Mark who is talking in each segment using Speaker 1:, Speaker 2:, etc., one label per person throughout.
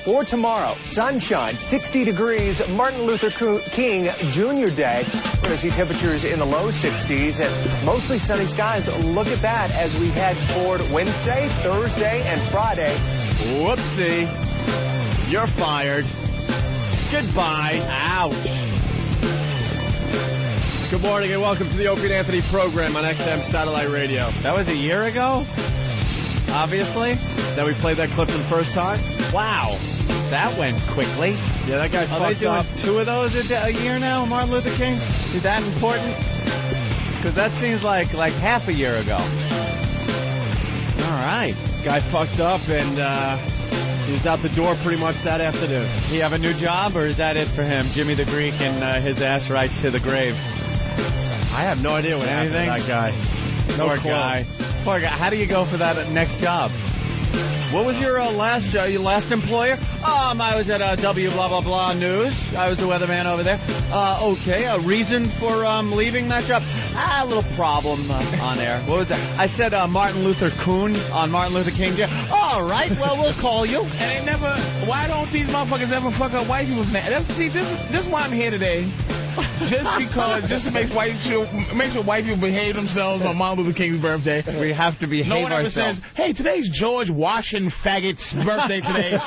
Speaker 1: Or tomorrow, sunshine, 60 degrees, Martin Luther King Jr. Day. We're going to see temperatures in the low 60s and mostly sunny skies. Look at that as we head toward Wednesday, Thursday, and Friday.
Speaker 2: Whoopsie. You're fired. Goodbye. Ouch. Good morning and welcome to the Opie and Anthony program on XM Satellite Radio. That was a year ago? Obviously. That we played that clip for the first time? Wow. That went quickly. Yeah, that guy fucked up. Are they doing 2 of those a year now, Martin Luther King? Is that important? Because that seems like half a year ago. All right. Guy fucked up and he was out the door pretty much that afternoon. He have a new job, or is that it for him? Jimmy the Greek and his ass right to the grave. I have no idea what happened to that guy. Poor guy. Poor guy. How do you go for that next job? What was your last employer? I was at W blah blah blah News. I was the weatherman over there. Okay, a reason for leaving that job? A little problem on air. What was that? I said Martin Luther Coon on Martin Luther King Day. All right, well we'll call you.
Speaker 3: And they never. Why don't these motherfuckers ever fuck up white people's names? See, this is why I'm here today. Just to make sure white people behave themselves on Martin Luther King's birthday.
Speaker 2: We have to behave ourselves.
Speaker 3: No one ever says, hey, today's George Washington Faggot's birthday today.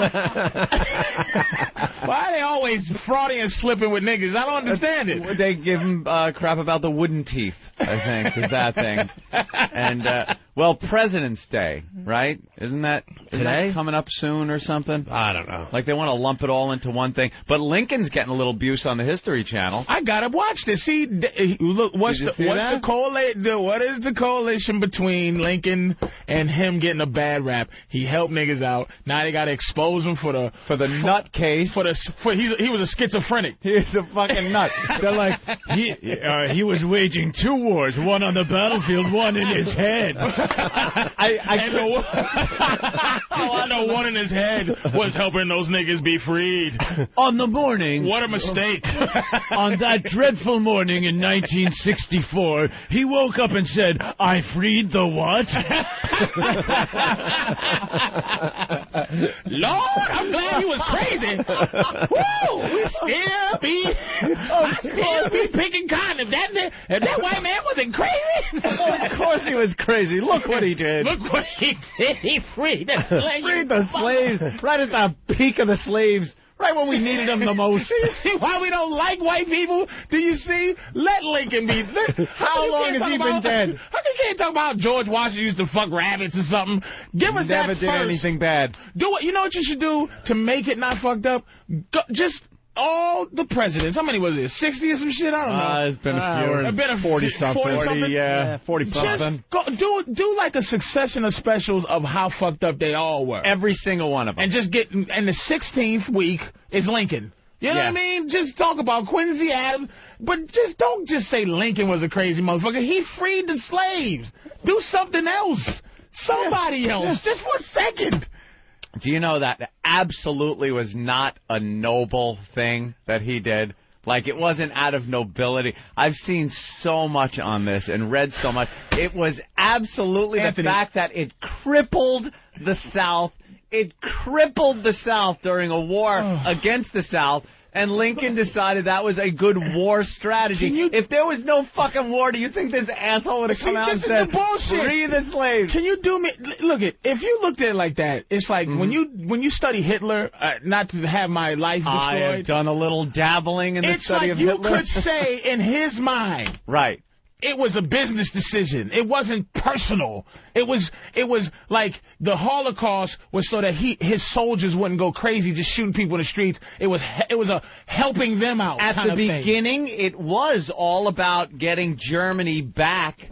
Speaker 3: Why are they always frauding and slipping with niggas? I don't understand it.
Speaker 2: They give him crap about the wooden teeth, I think, is that thing. And, well, President's Day, right? Isn't that coming up soon or something? I don't know. Like they want to lump it all into one thing. But Lincoln's getting a little abuse on the History Channel.
Speaker 3: I gotta watch this. See, look, what is the correlation between Lincoln and him getting a bad rap? He helped niggas out. Now they gotta expose him for the nut case. He was a schizophrenic.
Speaker 2: He's a fucking nut. They're like he was waging 2 wars, one on the battlefield, one in his head.
Speaker 3: I know one in his head was helping those niggas be freed.
Speaker 2: On the morning.
Speaker 3: What a mistake.
Speaker 2: On that dreadful morning in 1964, he woke up and said, I freed the what?
Speaker 3: Lord, I'm glad he was crazy. Woo! I still be picking cotton. If that white man wasn't crazy.
Speaker 2: Of course he was crazy. Look what he did.
Speaker 3: Look what he did. He freed the slaves.
Speaker 2: Freed the slaves. Right at the peak of the slaves. Right when we needed them the most.
Speaker 3: Do you see why we don't like white people? Do you see? Let Lincoln be.
Speaker 2: How long has he been dead?
Speaker 3: How come you can't talk about George Washington used to fuck rabbits or something? Give us that first.
Speaker 2: Never did anything bad.
Speaker 3: You know what you should do to make it not fucked up? Just all the presidents. How many was it? 60 or some shit? I don't know.
Speaker 2: It's been a few.
Speaker 3: 40-something.
Speaker 2: 40, yeah. 40-something.
Speaker 3: Just do like a succession of specials of how fucked up they all were.
Speaker 2: Every single one of them.
Speaker 3: And just get, and the 16th week is Lincoln. You know what I mean? Just talk about Quincy Adams, but don't just say Lincoln was a crazy motherfucker. He freed the slaves. Do something else. Somebody else. Just for a second.
Speaker 2: Do you know that absolutely was not a noble thing that he did? Like, it wasn't out of nobility. I've seen so much on this and read so much. It was absolutely the fact that it crippled the South. It crippled the South during a war against the South. And Lincoln decided that was a good war strategy. If there was no fucking war, do you think this asshole would have come out and said, free the slaves?
Speaker 3: Can you do me? Look, if you looked at it like that, it's like when you study Hitler, not to have my life destroyed.
Speaker 2: I have done a little dabbling in the study of Hitler.
Speaker 3: It's like you could say in his mind.
Speaker 2: Right.
Speaker 3: It was a business decision. It wasn't personal. It was like the Holocaust was so that his soldiers wouldn't go crazy just shooting people in the streets. It was a helping them out
Speaker 2: at the beginning. It was all about getting Germany back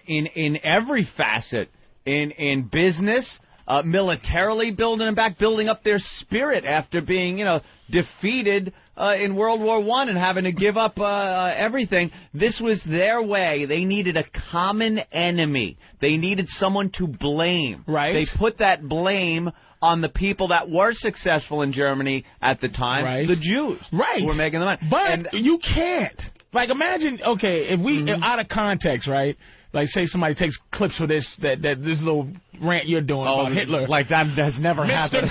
Speaker 2: in every facet, in business, militarily building them back, building up their spirit after being defeated in World War I and having to give up everything. This was their way. They needed a common enemy. They needed someone to blame.
Speaker 3: Right.
Speaker 2: They put that blame on the people that were successful in Germany at the time, the Jews.
Speaker 3: Right.
Speaker 2: Who were making the money.
Speaker 3: But you can't. Like, imagine, okay, if we, out of context, right? like say somebody takes clips for this this little rant you're doing about Hitler.
Speaker 2: Like that has never happened.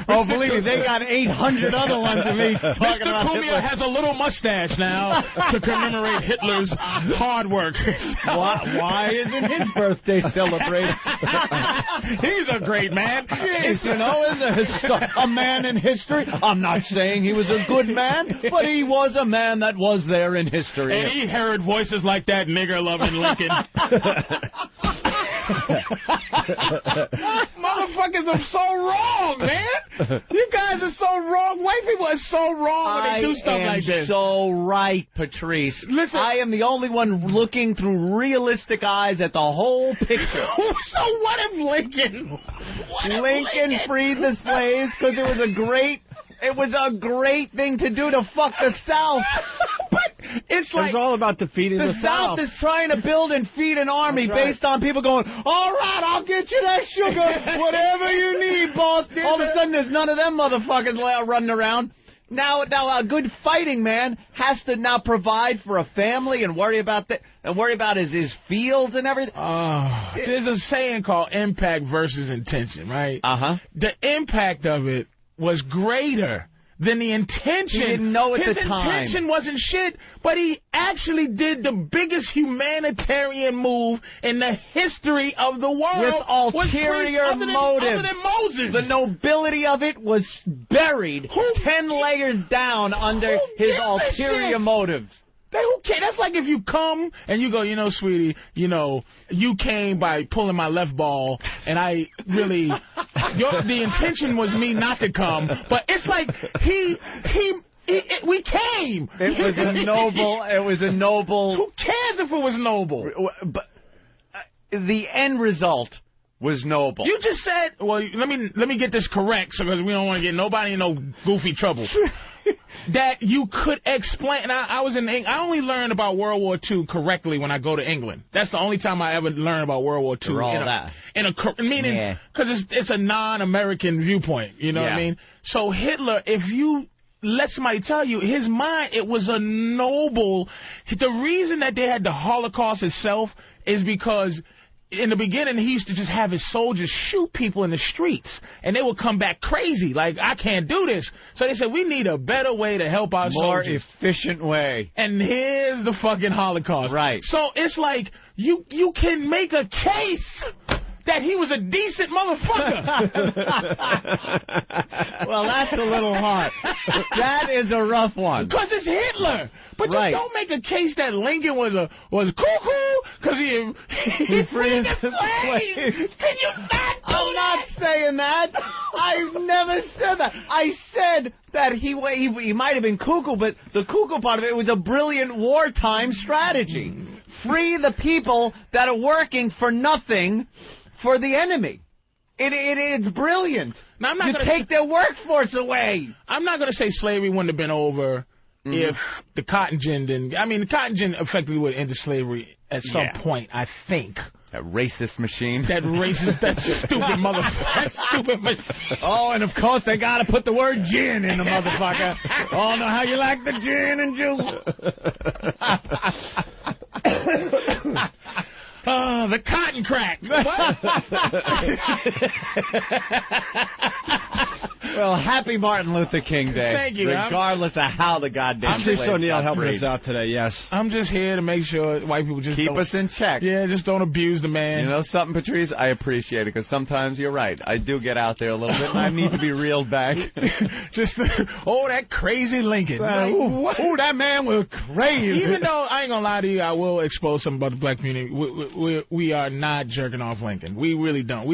Speaker 2: Oh, believe me, they got 800 other ones of me talking about
Speaker 3: Mr. Cumia has a little mustache now to commemorate Hitler's hard work.
Speaker 2: Why isn't his birthday celebrated?
Speaker 3: He's a great man.
Speaker 2: Yes, you know, is a man in history. I'm not saying he was a good man, but he was a man that was there in history.
Speaker 3: And he heard voices like that nigger-loving Lincoln. Motherfuckers are so wrong, man. You guys are so wrong. White people are so wrong when they do stuff like this.
Speaker 2: So right, Patrice.
Speaker 3: Listen,
Speaker 2: I am the only one looking through realistic eyes at the whole picture.
Speaker 3: So what if Lincoln?
Speaker 2: Lincoln freed the slaves because it was a great thing to do to fuck the South.
Speaker 3: But it's like
Speaker 2: it's all about defeating the South. The South is trying to build and feed an army based on people going, all right, I'll get you that sugar, whatever you need, boss. All of a sudden, there's none of them motherfuckers running around. Now, a good fighting man has to now provide for a family and worry about his fields and everything.
Speaker 3: There's a saying called impact versus intention, right? The impact of it was greater than the intention.
Speaker 2: He didn't know at the time.
Speaker 3: His intention wasn't shit, but he actually did the biggest humanitarian move in the history of the world.
Speaker 2: With ulterior motives.
Speaker 3: Other than Moses.
Speaker 2: The nobility of it was buried 10 layers down under his ulterior motives.
Speaker 3: Who cares? That's like if you come and you go, you know, sweetie, you know, you came by pulling my left ball, and I really, the intention was me not to come, but it's like we came.
Speaker 2: It was a noble.
Speaker 3: Who cares if it was noble?
Speaker 2: But the end result was noble.
Speaker 3: You just said, well, let me get this correct, because we don't want to get nobody in no goofy trouble. That you could explain. And I only learned about World War II correctly when I go to England. That's the only time I ever learned about World War II. Meaning, because it's a non-American viewpoint. You know what I mean? So Hitler, if you let somebody tell you, his mind, it was a noble. The reason that they had the Holocaust itself is because in the beginning, he used to just have his soldiers shoot people in the streets, and they would come back crazy, like, I can't do this. So they said, we need a better way to help our soldiers.
Speaker 2: More efficient way.
Speaker 3: And here's the fucking Holocaust.
Speaker 2: Right.
Speaker 3: So it's like, you can make a case that he was a decent motherfucker.
Speaker 2: Well, that's a little hard. That is a rough one.
Speaker 3: Because it's Hitler. But you don't make a case that Lincoln was cuckoo because he freed the slaves. Can you not do that?
Speaker 2: I'm not saying that. I never said that. I said that he might have been cuckoo, but the cuckoo part of it was a brilliant wartime strategy. Free the people that are working for nothing for the enemy. It's brilliant.
Speaker 3: Now,
Speaker 2: you take their workforce away.
Speaker 3: I'm not going to say slavery wouldn't have been over if the cotton gin didn't. I mean, the cotton gin effectively would end slavery at some point, I think.
Speaker 2: That racist machine.
Speaker 3: That stupid motherfucker. That stupid machine.
Speaker 2: Oh, and of course they got to put the word gin in the motherfucker. Oh, know how you like the gin and juice.
Speaker 3: The cotton crack. What?
Speaker 2: Well, happy Martin Luther King Day.
Speaker 3: Thank you.
Speaker 2: Regardless of how the goddamn
Speaker 4: Patrice O'Neal helping us out today, yes.
Speaker 3: I'm just here to make sure white people just
Speaker 2: keep us in check.
Speaker 3: Yeah, just don't abuse the man.
Speaker 2: You know something, Patrice? I appreciate it, because sometimes you're right. I do get out there a little bit, and I need to be reeled back.
Speaker 3: Just, that crazy Lincoln.
Speaker 2: Ooh, that man was crazy.
Speaker 3: Even though, I ain't gonna lie to you, I will expose something about the black community. We are not jerking off Lincoln. We really don't.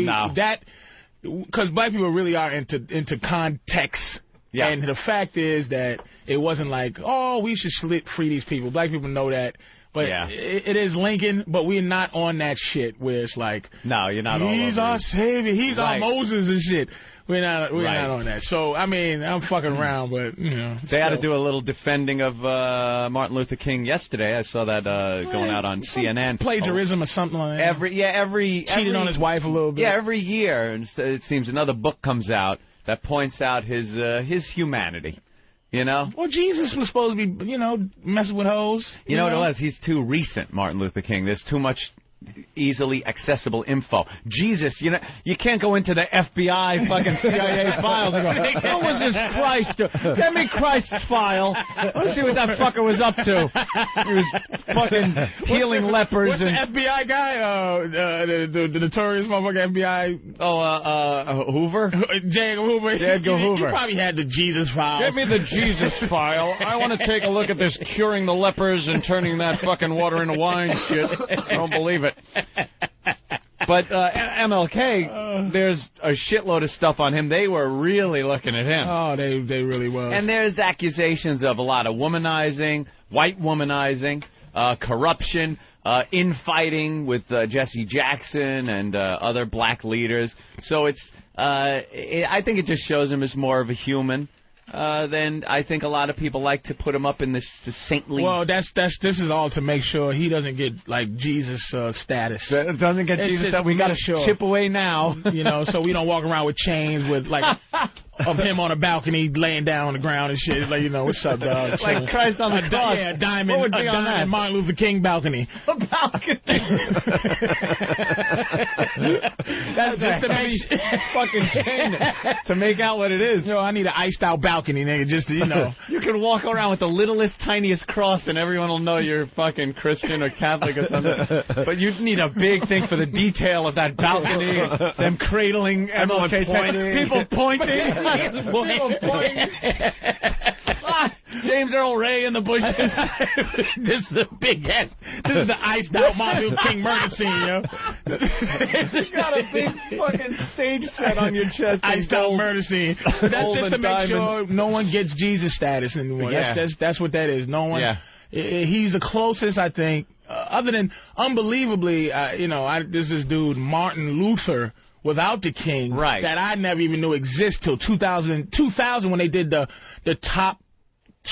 Speaker 3: Because black people really are into context. Yeah. And the fact is that it wasn't like, oh, we should free these people. Black people know that. But it is Lincoln, but we're not on that shit where it's like,
Speaker 2: no, you're not all over.
Speaker 3: He's our savior. He's our Moses and shit. We're not on that. So, I mean, I'm fucking around, but, you know.
Speaker 2: They had to do a little defending of Martin Luther King yesterday. I saw that going out on CNN.
Speaker 3: Plagiarism or something like that.
Speaker 2: Cheated
Speaker 3: on his wife a little bit.
Speaker 2: Yeah, every year, and it seems another book comes out that points out his humanity. You know?
Speaker 3: Well, Jesus was supposed to be, you know, messing with hoes.
Speaker 2: You know what it was? He's too recent, Martin Luther King. There's too much easily accessible info. Jesus, you know, you can't go into the FBI fucking CIA files and go, what was this Christ? Get me Christ's file. Let's see what that fucker was up to. He was fucking healing lepers.
Speaker 3: What's the FBI guy? The notorious motherfucking FBI.
Speaker 2: Hoover?
Speaker 3: J. Edgar Hoover.
Speaker 2: J. Edgar Hoover.
Speaker 3: He probably had the Jesus file.
Speaker 2: Give me the Jesus file. I want to take a look at this curing the lepers and turning that fucking water into wine shit. I don't believe it. But MLK, there's a shitload of stuff on him. They were really looking at him.
Speaker 3: Oh, they really was.
Speaker 2: And there's accusations of a lot of womanizing, white womanizing, corruption, infighting with Jesse Jackson and other black leaders. So it's, I think it just shows him as more of a human. Then I think a lot of people like to put him up in this saintly.
Speaker 3: Well, this is all to make sure he doesn't get like Jesus status.
Speaker 2: Doesn't get Jesus status. We got to chip away now,
Speaker 3: you know, so we don't walk around with chains with like of him on a balcony laying down on the ground and shit. It's like, you know, what's up, dog?
Speaker 2: Like Christ on the cross.
Speaker 3: Yeah, a diamond Martin Luther King balcony.
Speaker 2: A balcony.
Speaker 3: That's just to make
Speaker 2: fucking chain to make out what it is.
Speaker 3: Yo, I need an iced out balcony, nigga, just to, you know.
Speaker 2: You can walk around with the littlest, tiniest cross and everyone will know you're fucking Christian or Catholic or something. But you need a big thing for the detail of that balcony, them cradling MLK, people pointing. James Earl Ray in the bushes.
Speaker 3: This is a big ass. This is the iced out Martin Luther King murder scene, yo.
Speaker 2: You got a big fucking stage set on your chest.
Speaker 3: Iced out murder scene. So that's just to make sure no one gets Jesus status anymore.
Speaker 2: Yeah.
Speaker 3: That's what that is. No one.
Speaker 2: Yeah.
Speaker 3: He's the closest, I think, other than unbelievably, you know, there's this dude Martin Luther. Without the King,
Speaker 2: right,
Speaker 3: that I never even knew existed till 2000 when they did the top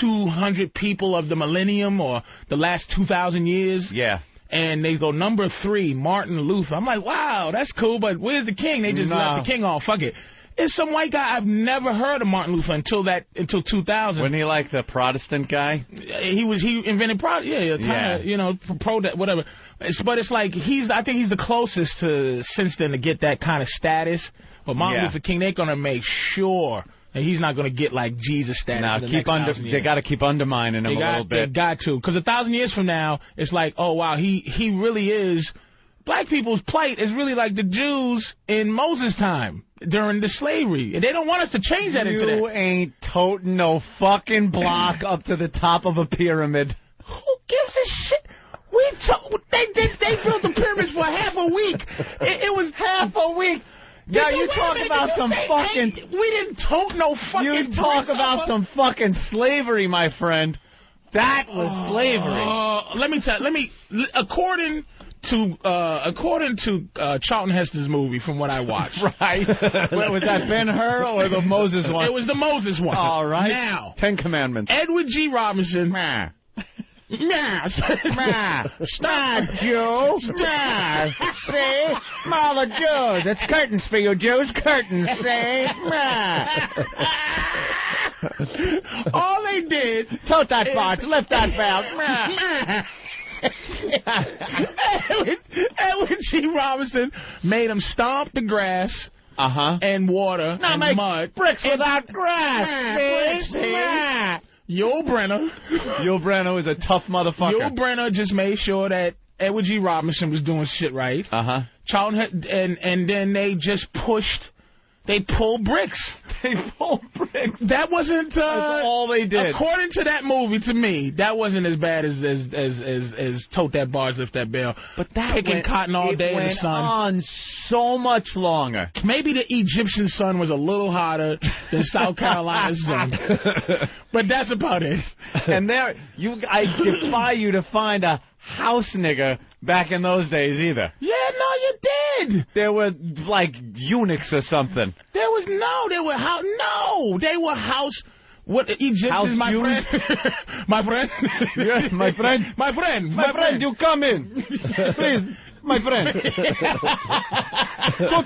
Speaker 3: 200 people of the millennium or the last 2,000 years.
Speaker 2: Yeah.
Speaker 3: And they go number 3, Martin Luther. I'm like, wow, that's cool, but where's the King? They just left the King off. Fuck it. It's some white guy. I've never heard of Martin Luther until 2000.
Speaker 2: Wasn't he like the Protestant guy?
Speaker 3: He invented kind of, you know, pro whatever. But it's like I think he's the closest to since then to get that kind of status. But Martin Luther King, they're gonna make sure that he's not gonna get like Jesus status.
Speaker 2: Now they got to keep undermining him a little bit.
Speaker 3: They got to, because 1,000 years from now, it's like, oh wow, he really is. Black people's plight is really like the Jews in Moses' time during the slavery. And they don't want us to change that into that.
Speaker 2: You ain't toting no fucking block up to the top of a pyramid.
Speaker 3: Who gives a shit? They built the pyramids for half a week. It was half a week.
Speaker 2: Now you talk about some fucking...
Speaker 3: We didn't tote no fucking...
Speaker 2: You talk about some fucking slavery, my friend. That was slavery.
Speaker 3: Let me according to Charlton Heston's movie, from what I watched.
Speaker 2: Right. Was that Ben-Hur or the Moses one?
Speaker 3: It was the Moses one.
Speaker 2: All right.
Speaker 3: Now,
Speaker 2: 10 Commandments.
Speaker 3: Edward G. Robinson.
Speaker 2: Stop, Jew. See? Mother Jews. It's curtains for you, Jews. Curtains, see?
Speaker 3: All they did...
Speaker 2: Tote that box. Lift that belt.
Speaker 3: Edward G. Robinson made him stomp the grass and water and mud.
Speaker 2: Bricks without grass.
Speaker 3: Yul Brynner
Speaker 2: was a tough motherfucker.
Speaker 3: Yul Brynner just made sure that Edward G. Robinson was doing shit right. Charlton, and then they just pushed. They pulled bricks. That wasn't
Speaker 2: that's all they did.
Speaker 3: According to that movie, to me, that wasn't as bad as tote that barge, lift that bell.
Speaker 2: But that
Speaker 3: picking cotton all day in the sun.
Speaker 2: On so much longer.
Speaker 3: Maybe the Egyptian sun was a little hotter than South Carolina's sun. But that's about it.
Speaker 2: And I defy you to find a house nigger back in those days either.
Speaker 3: Yeah, no, you did.
Speaker 2: There were like eunuchs or something.
Speaker 3: They were house. What Egyptians?
Speaker 2: House
Speaker 3: my
Speaker 2: Jews?
Speaker 3: friend. My friend.
Speaker 2: Yeah, my friend.
Speaker 3: My friend.
Speaker 2: You come in, please. my friend. Cook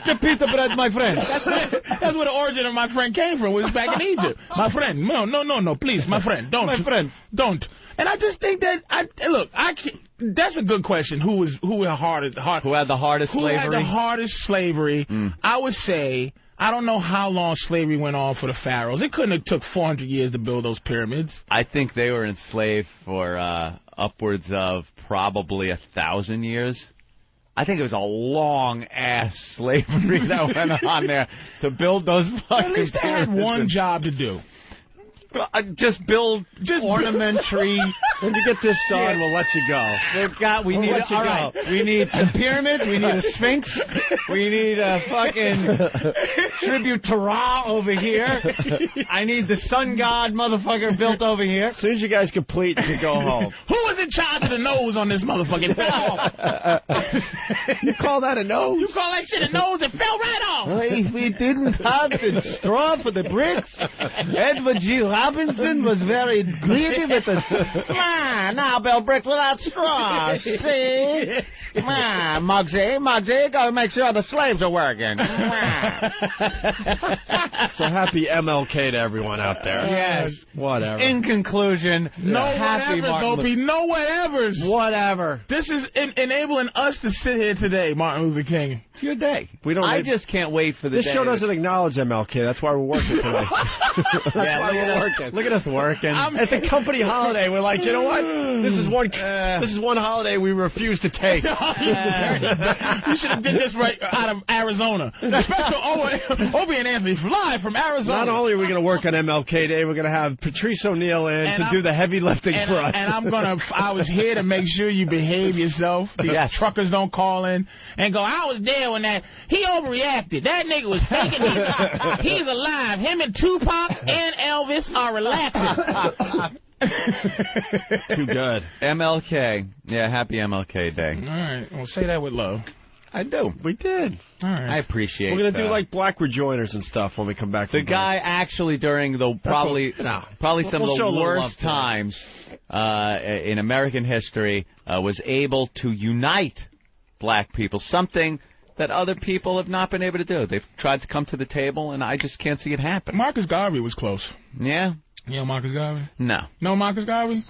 Speaker 2: the pita bread, my friend.
Speaker 3: That's where the origin of my friend came from. Was back in Egypt. My friend, no, please, my friend, don't.
Speaker 2: My friend,
Speaker 3: don't. And I just think that that's a good question. Who had the hardest slavery? Who had the hardest slavery? I would say, I don't know how long slavery went on for the pharaohs. It couldn't have took 400 years to build those pyramids.
Speaker 2: I think they were enslaved for upwards of probably 1,000 years. I think it was a long-ass slavery that went on there to build those fucking pyramids.
Speaker 3: At least they had one job to do.
Speaker 2: Just build ornamentary.
Speaker 4: When you get this done, we'll let you go.
Speaker 2: We need some pyramids. We need a sphinx. We need a fucking tribute to Ra over here. I need the sun god motherfucker built over here.
Speaker 4: As soon as you guys complete, you can go home.
Speaker 3: Who was in charge of the nose on this motherfucker? It fell off.
Speaker 4: You call that a nose?
Speaker 3: You call that shit a nose? It fell right off.
Speaker 2: We didn't have the straw for the bricks. Edward G. Robinson was very greedy with us. Now build bricks without straw. See? Muggsy, gotta make sure the slaves are working.
Speaker 4: So happy MLK to everyone out there.
Speaker 2: Yes.
Speaker 4: Whatever.
Speaker 2: In conclusion,
Speaker 3: no whatevers, Opie. No whatevers.
Speaker 2: Whatever.
Speaker 3: This is enabling us to sit here today, Martin Luther King.
Speaker 2: It's your day. I just can't wait for the day.
Speaker 4: This show doesn't acknowledge MLK. That's why we're working today. That's why we're working.
Speaker 2: Look at us working.
Speaker 4: It's a company holiday. We're like, you know what? This is one holiday we refuse to take.
Speaker 3: You should have did this right out of Arizona. Special Opie and Anthony live from Arizona.
Speaker 4: Not only are we going to work on MLK Day, we're going to have Patrice O'Neal in to do the heavy lifting for us.
Speaker 3: And I was here to make sure you behave yourself. These truckers don't call in and go, I was there when he overreacted. That nigga was faking it. He's alive. Him and Tupac and Elvis are relaxing.
Speaker 4: Too good.
Speaker 2: MLK. Yeah, happy MLK Day.
Speaker 3: All right. Well, say that with love.
Speaker 2: I do.
Speaker 4: We did.
Speaker 3: All right.
Speaker 2: I appreciate it.
Speaker 4: We're going to do like black rejoiners and stuff when we come back from
Speaker 2: the guy actually during the probably some of the worst times in American history was able to unite black people, something that other people have not been able to do. They've tried to come to the table, and I just can't see it happen.
Speaker 3: Marcus Garvey was close.
Speaker 2: Yeah?
Speaker 3: You know Marcus Garvey?
Speaker 2: No.
Speaker 3: No Marcus Garvey?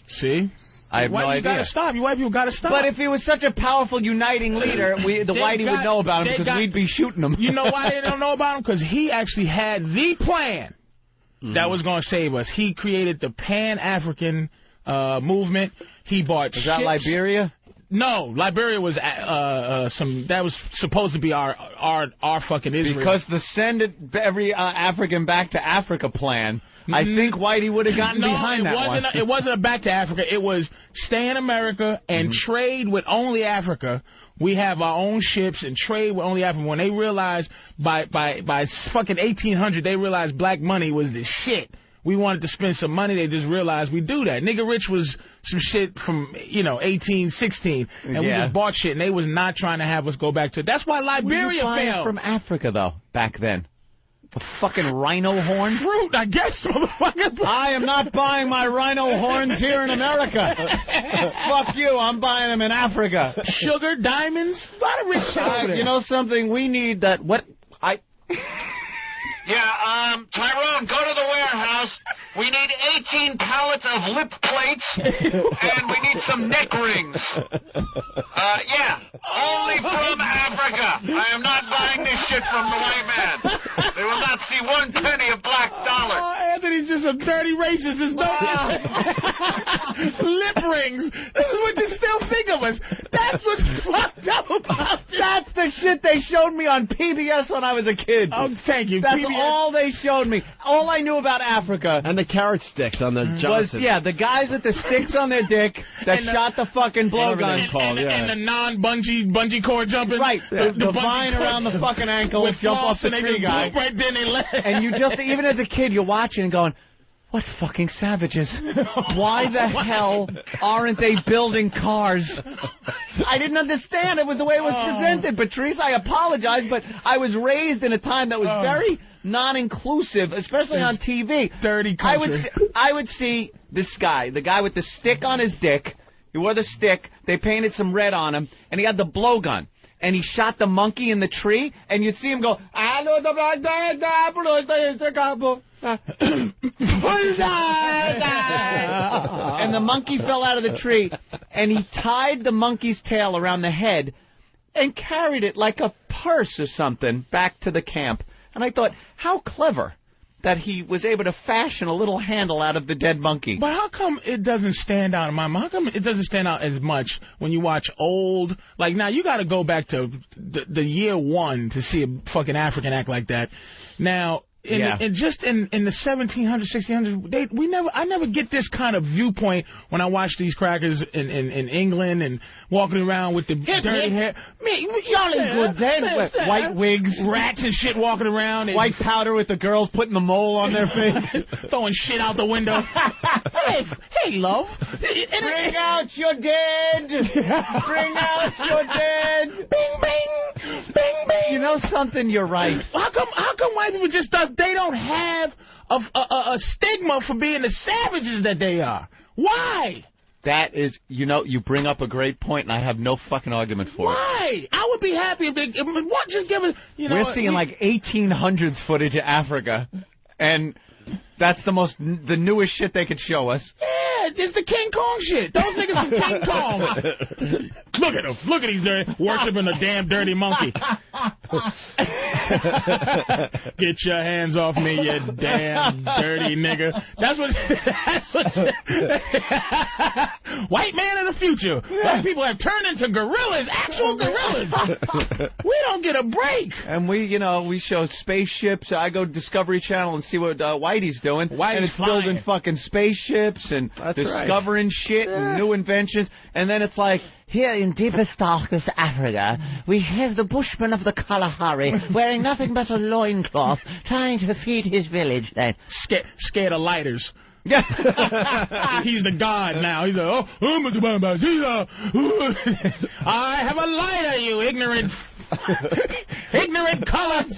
Speaker 2: See? I have no idea.
Speaker 3: You got to stop. You white people got to stop.
Speaker 2: But if he was such a powerful uniting leader, the whitey would know about him because we'd be shooting him.
Speaker 3: You know why they don't know about him? Because he actually had the plan that was going to save us. He created the Pan-African movement. He bought ships.
Speaker 2: Is that Liberia?
Speaker 3: No, Liberia was that was supposed to be our fucking Israel.
Speaker 2: Because the send every African back to Africa plan, I think Whitey would have gotten behind that one.
Speaker 3: It wasn't a back to Africa. It was stay in America and trade with only Africa. We have our own ships and trade with only Africa. When they realized by fucking 1800, they realized black money was the shit. We wanted to spend some money. They just realized we do that. Nigga Rich was some shit from, 1816. And we just bought shit, and they was not trying to have us go back to it. That's why Liberia failed.
Speaker 2: From Africa, though, back then. A fucking rhino horn?
Speaker 3: Fruit, I guess, motherfucker.
Speaker 2: I am not buying my rhino horns here in America. Fuck you, I'm buying them in Africa.
Speaker 3: Sugar, diamonds, a lot of rich shit over there.
Speaker 2: You know something? We need that.
Speaker 5: Yeah, Tyrone, go to the warehouse. We need 18 pallets of lip plates, and we need some neck rings. Only from Africa. I am not buying this shit from the white man. They will not see 1 penny of black dollar.
Speaker 3: Oh, Anthony's just a dirty racist. There's no lip rings. This is what you still think of us. That's what's fucked up about this.
Speaker 2: That's the shit they showed me on PBS when I was a kid.
Speaker 3: Oh, thank you.
Speaker 2: That's all they showed me. All I knew about Africa.
Speaker 4: And the carrot sticks on the Johnson.
Speaker 2: The guys with the sticks on their dick that shot the fucking blowguns.
Speaker 3: And the non-bungee cord jumping.
Speaker 2: Right. The vine around the fucking ankle
Speaker 3: with
Speaker 2: jump off the tree guy.
Speaker 3: Right then they left.
Speaker 2: And you just, even as a kid, you're watching and going, what fucking savages. Why the hell aren't they building cars? I didn't understand. It was the way it was presented. Patrice, I apologize, but I was raised in a time that was very non-inclusive, especially on TV.
Speaker 3: Dirty country.
Speaker 2: I would see this guy, the guy with the stick on his dick. He wore the stick. They painted some red on him, and he had the blowgun. And he shot the monkey in the tree, and you'd see him go, and the monkey fell out of the tree, and he tied the monkey's tail around the head and carried it like a purse or something back to the camp. And I thought, how clever that he was able to fashion a little handle out of the dead monkey.
Speaker 3: But how come it doesn't stand out in my mind? How come it doesn't stand out as much when you watch old... Like, now, you got to go back to the year 1 to see a fucking African act like that. Now... just in the 1700s, 1600s, I never get this kind of viewpoint when I watch these crackers in England and walking around with the dirty hair. Man, y'all ain't good then.
Speaker 2: White wigs,
Speaker 3: rats and shit walking around.
Speaker 2: White powder with the girls putting the mole on their face.
Speaker 3: Throwing shit out the window. hey, love.
Speaker 2: Bring out your dead. Bring out your dead.
Speaker 3: Bing, bing. Bing, bing.
Speaker 2: You know something? You're right.
Speaker 3: How come white people just they don't have a stigma for being the savages that they are? Why?
Speaker 2: That is, you bring up a great point, and I have no fucking argument for it.
Speaker 3: Why? I would be happy if they just give it.
Speaker 2: We're seeing like 1800s footage of Africa, and that's the newest shit they could show us.
Speaker 3: Yeah, it's the King Kong shit. Those niggas are King Kong. Look at them. Look at these worshiping a damn dirty monkey. Get your hands off me, you damn dirty nigga. That's what white man of the future. White people have turned into gorillas, actual gorillas. We don't get a break.
Speaker 2: And we show spaceships. I go to Discovery Channel and see what Whitey's doing.
Speaker 3: Whitey's
Speaker 2: and it's
Speaker 3: flying.
Speaker 2: building fucking spaceships and discovering shit and new inventions. And then it's like, here in deepest, darkest Africa, we have the bushman of the Kalahari wearing nothing but a loincloth, trying to feed his village.
Speaker 3: Scared of lighters. He's the god now. He's like, I have a lighter, you ignorant colors.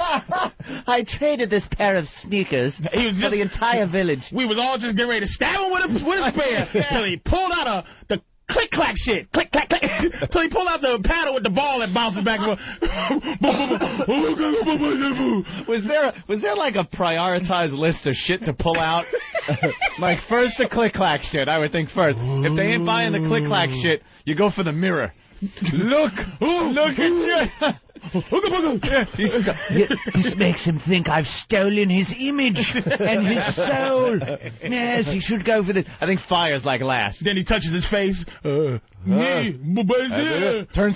Speaker 2: I traded this pair of sneakers for the entire village.
Speaker 3: We was all just getting ready to stab him with a spear till he pulled out the click-clack shit. Click-clack, click. Till he pulled out the paddle with the ball that bounces back and forth.
Speaker 2: Was there like a prioritized list of shit to pull out? Like, first the click-clack shit, I would think first. If they ain't buying the click-clack shit, you go for the mirror. Look at you. This makes him think I've stolen his image and his soul. Yes, he should go for this. I think fire's like last.
Speaker 3: Then he touches his face.
Speaker 2: Turns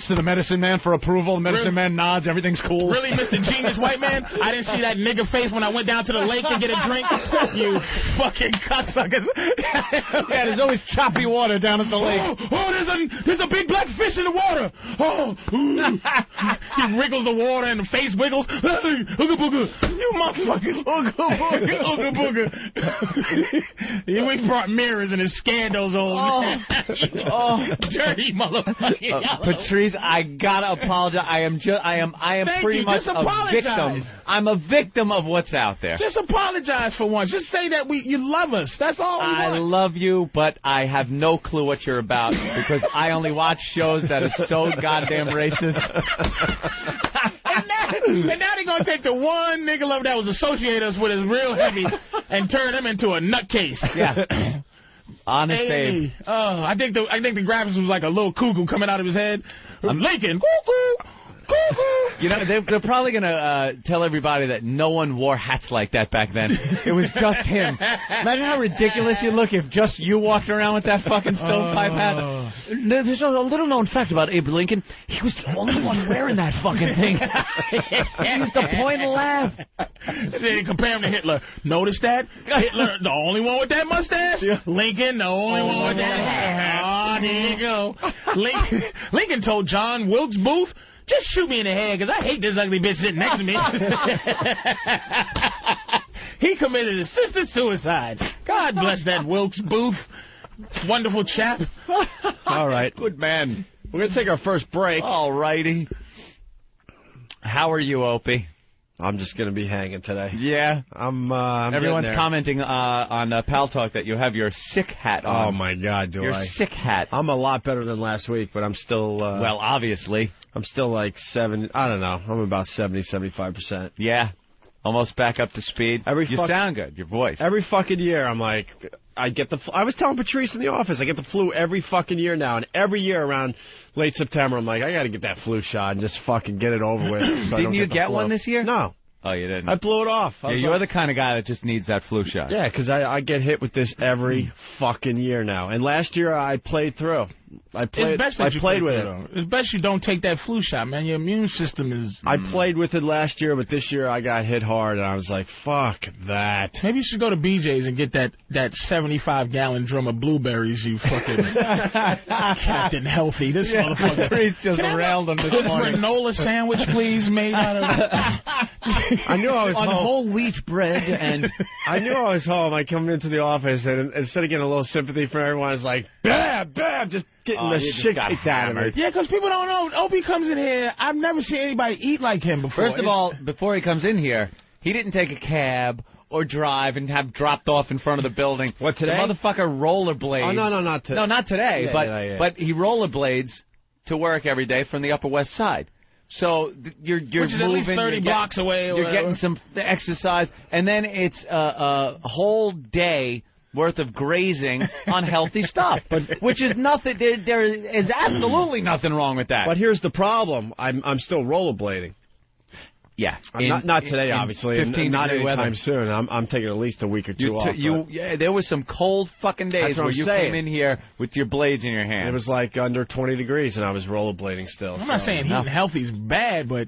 Speaker 2: to the medicine man for approval. The medicine man nods. Everything's cool.
Speaker 3: Really, Mr. Genius White Man? I didn't see that nigga face when I went down to the lake to get a drink. You fucking cocksuckers.
Speaker 2: Yeah, there's always choppy water down at the lake.
Speaker 3: There's a big black fish in the water. He wriggles the water and the face wiggles. Ooga booga. You motherfuckers. Ooga booga. We brought mirrors and his scandals on. Dirty motherfucker.
Speaker 2: Patrice, I gotta apologize. I am pretty much a victim. I'm a victim of what's out there.
Speaker 3: Just apologize for once. Just say that you love us. That's all we want.
Speaker 2: I love you, but I have no clue what you're about because I only watch shows that are so goddamn racist.
Speaker 3: And now they're going to take the one nigga lover that was associated us with is real heavy and turn him into a nutcase.
Speaker 2: Yeah. Honest Dave.
Speaker 3: Oh, I think the graphics was like a little cuckoo coming out of his head. Lincoln, cuckoo.
Speaker 2: They're probably going to tell everybody that no one wore hats like that back then. It was just him. Imagine how ridiculous you look if just you walked around with that fucking stovepipe hat. There's a little-known fact about Abe Lincoln. He was the only one wearing that fucking thing. He used to point and laugh.
Speaker 3: They compare him to Hitler. Notice that? Hitler, the only one with that mustache? Yeah. Lincoln, the only one with that hair. Oh, there you go. Lincoln told John Wilkes Booth, just shoot me in the head, because I hate this ugly bitch sitting next to me. He committed assisted suicide. God bless that Wilkes Booth. Wonderful chap.
Speaker 2: All right. Good man. We're going to take our first break. All righty. How are you, Opie?
Speaker 4: I'm just going to be hanging today.
Speaker 2: Yeah.
Speaker 4: I'm
Speaker 2: Everyone's commenting on Pal Talk that you have your sick hat on.
Speaker 4: Oh, my God, do
Speaker 2: your
Speaker 4: I?
Speaker 2: Your sick hat.
Speaker 4: I'm a lot better than last week, but I'm still...
Speaker 2: well, obviously.
Speaker 4: I'm still like 7... I don't know. I'm about 70, 75%.
Speaker 2: Yeah. Almost back up to speed. You sound good, your voice.
Speaker 4: Every fucking year, I'm like... I was telling Patrice in the office, I get the flu every fucking year now, and every year around late September, I'm like, I got to get that flu shot and just fucking get it over with. So
Speaker 2: Didn't you get one this year?
Speaker 4: No.
Speaker 2: Oh, you didn't?
Speaker 4: I blew it off.
Speaker 2: Yeah, you're the kind of guy that just needs that flu shot.
Speaker 4: Yeah, because I get hit with this every fucking year now. And last year, I played through. I played with it.
Speaker 3: It's best you don't take that flu shot, man. Your immune system is...
Speaker 4: I played with it last year, but this year I got hit hard, and I was like, fuck that.
Speaker 3: Maybe you should go to BJ's and get that 75-gallon drum of blueberries, you fucking Captain Healthy. This motherfucker.
Speaker 2: Priest just railed him this morning.
Speaker 3: Granola sandwich, please, made out of...
Speaker 4: I knew I was
Speaker 2: on
Speaker 4: home.
Speaker 2: whole wheat bread, and...
Speaker 4: I knew I was home. I come into the office, and instead of getting a little sympathy from everyone, I was like, bam, just getting the shit kicked out of me.
Speaker 3: Yeah, because people don't know. Opie comes in here. I've never seen anybody eat like him before.
Speaker 2: First of all, before he comes in here, he didn't take a cab or drive and have dropped off in front of the building.
Speaker 4: What, today?
Speaker 2: The motherfucker rollerblades.
Speaker 4: Oh, no, not today.
Speaker 2: No, not today,
Speaker 4: Yeah.
Speaker 2: but he rollerblades to work every day from the Upper West Side. So you're
Speaker 3: Which is
Speaker 2: moving,
Speaker 3: at least 30 blocks away.
Speaker 2: You're getting some exercise, and then it's a whole day worth of grazing on healthy stuff, which is nothing. There is absolutely nothing wrong with that.
Speaker 4: But here's the problem: I'm still rollerblading.
Speaker 2: Yeah,
Speaker 4: not today, obviously.
Speaker 2: 15
Speaker 4: not
Speaker 2: degree
Speaker 4: anytime
Speaker 2: weather.
Speaker 4: soon. I'm taking at least a week or two off.
Speaker 2: There was some cold fucking days where you came in here with your blades in your hand.
Speaker 4: It was like under 20 degrees, and I was rollerblading still.
Speaker 3: I'm not saying eating healthy is bad, but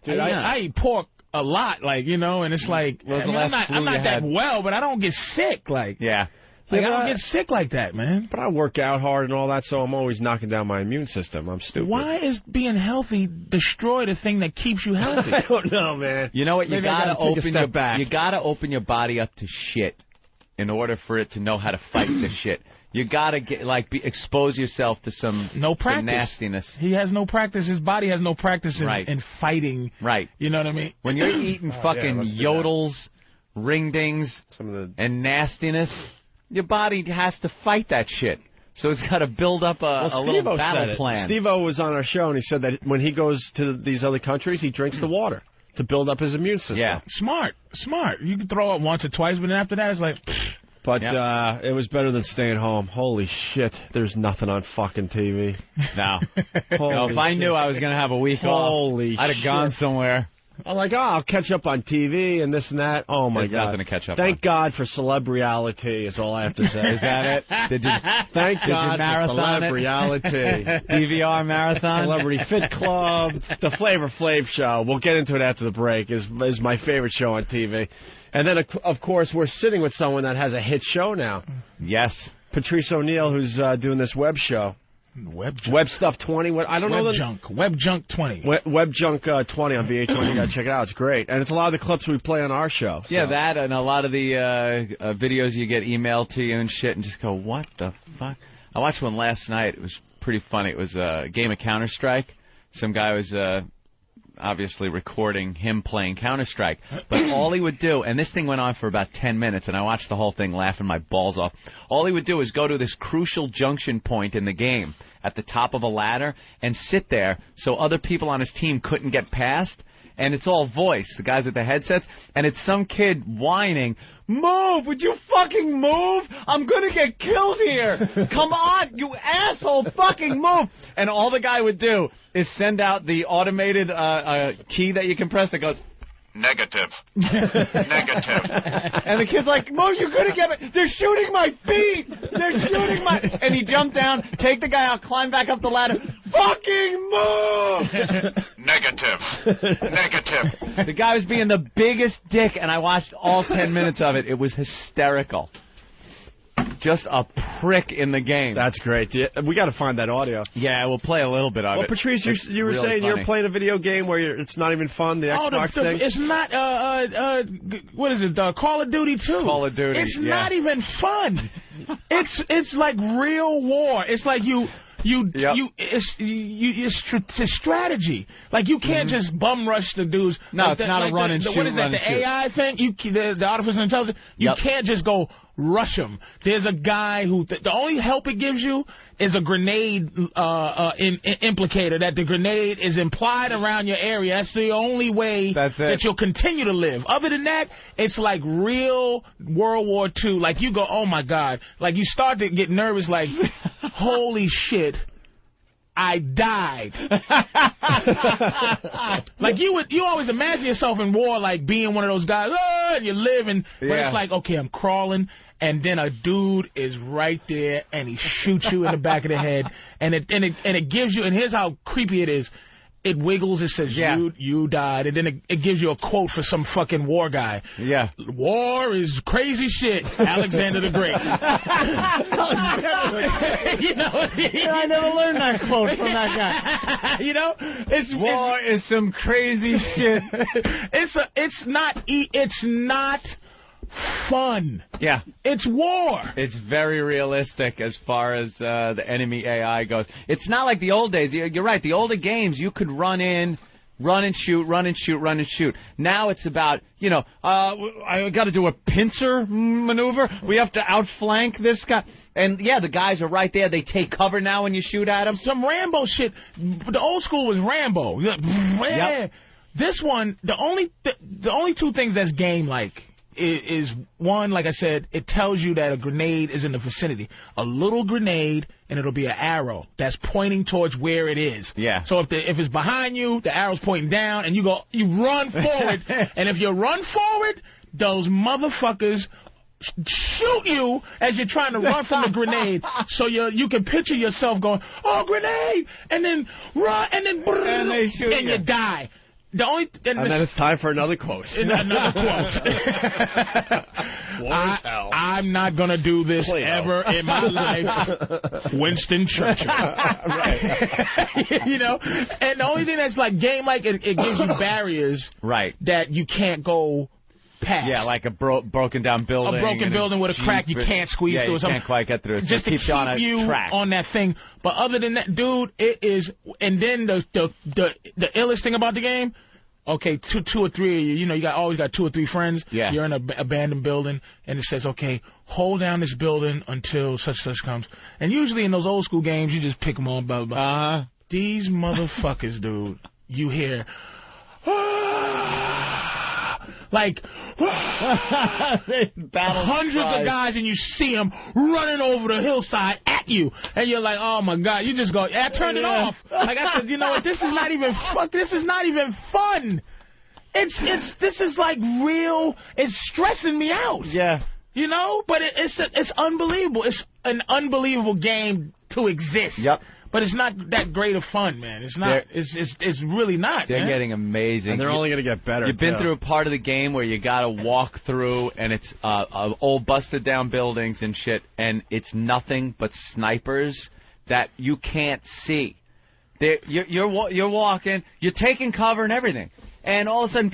Speaker 3: dude, I eat pork a lot, like, you know, and it's like, I'm not that well, but I don't get sick, like.
Speaker 2: Yeah.
Speaker 3: Like, I don't get sick like that, man.
Speaker 4: But I work out hard and all that, so I'm always knocking down my immune system. I'm stupid.
Speaker 3: Why is being healthy destroy the thing that keeps you healthy?
Speaker 4: I don't know, man.
Speaker 2: You know what? You gotta open your body up to shit in order for it to know how to fight the shit. You gotta expose yourself to some nastiness.
Speaker 3: He has no practice. His body has no practice in fighting.
Speaker 2: Right.
Speaker 3: You know what I mean?
Speaker 2: When you're eating fucking yodels, ringdings, and nastiness, your body has to fight that shit. So it's got to build up a little battle plan.
Speaker 4: Steve-O was on our show, and he said that when he goes to these other countries, he drinks the water to build up his immune system.
Speaker 2: Yeah.
Speaker 3: Smart. You can throw up once or twice, but then after that, it's like...
Speaker 4: But it was better than staying home. Holy shit, there's nothing on fucking TV.
Speaker 2: No. If I knew I was going to have a week off, I'd have gone somewhere.
Speaker 4: I'm like, I'll catch up on TV and this and that. Oh, my God.
Speaker 2: There's nothing to catch up
Speaker 4: Thank God for celeb-reality is all I have to say.
Speaker 2: Is that it?
Speaker 4: Thank God for celeb-reality.
Speaker 2: DVR marathon?
Speaker 4: Celebrity Fit Club. The Flavor Flav show. We'll get into it after the break. Is my favorite show on TV. And then, of course, we're sitting with someone that has a hit show now.
Speaker 2: Yes.
Speaker 4: Patrice O'Neal, who's doing this web show. Web Stuff 20. I don't know.
Speaker 3: Web Junk 20.
Speaker 4: Web Junk 20 on VH1. You got to check it out. It's great. And it's a lot of the clips we play on our show. So.
Speaker 2: Yeah, that and a lot of the videos you get emailed to you and shit and just go, what the fuck? I watched one last night. It was pretty funny. It was a game of Counter-Strike. Some guy was obviously recording him playing Counter-Strike. But all he would do, and this thing went on for about 10 minutes, and I watched the whole thing laughing my balls off. All he would do is go to this crucial junction point in the game at the top of a ladder and sit there so other people on his team couldn't get past. And it's all voice, the guys at the headsets, and it's some kid whining, "Move! Would you fucking move? I'm gonna get killed here! Come on, you asshole! Fucking move!" And all the guy would do is send out the automated key that you can press that goes,
Speaker 5: Negative. Negative.
Speaker 2: and the kid's like, "Move! You're gonna get me! They're shooting my feet! They're shooting my..." And he jumped down, take the guy out, climb back up the ladder. Fucking move!
Speaker 5: Negative.
Speaker 2: The guy was being the biggest dick, and I watched all 10 minutes of it. It was hysterical. Just a prick in the game.
Speaker 4: That's great. We got to find that audio.
Speaker 2: Yeah, we'll play a little bit of it.
Speaker 4: Well, Patrice, you were
Speaker 2: really
Speaker 4: saying
Speaker 2: funny.
Speaker 4: You're playing a video game where it's not even fun, the Xbox thing?
Speaker 3: It's not, what is it, Call of Duty 2.
Speaker 2: Call of Duty,
Speaker 3: It's not even fun. It's like real war. It's like It's strategy. Like, you can't just bum rush the dudes.
Speaker 2: No,
Speaker 3: like
Speaker 2: it's not a run and shoot.
Speaker 3: What is that? The AI thing? The artificial intelligence. You can't just go rush him. There's a guy who the only help it gives you is a grenade implicator. That the grenade is implied around your area. That's the only way that you'll continue to live. Other than that, it's like real World War II. Like, you go, oh my God. Like, you start to get nervous. Like, holy shit. I died. Like, you always imagine yourself in war, like being one of those guys, and you live, but it's like, okay, I'm crawling, and then a dude is right there, and he shoots you in the back of the head, and it gives you, and here's how creepy it is. It wiggles, it says, you died, and then it gives you a quote for some fucking war guy. Yeah. War is crazy shit, Alexander the Great. You know,
Speaker 2: I never learned that quote from that guy.
Speaker 3: You know?
Speaker 2: War is some crazy shit.
Speaker 3: It's not fun.
Speaker 2: Yeah.
Speaker 3: It's war.
Speaker 2: It's very realistic as far as the enemy AI goes. It's not like the old days. You're right. The older games, you could run in, run and shoot, run and shoot, run and shoot. Now it's about, I got to do a pincer maneuver. We have to outflank this guy. And, yeah, the guys are right there. They take cover now when you shoot at them.
Speaker 3: Some Rambo shit. The old school was Rambo. Yep. This one, the only two things that's game-like is one, like I said, it tells you that a grenade is in the vicinity. A little grenade, and it'll be an arrow that's pointing towards where it is. Yeah. So if it's behind you, the arrow's pointing down, and you run forward. And if you run forward, those motherfuckers shoot you as you're trying to run from the grenade. So you can picture yourself going, oh, grenade, and then run, and then
Speaker 2: they shoot
Speaker 3: and you die. And
Speaker 4: then it's time for another quote.
Speaker 3: Another quote. I'm not going to do this ever in my life. Winston Churchill. Right. You know? And the only thing that's like game-like, it gives you barriers that you can't go past.
Speaker 2: Yeah, like a broken down building.
Speaker 3: A broken building with a crack you can't squeeze through.
Speaker 2: You can't quite get through.
Speaker 3: Just to keep you on that thing. But other than that, dude, it is. And then the illest thing about the game, okay, two or three of you, you always got 2 or 3 friends. Yeah. You're in an abandoned building, and it says, okay, hold down this building until such comes. And usually in those old school games, you just pick them all, blah, blah. These motherfuckers, dude, you hear, like, hundreds of guys, and you see them running over the hillside at you, and you're like, oh my God, you just go, turn it off. Like I said, you know what, this is not even fun. This is like real, it's stressing me out. Yeah. You know, but it's unbelievable. It's an unbelievable game to exist. Yep. But it's not that great of fun, man. It's not. It's really not.
Speaker 2: They're getting amazing.
Speaker 4: And they're only going to get better.
Speaker 2: You've been through a part of the game where you got to walk through, and it's old busted down buildings and shit, and it's nothing but snipers that you can't see. You're walking, you're taking cover and everything, and all of a sudden,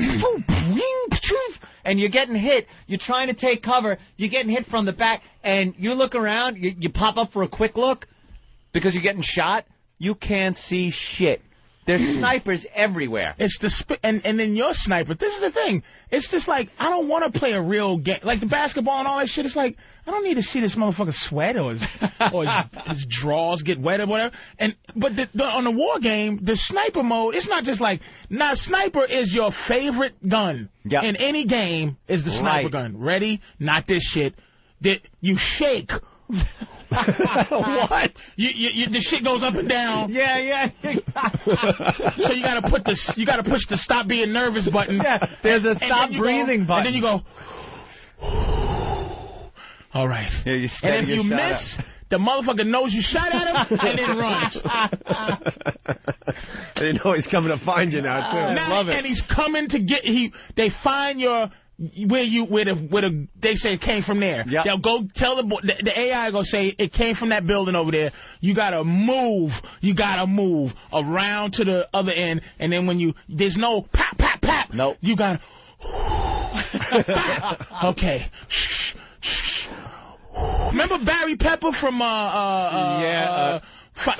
Speaker 2: and you're getting hit. You're trying to take cover. You're getting hit from the back, and you look around. You pop up for a quick look. Because you're getting shot, you can't see shit. There's snipers everywhere.
Speaker 3: It's and then your sniper. This is the thing. It's just like, I don't want to play a real game. Like the basketball and all that shit. It's like, I don't need to see this motherfucker sweat or his drawers get wet or whatever. But on the war game, the sniper mode, it's not just like, sniper is your favorite gun. Yep. In any game is the sniper gun. Ready? Not this shit. You shake. What? The shit goes up and down.
Speaker 2: Yeah.
Speaker 3: So you gotta push the stop being nervous button.
Speaker 2: Yeah, there's a stop breathing button.
Speaker 3: And then you go, all right.
Speaker 2: Yeah,
Speaker 3: and if you miss, the motherfucker knows you shot at him and then runs.
Speaker 4: They know he's coming to find you now too.
Speaker 3: Love it. And he's coming to get. They find your. They say it came from there. Yep. They'll go tell the AI go say it came from that building over there. You gotta move around to the other end, and then there's no pop. Nope. You gotta okay. Remember Barry Pepper from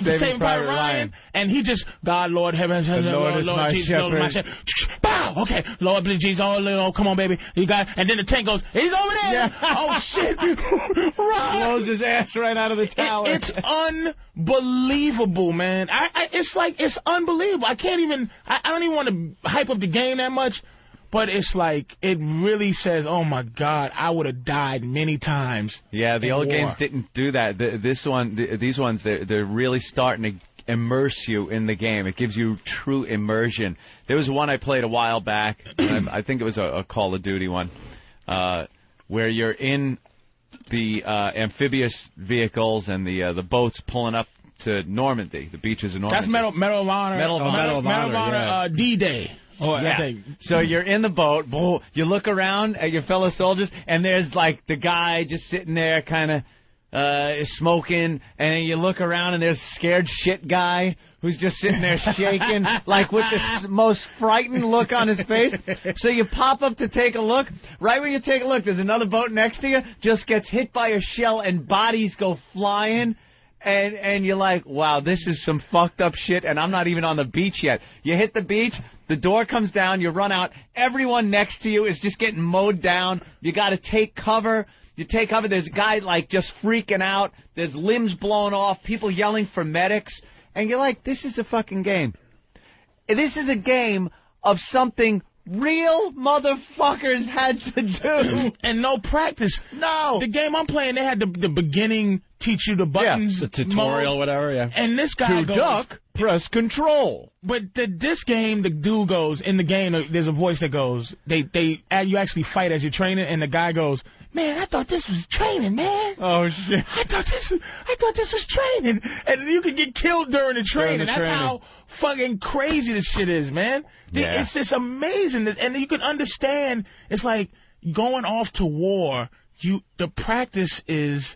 Speaker 3: Saving Private Ryan, and he just, God, Lord, heaven, Lord
Speaker 2: is my
Speaker 3: Jesus,
Speaker 2: shepherd.
Speaker 3: Lord, my shepherd. Bow, okay, Lord, please, Jesus, oh, come on, baby, you got, and then the tank goes, he's over there.
Speaker 2: Yeah.
Speaker 3: Oh shit, Run.
Speaker 2: Blows his ass right out of the tower.
Speaker 3: It's unbelievable, man. It's unbelievable. I don't even want to hype up the game that much. But it's like, it really says, oh, my God, I would have died many times.
Speaker 2: Yeah, the old games didn't do that. These ones, they're really starting to immerse you in the game. It gives you true immersion. There was one I played a while back, and I think it was a Call of Duty one, where you're in the amphibious vehicles and the boats pulling up to Normandy, the beaches of Normandy.
Speaker 3: That's Medal of Honor.
Speaker 2: Medal of Honor,
Speaker 3: D-Day. Oh,
Speaker 2: yeah. So you're in the boat, you look around at your fellow soldiers, and there's like the guy just sitting there kind of smoking, and then you look around and there's a scared shit guy who's just sitting there shaking, like with the most frightened look on his face. So you pop up to take a look. Right when you take a look, there's another boat next to you, just gets hit by a shell and bodies go flying. And you're like, wow, this is some fucked up shit, and I'm not even on the beach yet. You hit the beach, the door comes down, you run out, everyone next to you is just getting mowed down. You got to take cover. You take cover. There's a guy, like, just freaking out. There's limbs blown off, people yelling for medics. And you're like, this is a fucking game. This is a game of something real motherfuckers had to do.
Speaker 3: And no practice.
Speaker 2: No.
Speaker 3: The game I'm playing, they had the beginning teach you the buttons.
Speaker 4: Yeah, the tutorial,
Speaker 3: mode.
Speaker 4: whatever, yeah.
Speaker 3: And this guy
Speaker 2: to
Speaker 3: goes...
Speaker 2: duck, press control.
Speaker 3: But this game, the dude goes, in the game, there's a voice that goes, you actually fight as you're training, and the guy goes, man, I thought this was training, man.
Speaker 2: Oh, shit.
Speaker 3: I thought this was training. And you could get killed during the training. That's how fucking crazy this shit is, man.
Speaker 2: Yeah.
Speaker 3: It's just amazing. And you can understand, it's like going off to war, the practice is...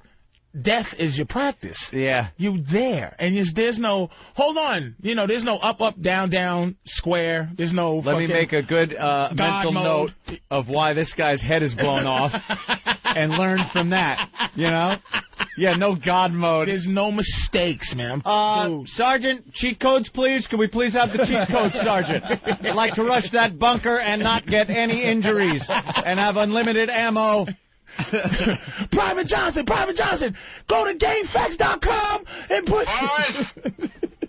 Speaker 3: Death is your practice.
Speaker 2: Yeah.
Speaker 3: You there. And there's no, hold on, there's no up, down, square. There's no
Speaker 2: Let me make a good mental note of why this guy's head is blown off and learn from that, Yeah, no God mode.
Speaker 3: There's no mistakes, man.
Speaker 2: Sergeant, cheat codes, please. Can we please have the cheat codes, Sergeant? I'd like to rush that bunker and not get any injuries and have unlimited ammo.
Speaker 3: Private Johnson, go to GameFAQs.com and put...
Speaker 5: Boys,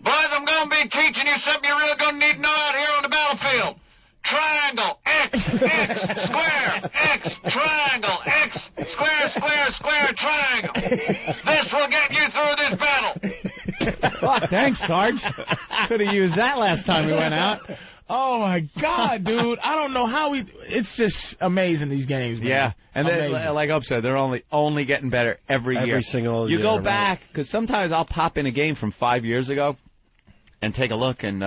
Speaker 5: I'm going to be teaching you something you're really going to need to know out here on the battlefield. Triangle, X, square, X, triangle, X, square, triangle. This will get you through this battle.
Speaker 2: Oh, thanks, Sarge. Could have used that last time we went out.
Speaker 3: Oh, my God, dude. I don't know how it's just amazing, these games, man.
Speaker 2: Yeah. And like Up said, they're only getting better every year.
Speaker 4: Every single year.
Speaker 2: You go back, because sometimes I'll pop in a game from 5 years ago and take a look and,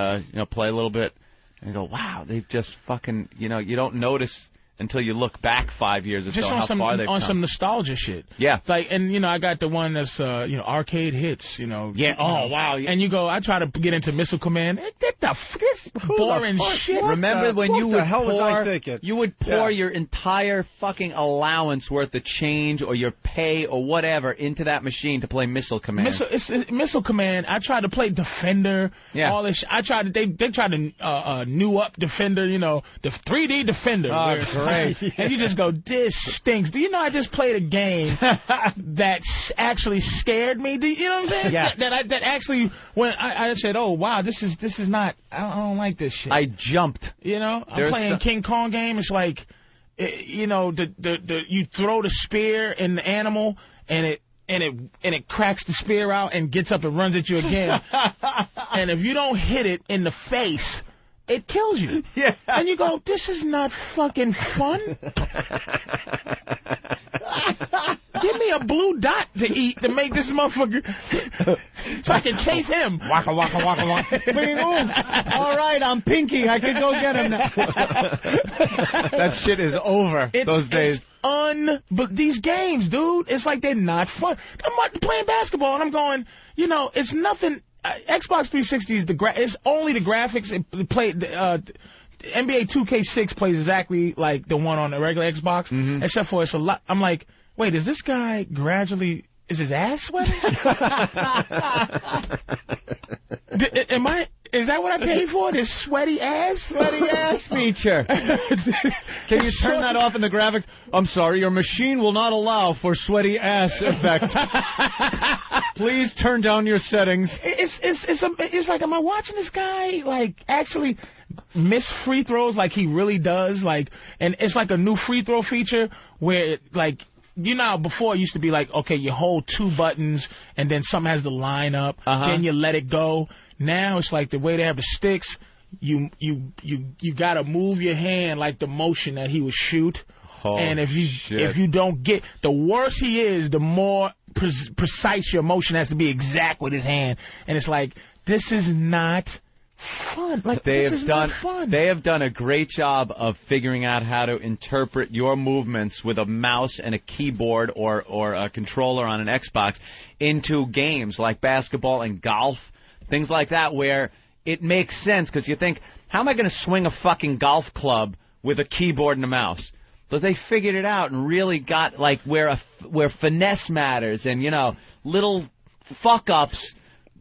Speaker 2: play a little bit and go, wow, they've just fucking, you don't notice until you look back 5 years or
Speaker 3: just
Speaker 2: so how far they've come.
Speaker 3: On some nostalgia shit.
Speaker 2: Yeah.
Speaker 3: Like, and, I got the one that's, arcade hits,
Speaker 2: Yeah. Oh, wow.
Speaker 3: And you go, I try to get into Missile Command. This boring shit.
Speaker 2: Remember when you would pour
Speaker 3: Yeah.
Speaker 2: your entire fucking allowance worth of change or your pay or whatever into that machine to play Missile Command?
Speaker 3: Missile Command. I tried to play Defender.
Speaker 2: Yeah.
Speaker 3: All this. I tried to. They tried to new up Defender. The 3D Defender.
Speaker 2: Oh, great.
Speaker 3: And you just go, this stinks. Do you know I just played a game that actually scared me? You know what I'm saying?
Speaker 2: Yeah.
Speaker 3: That actually, when I said, oh wow, this is not. I don't like this shit.
Speaker 2: I jumped.
Speaker 3: I'm playing King Kong game. It's like, you throw the spear in the animal and it cracks the spear out and gets up and runs at you again. And if you don't hit it in the face, it kills you.
Speaker 2: Yeah.
Speaker 3: And you go, this is not fucking fun. Give me a blue dot to eat to make this motherfucker so I can chase him. Waka, waka, waka, waka.
Speaker 2: All right, I'm Pinky. I can go get him now. That shit is over those days.
Speaker 3: But these games, dude, it's like they're not fun. I'm playing basketball, and I'm going, it's nothing... Xbox 360 is it's only the graphics. NBA 2K6 plays exactly like the one on the regular Xbox, except for it's a lot. I'm like, wait, is this guy gradually Is his ass sweating? Is that what I paid for? This sweaty ass?
Speaker 2: Sweaty ass feature. Can you turn that off in the graphics? I'm sorry, your machine will not allow for sweaty ass effect. Please turn down your settings.
Speaker 3: It's like, am I watching this guy like actually miss free throws like he really does? Like, and it's like a new free throw feature where like. You know, before it used to be like, okay, you hold 2 buttons and then something has to line up, then you let it go. Now it's like the way they have the sticks, you got to move your hand like the motion that he would shoot. Oh, and if you don't get, the worse he is, the more precise your motion has to be exact with his hand. And it's like, this is not fun. Like, this is not fun.
Speaker 2: They have done a great job of figuring out how to interpret your movements with a mouse and a keyboard or a controller on an Xbox into games like basketball and golf, things like that, where it makes sense because you think, how am I going to swing a fucking golf club with a keyboard and a mouse? But they figured it out and really got like where finesse matters and, you know, little fuck-ups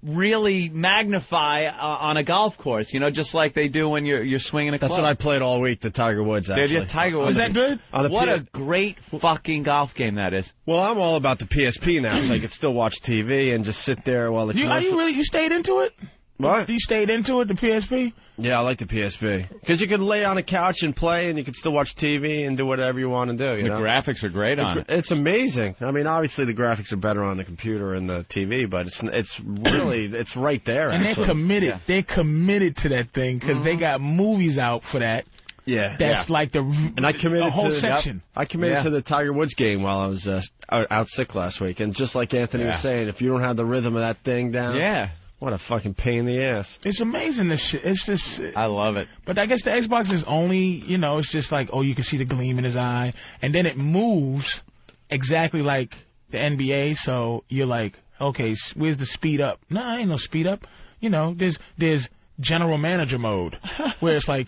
Speaker 2: really magnify on a golf course, you know, just like they do when you're swinging a club.
Speaker 4: That's what I played all week, the Tiger Woods, actually.
Speaker 2: Did you? Tiger Woods.
Speaker 3: Is that good?
Speaker 2: What a great fucking golf game that is.
Speaker 4: Well, I'm all about the PSP now, so I can still watch TV and just sit there while the
Speaker 3: you stayed into it?
Speaker 4: What?
Speaker 3: You stayed into it, the PSP?
Speaker 4: Yeah, I like the PSP. Because you could lay on a couch and play, and you could still watch TV and do whatever you want to do. You know?
Speaker 2: Graphics are great on it.
Speaker 4: It's amazing. I mean, obviously the graphics are better on the computer and the TV, but it's really, it's right there,
Speaker 3: and
Speaker 4: actually.
Speaker 3: they're committed. Yeah. They're committed to that thing, because they got movies out for that.
Speaker 4: Yeah.
Speaker 3: That's like the whole section.
Speaker 4: I committed to the Tiger Woods game while I was out sick last week, and just like Anthony was saying, if you don't have the rhythm of that thing down... What a fucking pain in the ass.
Speaker 3: It's amazing, this shit. It's just...
Speaker 2: I love it.
Speaker 3: But I guess the Xbox is only, you know, it's just like, oh, you can see the gleam in his eye. And then it moves exactly like the NBA. So you're like, okay, where's the speed up? No, ain't no speed up. You know, there's general manager mode where it's like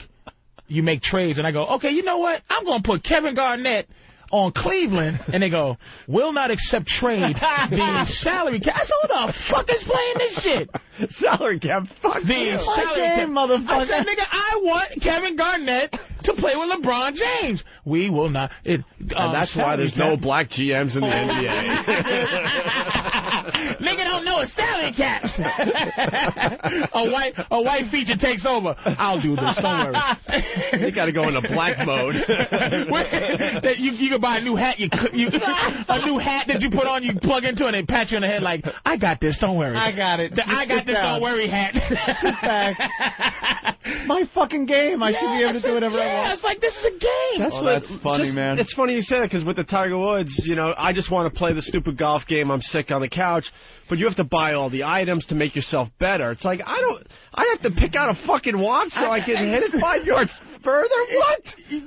Speaker 3: you make trades. And I go, okay, you know what? I'm going to put Kevin Garnett on Cleveland, and they go, will not accept trade the salary cap. I said, who the fuck is playing this shit?
Speaker 4: Salary cap, fuck
Speaker 3: the salary cap, motherfucker. I said, nigga, I want Kevin Garnett to play with LeBron James. We will not.
Speaker 4: And that's why there's no black GMs in the NBA.
Speaker 3: Nigga don't know a salary caps. a white feature takes over. I'll do this, don't worry.
Speaker 4: You got to go into black mode.
Speaker 3: You can buy a new hat. A new hat that you put on, you plug into it, and they pat you on the head like, I got this, don't worry.
Speaker 2: I got it.
Speaker 3: I got this, don't worry hat.
Speaker 2: Sit back. My fucking game. I should be able to do whatever I want.
Speaker 3: Yeah, it's like, this is a game.
Speaker 2: That's funny, man.
Speaker 4: It's funny you say that, because with the Tiger Woods, you know, I just want to play the stupid golf game. I'm sick on the couch. But you have to buy all the items to make yourself better. It's like, I have to pick out a fucking watch so I can hit it 5 yards further? What?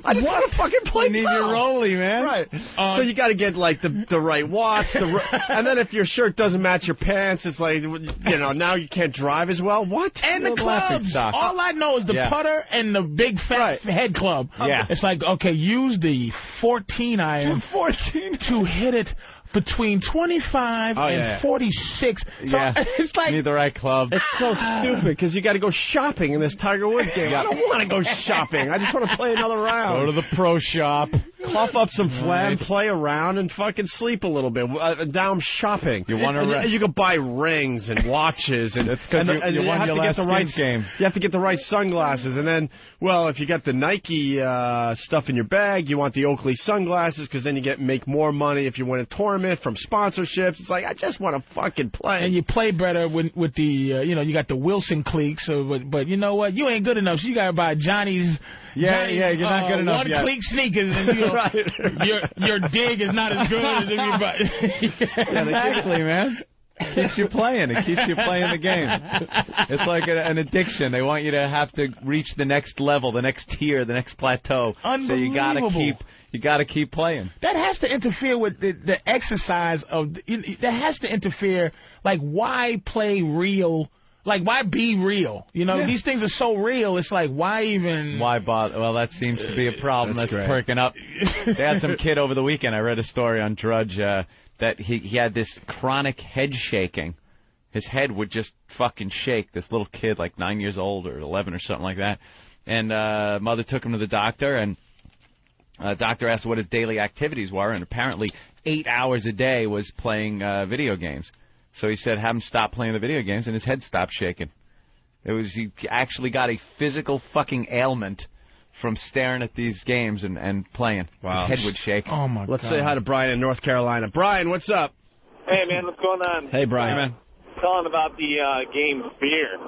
Speaker 4: I just want to fucking play
Speaker 2: You need your rollie, man.
Speaker 4: Right. So you got to get, like, the right watch. And then if your shirt doesn't match your pants, it's like, you know, now you can't drive as well. What?
Speaker 3: And the clubs. All I know is the putter and the big fat head club.
Speaker 2: Yeah.
Speaker 3: It's like, okay, use the 14 iron to hit it between 25 and 46. So it's like,
Speaker 2: you need the right club.
Speaker 4: It's so stupid because you got to go shopping in this Tiger Woods game. I don't want to go shopping. I just want to play another round.
Speaker 2: Go to the pro shop.
Speaker 4: Cough up some phlegm, play around, and fucking sleep a little bit. Now I'm shopping. You can buy rings and watches, and
Speaker 2: it's because you won your last game.
Speaker 4: You have to get the right sunglasses, and then, well, if you got the Nike stuff in your bag, you want the Oakley sunglasses because then you make more money if you win a tournament from sponsorships. It's like, I just want to fucking play.
Speaker 3: And you play better with the, you know, you got the Wilson cleats, but you know what? You ain't good enough, so you got to buy Johnny's.
Speaker 2: You're not good enough yet.
Speaker 3: One-cleat sneakers, and you know, your dig is not as good as if you buy.
Speaker 2: Exactly, man. It keeps you playing. It keeps you playing the game. It's like an addiction. They want you to have to reach the next level, the next tier, the next plateau.
Speaker 3: Unbelievable.
Speaker 2: So you gotta keep playing.
Speaker 3: That has to interfere with the exercise of. That has to interfere. Like, why play real Like, why be real? You know, these things are so real. It's like, why even?
Speaker 2: Why bother? Well, that seems to be a problem that's perking up. They had some kid over the weekend. I read a story on Drudge that he had this chronic head shaking. His head would just fucking shake. This little kid, like 9 years old or 11 or something like that. And mother took him to the doctor, and doctor asked what his daily activities were, and apparently 8 hours a day was playing video games. So he said, have him stop playing the video games, and his head stopped shaking. He actually got a physical fucking ailment from staring at these games and playing. Wow. His head would shake.
Speaker 3: Oh, my God.
Speaker 4: Let's say hi to Brian in North Carolina. Brian, what's up?
Speaker 6: Hey, man, what's going on?
Speaker 4: Hey, Brian.
Speaker 2: Man.
Speaker 6: Calling about the game Fear.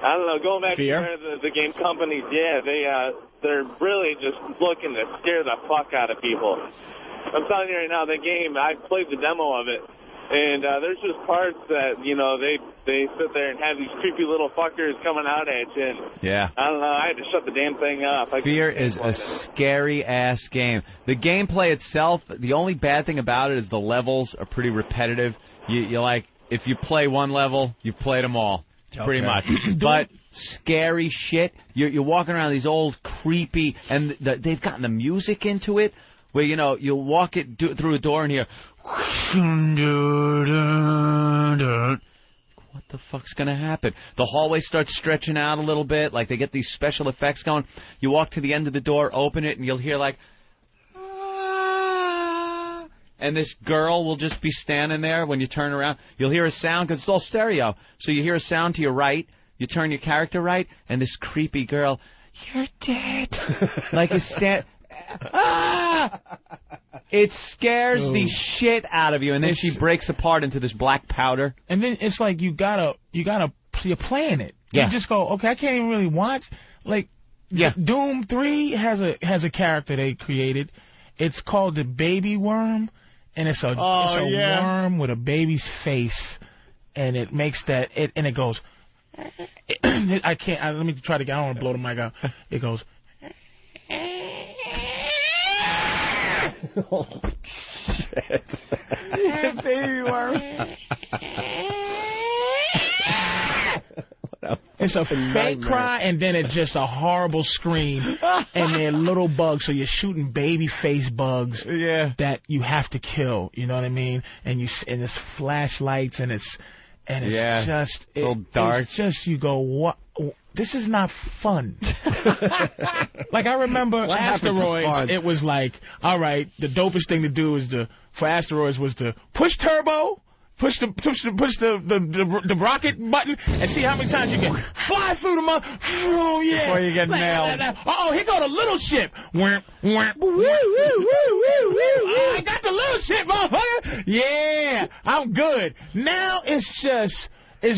Speaker 6: I don't know, going back
Speaker 4: Fear?
Speaker 6: to the game companies, they're really just looking to scare the fuck out of people. I'm telling you right now, the game, I played the demo of it, and there's just parts that, you know, they sit there and have these creepy little fuckers coming out at you. And
Speaker 2: yeah.
Speaker 6: I don't know, I had to shut the damn thing off.
Speaker 2: Fear is a scary-ass game. The gameplay itself, the only bad thing about it is the levels are pretty repetitive. You like, if you play one level, you've played them all. Pretty much. But scary shit. You're walking around these old creepy, and they've gotten the music into it, where, you know, you'll walk through a door and hear, what the fuck's going to happen? The hallway starts stretching out a little bit, like they get these special effects going. You walk to the end of the door, open it, and you'll hear like, and this girl will just be standing there when you turn around. You'll hear a sound, because it's all stereo. So you hear a sound to your right, you turn your character right, and this creepy girl, you're dead. Like a It scares the shit out of you, and then she breaks apart into this black powder.
Speaker 3: And then it's like you're playing it.
Speaker 2: Yeah.
Speaker 3: You just go, okay, I can't even really watch. Like, Doom 3 has a character they created. It's called the Baby Worm. And it's a worm with a baby's face, and it makes that and it goes. I can't. Let me try to get. I don't want to blow the mic out. It goes.
Speaker 2: Oh shit!
Speaker 3: Baby worm. It's a fake cry, and then it's just a horrible scream, and they're little bugs, so you're shooting baby face bugs that you have to kill, you know what I mean? And it's flashlights, and it's just
Speaker 2: a little dark.
Speaker 3: It's just, you go, what? This is not fun. Like, I remember Asteroids, it was like, all right, the dopest thing to do for Asteroids was to push turbo, push the rocket button, and see how many times you can fly through the mud. Oh, yeah.
Speaker 2: Before you get nailed.
Speaker 3: Oh, here go the little ship. I got the little ship, motherfucker. Yeah, I'm good. Now it's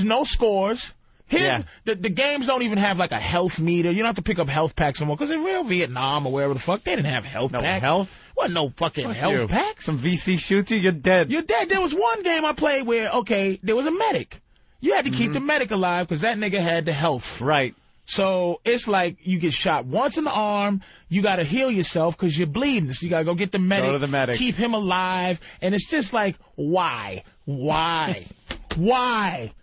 Speaker 3: no scores. The games don't even have like a health meter. You don't have to pick up health packs anymore, because in real Vietnam or wherever the fuck, they didn't have health packs.
Speaker 2: No health?
Speaker 3: What, no fucking health packs?
Speaker 2: Some VC shoots you, you're dead.
Speaker 3: You're dead. There was one game I played where, there was a medic. You had to keep the medic alive because that nigga had the health.
Speaker 2: Right.
Speaker 3: So it's like you get shot once in the arm, you got to heal yourself because you're bleeding. So you got to go get the medic.
Speaker 2: Go to the medic.
Speaker 3: Keep him alive. And it's just like, why? Why? Why?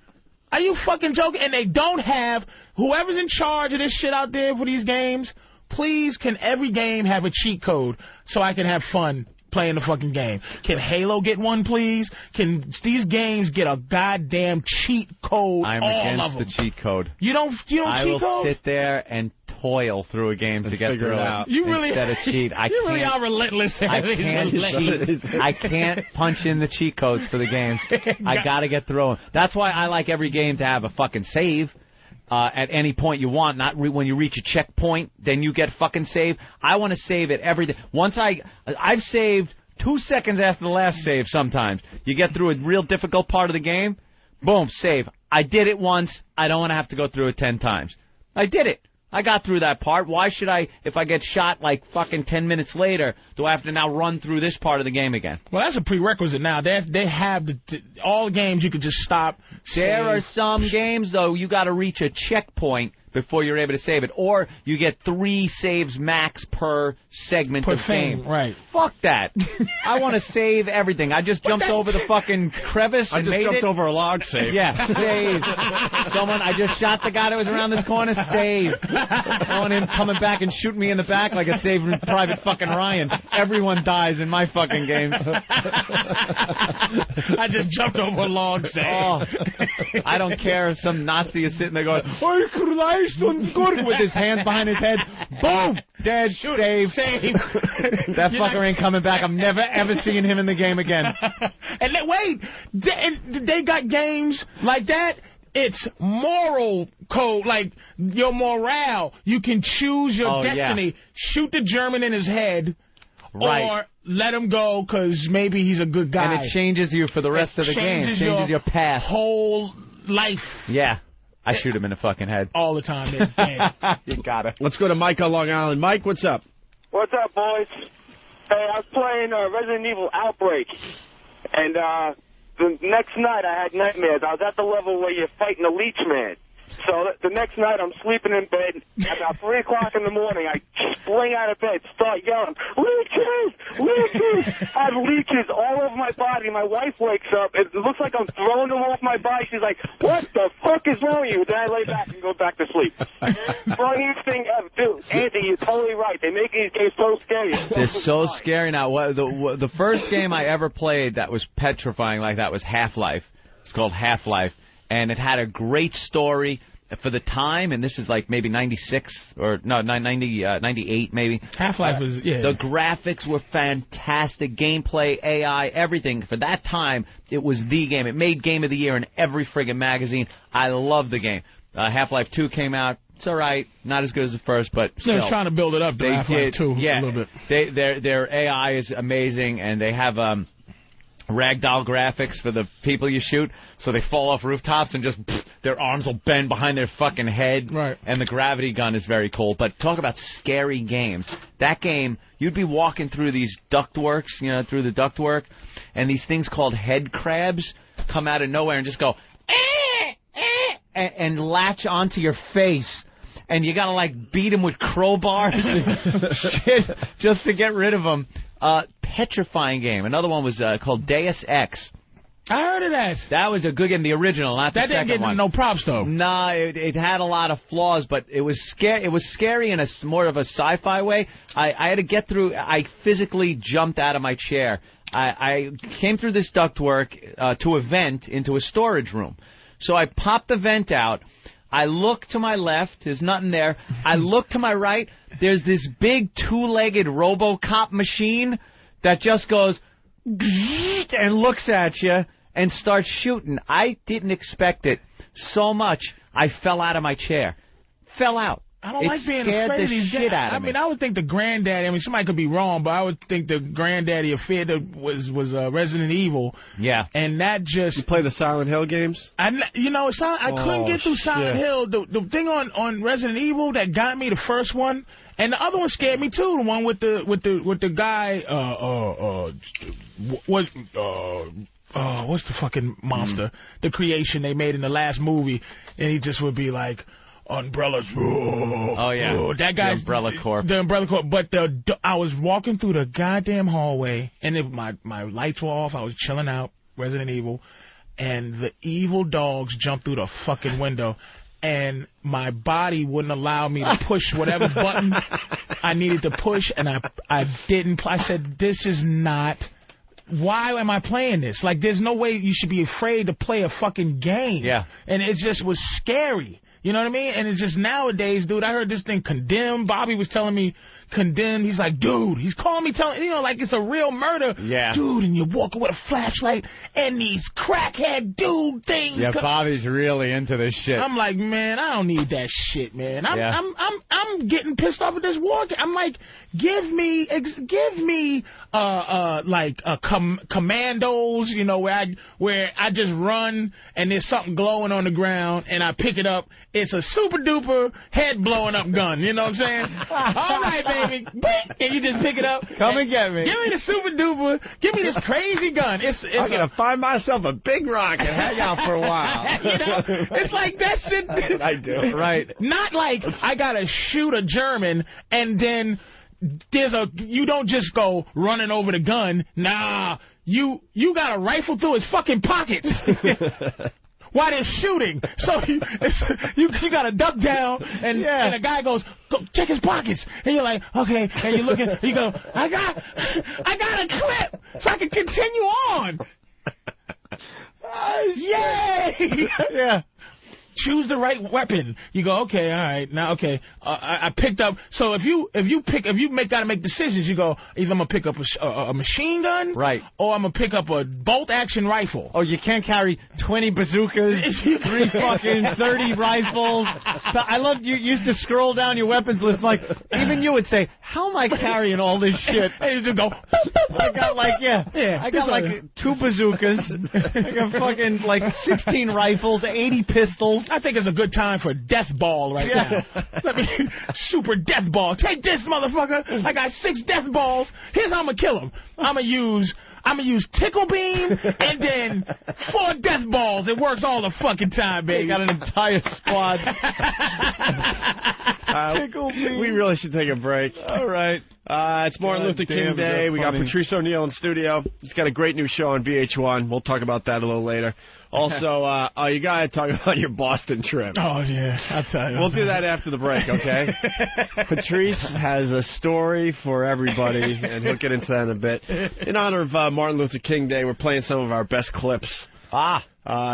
Speaker 3: Are you fucking joking? And they don't have, whoever's in charge of this shit out there for these games, please, can every game have a cheat code so I can have fun playing the fucking game? Can Halo get one, please? Can these games get a goddamn cheat code?
Speaker 2: I'm against the cheat code.
Speaker 3: You don't cheat code?
Speaker 2: I will sit there and toil through a game to get through it.
Speaker 3: You really,
Speaker 2: instead of cheat.
Speaker 3: You really are relentless.
Speaker 2: I can't cheat. I can't punch in the cheat codes for the games. I got to get through them. That's why I like every game to have a fucking save. At any point you want, not when you reach a checkpoint, then you get fucking save. I want to save it every day. Once I've saved 2 seconds after the last save sometimes. You get through a real difficult part of the game, boom, save. I did it once. I don't want to have to go through it 10 times. I did it. I got through that part. Why should I, if I get shot like fucking 10 minutes later, do I have to now run through this part of the game again?
Speaker 3: Well, that's a prerequisite now. They have all games you could just stop.
Speaker 2: There are some games, though, you got to reach a checkpoint before you're able to save it. Or you get 3 saves max per segment of game.
Speaker 3: Right.
Speaker 2: Fuck that. I want to save everything. I just jumped over the fucking crevice and made it.
Speaker 4: I just jumped over a log save.
Speaker 2: Yeah, save. I just shot the guy that was around this corner, save. I want him coming back and shooting me in the back like a Saving Private fucking Ryan. Everyone dies in my fucking games.
Speaker 3: I just jumped over a log save.
Speaker 2: Oh, I don't care if some Nazi is sitting there going, with his hands behind his head. Boom! Dead. Save. That fucker ain't coming back. I'm never, ever seeing him in the game again.
Speaker 3: And they got games like that. It's moral code, like your morale. You can choose your destiny. Yeah. Shoot the German in his head. Right. Or let him go because maybe he's a good guy.
Speaker 2: And it changes you for the rest of the game. It changes your path.
Speaker 3: Whole life.
Speaker 2: Yeah. I shoot him in the fucking head.
Speaker 3: All the time.
Speaker 2: You got it.
Speaker 4: Let's go to Mike on Long Island. Mike, what's up?
Speaker 7: What's up, boys? Hey, I was playing Resident Evil Outbreak, and the next night I had nightmares. I was at the level where you're fighting a leech man. So the next night I'm sleeping in bed. About 3 o'clock in the morning, I spring out of bed, start yelling, leeches! Leeches! I have leeches all over my body. My wife wakes up. It looks like I'm throwing them off my body. She's like, what the fuck is wrong with you? Then I lay back and go back to sleep. Funniest thing ever. Dude, Andy, you're totally right. They make these games so scary.
Speaker 2: They're so scary now. The first game I ever played that was petrifying like that was Half-Life. It's called Half-Life. And it had a great story for the time, and this is like maybe 96 or no, 98 maybe.
Speaker 3: Half-Life was, yeah.
Speaker 2: The graphics were fantastic, gameplay, AI, everything. For that time, it was the game. It made Game of the Year in every friggin' magazine. I love the game. Half-Life 2 came out. It's all right, not as good as the first, but still.
Speaker 3: They're trying to build it up to Half-Life 2
Speaker 2: yeah,
Speaker 3: a little bit.
Speaker 2: Their AI is amazing, and they have ragdoll graphics for the people you shoot, so they fall off rooftops and just their arms will bend behind their fucking head.
Speaker 3: Right.
Speaker 2: And the gravity gun is very cool. But talk about scary games. That game, you'd be walking through these ductworks, through the ductwork, and these things called head crabs come out of nowhere and just go, and latch onto your face. And you gotta beat them with crowbars and shit just to get rid of them. Petrifying game. Another one was called Deus Ex.
Speaker 3: I heard of that.
Speaker 2: That was a good game, the original, not the second one.
Speaker 3: That didn't get no props, though.
Speaker 2: Nah, it had a lot of flaws, but it was scary. It was scary in a more of a sci-fi way. I had to get through. I physically jumped out of my chair. I came through this ductwork to a vent into a storage room. So I popped the vent out. I look to my left, there's nothing there. I look to my right, there's this big 2-legged RoboCop machine that just goes and looks at you and starts shooting. I didn't expect it so much, I fell out of my chair. Fell out.
Speaker 3: I don't like being afraid of these
Speaker 2: shit out of me.
Speaker 3: I mean, I would think the granddaddy, somebody could be wrong, but I would think the granddaddy of fear was Resident Evil.
Speaker 2: Yeah.
Speaker 3: And that just...
Speaker 4: You play the Silent Hill games?
Speaker 3: I couldn't get through Silent Hill. The thing on Resident Evil that got me, the first one, and the other one scared me too, the one with the guy, what's the fucking monster? The creation they made in the last movie, and he just would be like... Umbrellas.
Speaker 2: Oh, yeah.
Speaker 3: That guy's
Speaker 2: the Umbrella Corp.
Speaker 3: The Umbrella Corp. But I was walking through the goddamn hallway, and my lights were off. I was chilling out, Resident Evil, and the evil dogs jumped through the fucking window, and my body wouldn't allow me to push whatever button I needed to push, and I didn't. I said, this is not... Why am I playing this? There's no way you should be afraid to play a fucking game. Yeah. And it just was scary. You know what I mean? And it's just nowadays, dude, I heard this thing Condemned. Bobby was telling me Condemned. He's like, dude, he's calling me, like it's a real murder. Yeah. Dude, and you're walking with a flashlight and these crackhead dude things.
Speaker 2: Yeah, Bobby's really into this shit.
Speaker 3: I'm like, man, I don't need that shit, man. I'm getting pissed off at this war game. I'm like, give me commandos, where I just run and there's something glowing on the ground and I pick it up it's a super-duper head-blowing-up gun. You know what I'm saying? All right, baby. And you just pick it up.
Speaker 2: Come and get me.
Speaker 3: Give me the super-duper. Give me this crazy gun.
Speaker 4: I'm going to find myself a big rock and hang out for a while.
Speaker 3: You know? It's like that's it.
Speaker 4: That's what I do.
Speaker 2: Right.
Speaker 3: Not like I got to shoot a German and then you don't just go running over the gun. Nah, you got to rifle through his fucking pockets. While they're shooting. So you got to duck down, and the guy goes, go check his pockets. And you're like, okay. And you're looking, you go, I got a clip, so I can continue on. Yay! Yeah. Choose the right weapon. You go, okay, all right, now, okay. I picked up. So if you gotta make decisions, you go, either I'm gonna pick up a machine gun,
Speaker 2: right,
Speaker 3: or I'm gonna pick up a bolt action rifle.
Speaker 2: Oh, you can't carry 20 bazookas, 3 fucking 30 rifles. I love you used to scroll down your weapons list. Like even you would say, how am I carrying all this shit?
Speaker 3: And you just go.
Speaker 2: I got I got like 2 bazookas. I got fucking like 16 rifles, 80 pistols.
Speaker 3: I think it's a good time for death ball right now. Let me super death ball. Take this, motherfucker. I got 6 death balls. Here's how I'm gonna kill him. I'm gonna use tickle beam and then 4 death balls. It works all the fucking time, baby.
Speaker 2: You got an entire squad.
Speaker 4: Tickle beam. We really should take a break.
Speaker 2: All right.
Speaker 4: It's Martin Luther King Day. We got Patrice O'Neal in studio. He's got a great new show on VH1. We'll talk about that a little later. Also, you got to talk about your Boston trip.
Speaker 3: Oh, yeah. I'll tell you.
Speaker 4: We'll do that after the break, okay? Patrice has a story for everybody, and he'll get into that in a bit. In honor of Martin Luther King Day, we're playing some of our best clips.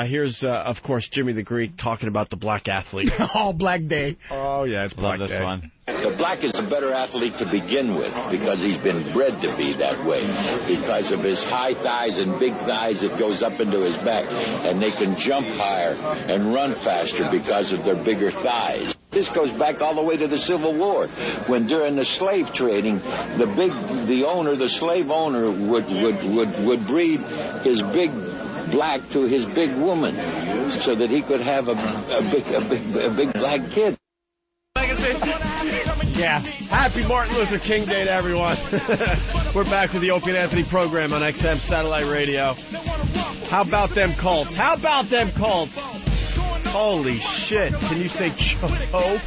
Speaker 4: Here's, of course, Jimmy the Greek talking about the black athlete.
Speaker 3: All Black Day.
Speaker 4: Oh, yeah, it's Black
Speaker 2: Love this
Speaker 4: Day.
Speaker 2: one.
Speaker 8: The black is a better athlete to begin with because he's been bred to be that way. Because of his high thighs and big thighs that goes up into his back. And they can jump higher and run faster because of their bigger thighs. This goes back all the way to the Civil War, when during the slave trading, the slave owner would breed his big black to his big woman so that he could have a big black kid.
Speaker 4: Yeah. Happy Martin Luther King Day to everyone. We're back with the Opie and Anthony program on XM Satellite Radio. How about them Colts? How about them Colts? Holy shit. Can you say choke?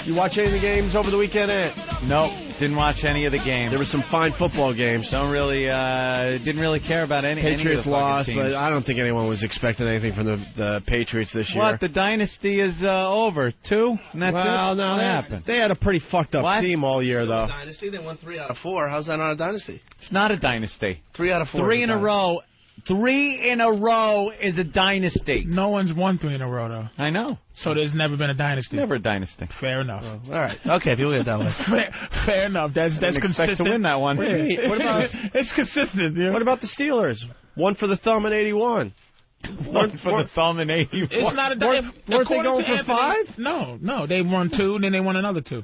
Speaker 4: You watch any of the games over the weekend, Ant?
Speaker 2: Nope. Didn't watch any of the games.
Speaker 4: There were some fine football games.
Speaker 2: Didn't really care about any.
Speaker 4: Patriots
Speaker 2: any of the
Speaker 4: lost,
Speaker 2: teams.
Speaker 4: but I don't think anyone was expecting anything from the Patriots this year.
Speaker 2: What? The dynasty is over. 2? And that's
Speaker 4: well,
Speaker 2: it?
Speaker 4: no,
Speaker 2: what happened?
Speaker 4: They had a pretty fucked up team all year, though.
Speaker 9: Dynasty. They won 3 out of 4. How's that not a dynasty?
Speaker 2: It's not a dynasty.
Speaker 9: 3 out of 4.
Speaker 2: 3 in a row. 3 in a row is a dynasty.
Speaker 3: No one's won 3 in a row, though.
Speaker 2: I know.
Speaker 3: So there's never been a dynasty.
Speaker 2: Never a dynasty.
Speaker 3: Fair enough.
Speaker 9: All right. Okay, if you look at it that way.
Speaker 3: Fair enough. That's consistent.
Speaker 2: Expect to win that one.
Speaker 4: What about
Speaker 3: it's consistent. Yeah.
Speaker 4: What about the Steelers? 1 for the thumb in 81.
Speaker 2: 1 for the thumb in 81.
Speaker 3: It's not a
Speaker 4: weren't they going for 5?
Speaker 3: No. They won 2, then they won another 2.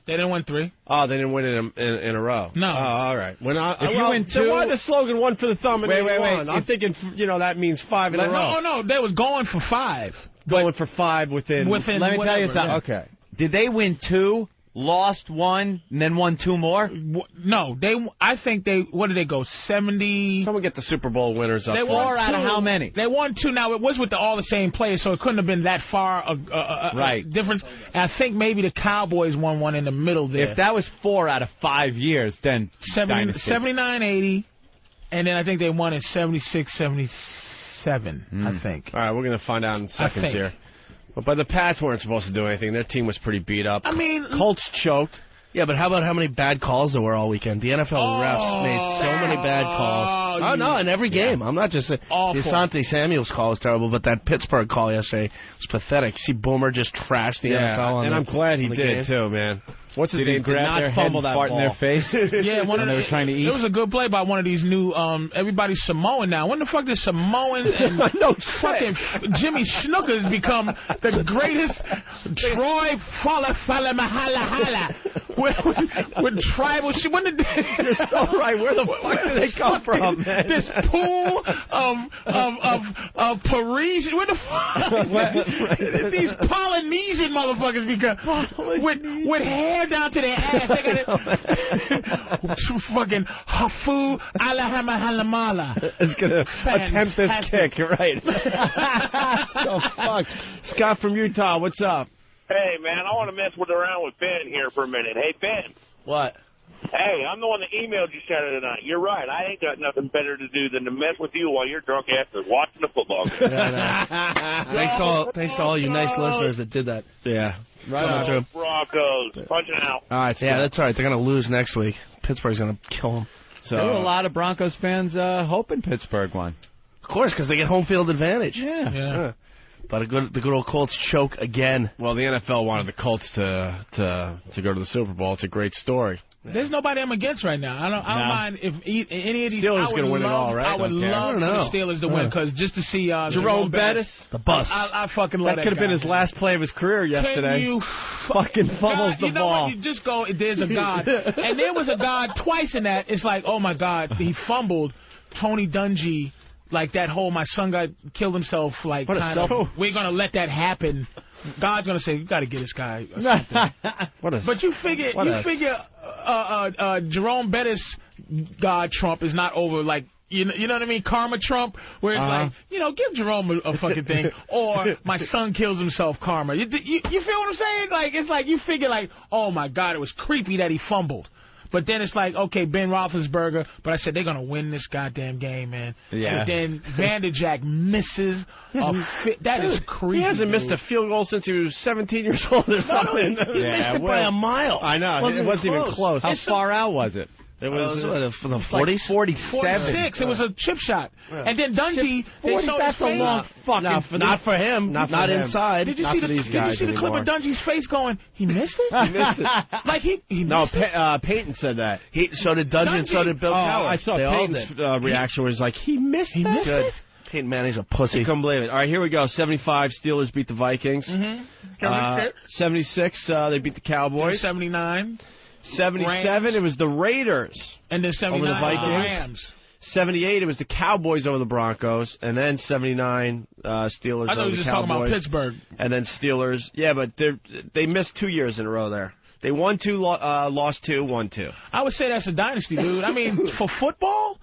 Speaker 3: They didn't win 3.
Speaker 4: Oh, they didn't win in a row.
Speaker 3: No.
Speaker 4: Oh, all right.
Speaker 2: If you win 2,
Speaker 4: then why the slogan 1 for the thumb and
Speaker 2: wait.
Speaker 4: I'm thinking, that means 5 in a row.
Speaker 3: No. They was going for 5.
Speaker 4: Going for 5 within.
Speaker 2: Let me tell you something.
Speaker 3: Yeah.
Speaker 4: Okay.
Speaker 2: Did they win 2, lost 1, and then won 2 more?
Speaker 3: No. I think they. What did they go? 70.
Speaker 4: Someone get the Super Bowl winners up.
Speaker 3: They
Speaker 4: for
Speaker 3: won
Speaker 2: 4 out of how many?
Speaker 3: They won 2. Now it was with all the same players, so it couldn't have been that far
Speaker 2: right
Speaker 3: difference. And I think maybe the Cowboys won 1 in the middle there.
Speaker 2: If that was 4 out of 5 years, then
Speaker 3: 79, 80, and then I think they won in 76, 77. I think.
Speaker 4: All right, we're gonna find out in seconds here. But the Pats weren't supposed to do anything. Their team was pretty beat up.
Speaker 3: I mean,
Speaker 4: Colts choked.
Speaker 9: Yeah, but how about how many bad calls there were all weekend? The NFL refs made so many bad calls. Oh, no, in every game. I'm not just saying. Asante Samuel's call was terrible, but that Pittsburgh call yesterday was pathetic. See Boomer just trashed the NFL.
Speaker 4: And I'm glad he did, too, man. What's his name?
Speaker 2: Did he grab their head and fart in their face?
Speaker 3: Yeah, when they were trying to eat. It was a good play by one of these new, everybody's Samoan now. When the fuck did Samoans and fucking Jimmy Snukas become the greatest Troy Fala Mahala Hala? with tribal shit.
Speaker 4: You're so right. Where the fuck did they come from, man?
Speaker 3: This pool of Parisian. Where the fuck? These Polynesian motherfuckers because with hair down to their ass. They got it. Fucking hafu alahama halamala.
Speaker 4: It's gonna attempt this kick, right? Oh fuck, Scott from Utah, what's up?
Speaker 10: Hey man, I want to mess around with Ben here for a minute. Hey Ben.
Speaker 9: What?
Speaker 10: Hey, I'm the one that emailed you Saturday night. You're right. I ain't got nothing better to do than to mess with you while you're drunk after watching the football game.
Speaker 9: Thanks to all you nice listeners that did that.
Speaker 4: Yeah.
Speaker 10: Right on. Broncos. Punching out.
Speaker 4: All right.
Speaker 9: Yeah, that's all right. They're going to lose next week. Pittsburgh's going to kill them.
Speaker 2: So there were a lot of Broncos fans hoping Pittsburgh won.
Speaker 9: Of course, because they get home field advantage.
Speaker 2: Yeah.
Speaker 9: But the good old Colts choke again.
Speaker 4: Well, the NFL wanted the Colts to go to the Super Bowl. It's a great story.
Speaker 3: There's nobody I'm against right now. I don't mind if any of these
Speaker 4: Steelers going to win it all, right?
Speaker 3: I would love for the Steelers to win because just to see
Speaker 4: Jerome Bettis,
Speaker 9: the bus.
Speaker 3: I fucking love that.
Speaker 4: That could have been his last play of his career yesterday.
Speaker 3: Can you
Speaker 4: fucking fumbles the
Speaker 3: you know
Speaker 4: ball?
Speaker 3: What? You just go. There's a God, and there was a God twice in that. It's like, oh my God, he fumbled Tony Dungy. Like that whole my son killed himself. Like kind of, we're gonna let that happen. God's gonna say you got to get this guy. But you figure Jerome Bettis God Trump is not over. Like you know what I mean? Karma Trump, where it's like give Jerome a fucking thing, or my son kills himself. Karma. You feel what I'm saying? Like it's like you figure like oh my God, it was creepy that he fumbled. But then it's like, okay, Ben Roethlisberger, but I said they're going to win this goddamn game, man.
Speaker 4: Yeah.
Speaker 3: But then Vanderjagt misses a fit. That is creepy.
Speaker 4: He hasn't missed a field goal since he was 17 years old or something.
Speaker 3: He missed it by a mile.
Speaker 4: I know. It wasn't even close.
Speaker 2: How far out was it?
Speaker 4: It was
Speaker 9: for the 40s?
Speaker 2: 47.
Speaker 3: 46. It was a chip shot. Yeah. And then Dungy,
Speaker 4: that's a long fucking...
Speaker 9: Not for him. Not inside.
Speaker 3: Did you see the clip of Dungy's face going, he missed it?
Speaker 4: He missed it.
Speaker 3: Like he
Speaker 4: missed it? Peyton said that.
Speaker 9: So did Dungy and so did Bill Cowher.
Speaker 4: I saw Peyton's reaction was like, he missed
Speaker 3: it?
Speaker 4: Good.
Speaker 9: Peyton Manning's a pussy.
Speaker 4: I couldn't believe it. All right, here we go. 75, Steelers beat the Vikings. 76, they beat the Cowboys.
Speaker 3: 79.
Speaker 4: 77, Rams. It was the Raiders.
Speaker 3: And then 79,
Speaker 4: over the Vikings.
Speaker 3: Rams.
Speaker 4: 78, it was the Cowboys over the Broncos. And then 79, Steelers over the Cowboys.
Speaker 3: I thought you were just talking about Pittsburgh.
Speaker 4: And then Steelers. Yeah, but they missed 2 years in a row there. They won 2, lost 2, won 2.
Speaker 3: I would say that's a dynasty, dude. I mean, for football...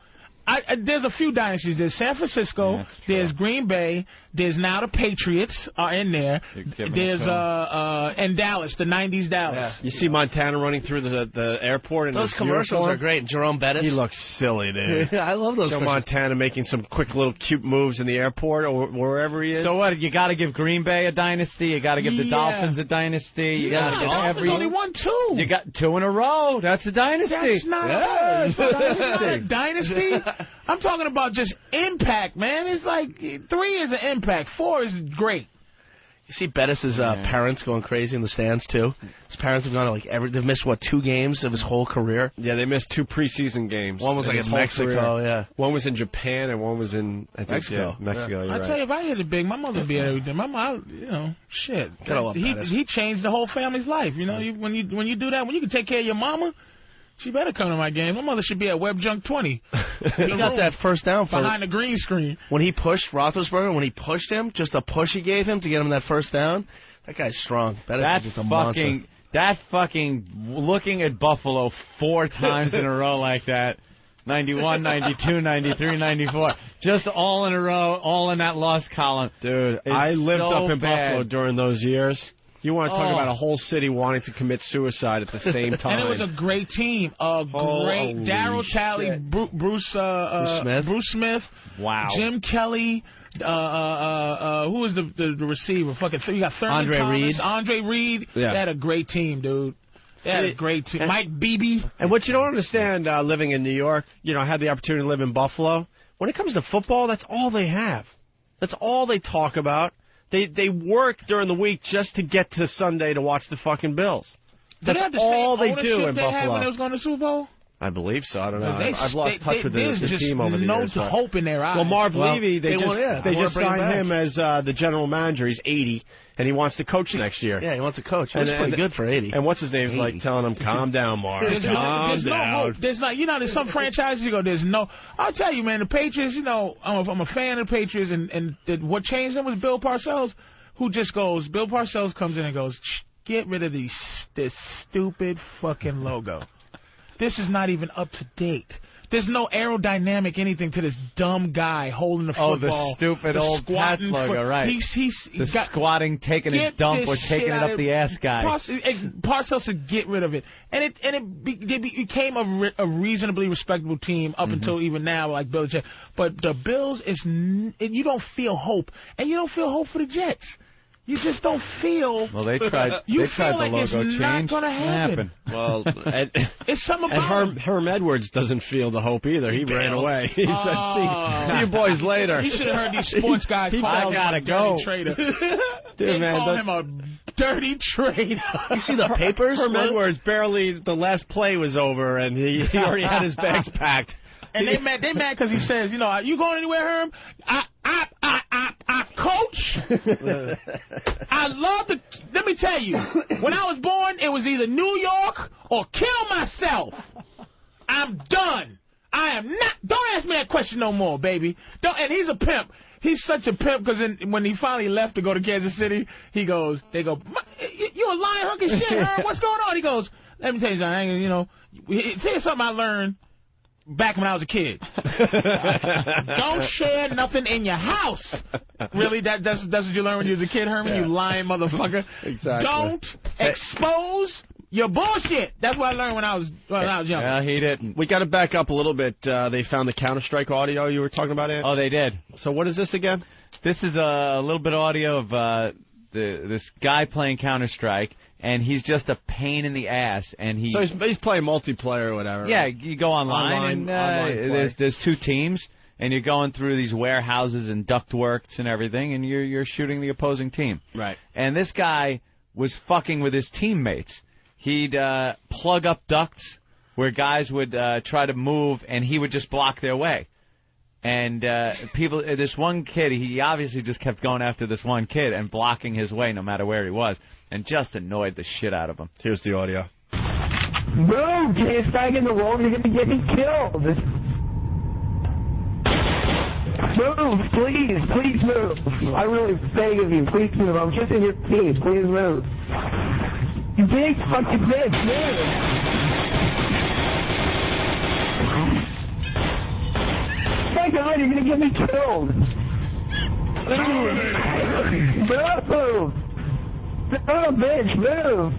Speaker 3: there's a few dynasties. There's San Francisco, there's Green Bay, there's now the Patriots are in there. There's and Dallas, the 90s Dallas.
Speaker 4: Yeah. You see Montana running through the airport. And
Speaker 9: those commercials are great. Jerome Bettis.
Speaker 4: He looks silly, dude.
Speaker 9: I love those.
Speaker 4: Montana making some quick little cute moves in the airport or wherever he is.
Speaker 2: So what? You got to give Green Bay a dynasty. You got to give the Dolphins a dynasty. You got to give
Speaker 3: Dolphins only won 2.
Speaker 2: You got 2 in a row. That's a dynasty.
Speaker 3: That's not a dynasty. I'm talking about just impact, man. It's like 3 is an impact. 4 is great.
Speaker 9: You see Bettis' parents going crazy in the stands, too? His parents have gone to they've missed, 2 games of his whole career?
Speaker 4: Yeah, they missed 2 preseason games.
Speaker 9: One was in Mexico, yeah.
Speaker 4: One was in Japan, and one was in, I think,
Speaker 9: Mexico.
Speaker 4: Mexico,
Speaker 3: I tell you, if I hit it big, my mother would be everything. My mom, shit. He changed the whole family's life, when you do that, when you can take care of your mama, she better come to my game. My mother should be at Web Junk 20.
Speaker 9: He got that first down
Speaker 3: behind the green screen.
Speaker 9: When he pushed Roethlisberger, when he pushed him, just the push he gave him to get him that first down, that guy's strong. That's just a monster.
Speaker 2: That fucking looking at Buffalo 4 times in a row like that. 91, 92, 93, 94. Just all in a row, all in that loss column.
Speaker 4: Dude, I lived up in Buffalo during those years. You want to talk about a whole city wanting to commit suicide at the same time.
Speaker 3: And it was a great team. Great. Darryl Talley, Bruce Smith.
Speaker 2: Wow.
Speaker 3: Jim Kelly. Who was the receiver? You got Thurman Thomas. Andre Reed.
Speaker 4: Yeah.
Speaker 3: They had a great team, dude. They had a great team. Mike Beebe.
Speaker 4: And what you don't understand, living in New York, I had the opportunity to live in Buffalo. When it comes to football, that's all they have. That's all they talk about. They work during the week just to get to Sunday to watch the fucking Bills. That's all they do in Buffalo.
Speaker 3: When they was going to the Super Bowl?
Speaker 4: I believe so. I don't know. I've lost touch with the team over the years.
Speaker 3: There's no hope in their eyes.
Speaker 4: Well, Marv Levy, they just signed him as the general manager. He's 80, and he wants to coach next year.
Speaker 9: Yeah, he wants to coach. That's pretty good for 80.
Speaker 4: And what's his name? He's like telling him, calm down, Marv.
Speaker 3: There's no hope. There's not, there's some franchises you go, there's no. I'll tell you, man, the Patriots, I'm a fan of the Patriots, and what changed them was Bill Parcells, who just goes, Bill Parcells comes in and goes, get rid of this stupid fucking logo. This is not even up to date. There's no aerodynamic anything to this dumb guy holding the football.
Speaker 2: Oh, the stupid old Pats logo, right. He's squatting, taking a dump, or taking it up the ass guy.
Speaker 3: Parcells said get rid of it. And it became a reasonably respectable team up until even now, like Bill Jets. But the Bills, you don't feel hope. And you don't feel hope for the Jets. You just don't feel.
Speaker 2: Well, they tried.
Speaker 3: You
Speaker 2: they
Speaker 3: feel
Speaker 2: tried
Speaker 3: like
Speaker 2: the logo
Speaker 3: it's not
Speaker 2: change.
Speaker 3: going to happen.
Speaker 4: Well,
Speaker 3: it's something about
Speaker 4: and Herm Edwards doesn't feel the hope either. He ran away. He said, "See you boys later."
Speaker 3: He should have heard these sports guys call him a dirty traitor. They call him a dirty traitor.
Speaker 9: You see the papers?
Speaker 4: Herm Edwards barely. The last play was over, and he already had his bags packed.
Speaker 3: And they mad because he says, you going anywhere, Herm? I coach. I love to. Let me tell you, when I was born, it was either New York or kill myself. I'm done. I am not. Don't ask me that question no more, baby. Don't. And he's a pimp. He's such a pimp because when he finally left to go to Kansas City, they go, you a lying hunk of shit, Herm. What's going on? He goes, let me tell you something. Here's something I learned back when I was a kid. Don't share nothing in your house. Really? That's what you learned when you was a kid, Herman? Yeah. You lying motherfucker.
Speaker 4: Exactly.
Speaker 3: Don't expose your bullshit. That's what I learned when I was young.
Speaker 2: Yeah, he didn't.
Speaker 4: We got to back up a little bit. They found the Counter-Strike audio you were talking about, Ant?
Speaker 2: Oh, they did.
Speaker 4: So what is this again?
Speaker 2: This is a little bit of audio of this guy playing Counter-Strike. And he's just a pain in the ass. And
Speaker 4: so he's playing multiplayer or whatever.
Speaker 2: Yeah,
Speaker 4: right?
Speaker 2: You go online and there's two teams, and you're going through these warehouses and ductworks and everything, and you're shooting the opposing team.
Speaker 4: Right.
Speaker 2: And this guy was fucking with his teammates. He'd plug up ducts where guys would try to move, and he would just block their way. And this one kid, he obviously just kept going after this one kid and blocking his way no matter where he was. And just annoyed the shit out of him.
Speaker 4: Here's the audio.
Speaker 11: Move! Can't stand in the road. You're going to get me killed. Move, please. Please move. I really beg of you. Please move. I'm just in your team. Please move. You big fucking bitch. Move. Fucking right. You're going to get me killed. Move. Oh, bitch, move!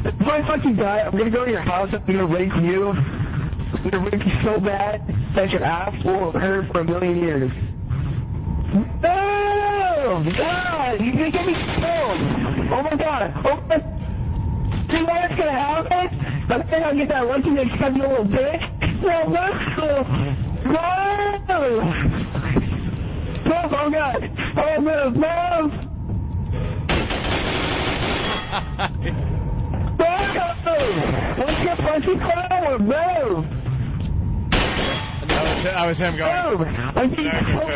Speaker 11: If I fucking die, I'm gonna go to your house, I'm gonna rape you. I'm gonna rape you so bad that your ass will hurt for 1,000,000 years. No! God, you're gonna get me killed! Oh my god! Oh my... Do you know what's gonna happen? I'm gonna get that lucky next time, you little bitch! No, move! Oh god! Oh, move! What's your fucking problem? Move!
Speaker 2: That was him going.
Speaker 11: Move! I'm so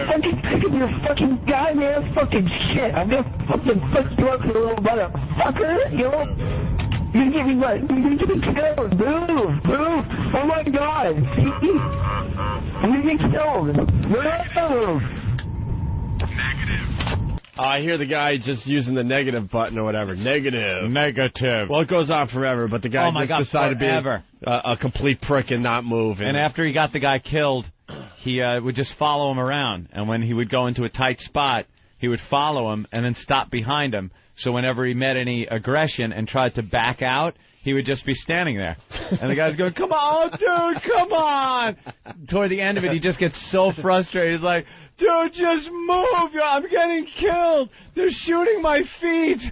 Speaker 11: fucking sick of your fucking goddamn fucking shit. I'm gonna fucking fuck you up, you little motherfucker. You're gonna get me what? You're gonna get me killed. Move! Move! Oh my god! I'm gonna get killed. Move!
Speaker 4: I hear the guy just using the negative button or whatever. Negative. Well, it goes on forever, but the guy decided to be a complete prick and not move.
Speaker 2: And after he got the guy killed, he would just follow him around. And when he would go into a tight spot, he would follow him and then stop behind him. So whenever he met any aggression and tried to back out, he would just be standing there. And the guy's going, come on, dude, come on. Toward the end of it, he just gets so frustrated. He's like, dude, just move. I'm getting killed. They're shooting my feet.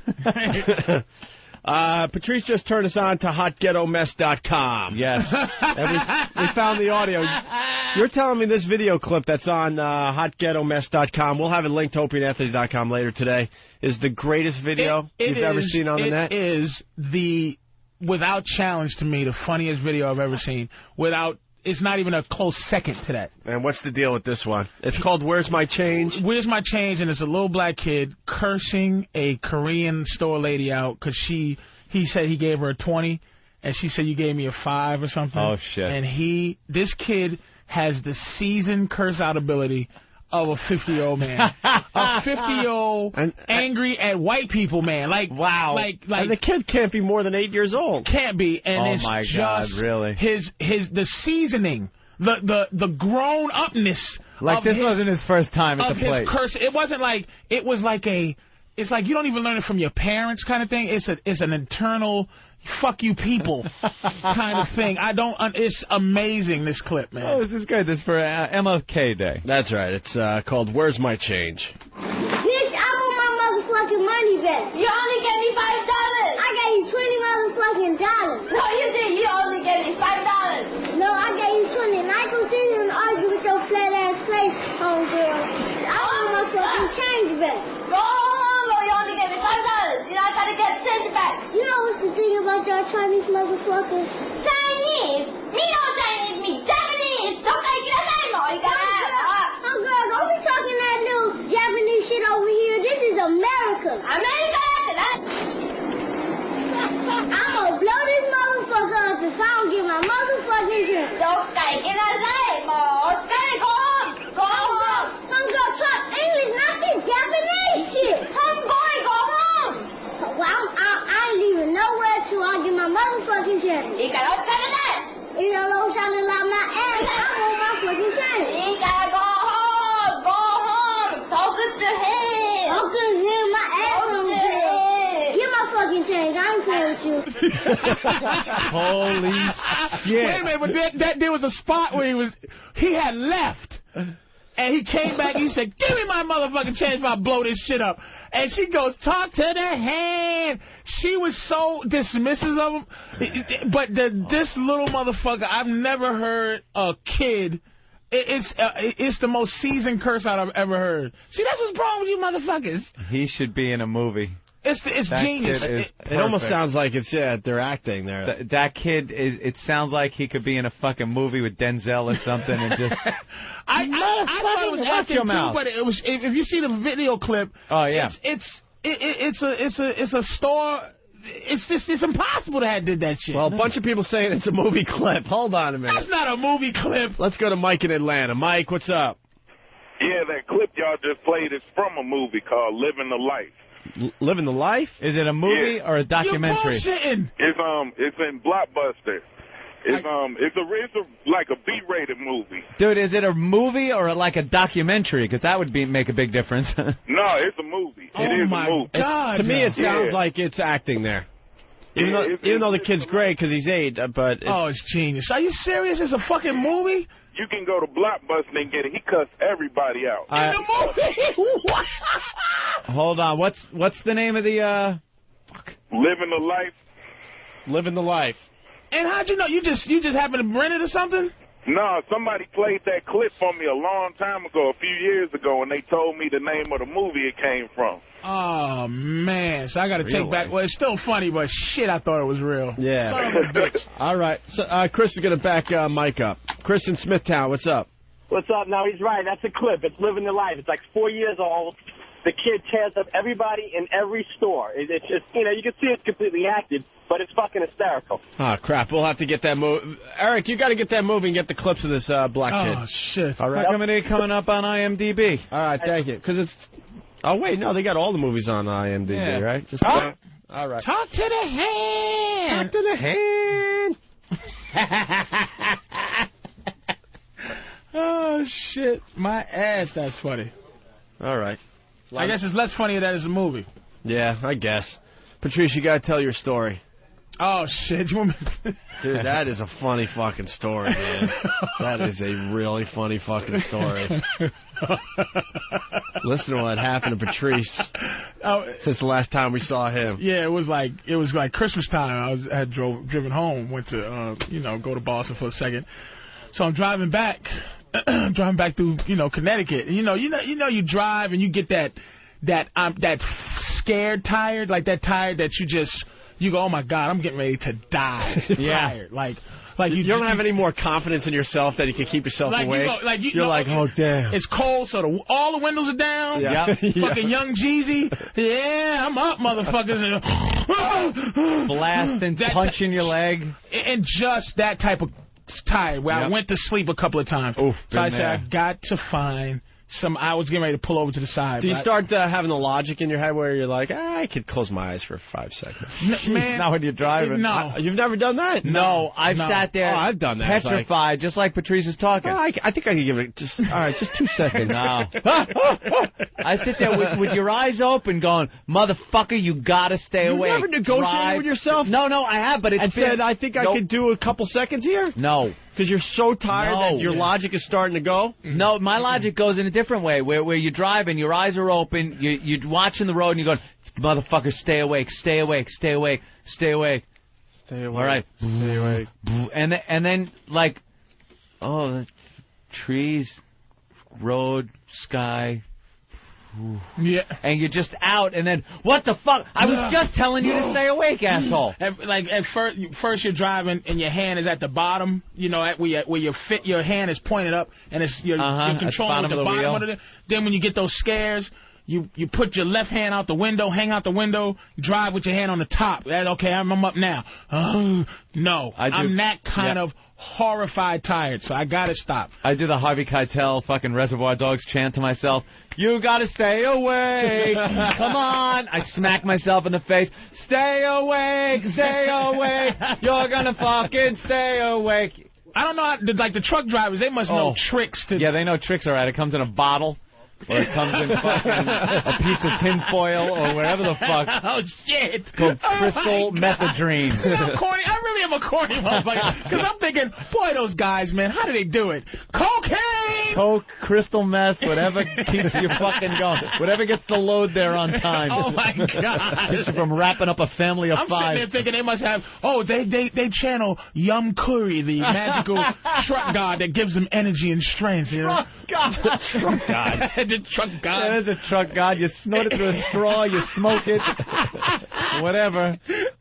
Speaker 4: Patrice just turned us on to hotghettomess.com.
Speaker 2: Yes.
Speaker 4: And we found the audio. You're telling me this video clip that's on hotghettomess.com, we'll have it linked to opieandanthony.com later today, is the greatest video you've ever seen on the net?
Speaker 3: It is the without challenge to me, the funniest video I've ever seen. It's not even a close second to that.
Speaker 4: And what's the deal with this one? It's called Where's My Change?
Speaker 3: Where's My Change, and it's a little black kid cursing a Korean store lady out because he said he gave her a 20, and she said you gave me a 5 or something.
Speaker 2: Oh, shit.
Speaker 3: And this kid has the seasoned curse out ability of a 50-year-old man. A 50-year-old angry at white people man. Like, wow. Like
Speaker 4: and the kid can't be more than 8 years old.
Speaker 3: Can't be. And it's
Speaker 2: my
Speaker 3: just
Speaker 2: God, really?
Speaker 3: the seasoning, the grown upness.
Speaker 2: Like this wasn't his first time at the plate.
Speaker 3: His curse. It wasn't like it's like you don't even learn it from your parents kind of thing. It's an internal fuck you people kind of thing. It's amazing, this clip, man.
Speaker 2: Oh, this is good. This is for MLK Day.
Speaker 4: That's right. It's called Where's My Change?
Speaker 12: Bitch, I want my motherfucking money back. You only gave me $5. I gave you $20 motherfucking dollars. No, you didn't. You only gave me $5. No, I gave you 20. And I go sit here and argue with your flat ass face, homegirl. I want my fucking change back. Go home, or you only gave me $5. You know, I gotta get change back. You know what's the thing about y'all Chinese motherfuckers? Chinese? Me no Chinese, me Japanese. Don't I get that no? You got oh girl, don't be talking that little Japanese shit over here. This is America. America, that's I'm gonna blow this motherfucker up if I don't get my motherfucking shit. Don't I get that mo? Okay, go home. Go home. I'm gonna talk English, not this Japanese shit. Homeboy, go home. Well, I ain't leaving nowhere till I get my motherfucking change. You gotta tell me that. You don't sound like my ass. I want my fucking change. You gotta go home. Go home. Talk to him. Talk to him. My ass on the head. Get my fucking change. I ain't playing with you.
Speaker 4: Holy shit.
Speaker 3: Wait a minute, but there was a spot where he had left. And he came back and he said, give me my motherfucking change if I blow this shit up. And she goes, talk to the hand. She was so dismissive of him. But this little motherfucker, I've never heard a kid. It's the most seasoned curse out I've ever heard. See, that's what's wrong with you motherfuckers.
Speaker 2: He should be in a movie.
Speaker 3: It's genius.
Speaker 2: It
Speaker 4: almost sounds like they're acting there.
Speaker 2: That kid, it sounds like he could be in a fucking movie with Denzel or something. And just
Speaker 3: I thought it was acting too, but it was. If you see the video clip,
Speaker 2: oh yeah,
Speaker 3: it's a store. It's impossible to have did that shit.
Speaker 4: Well, a bunch of people saying it's a movie clip. Hold on a minute.
Speaker 3: That's not a movie clip.
Speaker 4: Let's go to Mike in Atlanta. Mike, what's up?
Speaker 13: Yeah, that clip y'all just played is from a movie called Living the Life.
Speaker 4: Living the Life?
Speaker 2: Is it a movie or a documentary?
Speaker 3: You're bullshitting.
Speaker 13: It's in Blockbuster. It's like a B-rated movie.
Speaker 2: Dude, is it a movie or like a documentary? Because that would make a big difference.
Speaker 13: No, it's a movie. It is a movie.
Speaker 3: God,
Speaker 4: to me, it sounds like it's acting there. Even though the kid's great because he's 8, but...
Speaker 3: it's genius. Are you serious? It's a fucking movie?
Speaker 13: You can go to Blockbuster and get it. He cussed everybody out.
Speaker 3: In the movie?
Speaker 2: Hold on. What's the name of the...
Speaker 13: Living the Life.
Speaker 4: Living the Life.
Speaker 3: And how'd you know? You just happened to rent it or something?
Speaker 13: No, somebody played that clip for me a long time ago, a few years ago, and they told me the name of the movie it came from.
Speaker 3: Oh, man. So I got to take back... Well, it's still funny, but shit, I thought it was real.
Speaker 4: Yeah.
Speaker 3: Son of a bitch.
Speaker 4: All right. So Chris is going to back Mike up. Chris in Smithtown, what's up?
Speaker 14: What's up? No, he's right. That's a clip. It's Living the Life. It's like 4 years old. The kid tears up everybody in every store. It's just, you can see it's completely acted, but it's fucking hysterical.
Speaker 4: Oh, crap. We'll have to get that movie. Eric, you got to get that movie and get the clips of this black kid.
Speaker 3: Oh, shit.
Speaker 4: All right.
Speaker 2: How come it ain't coming up on IMDb?
Speaker 4: All right, thank you. Because it's... Oh, wait, no, they got all the movies on IMDb, right? Just
Speaker 3: all
Speaker 4: right.
Speaker 3: Talk to the hand.
Speaker 4: Talk to the hand.
Speaker 3: Oh, shit. My ass, that's funny.
Speaker 4: All right.
Speaker 3: I guess it's less funny that it's a movie.
Speaker 4: Yeah, I guess. Patrice, you got to tell your story.
Speaker 3: Oh, shit.
Speaker 4: Dude, that is a funny fucking story, man. That is a really funny fucking story. Listen to what happened to Patrice since the last time we saw him.
Speaker 3: Yeah, it was like Christmas time. I had driven home, went to go to Boston for a second. So I'm driving back through Connecticut. You drive and you get that scared tired, like that tired that you go, oh my God, I'm getting ready to die. Tired. Like
Speaker 4: you don't have any more confidence in yourself that you can keep yourself awake. You're like, oh damn.
Speaker 3: It's cold, so all the windows are down.
Speaker 4: Yeah.
Speaker 3: Fucking Young Jeezy. Yeah, I'm up, motherfuckers.
Speaker 2: Blasting, punching your leg.
Speaker 3: And just that type of tired where I went to sleep a couple of times.
Speaker 2: Oof,
Speaker 3: so I said, I got to find I was getting ready to pull over to the side.
Speaker 4: Do you start having the logic in your head where you're like, I could close my eyes for 5 seconds?
Speaker 3: Man,
Speaker 2: not when you're driving.
Speaker 3: No.
Speaker 4: You've never done that?
Speaker 2: No, I've sat there.
Speaker 4: Oh, I've done that.
Speaker 2: Petrified, just like Patrice is talking.
Speaker 4: I think I could give it just 2 seconds.
Speaker 2: No. I sit there with your eyes open going, motherfucker, you gotta stay awake.
Speaker 4: You never negotiated with yourself?
Speaker 2: No, I have, but it's
Speaker 4: said, I think I could do a couple seconds here?
Speaker 2: No.
Speaker 4: Because you're so tired that your logic is starting to go?
Speaker 2: No, my logic goes in a different way, where you drive and your eyes are open, you're watching the road and you're going, motherfucker, stay awake, stay awake, stay awake, stay awake.
Speaker 4: Stay awake.
Speaker 2: All right.
Speaker 4: Stay awake.
Speaker 2: And then, like, the trees, road, sky.
Speaker 3: Yeah.
Speaker 2: And you're just out, and then, what the fuck? I was just telling you to stay awake, asshole.
Speaker 3: At first you're driving, and your hand is at the bottom, where your hand is pointed up, and you're controlling the bottom of it. Then when you get those scares, you put your left hand out the window, hang out the window, drive with your hand on the top. Okay, I'm up now. No, I'm that kind of horrified tired, so I gotta stop.
Speaker 2: I do the Harvey Keitel fucking Reservoir Dogs chant to myself. You gotta stay awake. Come on. I smack myself in the face. Stay awake. Stay awake. You're gonna fucking stay awake.
Speaker 3: I don't know. Like the truck drivers, they must know tricks to.
Speaker 2: Yeah, they know tricks. All right. It comes in a bottle. Or it comes in fucking a piece of tin foil or whatever the fuck.
Speaker 3: Oh, shit.
Speaker 2: It's called crystal methadrine.
Speaker 3: I really am a corny motherfucker. Because I'm thinking, boy, those guys, man, how do they do it? Cocaine!
Speaker 2: Coke, crystal meth, whatever keeps you fucking going. Whatever gets the load there on time.
Speaker 3: Oh, my God.
Speaker 2: Keeps you from wrapping up a family of 5.
Speaker 3: I'm sitting there thinking they must have, they channel Yum Curry, the magical truck god that gives them energy and strength. You know?
Speaker 2: Truck god.
Speaker 3: The truck god.
Speaker 2: Yeah, there's a truck god. You snort it through a straw, you smoke it, whatever.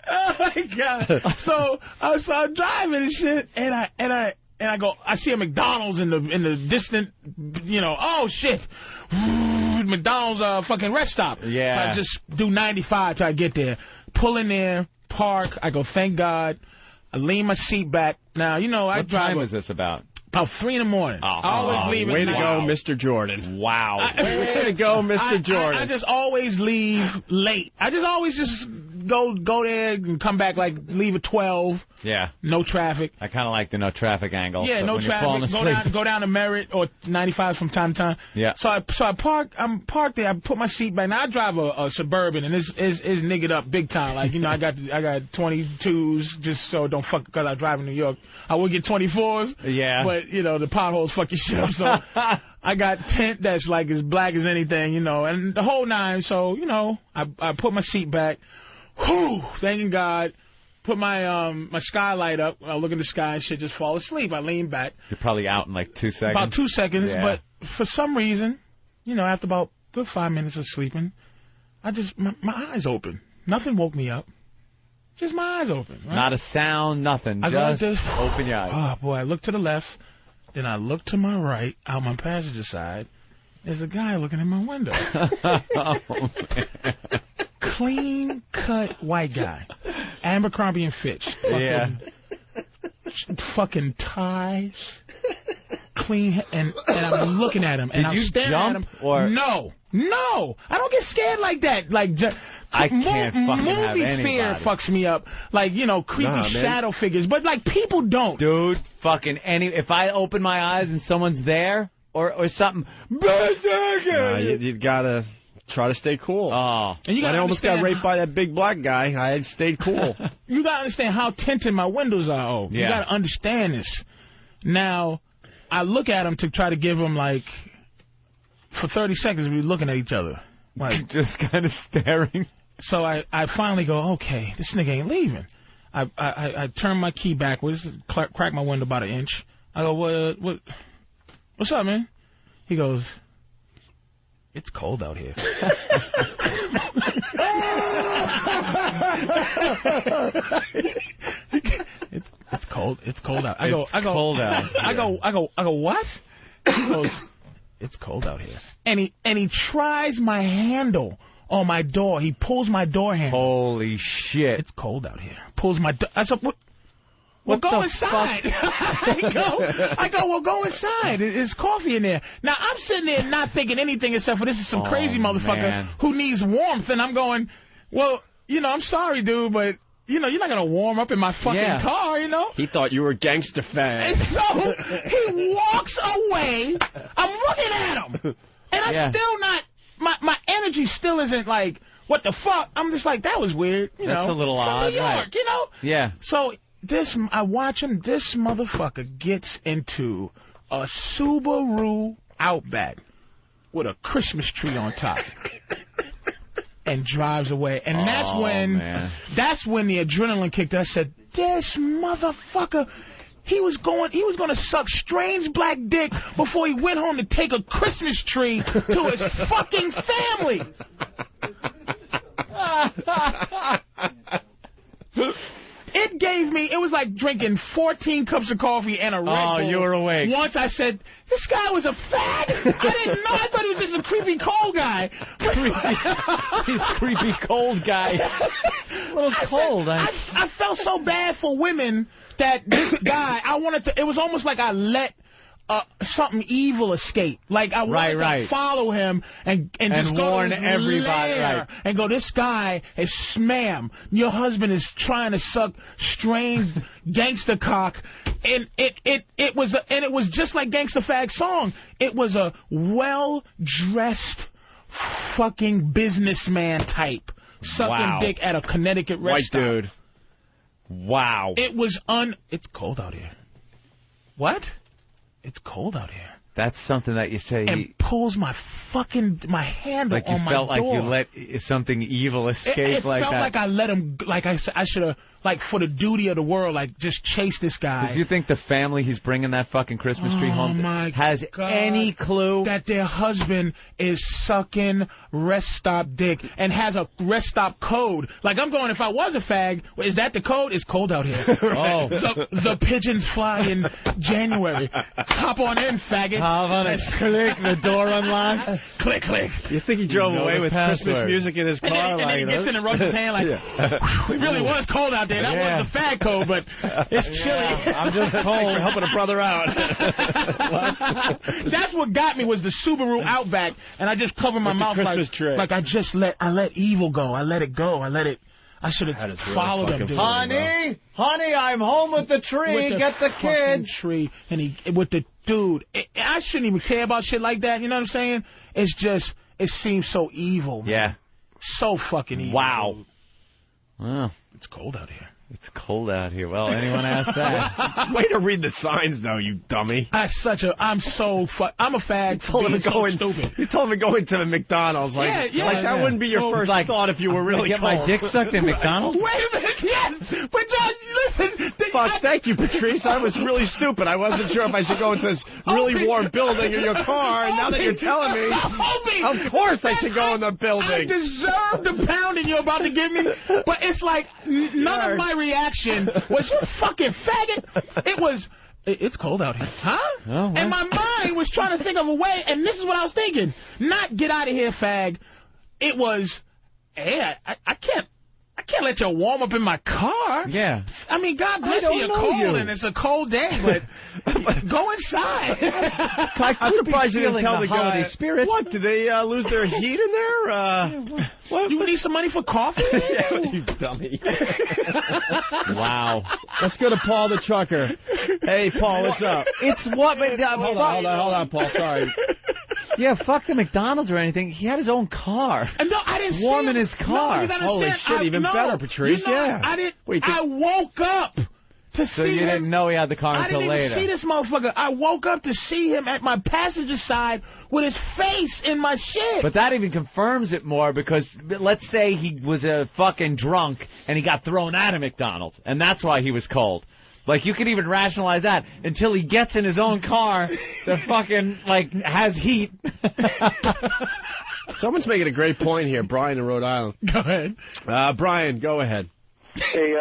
Speaker 3: Oh my God! So I'm driving and shit, and I go. I see a McDonald's in the distant, oh shit, McDonald's fucking rest stop.
Speaker 2: Yeah.
Speaker 3: So I just do 95 till I get there. Pull in there, park. I go. Thank God. I lean my seat back. Now I
Speaker 2: what
Speaker 3: drive.
Speaker 2: What time is this about?
Speaker 3: About 3 in the morning. I always leave.
Speaker 4: Way to go, Mr. Jordan.
Speaker 2: Wow.
Speaker 4: Way to go, Mr. Jordan.
Speaker 3: I just always leave late. I just always go there and come back, leave at 12.
Speaker 2: Yeah.
Speaker 3: No traffic.
Speaker 2: I kind of like the no traffic angle.
Speaker 3: Yeah, no traffic. Go down to Merritt or 95 from time to time.
Speaker 2: Yeah.
Speaker 3: So I park. I'm parked there. I put my seat back. Now I drive a Suburban, and it's niggered up big time. I got 22s just so don't fuck because I drive in New York. I would get 24s.
Speaker 2: Yeah.
Speaker 3: But the potholes fuck your shit up. So I got tint that's as black as anything, and the whole 9. So I put my seat back. Whew, thanking God. Put my my skylight up. I look at the sky and shit, just fall asleep. I lean back.
Speaker 2: You're probably out in 2 seconds.
Speaker 3: About 2 seconds,
Speaker 2: yeah.
Speaker 3: But for some reason, after about good 5 minutes of sleeping, I just my eyes open. Nothing woke me up. Just my eyes open. Right?
Speaker 2: Not a sound, nothing. Just open your eyes.
Speaker 3: Oh boy, I look to the left, then I look to my right, out my passenger side. There's a guy looking in my window.
Speaker 2: Oh, man.
Speaker 3: Clean cut white guy. Abercrombie & Fitch. Fucking ties. Clean, and I'm looking at him, and I'm staring at him.
Speaker 2: Or?
Speaker 3: No. I don't get scared like that.
Speaker 2: I can't fucking have
Speaker 3: movie
Speaker 2: anybody.
Speaker 3: fear fucks me up. Creepy shadow figures. But, people don't.
Speaker 2: Dude, fucking if I open my eyes and someone's there or something.
Speaker 4: You gotta try to stay cool.
Speaker 2: Oh.
Speaker 3: And
Speaker 4: I almost got raped by that big black guy. I had stayed cool.
Speaker 3: You gotta understand how tinted my windows are. Oh.
Speaker 2: Yeah.
Speaker 3: You gotta understand this. Now, I look at him to try to give him, for 30 seconds, we're looking at each other.
Speaker 2: Just kind of staring.
Speaker 3: So I finally go, okay, this nigga ain't leaving. I turn my key backwards, crack my window about 1 inch. I go, what's up, man? He goes, It's cold out here. It's cold. It's cold out. I go.
Speaker 2: Cold out.
Speaker 3: I go. What? He goes. It's cold out here. And he tries my handle on my door. He pulls my door handle.
Speaker 2: Holy shit!
Speaker 3: It's cold out here. Pulls my door. I said, what? Well, go inside. I go, well, go inside. There's coffee in there. Now, I'm sitting there not thinking anything except for this is some crazy motherfucker who needs warmth. And I'm going, well, you know, I'm sorry, dude, but, you know, you're not going to warm up in my fucking car, you know?
Speaker 4: He thought you were a gangster fan.
Speaker 3: And so he walks away. I'm looking at him. And I'm still not, my energy still isn't like, what the fuck? I'm just like, that was weird. You
Speaker 2: That's
Speaker 3: know,
Speaker 2: a little odd.
Speaker 3: New York,
Speaker 2: right.
Speaker 3: you know?
Speaker 2: Yeah.
Speaker 3: So I watch him. This motherfucker gets into a Subaru Outback with a Christmas tree on top and drives away. And that's when the adrenaline kicked in. I said, this motherfucker. He was going to suck strange black dick before he went home to take a Christmas tree to his fucking family. It was like drinking 14 cups of coffee and a Red Bull.
Speaker 2: Oh, you were awake.
Speaker 3: Once I said, this guy was a fag. I didn't know. I thought he was just a creepy cold guy.
Speaker 2: He's creepy cold guy. A little cold.
Speaker 3: I felt so bad for women that this guy, it was almost like I let something evil escape. Like I wanted to follow him and just
Speaker 2: warn
Speaker 3: go to
Speaker 2: everybody.
Speaker 3: And go, this guy is ma'am, your husband is trying to suck strange gangster cock. And it was just like Gangsta Fag's song. It was a well-dressed fucking businessman type sucking dick at a Connecticut rest stop.
Speaker 2: White dude. Wow.
Speaker 3: It was It's cold out here. What? It's cold out here.
Speaker 2: That's something that you say.
Speaker 3: And pulls my handle on my door.
Speaker 2: Like you felt like you let something evil escape
Speaker 3: it
Speaker 2: like that.
Speaker 3: It felt like I let him, like I should have, like for the duty of the world, like just chase this guy.
Speaker 2: Does you think the family he's bringing that fucking Christmas tree home has any clue
Speaker 3: that their husband is sucking rest stop dick and has a rest stop code? Like I'm going, if I was a fag, is that the code? It's cold out here.
Speaker 2: Oh.
Speaker 3: The pigeons fly in January. Hop on in, faggot.
Speaker 2: Hop on it. Click, the door unlocks.
Speaker 3: Click, click.
Speaker 4: You think he drove away with Christmas music in his car?
Speaker 3: And then he gets in and rubs his hand like, it really was cold out there. That was the fag code, but it's chilly.
Speaker 2: I'm just cold.
Speaker 4: Thanks for helping a brother out.
Speaker 3: That's what got me was the Subaru Outback, and I just covered my mouth like I let evil go. I let it go. I should have followed him.
Speaker 2: Honey, I'm home with the tree. Get the kids.
Speaker 3: Tree and with the dude. I shouldn't even care about shit like that. You know what I'm saying? It's just it seems so evil. Man.
Speaker 2: Yeah.
Speaker 3: So fucking evil.
Speaker 2: Wow.
Speaker 3: Dude.
Speaker 2: Well,
Speaker 3: it's cold out here.
Speaker 2: It's cold out here. Well, anyone ask that?
Speaker 4: Way to read the signs, though, you dummy.
Speaker 3: I'm a fag. Stupid.
Speaker 4: You told him to go into the McDonald's. Like that wouldn't be your first thought if you were really
Speaker 2: get my dick sucked in McDonald's?
Speaker 3: Wait a minute, yes. But John, listen.
Speaker 4: Fuck, thank you, Patrice. I was really stupid. I wasn't sure if I should go into this really warm building in your car. And now that you're telling me, of course I should go in the building.
Speaker 3: I deserve the pounding you're about to give me. But it's like none of my reaction was, you fucking faggot. It was, it's cold out here. Huh?
Speaker 2: Oh, well.
Speaker 3: And my mind was trying to think of a way, and this is what I was thinking. Not get out of here, fag. It was, hey, I can't let you warm up in my car.
Speaker 2: Yeah.
Speaker 3: I mean, God bless you, you're cold, and it's a cold day, but go inside.
Speaker 4: I'm surprised you didn't tell the guy.
Speaker 2: Spirit.
Speaker 4: What, did they lose their heat in there?
Speaker 3: What? You need some money for coffee?
Speaker 4: Yeah, you dummy.
Speaker 2: Wow.
Speaker 4: Let's go to Paul the trucker. Hey, Paul, what's up?
Speaker 2: It's what?
Speaker 4: Hold on, Paul, sorry.
Speaker 2: Yeah, fuck the McDonald's or anything. He had his own car.
Speaker 3: No, I didn't see
Speaker 2: warm in his car.
Speaker 3: No,
Speaker 4: holy shit, even better, Patrice. Yeah.
Speaker 3: I woke up to see him.
Speaker 2: So you didn't know he had the car until later.
Speaker 3: I didn't even see this motherfucker. I woke up to see him at my passenger side with his face in my shit.
Speaker 2: But that even confirms it more because let's say he was a fucking drunk and he got thrown out of McDonald's and that's why he was cold. Like, you can even rationalize that until he gets in his own car that fucking, like, has heat.
Speaker 4: Someone's making a great point here, Brian in Rhode Island.
Speaker 3: Go ahead.
Speaker 4: Brian, go ahead.
Speaker 15: Hey,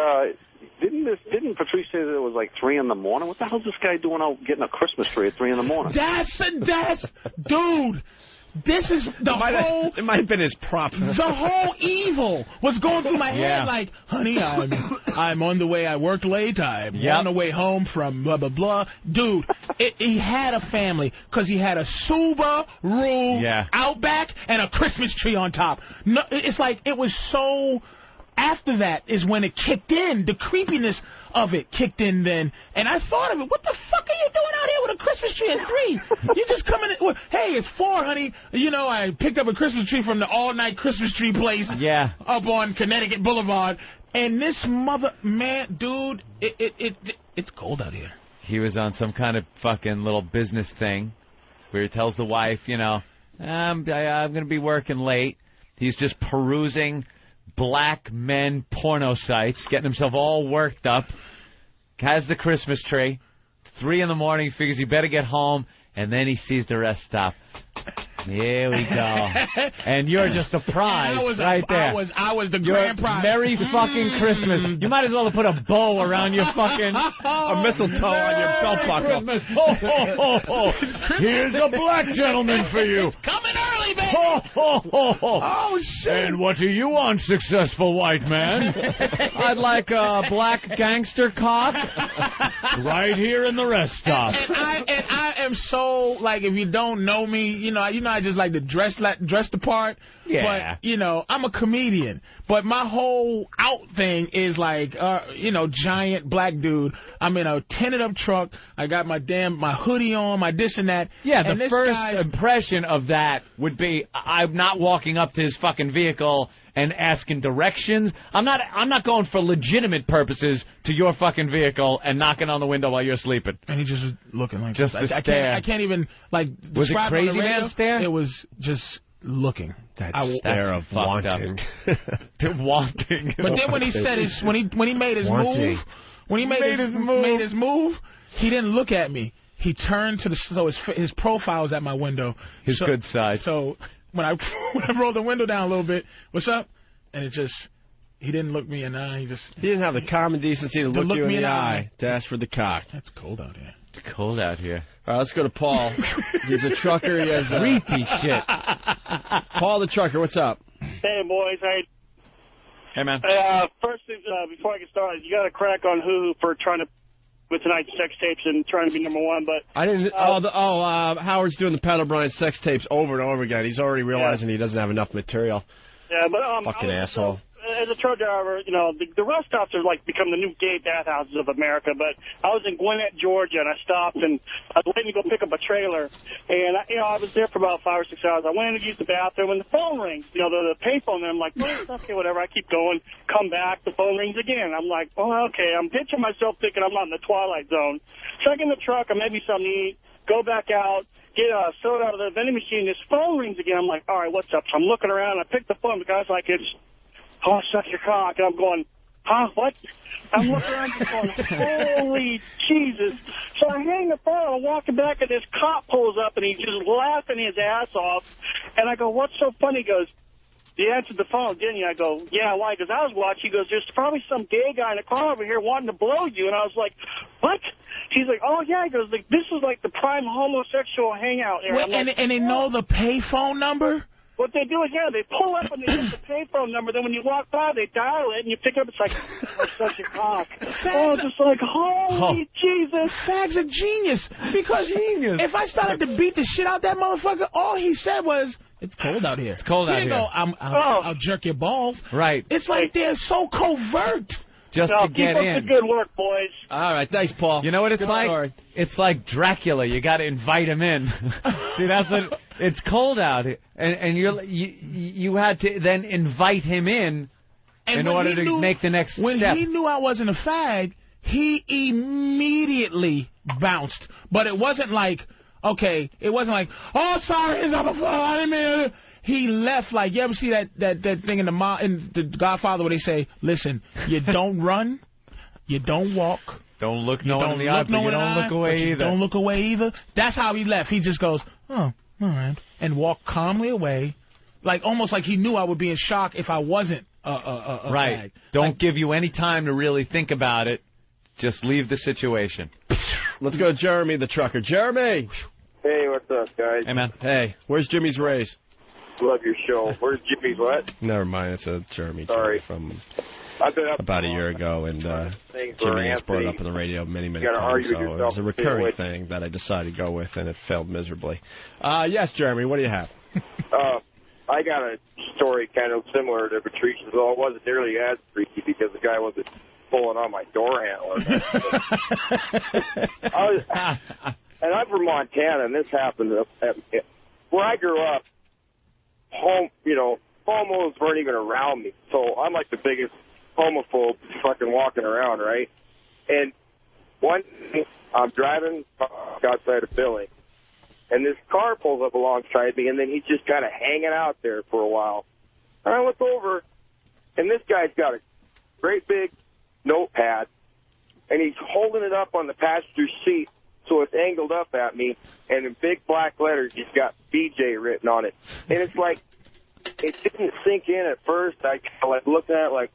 Speaker 15: didn't Patrice say that it was like 3 in the morning? What the hell's this guy doing out getting a Christmas tree at 3 in the morning?
Speaker 3: Dude, this is
Speaker 4: It might have been his prop.
Speaker 3: The whole evil was going through my head like, honey, I'm on the way. I worked late. I'm on the way home from blah, blah, blah. Dude, he had a family because he had a Subaru Outback and a Christmas tree on top. No, it's like it was so... After that is when it kicked in. The creepiness of it kicked in then. And I thought of it. What the fuck are you doing out here with a Christmas tree at 3? You just coming in. Well, hey, it's 4, honey. You know, I picked up a Christmas tree from the all-night Christmas tree place up on Connecticut Boulevard. And this dude, it's cold out here.
Speaker 2: He was on some kind of fucking little business thing where he tells the wife, you know, I'm going to be working late. He's just perusing black men porno sites, getting himself all worked up, has the Christmas tree. 3 in the morning, he figures he better get home, and then he sees the rest stop. Here we go. And you're just a prize right there.
Speaker 3: I was the grand prize.
Speaker 2: Merry fucking Christmas. You might as well have put a bow around your fucking...
Speaker 4: a mistletoe on your belt buckle.
Speaker 2: Christmas. Ho, ho, ho, ho. Here's a black gentleman for you.
Speaker 3: It's coming early, baby.
Speaker 2: Ho, ho, ho, ho.
Speaker 3: Oh, shit.
Speaker 2: And what do you want, successful white man? I'd like a black gangster cock right here in the rest stop.
Speaker 3: And I am so, like, if you don't know me, you know, I just like to dress the part.
Speaker 2: Yeah.
Speaker 3: But, you know, I'm a comedian. But my whole out thing is like, you know, giant black dude. I'm in a tinted up truck. I got my hoodie on, my this and that.
Speaker 2: Yeah,
Speaker 3: and
Speaker 2: the first impression of that would be I'm not walking up to his fucking vehicle and asking directions. I'm not going for legitimate purposes to your fucking vehicle and knocking on the window while you're sleeping.
Speaker 3: And he just was looking like
Speaker 2: just
Speaker 3: this.
Speaker 2: the stare.
Speaker 3: I can't even, like,
Speaker 2: was it crazy man stare?
Speaker 3: It was just looking.
Speaker 4: That's stare of wanting.
Speaker 2: Wanting.
Speaker 3: But then when he said when he made his move, made his move, he didn't look at me. He turned to his profile was at my window.
Speaker 2: His good side.
Speaker 3: So when I rolled the window down a little bit, what's up? And he didn't look me in the eye. He didn't
Speaker 4: have the common decency to look you in the eye to ask for the cock.
Speaker 3: That's cold out here.
Speaker 2: It's cold out here.
Speaker 4: All right, let's go to Paul. He's a trucker. He has
Speaker 2: creepy shit.
Speaker 4: Paul the trucker, what's up?
Speaker 16: Hey, boys.
Speaker 2: Hey, man.
Speaker 16: First things, before I get started, you got to crack on Hoo for trying to with tonight's sex tapes and trying to be #1, but
Speaker 4: I didn't. Howard's doing the Pat O'Brien sex tapes over and over again. He's already realizing he doesn't have enough material.
Speaker 16: Yeah, but
Speaker 4: fucking asshole.
Speaker 16: As a truck driver, you know, the rest stops are like become the new gay bathhouses of America. But I was in Gwinnett, Georgia, and I stopped and I was waiting to go pick up a trailer. And I was there for about 5 or 6 hours. I went in to use the bathroom, and the phone rings. You know, the payphone. And I'm like, well, okay, whatever. I keep going. Come back. The phone rings again. I'm like, oh, okay. I'm picturing myself thinking I'm not in the Twilight Zone. So I get in the truck. I maybe something to eat. Go back out. Get a soda out of the vending machine. This phone rings again. I'm like, all right, what's up? So I'm looking around. I pick the phone. The guy's like, oh, suck your cock. And I'm going, huh, what? I'm looking around and going, holy Jesus. So I hang the phone. I'm walking back, and this cop pulls up, and he's just laughing his ass off. And I go, what's so funny? He goes, you answered the phone, didn't you? I go, yeah, why? Because I was watching. He goes, there's probably some gay guy in the car over here wanting to blow you. And I was like, what? He's like, oh, yeah. He goes, like, this is like the prime homosexual hangout area.
Speaker 3: Wait, and they know the pay phone number?
Speaker 16: What they do is, they pull up and they get the payphone number. Then when you walk by, they dial it, and you pick it up. It's like, oh, such a cock. It's just like, holy Jesus.
Speaker 3: Fag's a genius. Because if I started to beat the shit out that motherfucker, all he said was, it's cold out here.
Speaker 2: It's cold out here.
Speaker 3: He didn't go, I'll jerk your balls.
Speaker 2: Right.
Speaker 3: It's like they're so covert.
Speaker 2: Just to get
Speaker 16: keep
Speaker 2: in.
Speaker 16: Up the good work, boys.
Speaker 4: All right, thanks, Paul.
Speaker 2: You know what it's
Speaker 4: good
Speaker 2: like?
Speaker 4: Story.
Speaker 2: It's like Dracula. You got to invite him in. See, that's what. It's cold out, and you had to then invite him in order to make the next step.
Speaker 3: When he knew I wasn't a fag, he immediately bounced. But it wasn't like, okay, oh, sorry, I didn't mean to. He left like, you ever see that thing in the Godfather where they say, listen, you don't run, you don't walk,
Speaker 2: Don't look no one in the eye, but you don't look away either.
Speaker 3: Don't look away either. That's how he left. He just goes, oh, all right, and walked calmly away, like almost like he knew I would be in shock if I wasn't a
Speaker 2: right.
Speaker 3: fag.
Speaker 2: Don't give you any time to really think about it. Just leave the situation.
Speaker 4: Let's go to Jeremy the trucker. Jeremy!
Speaker 17: Hey, what's up, guys?
Speaker 2: Hey, man.
Speaker 4: Hey, where's Jimmy's raise?
Speaker 17: Love your show. Where's Jimmy's what?
Speaker 4: Never mind, it's a Jeremy
Speaker 17: Sorry.
Speaker 4: from
Speaker 17: I've been up
Speaker 4: about a year ago, and Jimmy has brought it up on the radio many times, so it was a recurring thing that I decided to go with, and it failed miserably. Yes, Jeremy, what do you have?
Speaker 17: I got a story kind of similar to Patrice's, though it wasn't nearly as freaky because the guy wasn't pulling on my door handler. And I'm from Montana, and this happened where I grew up. Homos weren't even around me, so I'm like the biggest homophobe fucking walking around, right? And one day, I'm driving outside of Billings, and this car pulls up alongside me, and then he's just kind of hanging out there for a while. And I look over, and this guy's got a great big notepad, and he's holding it up on the passenger seat so it's angled up at me, and in big black letters, he's got BJ written on it. And it's like, it didn't sink in at first. I kind of looked at it like,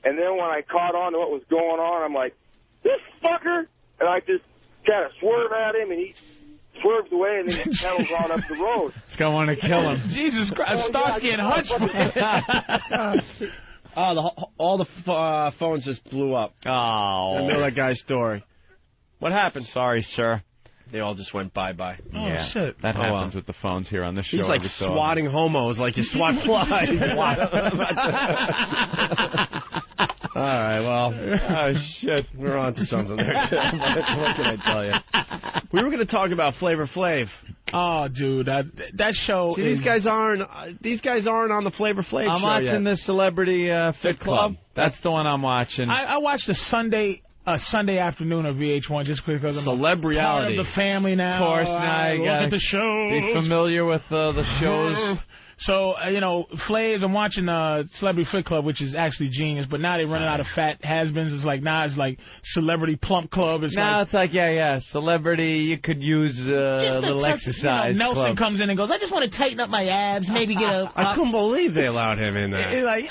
Speaker 17: and then when I caught on to what was going on, I'm like, this fucker! And I just kind of swerve at him, and he swerves away, and then he pedals on up the road.
Speaker 2: It's going to want to kill him.
Speaker 3: Jesus Christ, Starsky and Hutch.
Speaker 4: All the phones just blew up.
Speaker 2: Oh.
Speaker 4: I know that guy's story. What happened?
Speaker 2: Sorry, sir.
Speaker 4: They all just went bye-bye.
Speaker 3: Oh,
Speaker 2: yeah,
Speaker 3: shit.
Speaker 2: That happens with the phones here on the show.
Speaker 4: He's like swatting homos like you swat flies. All right, well.
Speaker 2: Oh, shit.
Speaker 4: We're on to something there. What can I tell you? We were going to talk about Flavor Flav.
Speaker 3: Oh, dude, that show.
Speaker 4: See, these guys aren't on the Flavor Flav show
Speaker 2: I'm watching
Speaker 4: yet.
Speaker 2: the Celebrity Fit Club. That's the one I'm watching.
Speaker 3: I watched the Sunday afternoon of VH1 just because I'm
Speaker 4: Celebrity
Speaker 3: part of the family now.
Speaker 2: Of course, now you got
Speaker 3: to the shows.
Speaker 2: Be familiar with the shows.
Speaker 3: So, Flavs, I'm watching Celebrity Fit Club, which is actually genius, but now they're running out of fat has-beens. It's like, it's like Celebrity Plump Club.
Speaker 2: It's like, Celebrity, you could use a little exercise.
Speaker 3: Nelson
Speaker 2: club.
Speaker 3: comes in and goes, I just want to tighten up my abs, maybe get a...
Speaker 4: I couldn't believe they allowed him in there.
Speaker 3: It's like,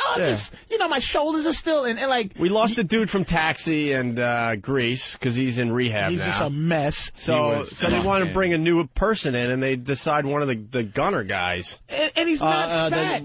Speaker 3: my shoulders are still... And like,
Speaker 4: we lost a dude from Taxi and Grease, because he's in rehab
Speaker 3: He's
Speaker 4: now.
Speaker 3: just a mess.
Speaker 4: So they want to bring a new person in, and they decide one of the Gunner guys.
Speaker 3: And he's not fat.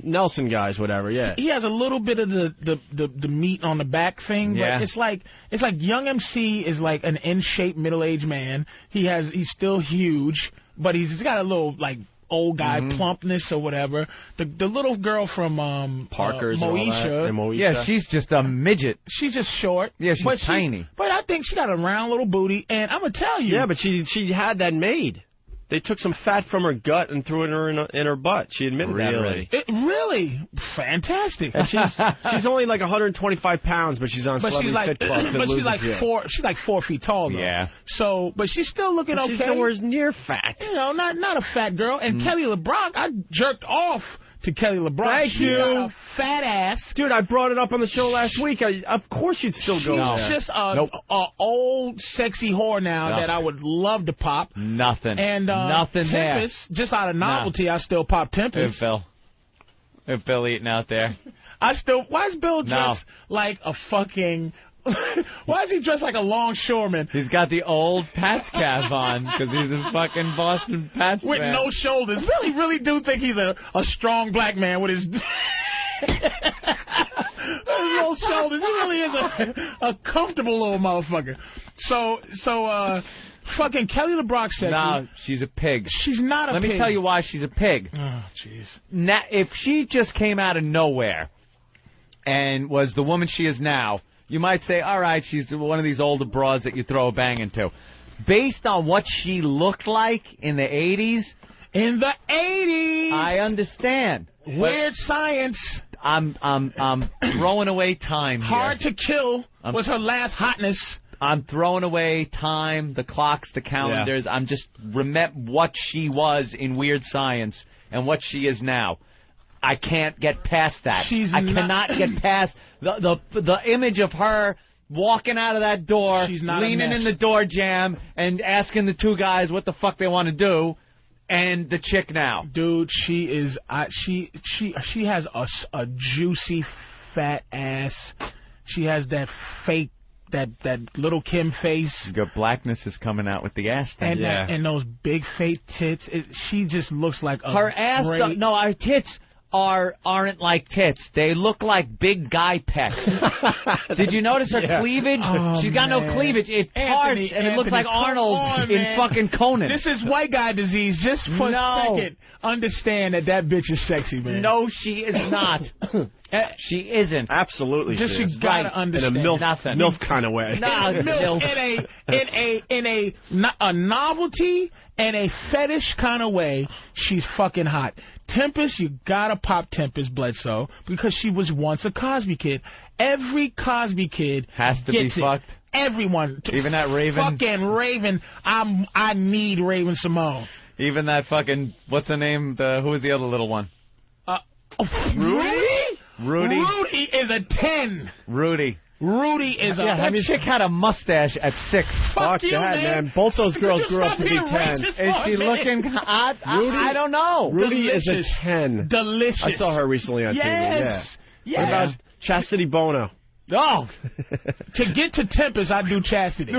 Speaker 4: Nelson guys, whatever. Yeah.
Speaker 3: He has a little bit of the meat on the back thing, but it's like Young MC is like an in-shape middle-aged man. He's still huge, but he's got a little like old guy plumpness or whatever. The little girl from
Speaker 4: Parker's
Speaker 3: Moesha,
Speaker 2: yeah, she's just a midget.
Speaker 3: She's just short.
Speaker 2: Yeah, she's tiny.
Speaker 3: But I think she got a round little booty, and I'm gonna tell you.
Speaker 4: Yeah, but she had that made. They took some fat from her gut and threw it in her butt. She admitted that already.
Speaker 3: Really? Fantastic.
Speaker 4: And she's only like 125 pounds, but she's on Celebrity Fit Club to lose a few.
Speaker 3: She's like 4 feet tall, though.
Speaker 2: Yeah.
Speaker 3: So, but she's still looking okay.
Speaker 4: She's nowhere near fat.
Speaker 3: Not a fat girl. And Kelly LeBrock, I jerked off to Kelly LeBrock.
Speaker 4: Thank you.
Speaker 3: Got a fat ass.
Speaker 4: Dude, I brought it up on the show last week. Of course you'd still go there.
Speaker 3: She's just a old, sexy whore now that I would love to pop.
Speaker 2: Nothing.
Speaker 3: And
Speaker 2: nothing
Speaker 3: Tempest, just out of novelty, I still pop Tempest.
Speaker 2: If Bill eating out there.
Speaker 3: Why is Bill dressed like a fucking... Why is he dressed like a longshoreman?
Speaker 2: He's got the old Pats cap on because he's a fucking Boston Pats
Speaker 3: with
Speaker 2: fan.
Speaker 3: no shoulders. Really do think he's a strong black man with his no shoulders. He really is a comfortable little motherfucker. So fucking Kelly LeBrock sexy.
Speaker 2: No, she's a pig.
Speaker 3: She's not a pig.
Speaker 2: Let me tell you why she's a pig.
Speaker 3: Oh, jeez.
Speaker 2: Now, if she just came out of nowhere and was the woman she is now, you might say, all right, she's one of these older broads that you throw a bang into. Based on what she looked like in the 80s.
Speaker 3: In the 80s!
Speaker 2: I understand.
Speaker 3: Weird science.
Speaker 2: I'm throwing away time here.
Speaker 3: Hard to Kill was her last hotness.
Speaker 2: I'm throwing away time, the clocks, the calendars. Yeah. I'm just remember what she was in Weird Science and what she is now. I can't get past that. I cannot get past the image of her walking out of that door,
Speaker 3: She's not a
Speaker 2: leaning
Speaker 3: mess.
Speaker 2: in the door jamb, and asking the two guys what the fuck they want to do, and the chick now.
Speaker 3: Dude, she is. She has a juicy fat ass. She has that fake. That little Kim face.
Speaker 2: Your blackness is coming out with the ass thing.
Speaker 3: And those big fake tits. She just looks like a
Speaker 2: her ass.
Speaker 3: great...
Speaker 2: No, our tits aren't like tits. They look like big guy pecs. Did you notice her cleavage?
Speaker 3: Oh,
Speaker 2: She's got no cleavage. It parts, and it looks like Arnold in fucking Conan.
Speaker 3: This is white guy disease. Just for a second, understand that bitch is sexy, man.
Speaker 2: No, she is not. She isn't.
Speaker 4: Absolutely.
Speaker 3: Just
Speaker 4: she
Speaker 3: you
Speaker 4: is.
Speaker 3: gotta understand.
Speaker 4: In a
Speaker 2: nothing.
Speaker 4: MILF kind of way.
Speaker 2: No,
Speaker 3: in a novelty and a fetish kind of way, she's fucking hot. Tempest, you gotta pop Tempest Bledsoe because she was once a Cosby kid. Every Cosby kid
Speaker 2: has to
Speaker 3: gets
Speaker 2: be
Speaker 3: it.
Speaker 2: fucked.
Speaker 3: Everyone.
Speaker 2: Even that Raven.
Speaker 3: Fucking Raven. I need Raven Simone.
Speaker 2: Even that fucking, what's her name? Who was the other little one?
Speaker 3: Rudy is a 10.
Speaker 2: Rudy
Speaker 3: is a...
Speaker 2: That chick had a mustache at 6.
Speaker 3: Fuck you,
Speaker 4: man. Both those girls grew up to be 10.
Speaker 2: Is she looking hot? I don't know.
Speaker 4: Rudy is a 10.
Speaker 3: Delicious.
Speaker 4: I saw her recently on TV.
Speaker 3: Yes.
Speaker 4: Yeah. What about Chastity Bono?
Speaker 3: Oh. To get to Tempest, I do Chastity.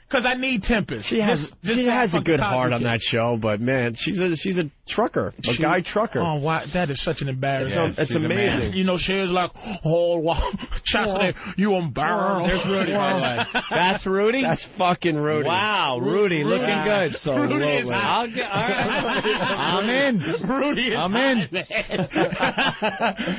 Speaker 3: Because I need Tempest.
Speaker 4: She has a good heart on that show, but man, she's a trucker, a guy trucker.
Speaker 3: Oh, wow, that is such an embarrassment.
Speaker 4: It's amazing.
Speaker 3: You know, Cher's like, oh, wow, Chastity, you embarrassed.
Speaker 2: There's Rudy, by the way. That's Rudy?
Speaker 4: That's fucking Rudy.
Speaker 2: Wow, Rudy looking good.
Speaker 4: So
Speaker 3: Rudy is hot.
Speaker 2: All right. I'm in.
Speaker 3: Rudy is
Speaker 2: I'm
Speaker 3: hot,
Speaker 2: in.
Speaker 3: man.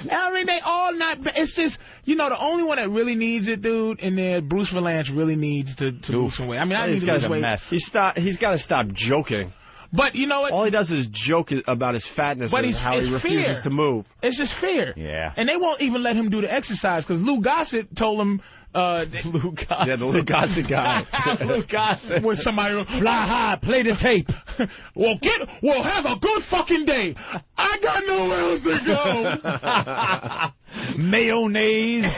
Speaker 3: I mean, they all not. It's just, you know, the only one that really needs it, dude, and then Bruce Valanche really needs to lose some weight. I mean, I need to lose weight.
Speaker 4: He's got to stop joking.
Speaker 3: But you know what?
Speaker 4: All he does is joke about his fatness and how he refuses to move.
Speaker 3: It's just fear.
Speaker 2: Yeah.
Speaker 3: And they won't even let him do the exercise because Lou Gossett told him.
Speaker 2: Lou Gossett.
Speaker 4: Yeah, the Lou Gossett guy.
Speaker 2: Lou Gossett.
Speaker 3: When somebody fly high, play the tape. Well, have a good fucking day. I got nowhere else to go.
Speaker 2: Mayonnaise.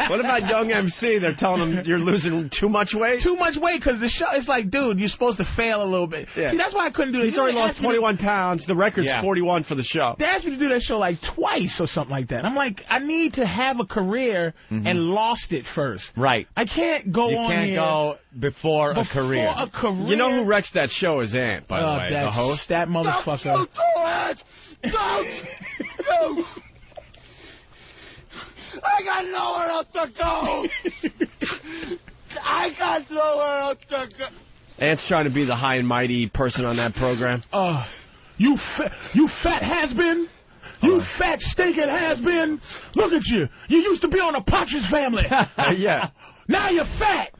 Speaker 4: What about Young MC? They're telling him you're losing too much weight?
Speaker 3: Too much weight because the show, it's like, dude, you're supposed to fail a little bit. Yeah. See, that's why I couldn't do it.
Speaker 4: He's already lost 21 pounds. The record's 41 for the show.
Speaker 3: They asked me to do that show like twice or something like that. I'm like, I need to have a career and lost it first.
Speaker 2: Right.
Speaker 3: I can't go on here.
Speaker 2: You can't go before a career.
Speaker 4: You know who wrecks that show is Ant, by the way, the host.
Speaker 3: That motherfucker.
Speaker 11: Don't! I got nowhere else to go!
Speaker 4: Ant's trying to be the high and mighty person on that program.
Speaker 3: You fat has-been. You fat stinking has-been. Look at you. You used to be on a Patrice Family.
Speaker 4: Yeah.
Speaker 3: Now you're fat.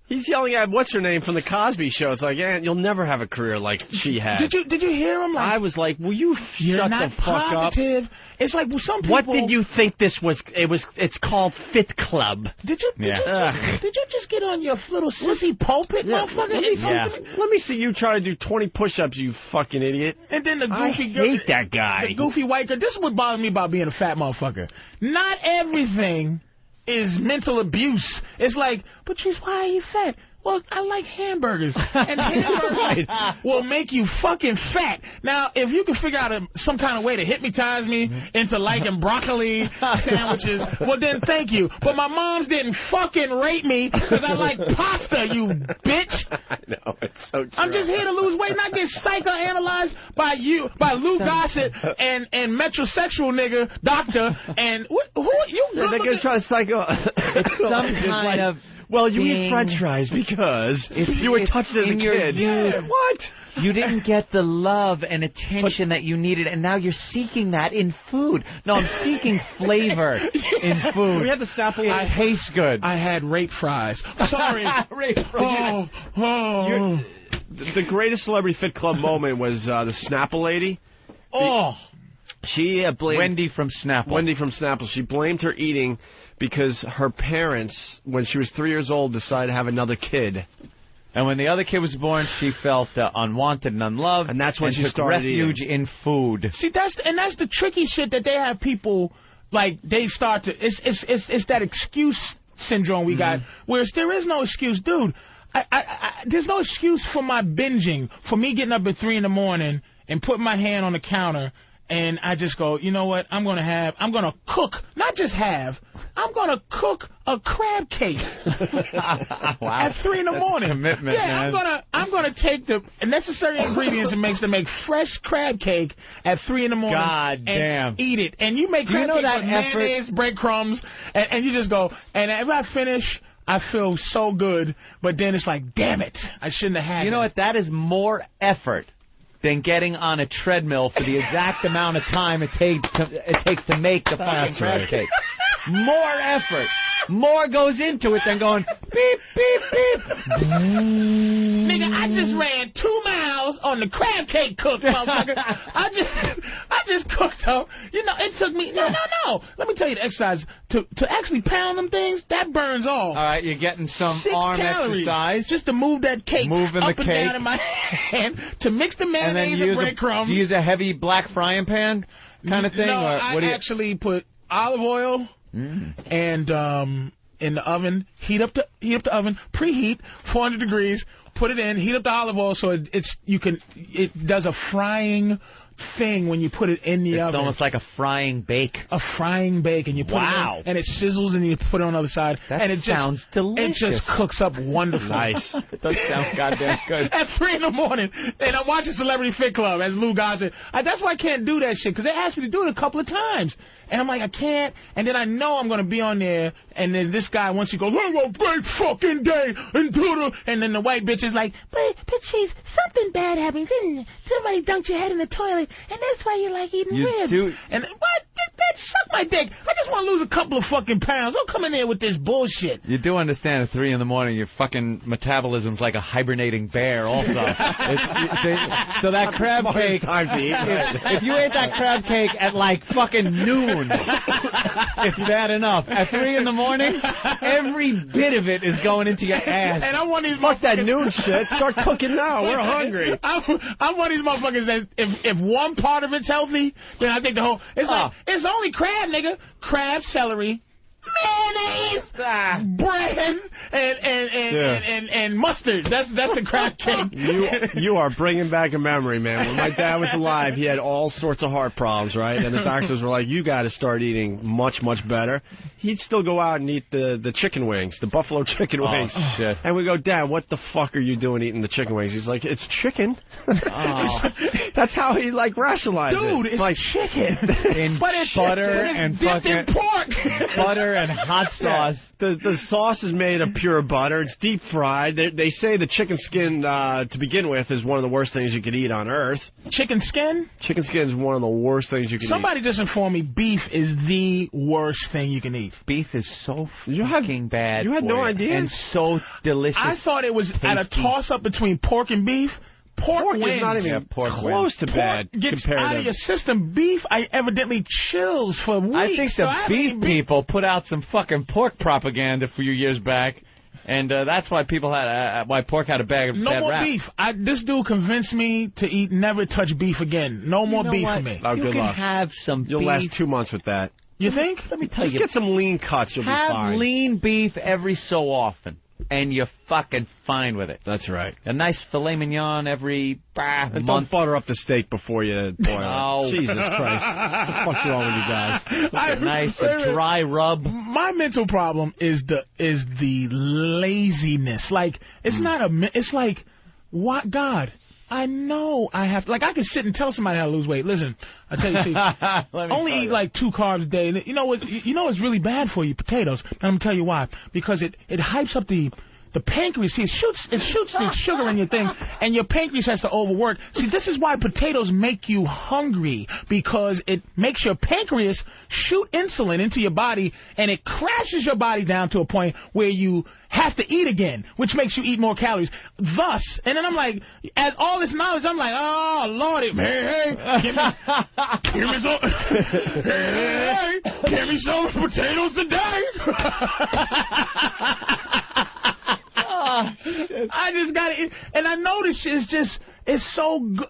Speaker 4: He's yelling at what's her name from the Cosby Show. It's like, Aunt, you'll never have a career like she had.
Speaker 3: Did you hear him? Like,
Speaker 4: I was like, will you shut the fuck
Speaker 3: positive. Up? It's like, well, some people.
Speaker 4: What did you think this was? It's called Fit Club.
Speaker 3: Did you just get on your little sissy pulpit, motherfucker?
Speaker 4: Let me see you try to do 20 push-ups, you fucking idiot.
Speaker 3: And then the goofy
Speaker 4: I hate that guy.
Speaker 3: The goofy white girl. This is what bothers me about being a fat motherfucker. Not everything is mental abuse. It's like, Patrice, why are you fat? Well, I like hamburgers. And hamburgers will make you fucking fat. Now, if you can figure out some kind of way to hypnotize me into liking broccoli sandwiches, well, then thank you. But my moms didn't fucking rape me because I like pasta, you bitch.
Speaker 4: I know, it's so true.
Speaker 3: I'm just here to lose weight, not get psychoanalyzed by Lou Gossett and metrosexual nigga, doctor, and who you good
Speaker 4: they're going to try to psycho...
Speaker 2: It's some kind of...
Speaker 4: Well, you eat French fries because you were touched as a kid. What?
Speaker 2: You didn't get the love and attention that you needed, and now you're seeking that in food. No, I'm seeking flavor in food.
Speaker 4: We had the Snapple.
Speaker 2: It tastes good.
Speaker 3: I had rape fries. Sorry.
Speaker 2: Rape fries.
Speaker 4: The greatest Celebrity Fit Club moment was the Snapple lady. She blamed...
Speaker 2: Wendy from Snapple.
Speaker 4: Wendy from Snapple. She blamed her eating because her parents, when she was 3 years old, decided to have another kid.
Speaker 2: And when the other kid was born, she felt unwanted and unloved.
Speaker 4: And that's when she
Speaker 2: took
Speaker 4: started
Speaker 2: refuge
Speaker 4: eating.
Speaker 2: in food.
Speaker 3: See, that's the tricky shit that they have people, like, they start to... It's that excuse syndrome we got, whereas there is no excuse, dude. There's no excuse for my binging, for me getting up at 3 in the morning and putting my hand on the counter, and I just go, you know what? I'm gonna cook, not just I'm gonna cook a crab cake at 3 in the morning.
Speaker 2: Commitment,
Speaker 3: yeah,
Speaker 2: man.
Speaker 3: I'm gonna take the necessary ingredients it makes to make fresh crab cake at 3 in the morning.
Speaker 2: God damn.
Speaker 3: And eat it. And you make crab cake with mayonnaise, breadcrumbs, and you just go. And if I finish, I feel so good, but then it's like, damn it, I shouldn't have had it.
Speaker 2: You know what? That is more effort than getting on a treadmill for the exact amount of time it takes to make the fucking crab cake. More effort. More goes into it than going beep, beep, beep.
Speaker 3: Nigga, I just ran 2 miles on the crab cake cook, motherfucker. I just cooked up. You know, it took me, no. Let me tell you the exercise. To actually pound them things, that burns off.
Speaker 2: All right, you're getting some
Speaker 3: 6
Speaker 2: arm
Speaker 3: calories
Speaker 2: exercise.
Speaker 3: Just to move that cake
Speaker 2: Moving
Speaker 3: up
Speaker 2: the
Speaker 3: and
Speaker 2: cake.
Speaker 3: down in my hand, to mix the mayonnaise and breadcrumbs.
Speaker 2: Do you use a heavy black frying pan kind of thing?
Speaker 3: No,
Speaker 2: or
Speaker 3: I
Speaker 2: what do you...
Speaker 3: actually put olive oil and in the oven, heat up the oven, preheat 400 degrees, put it in, heat up the olive oil so it does a frying thing when you put it in the oven.
Speaker 2: It's almost like a frying bake.
Speaker 3: A frying bake, and you put it in, and it sizzles, and you put it on the other side.
Speaker 2: That
Speaker 3: and it
Speaker 2: sounds delicious.
Speaker 3: It just cooks up wonderful.
Speaker 2: Nice. It does sound goddamn good.
Speaker 3: At 3 in the morning, and I'm watching Celebrity Fit Club, as Lou Gossett said. That's why I can't do that shit, because they asked me to do it a couple of times. And I'm like, I can't. And then I know I'm going to be on there, and then this guy, once he goes, have a great fucking day, and then the white bitch is like, but Patrice, something bad happened. Somebody dunked your head in the toilet, and that's why you like eating ribs. And what? Bitch, suck my dick. I just want to lose a couple of fucking pounds. Don't come in there with this bullshit.
Speaker 2: You do understand at 3 in the morning your fucking metabolism's like a hibernating bear also. So that crab cake, if you ate that crab cake at like fucking noon, it's bad enough. At 3 in the morning, every bit of it is going into your ass.
Speaker 3: And I want these
Speaker 4: Fuck that noon shit. Start cooking now. We're hungry.
Speaker 3: I want these motherfuckers that if one part of it's healthy, then I think the whole... It's like, it's only crab, nigga. Crab, celery, mayonnaise, bread, and mustard. That's a crab cake.
Speaker 4: You are bringing back a memory, man. When my dad was alive, he had all sorts of heart problems, right? And the doctors were like, you got to start eating much, much better. He'd still go out and eat the chicken wings, the buffalo chicken wings.
Speaker 2: Shit.
Speaker 4: And we go, Dad, what the fuck are you doing eating the chicken wings? He's like, it's chicken. That's how he rationalized it.
Speaker 3: Dude, it's like chicken.
Speaker 2: In butter and fucking
Speaker 3: pork.
Speaker 2: Butter and hot sauce.
Speaker 4: The sauce is made of pure butter. It's deep fried. They say the chicken skin, to begin with, is one of the worst things you could eat on earth.
Speaker 3: Chicken skin?
Speaker 4: Chicken skin is one of the worst things you can eat.
Speaker 3: Somebody just informed me beef is the worst thing you can eat.
Speaker 2: Beef is so fucking bad.
Speaker 4: You had no idea?
Speaker 2: And so delicious.
Speaker 3: I thought it was at a toss-up between pork and beef. Pork wins.
Speaker 4: is not even close to bad.
Speaker 3: Pork gets
Speaker 4: compared
Speaker 3: out
Speaker 4: to...
Speaker 3: of your system. Beef, evidently chills for weeks.
Speaker 2: I think the beef people put out some fucking pork propaganda a few years back, and that's why people had why pork had a bad
Speaker 3: No more
Speaker 2: rap.
Speaker 3: beef. This dude convinced me to never touch beef again. No more beef for me.
Speaker 4: Oh,
Speaker 2: you
Speaker 4: good
Speaker 2: can
Speaker 4: luck.
Speaker 2: have some
Speaker 4: You'll
Speaker 2: beef.
Speaker 4: last 2 months with that.
Speaker 3: You think?
Speaker 2: Let me tell
Speaker 4: Just
Speaker 2: you.
Speaker 4: get some lean cuts. You'll be fine.
Speaker 2: Have lean beef every so often, and you're fucking fine with it.
Speaker 4: That's right.
Speaker 2: A nice filet mignon every
Speaker 4: And
Speaker 2: month.
Speaker 4: don't butter up the steak before you boil
Speaker 2: Oh.
Speaker 4: it. Jesus Christ. What the fuck's wrong with you guys?
Speaker 2: Nice, a dry rub.
Speaker 3: My mental problem is the laziness. Like, it's not it's like, what, God? I know I have, I can sit and tell somebody how to lose weight. Listen, I tell you, see, only eat like 2 carbs a day. And you know what's really bad for you? Potatoes. And I'm gonna tell you why. Because it hypes up the pancreas. See, it shoots the sugar in your thing, and your pancreas has to overwork. See, this is why potatoes make you hungry, because it makes your pancreas shoot insulin into your body, and it crashes your body down to a point where you have to eat again, which makes you eat more calories. Thus, and then I'm like, as all this knowledge, I'm like, oh, Lordy, hey, give me some potatoes today. I just got it, and I noticed it's It's so good.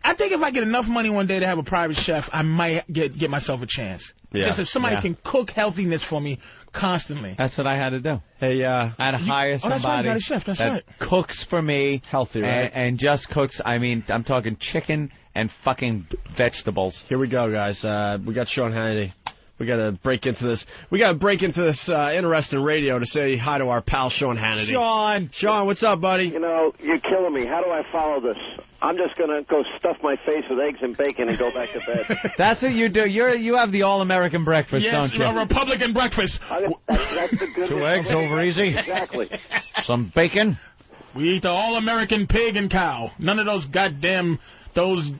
Speaker 3: I think if I get enough money one day to have a private chef, I might get myself a chance.
Speaker 2: Yeah.
Speaker 3: Just if somebody can cook healthiness for me constantly.
Speaker 2: That's what I had to do.
Speaker 4: Hey,
Speaker 2: I had to hire somebody
Speaker 3: that's right, you got a chef. That's
Speaker 2: that
Speaker 3: right.
Speaker 2: cooks for me.
Speaker 4: Healthy, right?
Speaker 2: And just cooks. I mean, I'm talking chicken and fucking vegetables.
Speaker 4: Here we go, guys. We got Sean Hannity. We got to break into this. We got to break into this interesting radio to say hi to our pal Sean Hannity. Sean, what's up, buddy?
Speaker 18: You know, you're killing me. How do I follow this? I'm just going to go stuff my face with eggs and bacon and go back to bed.
Speaker 2: That's what you do. You have the all-American breakfast, don't you?
Speaker 3: Yes, a Republican breakfast.
Speaker 18: That's the good.
Speaker 2: 2 eggs over easy.
Speaker 18: Exactly.
Speaker 2: Some bacon.
Speaker 3: We eat the all-American pig and cow. None of those goddamn...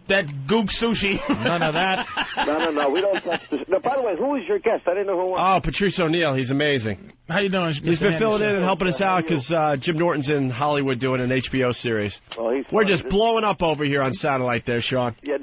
Speaker 3: that goop sushi.
Speaker 2: None of that.
Speaker 18: No, we don't touch this. No, by the way, who was your guest? I didn't know who it was.
Speaker 4: Oh, Patrice O'Neal. He's amazing.
Speaker 3: How you doing?
Speaker 4: He's been filling in and helping us out because Jim Norton's in Hollywood doing an HBO series.
Speaker 18: Well,
Speaker 4: We're just blowing up over here on satellite there, Sean.
Speaker 18: Yeah.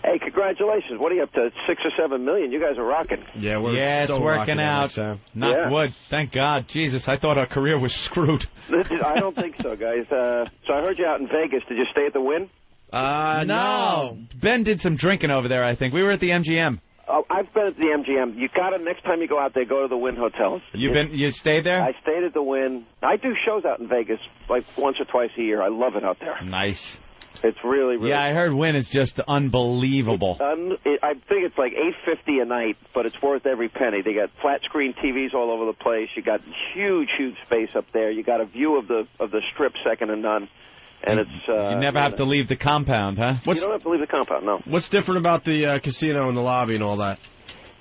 Speaker 18: Hey, congratulations. What are you up to, 6 or 7 million? You guys are rocking.
Speaker 4: Yeah,
Speaker 2: it's working out. Knock wood. Thank God. Jesus, I thought our career was screwed.
Speaker 18: I don't think so, guys. So I heard you out in Vegas. Did you stay at the Wynn?
Speaker 2: No. Ben did some drinking over there, I think. We were at the MGM.
Speaker 18: Oh, I've been at the MGM. You got to, next time you go out there, go to the Wynn Hotel.
Speaker 2: You stayed there?
Speaker 18: I stayed at the Wynn. I do shows out in Vegas like once or twice a year. I love it out there.
Speaker 2: Nice.
Speaker 18: It's really, really...
Speaker 2: Yeah, I heard Wynn is just unbelievable.
Speaker 18: I think it's like $8.50 a night, but it's worth every penny. They got flat screen TVs all over the place. You got huge space up there. You got a view of the Strip, second to none. And it's
Speaker 2: you never have to leave the compound, huh?
Speaker 18: You don't have to leave the compound, no.
Speaker 4: What's different about the casino and the lobby and all that?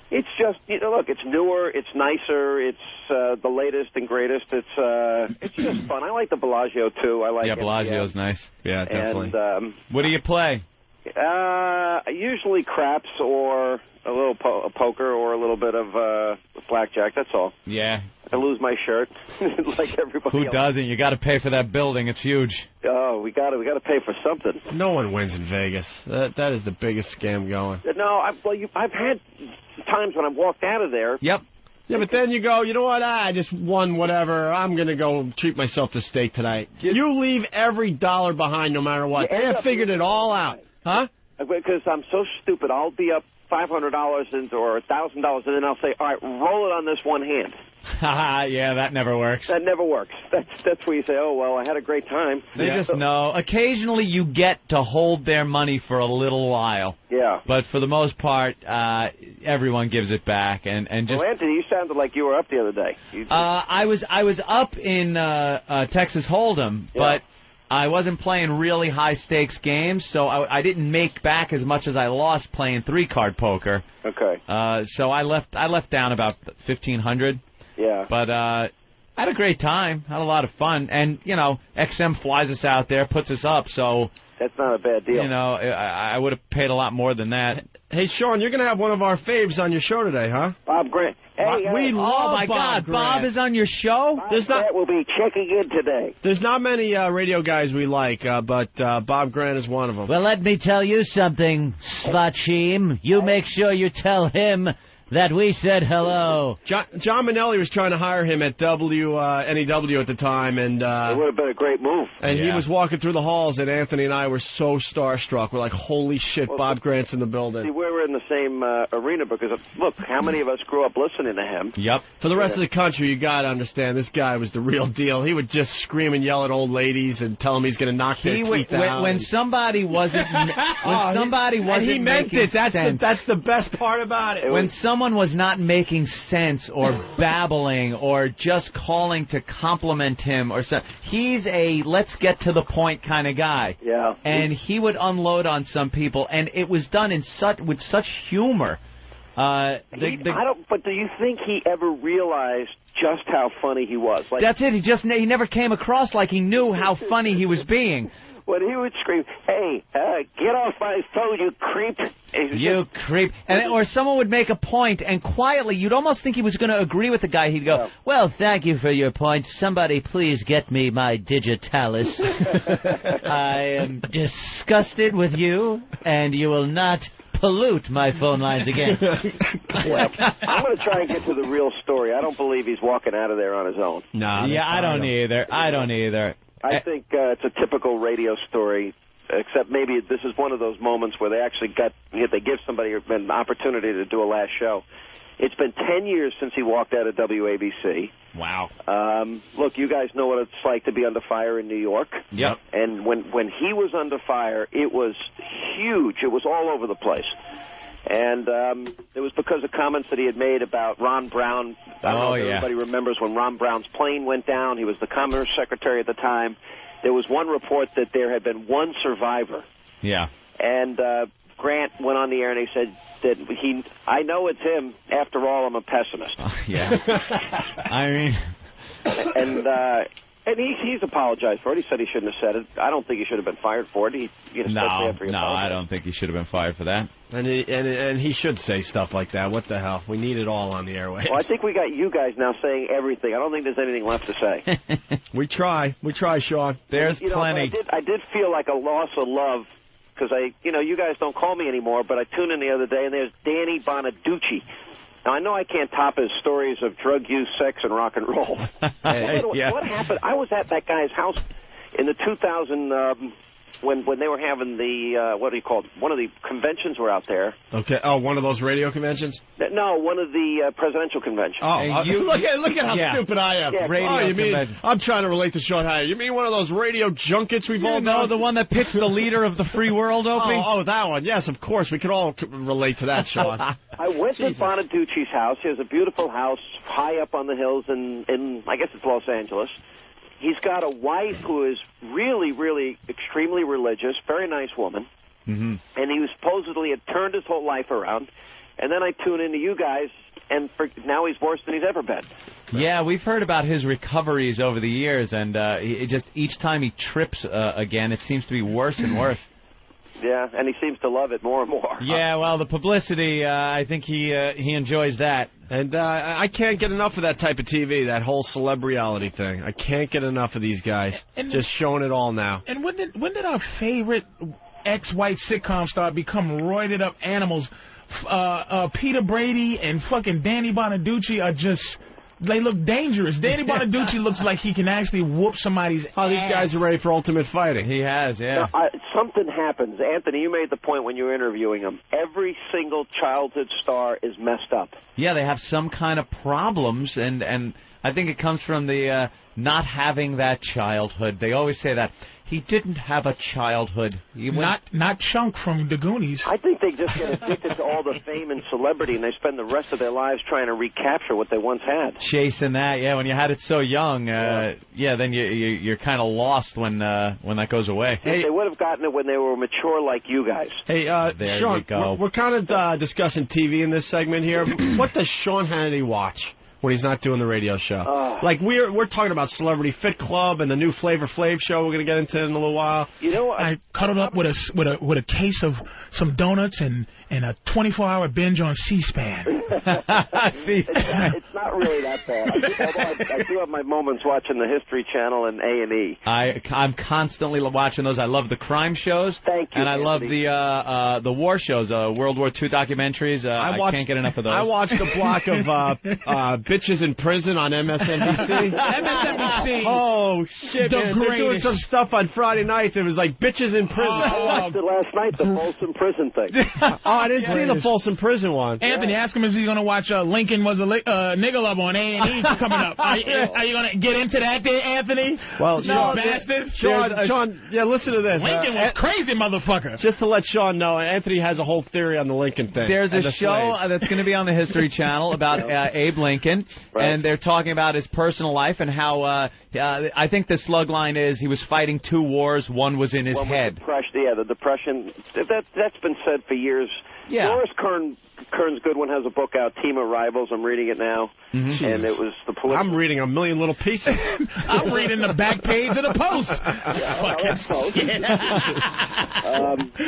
Speaker 18: It's just, look, it's newer, it's nicer, it's the latest and greatest. It's just fun. I like the Bellagio too.
Speaker 2: Bellagio's nice.
Speaker 4: Yeah, definitely.
Speaker 18: And,
Speaker 2: what do you play?
Speaker 18: Usually craps or a little poker or a little bit of blackjack. That's all.
Speaker 2: Yeah.
Speaker 18: I lose my shirt like everybody else.
Speaker 2: Who doesn't? You got to pay for that building. It's huge.
Speaker 18: Oh, we got to pay for something.
Speaker 4: No one wins in Vegas. That is the biggest scam going.
Speaker 18: No, I've had times when I've walked out of there.
Speaker 2: Yep.
Speaker 4: Yeah, but then you go, you know what? I just won whatever. I'm going to go treat myself to steak tonight. You leave every dollar behind no matter what. They have figured it all out. Huh?
Speaker 18: Because I'm so stupid. I'll be up $500 or $1,000, and then I'll say, all right, roll it on this one hand.
Speaker 2: Yeah, that never works.
Speaker 18: That never works. That's where you say, oh, well, I had a great time.
Speaker 2: They just know. Occasionally you get to hold their money for a little while.
Speaker 18: Yeah.
Speaker 2: But for the most part, everyone gives it back. And just.
Speaker 18: Well, Anthony, you sounded like you were up the other day.
Speaker 2: I was up in Texas Hold'em, but I wasn't playing really high-stakes games, so I didn't make back as much as I lost playing 3-card poker.
Speaker 18: Okay.
Speaker 2: So I left down about $1,500.
Speaker 18: Yeah.
Speaker 2: But I had a great time, had a lot of fun, and XM flies us out there, puts us up, so
Speaker 18: that's not a bad deal.
Speaker 2: I would have paid a lot more than that.
Speaker 4: Hey, Sean, you're going to have one of our faves on your show today, huh?
Speaker 18: Bob Grant. Hey,
Speaker 4: we love
Speaker 2: my
Speaker 4: Bob
Speaker 2: God,
Speaker 4: Grant.
Speaker 2: Bob is on your show?
Speaker 18: Bob Grant will be checking in today.
Speaker 4: There's not many radio guys we like, but Bob Grant is one of them.
Speaker 19: Well, let me tell you something, Svachim. You make sure you tell him that we said hello.
Speaker 4: John Minnelli was trying to hire him at WNEW at the time, and
Speaker 18: it would have been a great move.
Speaker 4: And he was walking through the halls, and Anthony and I were so starstruck. We're like, holy shit, Bob Grant's in the building.
Speaker 18: See, we were in the same arena because, look, how many of us grew up listening to him?
Speaker 2: Yep.
Speaker 4: For the rest of the country, you got to understand, this guy was the real deal. He would just scream and yell at old ladies and tell them he's going to knock their teeth out.
Speaker 2: When somebody wasn't
Speaker 4: he meant
Speaker 2: this.
Speaker 4: That's the best part about it.
Speaker 2: When someone was not making sense or babbling or just calling to compliment him or something. He's a let's get to the point kind of guy.
Speaker 18: Yeah.
Speaker 2: And he would unload on some people, and it was done with such humor.
Speaker 18: But do you think he ever realized just how funny he was? Like,
Speaker 2: that's it. He never came across like he knew how funny he was being.
Speaker 18: When he would scream, hey, get off my phone, you creep.
Speaker 2: You creep. Or someone would make a point, and quietly, you'd almost think he was going to agree with the guy. He'd go, well, thank you for your point. Somebody please get me my digitalis. I am disgusted with you, and you will not pollute my phone lines again.
Speaker 18: Well, I'm going to try and get to the real story. I don't believe he's walking out of there on his own.
Speaker 2: No. Yeah, I don't either.
Speaker 18: I think it's a typical radio story, except maybe this is one of those moments where they actually they give somebody an opportunity to do a last show. It's been 10 years since he walked out of WABC.
Speaker 2: Wow.
Speaker 18: Look, you guys know what it's like to be under fire in New York.
Speaker 2: Yep.
Speaker 18: And when he was under fire, it was huge. It was all over the place. And it was because of comments that he had made about Ron Brown. I don't know if everybody remembers when Ron Brown's plane went down. He was the Commerce Secretary at the time. There was one report that there had been one survivor.
Speaker 2: Yeah.
Speaker 18: And Grant went on the air and he said that I know it's him. After all, I'm a pessimist.
Speaker 2: Yeah. I mean...
Speaker 18: And he's apologized for it. He said he shouldn't have said it. I don't think he should have been fired for it.
Speaker 2: No, I don't think he should have been fired for that.
Speaker 4: And he should say stuff like that. What the hell? We need it all on the airwaves.
Speaker 18: Well, I think we got you guys now saying everything. I don't think there's anything left to say.
Speaker 4: We try, Sean.
Speaker 2: There's plenty.
Speaker 18: I did feel like a loss of love because you guys don't call me anymore, but I tuned in the other day and there's Danny Bonaducci. Now, I know I can't top his stories of drug use, sex, and rock and roll. What happened? I was at that guy's house in the 2000 when they were having the one of the conventions were out there.
Speaker 4: Okay. Oh, one of those radio conventions?
Speaker 18: No, one of the presidential conventions.
Speaker 4: Oh, look at how stupid I am.
Speaker 18: Yeah,
Speaker 4: radio you mean convention. I'm trying to relate to Sean Hannity. You mean one of those radio junkets we've all done?
Speaker 2: The one that picks the leader of the free world, Opie?
Speaker 4: Oh, that one. Yes, of course. We could all relate to that, Sean.
Speaker 18: I went to Bonaducci's house. He has a beautiful house high up on the hills in I guess it's Los Angeles. He's got a wife who is really, really extremely religious, very nice woman.
Speaker 2: Mm-hmm.
Speaker 18: And he supposedly had turned his whole life around. And then I tune into you guys, and now he's worse than he's ever been.
Speaker 2: Yeah, we've heard about his recoveries over the years, and each time he trips again, it seems to be worse and worse.
Speaker 18: Yeah, and he seems to love it more and more.
Speaker 2: Yeah, well, the publicity, I think he enjoys that.
Speaker 4: And I can't get enough of that type of TV, that whole celebrity thing. I can't get enough of these guys just showing it all now.
Speaker 3: And when did our favorite ex-white sitcom star become roided up animals? Peter Brady and fucking Danny Bonaducci are just... They look dangerous. Danny Bonaducci looks like he can actually whoop somebody's ass.
Speaker 4: Oh, these guys are ready for ultimate fighting.
Speaker 2: He has, yeah.
Speaker 18: Now, something happens. Anthony, you made the point when you were interviewing him. Every single childhood star is messed up.
Speaker 2: Yeah, they have some kind of problems, and I think it comes from the not having that childhood. They always say that. He didn't have a childhood.
Speaker 3: Not Chunk from the Goonies.
Speaker 18: I think they just get addicted to all the fame and celebrity, and they spend the rest of their lives trying to recapture what they once had.
Speaker 2: Chasing that, yeah. When you had it so young, then you're kind of lost when that goes away.
Speaker 18: Hey, they would have gotten it when they were mature like you guys.
Speaker 4: Hey,
Speaker 2: there
Speaker 4: Sean,
Speaker 2: you go.
Speaker 4: We're kind of discussing TV in this segment here. What does Sean Hannity watch when he's not doing the radio show? Like we're talking about Celebrity Fit Club and the new Flavor Flav show we're going to get into in a little while.
Speaker 18: You know,
Speaker 3: I cuddled up with a case of some donuts and a 24-hour binge on C-SPAN.
Speaker 18: It's not really that bad. Although I do have my moments watching the History Channel and A&E.
Speaker 2: I'm constantly watching those. I love the crime shows.
Speaker 18: Thank you,
Speaker 2: and I love the war shows, World War II documentaries. I can't get enough of those.
Speaker 4: I watched a block of Bitches in Prison on MSNBC.
Speaker 3: MSNBC.
Speaker 4: Oh, shit, man. They're doing some stuff on Friday nights. It was like Bitches in Prison.
Speaker 18: I watched it last night, the Folsom Prison thing.
Speaker 4: I didn't see the Folsom Prison one.
Speaker 3: Anthony, ask him if he's going to watch Lincoln Was a Nigger Love on A&E coming up. Are you going to get into that there, Anthony?
Speaker 4: Well,
Speaker 3: no, bastard.
Speaker 4: Sean, yeah, listen to this.
Speaker 3: Lincoln was crazy, motherfucker.
Speaker 4: Just to let Sean know, Anthony has a whole theory on the Lincoln thing.
Speaker 2: There's a show that's going to be on the History Channel about Abe Lincoln, and they're talking about his personal life and how I think the slug line is he was fighting two wars. One was in his head.
Speaker 18: The Depression. That's been said for years.
Speaker 2: Yeah.
Speaker 18: Doris Kearns Goodwin has a book out, Team of Rivals. I'm reading it now.
Speaker 2: Mm-hmm.
Speaker 18: And it was the political...
Speaker 4: I'm reading a million little pieces.
Speaker 3: I'm reading the back page of the Post.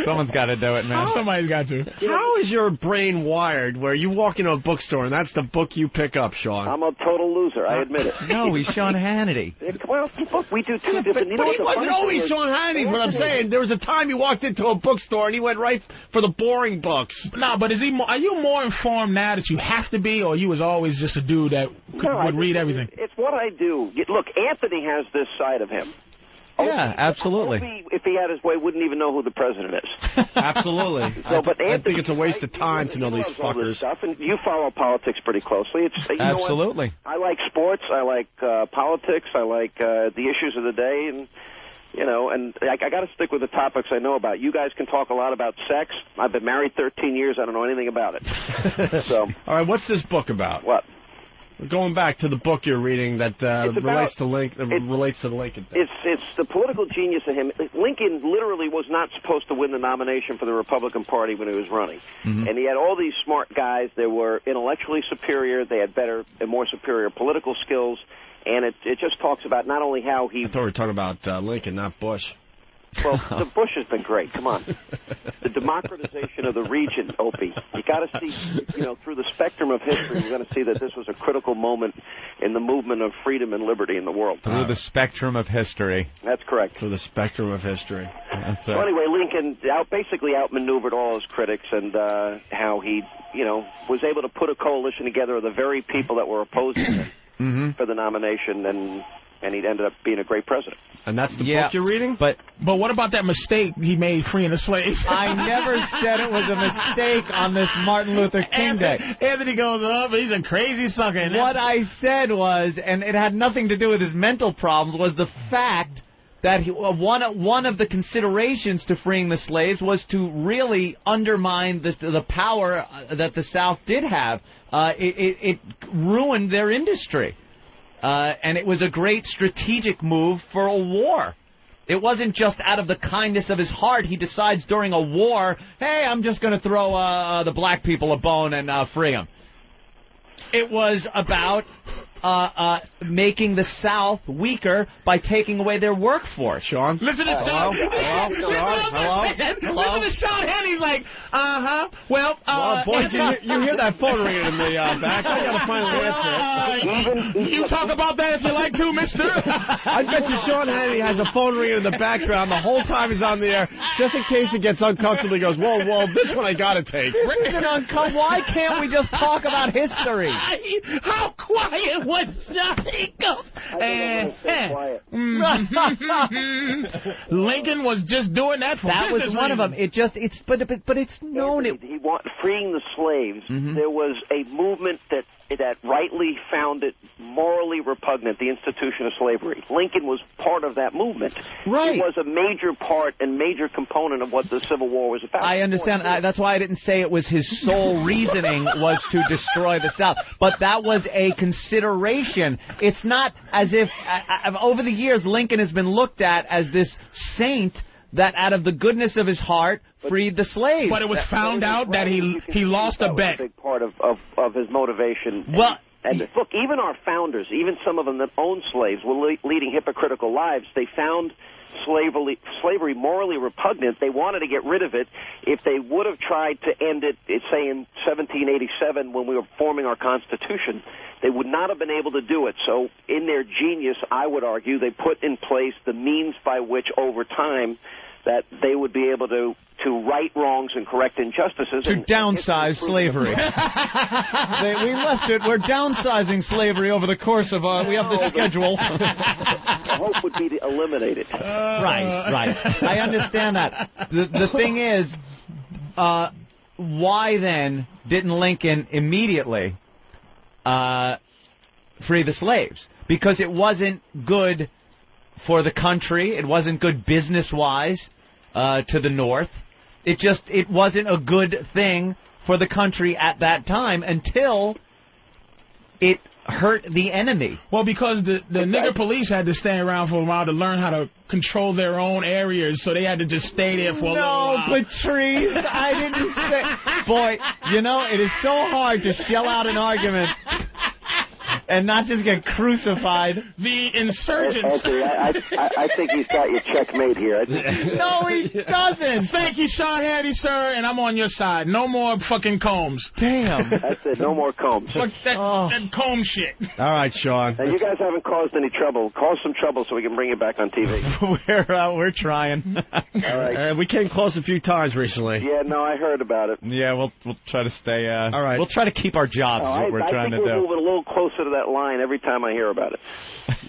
Speaker 2: Someone's got to do it, man.
Speaker 3: Somebody's got to.
Speaker 4: How is your brain wired where you walk into a bookstore and that's the book you pick up, Sean?
Speaker 18: I'm a total loser. I admit it.
Speaker 2: No, he's Sean Hannity.
Speaker 18: Well, look, we do two different...
Speaker 4: But he wasn't always Sean Hannity, is what I'm saying. There was a time he walked into a bookstore and he went right for the boring books.
Speaker 3: No, but are you more informed now that you have to be, or you was always just a dude that would read everything?
Speaker 18: It's what I do. Look, Anthony has this side of him.
Speaker 19: Yeah, absolutely.
Speaker 18: Opie, if he had his way, wouldn't even know who the president is.
Speaker 4: Absolutely.
Speaker 18: So, but
Speaker 4: I think it's a waste of time to know these fuckers.
Speaker 18: Stuff, and you follow politics pretty closely. It's
Speaker 19: Absolutely.
Speaker 18: I like sports. I like politics. I like the issues of the day, and and I got to stick with the topics I know about. You guys can talk a lot about sex. I've been married 13 years. I don't know anything about it. So,
Speaker 4: all right, what's this book about?
Speaker 18: What?
Speaker 4: Going back to the book you're reading that relates to the Lincoln thing.
Speaker 18: It's the political genius of him. Lincoln literally was not supposed to win the nomination for the Republican Party when he was running.
Speaker 4: Mm-hmm.
Speaker 18: And he had all these smart guys. They were intellectually superior. They had better and more superior political skills. And it just talks about not only how he...
Speaker 4: I thought we were talking about Lincoln, not Bush.
Speaker 18: Well, the Bush has been great. Come on. The democratization of the region, Opie. You got to see, through the spectrum of history, you're going to see that this was a critical moment in the movement of freedom and liberty in the world.
Speaker 19: Through the spectrum of history.
Speaker 18: That's correct.
Speaker 4: Through the spectrum of history.
Speaker 19: That's
Speaker 18: so anyway, Lincoln basically outmaneuvered all his critics, and how he, was able to put a coalition together of the very people that were opposing him for the nomination, and he ended up being a great president.
Speaker 4: And that's the book you're reading?
Speaker 3: But what about that mistake he made freeing the slaves?
Speaker 19: I never said it was a mistake on this Martin Luther King Day.
Speaker 3: Anthony goes up, he's a crazy sucker.
Speaker 19: What I said was, and it had nothing to do with his mental problems, was the fact that one of the considerations to freeing the slaves was to really undermine the power that the South did have. It ruined their industry. And it was a great strategic move for a war. It wasn't just out of the kindness of his heart. He decides during a war, hey, I'm just going to throw the black people a bone and free them. It was about making the South weaker by taking away their workforce.
Speaker 4: Sean?
Speaker 3: Listen to Sean.
Speaker 4: Hello?
Speaker 3: Listen to Sean Hannity's like, well,
Speaker 4: boys, you hear that phone ringing in the back. I got to finally answer it.
Speaker 3: You talk about that if you like to, mister.
Speaker 4: I bet you Sean Hannity has a phone ringing in the background the whole time he's on the air, just in case it gets uncomfortable. He goes, whoa, this one I got to take.
Speaker 19: This isn't uncomfortable. Why can't we just talk about history?
Speaker 3: How quiet was that? He goes, Lincoln was just doing that for
Speaker 19: that was one
Speaker 3: reasons.
Speaker 19: Of them. But it's known.
Speaker 18: He wanted freeing the slaves. There was a movement that rightly found it morally repugnant, the institution of slavery. Lincoln was part of that movement.
Speaker 19: Right.
Speaker 18: He was a major part and major component of what the Civil War was about.
Speaker 19: I understand. That's why I didn't say it was his sole reasoning was to destroy the South. But that was a consideration. It's not as if, over the years, Lincoln has been looked at as this saint that out of the goodness of his heart freed the slaves.
Speaker 3: But it was found out that he lost a bet.
Speaker 18: Was a big part of his motivation.
Speaker 19: Well,
Speaker 18: and look, even our founders, even some of them that owned slaves, were leading hypocritical lives. They found slavery morally repugnant. They wanted to get rid of it. If they would have tried to end it, say in 1787 when we were forming our Constitution, they would not have been able to do it. So in their genius, I would argue, they put in place the means by which over time that they would be able to right wrongs and correct injustices.
Speaker 19: To downsize slavery. We left it. We're downsizing slavery over the course of we have the schedule.
Speaker 18: The hope would be to eliminate it.
Speaker 19: Right. I understand that. The thing is, why then didn't Lincoln immediately free the slaves? Because it wasn't good for the country. It wasn't good business-wise to the North. It wasn't a good thing for the country at that time until it hurt the enemy.
Speaker 3: Well, because the nigger police had to stay around for a while to learn how to control their own areas, so they had to just stay there for a little while.
Speaker 19: No, Patrice, I didn't say... Boy, it is so hard to shell out an argument and not just get crucified.
Speaker 3: The insurgents.
Speaker 18: Actually, I think he's got you checkmate here.
Speaker 19: No, he doesn't.
Speaker 3: Thank you, Sean Hannity, sir, and I'm on your side. No more fucking combs.
Speaker 19: Damn.
Speaker 18: That's it. No more combs.
Speaker 3: Fuck that comb shit.
Speaker 4: All right, Sean.
Speaker 18: And you guys haven't caused any trouble. Cause some trouble so we can bring you back on TV.
Speaker 19: We're trying.
Speaker 18: All right.
Speaker 4: We came close a few times recently.
Speaker 18: Yeah, no, I heard about it.
Speaker 19: Yeah, we'll try to stay.
Speaker 4: All right.
Speaker 19: We'll try to keep our jobs. Is what we're trying to do.
Speaker 18: I think we're moving a little closer to that line every time I hear about it.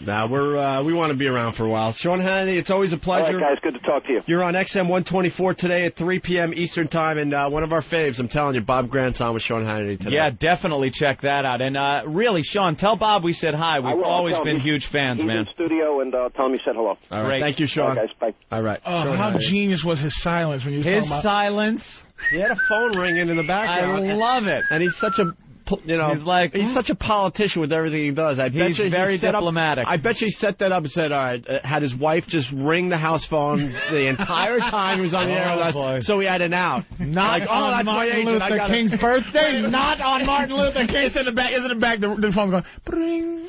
Speaker 4: Nah, we want to be around for a while. Sean Hannity, it's always a pleasure.
Speaker 18: All right, guys, good to talk to you.
Speaker 4: You're on XM 124 today at 3 p.m. Eastern Time, and one of our faves, I'm telling you, Bob Grant's on with Sean Hannity today.
Speaker 19: Yeah, definitely check that out. And really, Sean, tell Bob we said hi. We've always been huge fans,
Speaker 18: He's
Speaker 19: man.
Speaker 18: in studio, and tell him you said hello.
Speaker 4: All right, thank you, Sean.
Speaker 18: All right, guys, bye.
Speaker 4: All right.
Speaker 3: Oh, how genius was his silence when you were talking about...
Speaker 19: His silence.
Speaker 4: He had a phone ringing in the background.
Speaker 19: I love it.
Speaker 4: And he's such a... he's such a politician with everything he does.
Speaker 19: He's very diplomatic.
Speaker 4: I bet you he set that up and said, all right, had his wife just ring the house phone the entire time he was on the air with us, so he had an out.
Speaker 3: Not on Martin Luther King's birthday. Not on Martin Luther King. It's in the back. The phone's going, bring.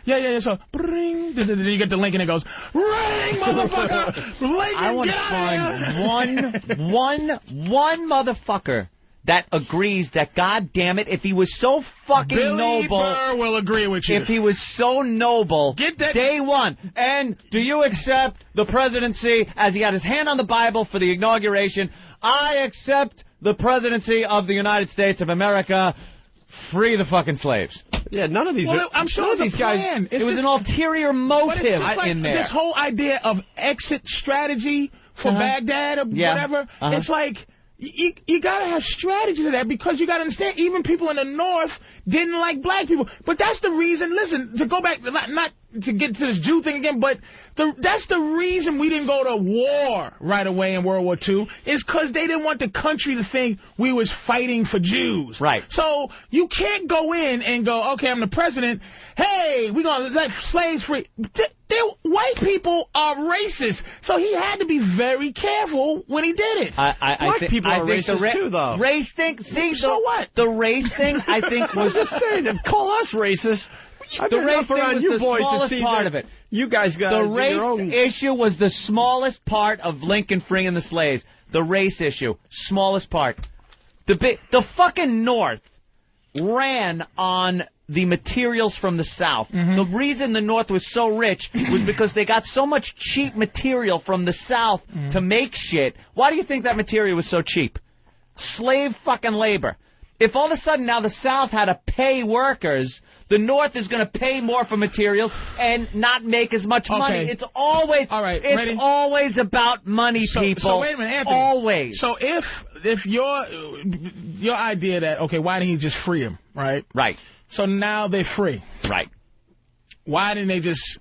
Speaker 3: Yeah. So, bring. Then you get the link and it goes, ring, motherfucker. Lincoln,
Speaker 19: I want to find one motherfucker that agrees that, God damn it, if he was so fucking noble...
Speaker 3: Burr will agree with you.
Speaker 19: If he was so noble, day one, and do you accept the presidency, as he had his hand on the Bible for the inauguration, I accept the presidency of the United States of America, free the fucking slaves.
Speaker 4: Yeah, none of these
Speaker 3: I'm sure these guys...
Speaker 19: It was an ulterior motive in there.
Speaker 3: This whole idea of exit strategy for Baghdad or whatever, it's like... You gotta have strategy to that, because you gotta understand, even people in the North didn't like black people. But that's the reason, listen, to go back, not to get to this Jew thing again, but that's the reason we didn't go to war right away in World War II, is because they didn't want the country to think we was fighting for Jews.
Speaker 19: Right.
Speaker 3: So you can't go in and go, okay, I'm the president, hey, we're gonna let slaves free. White people are racist, so he had to be very careful when he did it.
Speaker 4: White people are racist too, though.
Speaker 19: Race thing,
Speaker 3: so what?
Speaker 19: The race thing, I think, was
Speaker 4: just saying. Call us racist.
Speaker 19: The race thing was the smallest part of it.
Speaker 4: You guys got
Speaker 19: the race issue was the smallest part of Lincoln freeing the slaves. The race issue, smallest part. The fucking North ran on the materials from the South. The reason the North was so rich was because they got so much cheap material from the South to make shit. Why do you think that material was so cheap? Slave fucking labor. If all of a sudden now the South had to pay workers, the North is going to pay more for materials and not make as much money. It's always always about money, people.
Speaker 3: So wait a minute, Anthony.
Speaker 19: Always.
Speaker 3: So if your idea that, okay, why didn't he just free him, right?
Speaker 19: Right.
Speaker 3: So now they're free.
Speaker 19: Right.
Speaker 3: Why didn't they just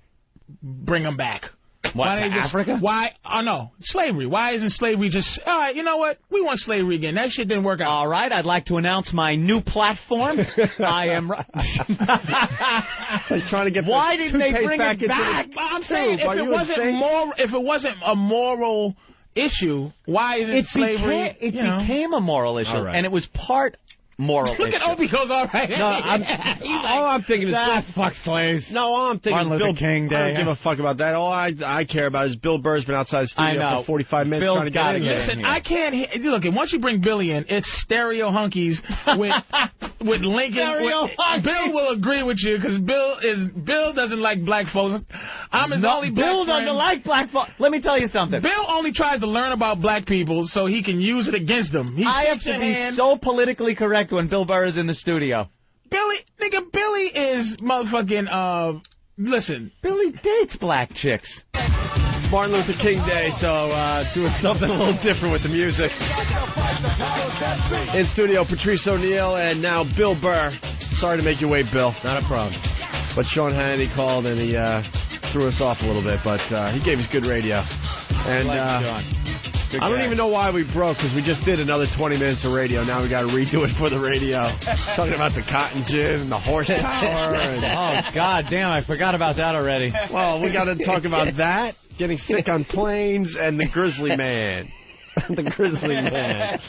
Speaker 3: bring them back?
Speaker 19: What,
Speaker 3: why
Speaker 19: to Africa?
Speaker 3: Why? Oh, no. Slavery. Why isn't slavery just... All right, you know what? We want slavery again. That shit didn't work out.
Speaker 19: All right, I'd like to announce my new platform. I am...
Speaker 4: trying to get
Speaker 19: Why didn't they bring
Speaker 4: back
Speaker 19: it back?
Speaker 3: I'm saying, if it wasn't a moral issue, why isn't slavery...
Speaker 19: It became a moral issue, and it was part... moral
Speaker 3: Look
Speaker 19: issue.
Speaker 3: at Opie goes all right.
Speaker 4: No, all I'm thinking is
Speaker 19: fuck slaves.
Speaker 4: No, all I'm thinking
Speaker 19: Martin
Speaker 4: is
Speaker 19: Luther King Day.
Speaker 4: I don't give a fuck about that. All I care about is Bill Burr's been outside the studio for 45 minutes trying to get in here.
Speaker 3: Listen, I can't look. Once you bring Billy in, it's stereo hunkies with Lincoln. Bill will agree with you because Bill doesn't like black folks. I'm his only black
Speaker 19: Bill
Speaker 3: friend.
Speaker 19: doesn't like black folks. Let me tell you something.
Speaker 3: Bill only tries to learn about black people so he can use it against them.
Speaker 19: I have to be so politically correct when Bill Burr is in the studio.
Speaker 3: Billy is motherfucking, listen.
Speaker 19: Billy dates black chicks.
Speaker 4: Martin Luther King Day, so doing something a little different with the music. In studio, Patrice O'Neal and now Bill Burr. Sorry to make you wait, Bill. Not a problem. But Sean Hannity called and he threw us off a little bit, but he gave us good radio. And I don't even know why we broke, because we just did another 20 minutes of radio. Now we got to redo it for the radio. Talking about the cotton gin and the horsepower.
Speaker 19: Oh, God damn, I forgot about that already.
Speaker 4: Well, we got to talk about that, getting sick on planes, and the Grizzly Man. The Grizzly Man.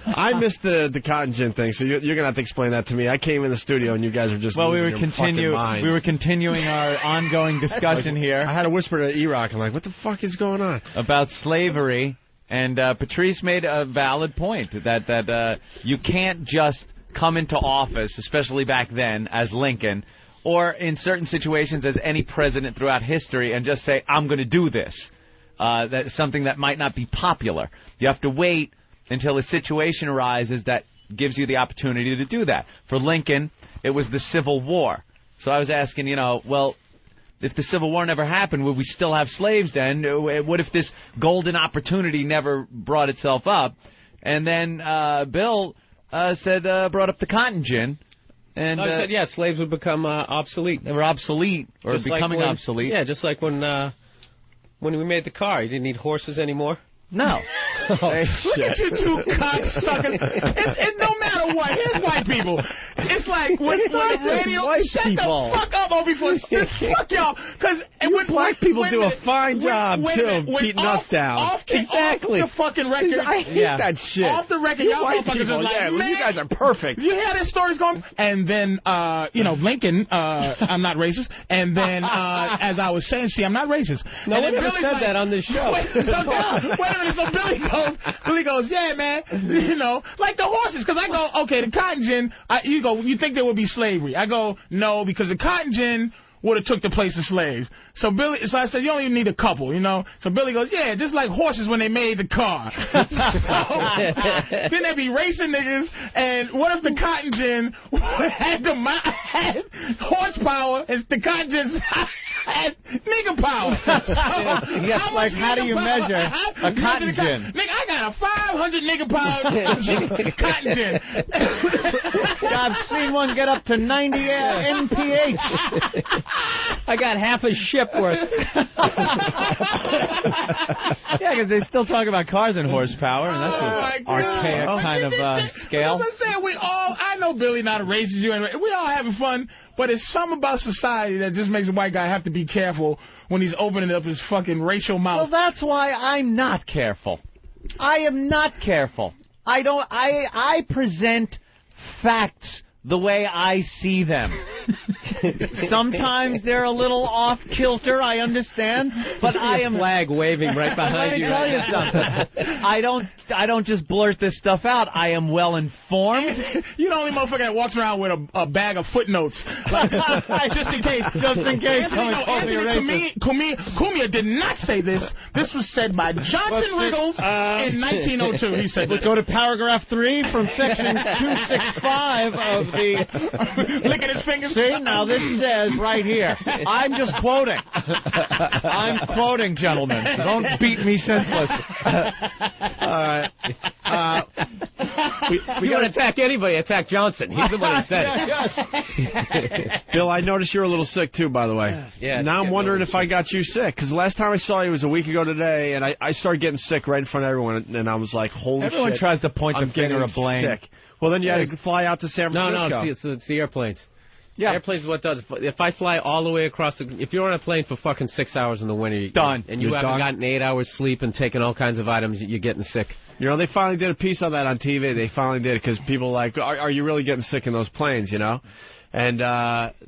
Speaker 4: I missed the cotton gin thing, so you're going to have to explain that to me. I came in the studio and you guys were just losing your fucking minds.
Speaker 19: We were continuing our ongoing discussion here.
Speaker 4: I had to whisper to E-Rock. I'm like, what the fuck is going on?
Speaker 19: About slavery. And Patrice made a valid point that you can't just come into office, especially back then, as Lincoln, or in certain situations as any president throughout history, and just say, I'm going to do this. That's something that might not be popular. You have to wait until a situation arises that gives you the opportunity to do that. For Lincoln, it was the Civil War. So I was asking, well, if the Civil War never happened, would we still have slaves then? What if this golden opportunity never brought itself up? And then Bill brought up the cotton gin. And
Speaker 20: he said, yeah, slaves would become obsolete.
Speaker 19: They were obsolete, or just becoming obsolete.
Speaker 20: Yeah, just like when we made the car. You didn't need horses anymore.
Speaker 19: No.
Speaker 3: Look at you two cocksuckers. It no matter what. Here's white people. It's like when the radio... Shut the fuck up, Opie, fuck y'all. Because when
Speaker 4: black people do a fine job, too, of beating us down.
Speaker 3: Exactly. Off the fucking record.
Speaker 4: I hate that shit.
Speaker 3: Off the record,
Speaker 4: you
Speaker 3: y'all
Speaker 4: white
Speaker 3: motherfuckers
Speaker 4: people,
Speaker 3: are like, man,
Speaker 4: you guys are perfect.
Speaker 3: You hear this story's going? And then, Lincoln, I'm not racist. And then, as I was saying, see, I'm not racist.
Speaker 20: No,
Speaker 3: and
Speaker 20: we never said that on this show.
Speaker 3: Wait a minute, so Billy goes, yeah, man, like the horses, because I go, okay, the cotton gin, you think there would be slavery? I go, no, because the cotton gin would have took the place of slaves. So I said, you don't even need a couple, So Billy goes, yeah, just like horses when they made the car. Then they'd be racing niggas, and what if the cotton gin had horsepower, and the cotton gin had nigga power? So
Speaker 19: yes, how do you measure a cotton gin?
Speaker 3: Nigga, I got a 500 nigga power cotton gin.
Speaker 19: I've seen one get up to 90 NPH.
Speaker 20: I got half a ship worth.
Speaker 19: Yeah, because they still talk about cars and horsepower, and that's an archaic kind of scale.
Speaker 3: As I said, I know Billy not a racist, we all having fun, but it's something about society that just makes a white guy have to be careful when he's opening up his fucking racial mouth.
Speaker 19: Well, that's why I'm not careful. I am not careful. I present facts the way I see them. Sometimes they're a little off kilter, I understand, but I am
Speaker 20: flag waving right behind you.
Speaker 19: Let me tell you something. I don't just blurt this stuff out. I am well informed.
Speaker 3: You're the only motherfucker that walks around with a bag of footnotes, like, just in case.
Speaker 19: Just in case.
Speaker 3: Cumia did not say this. This was said by Johnson Riggles in 1902. He said,
Speaker 19: let's go to paragraph 3 from section 265 of the...
Speaker 3: Licking his fingers.
Speaker 19: See, now this says right here. I'm just quoting. I'm quoting, gentlemen. Don't beat me senseless.
Speaker 20: All right. We don't attack anybody. Attack Johnson. He's the one who said
Speaker 4: it. Bill, I noticed you're a little sick, too, by the way.
Speaker 20: Yeah.
Speaker 4: Now I'm wondering if I got you sick. Because last time I saw you was a week ago today, and I started getting sick right in front of everyone, and I was like, holy shit.
Speaker 19: Everyone tries to point the finger of blame.
Speaker 4: Sick. Well, then you had to fly out to San Francisco.
Speaker 20: No, it's the airplanes. Yeah. Airplanes is what does. If I fly all the way across if you're on a plane for fucking 6 hours in the winter,
Speaker 19: done.
Speaker 20: And you haven't gotten 8 hours sleep and taken all kinds of items, you're getting sick.
Speaker 4: They finally did a piece on that on TV. They finally did it because people are like, are you really getting sick in those planes, And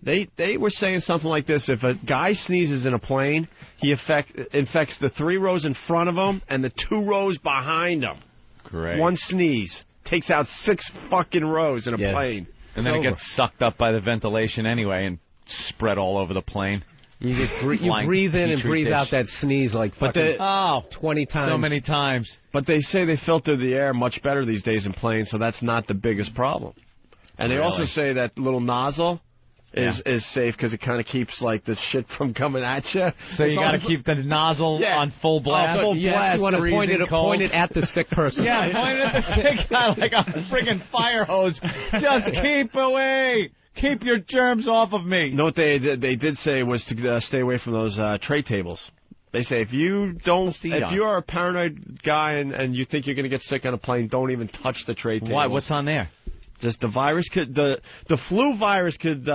Speaker 4: they were saying something like this. If a guy sneezes in a plane, he infects the 3 rows in front of him and the 2 rows behind him.
Speaker 19: Great.
Speaker 4: One sneeze takes out 6 fucking rows in a plane.
Speaker 19: And then it gets sucked up by the ventilation anyway and spread all over the plane.
Speaker 20: You just breathe in and breathe out that sneeze like fucking 20 times.
Speaker 19: So many times.
Speaker 4: But they say they filter the air much better these days in planes, so that's not the biggest problem. And they also say that little nozzle is safe because it kind of keeps like the shit from coming at you.
Speaker 19: So you got to keep the nozzle on full blast.
Speaker 4: Full blast.
Speaker 20: You want to point it at the sick person.
Speaker 19: Yeah, point it at the sick guy like a friggin' fire hose. Just keep away. Keep your germs off of me.
Speaker 4: No, what they did say was to stay away from those tray tables. They say if you are a paranoid guy and you think you're going to get sick on a plane, don't even touch the tray table.
Speaker 19: Why? What's on there?
Speaker 4: Just the virus the flu virus could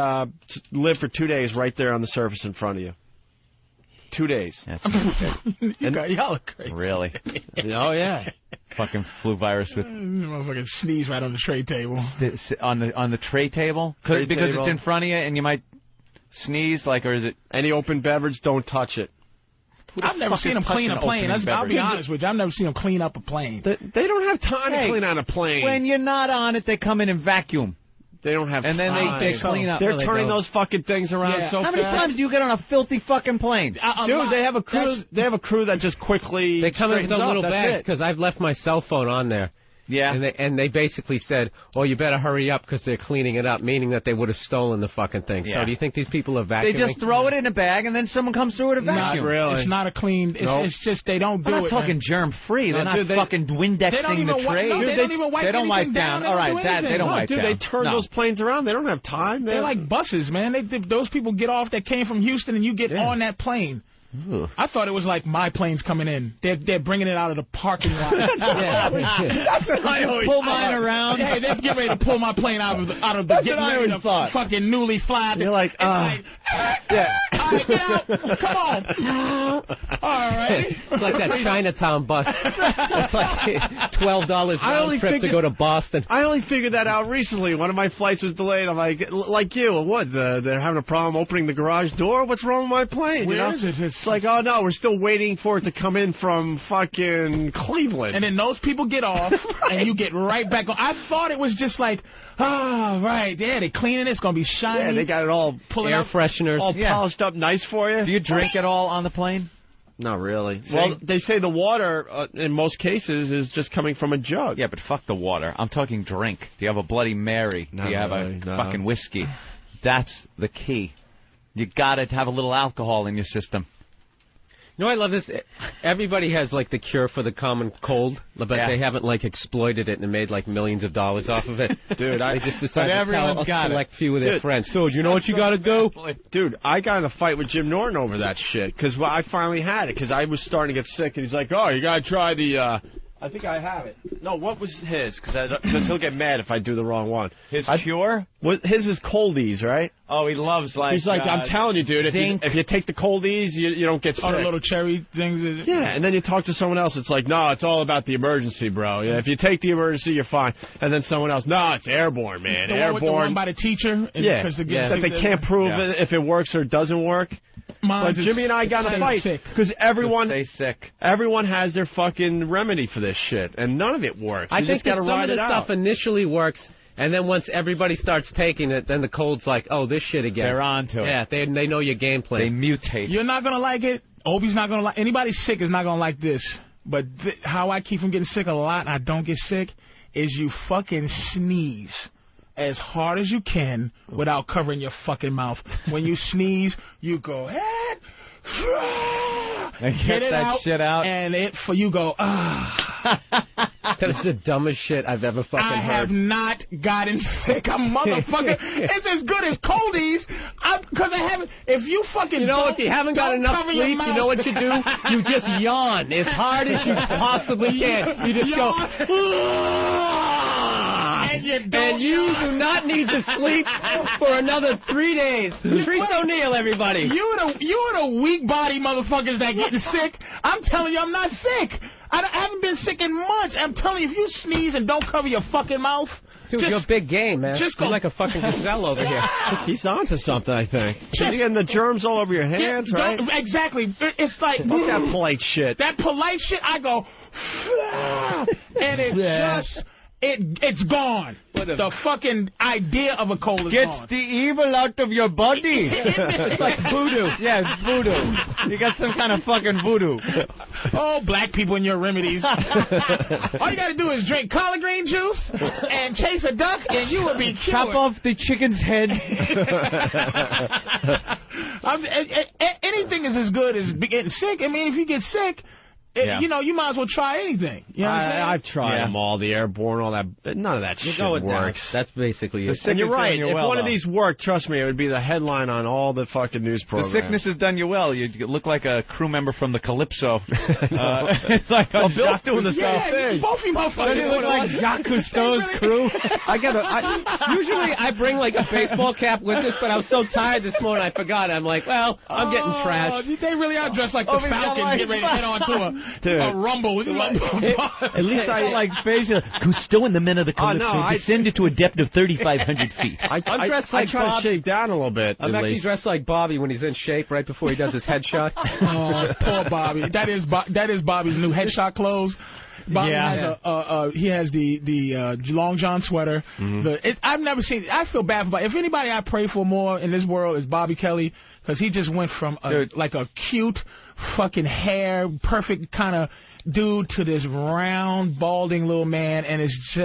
Speaker 4: live for 2 days right there on the surface in front of you. 2 days.
Speaker 3: Y'all are crazy.
Speaker 19: Really?
Speaker 4: Oh yeah.
Speaker 19: Fucking flu virus with
Speaker 3: motherfucking sneeze right on the tray table.
Speaker 19: On the tray table? Because it's in front of you and you might sneeze, or is it
Speaker 4: any open beverage? Don't touch it.
Speaker 3: I've never seen them clean a plane. I'll be honest with you. I've never seen them clean up a plane.
Speaker 4: They don't have time to clean on a plane.
Speaker 19: When you're not on it, they come in and vacuum.
Speaker 4: They don't have
Speaker 19: and
Speaker 4: time.
Speaker 19: And then they clean up.
Speaker 4: They're turning those fucking things around so fast.
Speaker 19: How many times do you get on a filthy fucking plane?
Speaker 4: Dude, they have a crew. They have a crew that just quickly
Speaker 20: they come in with those little bags
Speaker 4: because
Speaker 20: I've left my cell phone on there. Yeah. And they basically said, "Oh, you better hurry up because they're cleaning it up," meaning that they would have stolen the fucking thing.
Speaker 19: Yeah.
Speaker 20: So do you think these people are
Speaker 19: They
Speaker 20: vacuuming?
Speaker 19: just throw it in a bag and then someone comes through with a vacuum.
Speaker 3: Not really. It's not a clean. It's just they don't do
Speaker 19: I'm
Speaker 3: it.
Speaker 19: not talking germ-free. They're not fucking
Speaker 3: They don't
Speaker 19: Windexing
Speaker 3: even
Speaker 19: the tray.
Speaker 3: they don't even wipe
Speaker 19: They don't wipe
Speaker 3: anything
Speaker 19: down.
Speaker 3: They
Speaker 19: All
Speaker 3: don't
Speaker 19: right,
Speaker 3: do anything.
Speaker 19: they don't wipe down.
Speaker 4: They turn those planes around. They don't have time.
Speaker 3: They're like buses, man. Those people get off that came from Houston, and you get on that plane. I thought it was like my plane's coming in. They're bringing it out of the parking lot.
Speaker 19: That's what I always pull mine around.
Speaker 3: Hey, they're getting ready to pull my plane out of the
Speaker 19: That's what I always thought.
Speaker 3: Fucking newly fly.
Speaker 4: You're like,
Speaker 3: yeah. All right, get out. Come on. All right.
Speaker 20: It's like that Chinatown bus. It's like $12 round trip to go to Boston.
Speaker 4: I only figured that out recently. One of my flights was delayed. I'm like you. What? They're having a problem opening the garage door? What's wrong with my plane?
Speaker 3: Where
Speaker 4: you know?
Speaker 3: is it?
Speaker 4: It's like, oh no, we're still waiting for it to come in from fucking Cleveland.
Speaker 3: And then those people get off, and you get right back on. I thought it was just like, right, yeah, they're cleaning it. It's going to be shiny.
Speaker 4: Yeah, they got it all
Speaker 20: air fresheners.
Speaker 4: All polished up nice for you.
Speaker 19: Do you drink at all on the plane?
Speaker 4: Not really. Well, they say the water, in most cases, is just coming from a jug.
Speaker 21: Yeah, but fuck the water. I'm talking drink. Do you have a Bloody Mary? Do you have a fucking whiskey? That's the key. You got to have a little alcohol in your system.
Speaker 20: You know, I love this. Everybody has, like, the cure for the common cold, but they haven't, like, exploited it and made, like, millions of dollars off of it.
Speaker 4: Dude,
Speaker 20: they just decided to tell a select few of their
Speaker 4: Dude,
Speaker 20: friends. Dude, you know what you got to do?
Speaker 4: Dude, I got in a fight with Jim Norton over that shit, because I finally had it, because I was starting to get sick, and he's like, oh, you got to try the... I think I have it. No, what was his? Because he'll get mad if I do the wrong one.
Speaker 21: His cure?
Speaker 4: His is Coldies, right?
Speaker 21: Oh, he loves, like...
Speaker 4: He's like, I'm telling you, dude, if you take the Coldies, you don't get sick.
Speaker 3: Oh, the little cherry things?
Speaker 4: Yeah, and then you talk to someone else, it's like, no, it's all about the emergency, bro. Yeah, if you take the emergency, you're fine. And then someone else, no, it's airborne, man.
Speaker 3: The one by the teacher?
Speaker 4: That they can't prove if it works or doesn't work. But Jimmy and I got in a fight because everyone has their fucking remedy for this shit, and none of it works.
Speaker 20: I think that some of the stuff initially works, and then once everybody starts taking it, then the cold's like, oh, this shit again.
Speaker 21: They're onto it.
Speaker 20: Yeah, they know your game plan.
Speaker 21: They mutate.
Speaker 3: You're not gonna like it. Opie's not gonna like. Anybody sick is not gonna like this. But how I keep from getting sick a lot, and I don't get sick, is you fucking sneeze as hard as you can without covering your fucking mouth. When you sneeze, you go,
Speaker 21: get that shit out,
Speaker 3: and you go,
Speaker 20: That is the dumbest shit I've ever fucking heard.
Speaker 3: I have not gotten sick, a motherfucker. It's as good as Coldies, because I haven't. If you fucking
Speaker 20: if you haven't got enough sleep, you know what you do? You just yawn as hard as you possibly can. You just go. And you do not need to sleep for another 3 days. Patrice O'Neal, everybody.
Speaker 3: You and the weak body motherfuckers that getting sick. I'm telling you, I'm not sick. I haven't been sick in months. I'm telling you, if you sneeze and don't cover your fucking mouth.
Speaker 20: Dude, you're big game, man. You're like a fucking gazelle over here.
Speaker 4: He's onto something, I think. You're getting the germs all over your hands, right?
Speaker 3: Exactly. It's like...
Speaker 4: Fuck that polite shit.
Speaker 3: That polite shit, I go... And it just... It's gone. The fucking idea of a cold is gone.
Speaker 19: Gets the evil out of your body.
Speaker 3: It's like voodoo.
Speaker 19: Yeah, it's voodoo. You got some kind of fucking voodoo.
Speaker 3: Oh, black people and your remedies. All you got to do is drink collard green juice and chase a duck, and you will be cured.
Speaker 19: Chop off the chicken's head.
Speaker 3: Anything is as good as getting sick. I mean, if you get sick... You know, you might as well try anything. You know what I'm saying?
Speaker 4: I've tried them all, the airborne, all that. None of that shit works.
Speaker 20: That's basically it.
Speaker 4: And you're right. If one of these worked, trust me, it would be the headline on all the fucking news programs.
Speaker 21: The sickness has done you well. You look like a crew member from the Calypso. It's like
Speaker 4: Bill's doing the same thing.
Speaker 3: Both of you motherfuckers.
Speaker 20: You look like Jacques Cousteau's crew. Usually I bring like a baseball cap with this, but I was so tired this morning I forgot. I'm like, well, I'm getting trashed.
Speaker 3: They really are dressed like the Falcon. Get ready to head on to a rumble.
Speaker 19: At least I like basically Cousteau and the men of the Calypso descended to a depth of 3,500 feet.
Speaker 20: I'm dressed like
Speaker 4: try
Speaker 20: Bob.
Speaker 4: to shave down a little bit.
Speaker 20: I'm actually dressed like Bobby when he's in shape right before he does his headshot.
Speaker 3: Oh, poor Bobby. That is Bobby's new headshot clothes. Bobby has the long john sweater. I've never seen. I feel bad for Bobby. If anybody I pray for more in this world is Bobby Kelly, because he just went from like a cute fucking hair, perfect kind of dude to this round, balding little man, and it's so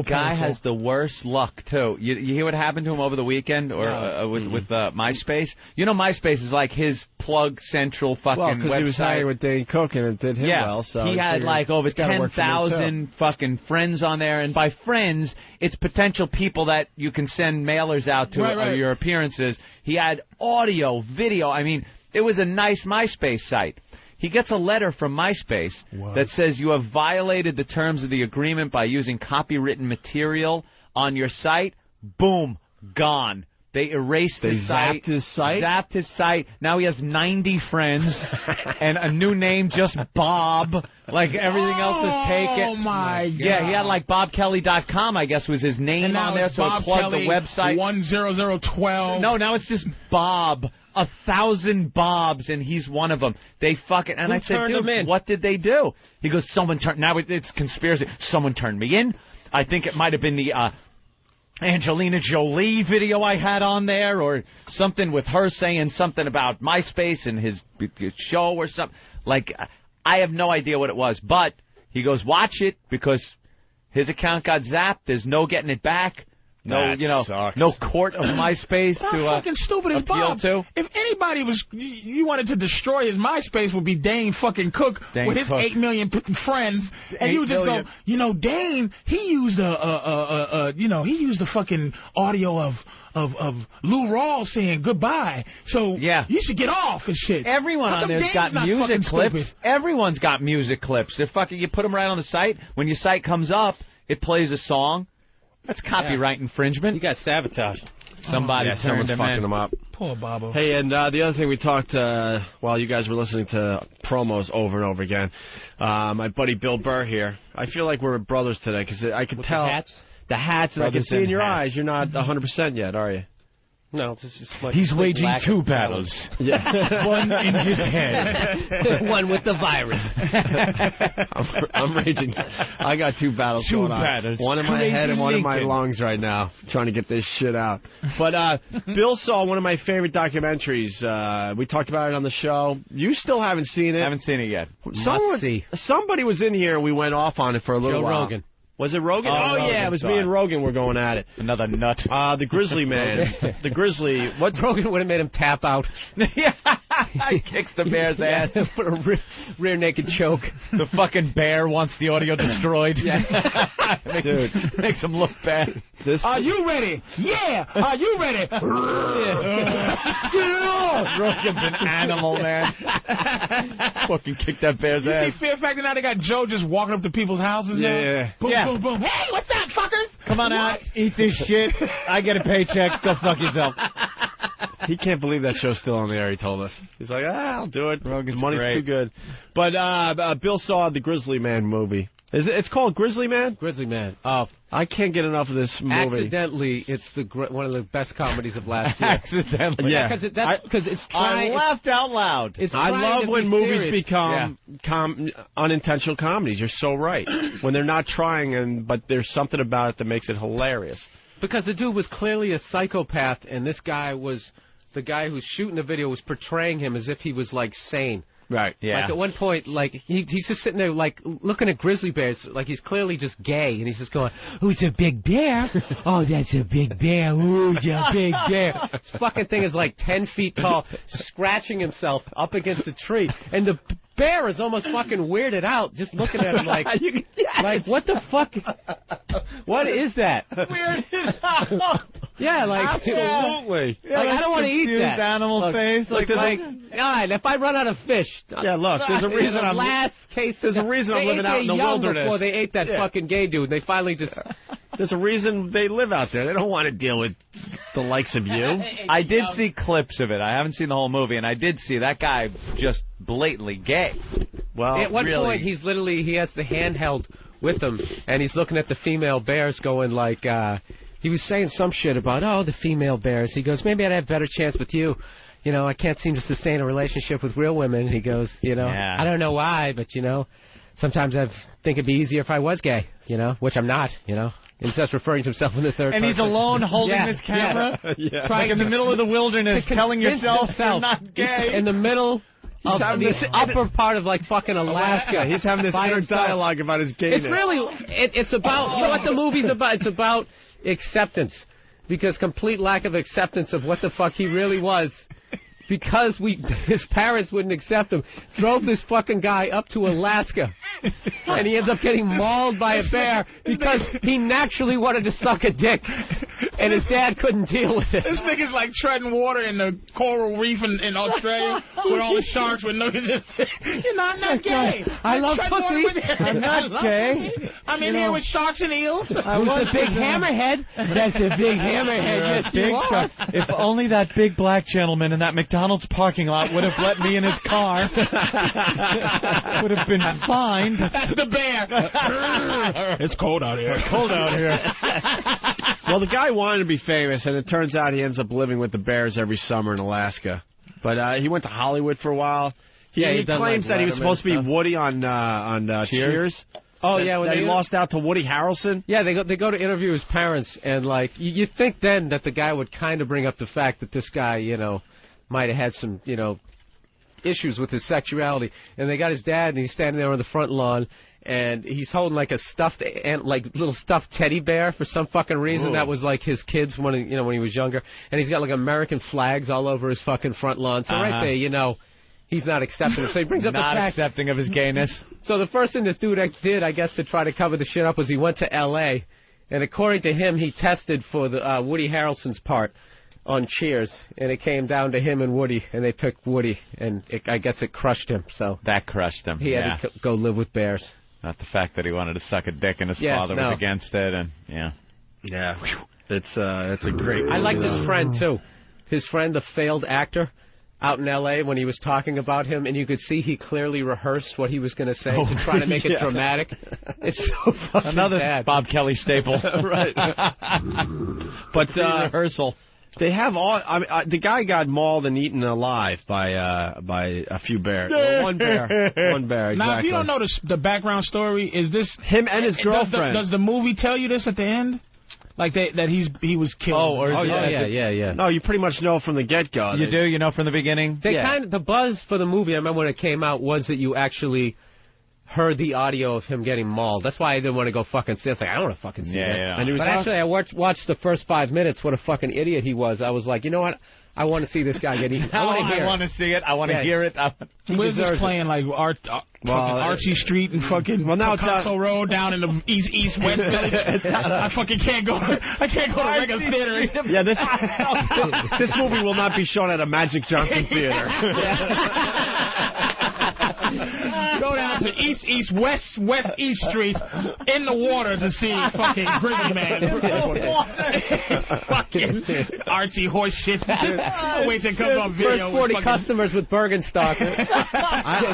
Speaker 21: The guy
Speaker 3: painful.
Speaker 21: has the worst luck, too. You hear what happened to him over the weekend or with MySpace? You know MySpace is like his plug central fucking website.
Speaker 4: because he was hanging with Dane Cook and it did him well. So
Speaker 21: he had like over 10,000 fucking friends on there, and by friends, it's potential people that you can send mailers out to your appearances. He had audio, video. I mean, it was a nice MySpace site. He gets a letter from MySpace that says you have violated the terms of the agreement by using copywritten material on your site. Boom, gone. They erased his site. Zapped his site. Now he has 90 friends and a new name, just Bob. Like everything else is taken.
Speaker 3: Oh my God.
Speaker 21: Yeah, he had like BobKelly.com, I guess, was his name on there, so it plugged the website.
Speaker 3: 10012.
Speaker 21: No, now it's just Bob. 1,000 Bobs, and he's one of them. They fucking... And I said, dude, what did they do? He goes, someone turned... Now it's conspiracy. Someone turned me in. I think it might have been the Angelina Jolie video I had on there, or something with her saying something about MySpace and his show or something. Like, I have no idea what it was. But he goes, watch it, because his account got zapped. There's no getting it back. No,
Speaker 4: sucks.
Speaker 21: no court of MySpace
Speaker 3: How
Speaker 21: to
Speaker 3: fucking stupid is
Speaker 21: appeal
Speaker 3: Bob?
Speaker 21: to.
Speaker 3: If anybody you wanted to destroy his MySpace, would be Dane fucking Cook with his 8 million friends, and you would just go, Dane, he used he used the fucking audio of Lou Rawls saying goodbye, so you should get off and shit.
Speaker 21: Everyone on there's got music clips.
Speaker 3: Stupid?
Speaker 21: Everyone's got music clips. They're fucking. You put them right on the site. When your site comes up, it plays a song. That's copyright infringement.
Speaker 20: You got sabotaged.
Speaker 21: Somebody
Speaker 4: someone's fucking them up.
Speaker 3: Poor Bobo.
Speaker 4: Hey, and the other thing we talked while you guys were listening to promos over and over again, my buddy Bill Burr here. I feel like we're brothers today because I could tell the hats, and I can see in your eyes you're not 100% yet, are you?
Speaker 20: No, this is much.
Speaker 21: He's waging two battles.
Speaker 4: Yeah.
Speaker 21: One in his head.
Speaker 20: One with the virus.
Speaker 4: I'm raging. I got two battles going on. One in my head and one in my lungs right now, trying to get this shit out. But Bill saw one of my favorite documentaries. We talked about it on the show. You still haven't seen it.
Speaker 21: Haven't seen it yet.
Speaker 4: Somebody was in here and we went off on it for a little while.
Speaker 20: Joe Rogan.
Speaker 4: Was it Rogan?
Speaker 21: Oh,
Speaker 4: yeah, it was me and Rogan were going at it.
Speaker 21: Another nut.
Speaker 4: The Grizzly Man. The Grizzly. What?
Speaker 20: Rogan would have made him tap out.
Speaker 21: He kicks the bear's ass.
Speaker 20: Put a rear naked choke.
Speaker 21: The fucking bear wants the audio destroyed. Makes him look bad.
Speaker 3: Are you ready? Yeah. Are you ready?
Speaker 21: Rogan's an animal, man. Fucking kick that bear's ass.
Speaker 3: You see Fear Factor now? They got Joe just walking up to people's houses now.
Speaker 4: Yeah.
Speaker 3: Boom, boom, boom. Hey, what's up, fuckers?
Speaker 21: Come on out, eat this shit. I get a paycheck. Go fuck yourself.
Speaker 4: He can't believe that show's still on the air, he told us. He's like, I'll do it.
Speaker 21: Rogan's
Speaker 4: Money's
Speaker 21: great.
Speaker 4: too good. But Bill saw the Grizzly Man movie. It's called Grizzly Man?
Speaker 20: Grizzly Man.
Speaker 4: I can't get enough of this movie.
Speaker 20: Accidentally, it's one of the best comedies of last year.
Speaker 21: Accidentally.
Speaker 4: Yeah.
Speaker 20: Because it's trying.
Speaker 21: I laughed out loud.
Speaker 4: I love when movies become unintentional comedies. You're so right. When they're not trying, but there's something about it that makes it hilarious.
Speaker 20: Because the dude was clearly a psychopath, and this guy was... The guy who's shooting the video was portraying him as if he was, like, sane.
Speaker 4: Right, yeah.
Speaker 20: Like, at one point, like, he's just sitting there, like, looking at grizzly bears, like he's clearly just gay, and he's just going, who's a big bear? Oh, that's a big bear. Who's a big bear? This fucking thing is, like, 10 feet tall, scratching himself up against a tree, and the bear is almost fucking weirded out, just looking at him like, like, what the fuck? What is that?
Speaker 3: Weirded out.
Speaker 20: Yeah, like...
Speaker 4: Absolutely.
Speaker 20: Like, I don't want to eat that.
Speaker 19: Animal face.
Speaker 20: God, if I run out of fish...
Speaker 4: Yeah, look, there's a reason I'm... There's a reason I'm living out in the wilderness.
Speaker 20: Before they ate that fucking gay dude. They finally just...
Speaker 4: There's a reason they live out there. They don't want to deal with the likes of you.
Speaker 21: I did see clips of it. I haven't seen the whole movie, and I did see that guy just blatantly gay.
Speaker 4: Well,
Speaker 20: at one point, he has the handheld with him, and he's looking at the female bears going like... he was saying some shit about, the female bears. He goes, maybe I'd have a better chance with you. You know, I can't seem to sustain a relationship with real women. He goes, I don't know why, but, sometimes I think it'd be easier if I was gay, which I'm not, And starts referring to himself in the third person.
Speaker 19: And he's alone holding this camera, like in the middle of the wilderness, telling yourself you're not gay.
Speaker 20: In the middle of the upper part of like fucking Alaska.
Speaker 4: He's having this inner dialogue about his gayness.
Speaker 20: It's really, it's about, you know what the movie's about? It's about acceptance. Because complete lack of acceptance of what the fuck he really was. Because his parents wouldn't accept him, drove this fucking guy up to Alaska, and he ends up getting mauled by a bear because he naturally wanted to suck a dick, and his dad couldn't deal with it.
Speaker 3: This nigga's like treading water in the coral reef in Australia with all the sharks with no... You know, I'm not gay.
Speaker 20: I love pussy.
Speaker 19: I'm not gay.
Speaker 3: I'm in here with sharks and eels.
Speaker 20: I was a big hammerhead. That's a big hammerhead. Yes,
Speaker 19: big shark. If only that big black gentleman in that McDonald's parking lot would have let me in his car. Would have been fine.
Speaker 3: That's the bear.
Speaker 4: It's cold out here.
Speaker 19: It's cold out here.
Speaker 4: Well, the guy wanted to be famous, and it turns out he ends up living with the bears every summer in Alaska. But he went to Hollywood for a while. He claims that he was supposed to be Woody on Cheers.
Speaker 20: Oh, yeah. When
Speaker 4: that he lost out to Woody Harrelson?
Speaker 20: Yeah, they go to interview his parents, and, like, you think then that the guy would kind of bring up the fact that this guy, you know, might have had some, you know, issues with his sexuality. And they got his dad, and he's standing there on the front lawn, and he's holding, like, a stuffed, like, little stuffed teddy bear for some fucking reason. Ooh. That was, like, his kid's when he was younger. And he's got, like, American flags all over his fucking front lawn. So right there, you know, he's not accepting. So he brings up the fact.
Speaker 19: Not accepting of his gayness.
Speaker 20: So the first thing this dude did, I guess, to try to cover the shit up was he went to L.A., and according to him, he tested for the Woody Harrelson's part on Cheers, and it came down to him and Woody, and they picked Woody, and I guess it crushed him. So
Speaker 2: that crushed him.
Speaker 20: He had to go live with bears.
Speaker 2: Not the fact that he wanted to suck a dick and his father was against it, and
Speaker 4: it's a great movie.
Speaker 20: I liked his friend too. His friend, the failed actor, out in L.A. when he was talking about him, and you could see he clearly rehearsed what he was going to say to try to make it dramatic. It's so fucking
Speaker 19: Another
Speaker 20: bad.
Speaker 19: Bob Kelly staple.
Speaker 4: Right. But
Speaker 19: rehearsal.
Speaker 4: They have all. I mean, the guy got mauled and eaten alive by a few bears. Well, one bear. Exactly.
Speaker 3: Now, if you don't know the background story, is this
Speaker 4: him and his girlfriend?
Speaker 3: Does the movie tell you this at the end? Like that he was killed?
Speaker 20: Yeah.
Speaker 4: No, you pretty much know from the get-go.
Speaker 19: You do? You know from the beginning?
Speaker 20: The buzz for the movie, I remember when it came out, was that you actually heard the audio of him getting mauled. That's why I didn't want to go fucking see it. I was like, I don't want to fucking see that.
Speaker 4: Yeah.
Speaker 20: But actually, I watched the first 5 minutes, what a fucking idiot he was. I was like, you know what? I want to see this guy get eaten.
Speaker 19: I want to see it. I want to hear it.
Speaker 3: Where's this playing? Like fucking Archie Street and fucking Picasso Road down in the East-West Village? I fucking can't go. I can't go to regular theater.
Speaker 4: Yeah, this movie will not be shown at a Magic Johnson theater.
Speaker 3: Go down to West East Street in the water to see fucking Grizzly Man. Fucking artsy horse shit. Wait till it comes on video.
Speaker 20: First 40 customers with Bergenstock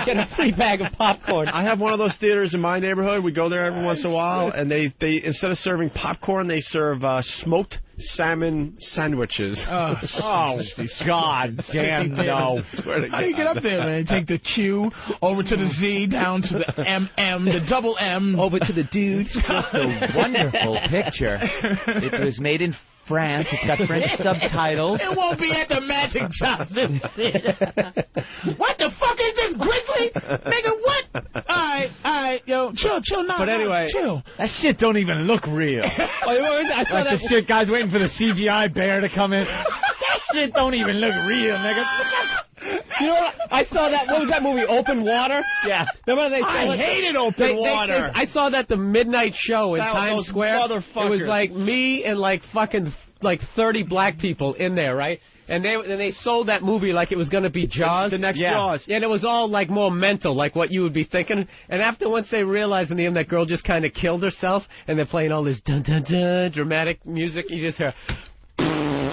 Speaker 20: get a free bag of popcorn.
Speaker 4: I have one of those theaters in my neighborhood. We go there every once in a while, and they instead of serving popcorn, they serve smoked salmon sandwiches.
Speaker 3: Oh,
Speaker 19: God damn no.
Speaker 3: How do you get up there, man? Take the Q over to the Z, down to the MM, the double M.
Speaker 19: Over to the dude. Just a wonderful picture. It was made in France. It's got French subtitles.
Speaker 3: It won't be at the Magic Johnson Theater. What the fuck is this, Grizzly? Nigga, what? All right, yo, chill now.
Speaker 4: But anyway,
Speaker 3: chill.
Speaker 19: That shit don't even look real. I saw that shit, guys waiting for the CGI bear to come in. That shit don't even look real, nigga.
Speaker 20: You know what? I saw that. What was that movie? Open Water?
Speaker 19: Yeah.
Speaker 20: Remember
Speaker 4: I hated Open Water.
Speaker 20: I saw that the midnight show in Times Square.
Speaker 4: Motherfuckers.
Speaker 20: It was like me and like fucking 30 black people in there, right? And they sold that movie like it was going to be Jaws.
Speaker 4: The next Jaws.
Speaker 20: And it was all like more mental, like what you would be thinking. And after once they realized in the end that girl just kind of killed herself, and they're playing all this dun dun dun dramatic music, you just hear.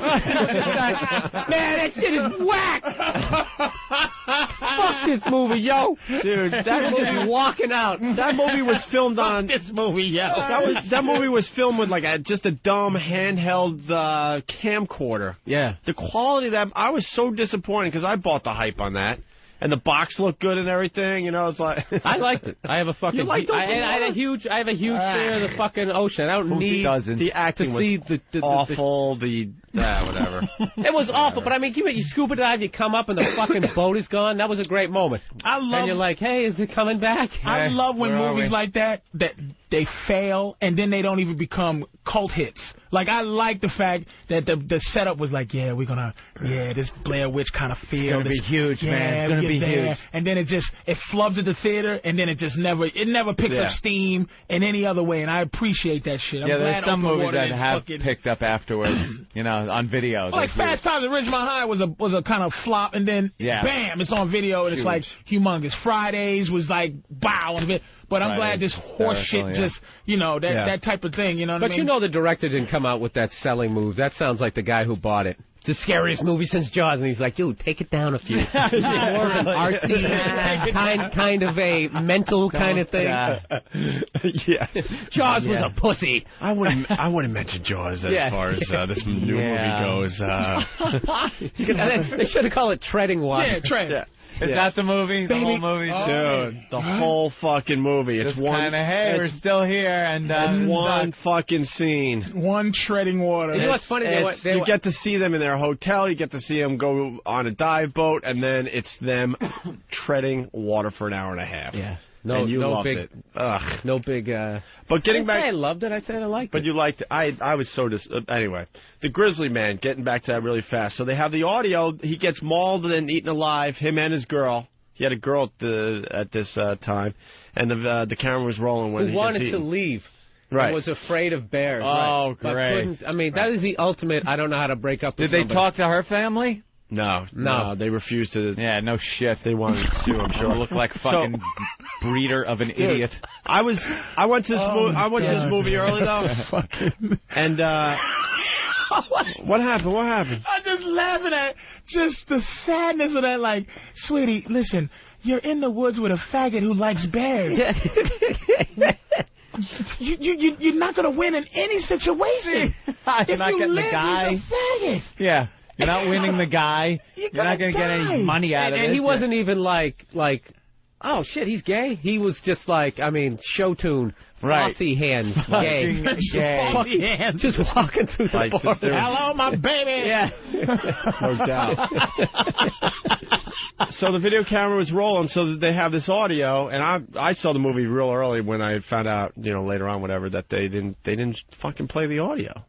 Speaker 20: Man, that shit is whack! Fuck this movie, yo!
Speaker 4: Dude, that movie
Speaker 20: walking out.
Speaker 4: That movie was filmed on.
Speaker 3: Fuck this movie, yo!
Speaker 4: That movie was filmed with like just a dumb handheld camcorder.
Speaker 20: Yeah.
Speaker 4: The quality of that, I was so disappointed because I bought the hype on that. and the box looked good and everything. You know, it's like
Speaker 20: I liked it. I have a fucking.
Speaker 4: You liked
Speaker 20: I had a huge. I have a huge fear of the fucking ocean. I don't need
Speaker 4: the acting
Speaker 20: to see
Speaker 4: was awful. Whatever.
Speaker 20: It was awful, but I mean, you scuba dive, you come up and the fucking boat is gone. That was a great moment. And you're like, hey, is it coming back?
Speaker 3: I love when movies like that they fail and then they don't even become cult hits. Like, I like the fact that the setup was like, this Blair Witch kind of feel.
Speaker 19: It's going to be huge, man. It's going to be huge.
Speaker 3: And then it flubs at the theater, and then it never picks up steam in any other way, and I appreciate that shit. I'm glad
Speaker 21: there's some movies that have
Speaker 3: picked
Speaker 21: up afterwards, on video.
Speaker 3: Like Fast Times at Ridgemont High was a kind of flop, and then bam, it's on video, and it's like humongous. Fridays was like, wow. But I'm glad this horse shit that type of thing, you know what I mean?
Speaker 20: But you know the director didn't come out with that selling move. That sounds like the guy who bought it. It's the scariest movie since Jaws, and he's like, dude, take it down a few. More of an artsy, kind of a mental kind of thing. Jaws was a pussy.
Speaker 4: I wouldn't mention Jaws as far as this new movie goes.
Speaker 20: They should have called it Treading Water.
Speaker 3: Yeah, Tread.
Speaker 4: Yeah.
Speaker 19: Is that the movie? The whole movie?
Speaker 4: Dude, the whole fucking movie. It's
Speaker 19: one kind of, hey, we're still here, and
Speaker 4: it's one fucking scene.
Speaker 3: One treading water.
Speaker 20: You know what's funny?
Speaker 4: You get to see them in their hotel. You get to see them go on a dive boat, and then it's them treading water for an hour and a half.
Speaker 20: Yeah.
Speaker 4: No loved
Speaker 20: big,
Speaker 4: it. Ugh.
Speaker 20: No big.
Speaker 4: But getting back,
Speaker 20: I loved it. I said I liked it.
Speaker 4: But you liked it. I was so anyway. The Grizzly Man. Getting back to that really fast. So they have the audio. He gets mauled and eaten alive. Him and his girl. He had a girl at this time, and the camera was rolling when he
Speaker 20: wanted to leave.
Speaker 4: Right.
Speaker 20: Was afraid of bears.
Speaker 19: Oh,
Speaker 20: right. Great. That is the ultimate. I don't know how to break up.
Speaker 19: Did they talk to her family?
Speaker 4: No, they refused to.
Speaker 21: Yeah, no shit.
Speaker 4: They wanted to sue. I'm sure.
Speaker 21: Look like fucking breeder of an idiot.
Speaker 4: I went to this movie early though, and what happened?
Speaker 3: I'm just laughing at just the sadness of that. Like, sweetie, listen, you're in the woods with a faggot who likes bears. You're not gonna win in any situation.
Speaker 19: You're not getting the guy.
Speaker 3: He's a faggot.
Speaker 19: Yeah. You're not winning the guy. You're not going to get any money out of this.
Speaker 20: And he wasn't even like, oh, shit, he's gay? He was just like, show tune, flossy hands, gay.
Speaker 3: Flossy hands.
Speaker 20: Just walking through the bar.
Speaker 3: Hello, my baby.
Speaker 20: Yeah.
Speaker 4: No doubt. So the video camera was rolling, so that they have this audio, and I saw the movie real early when I found out, later on, whatever, that they didn't fucking play the audio.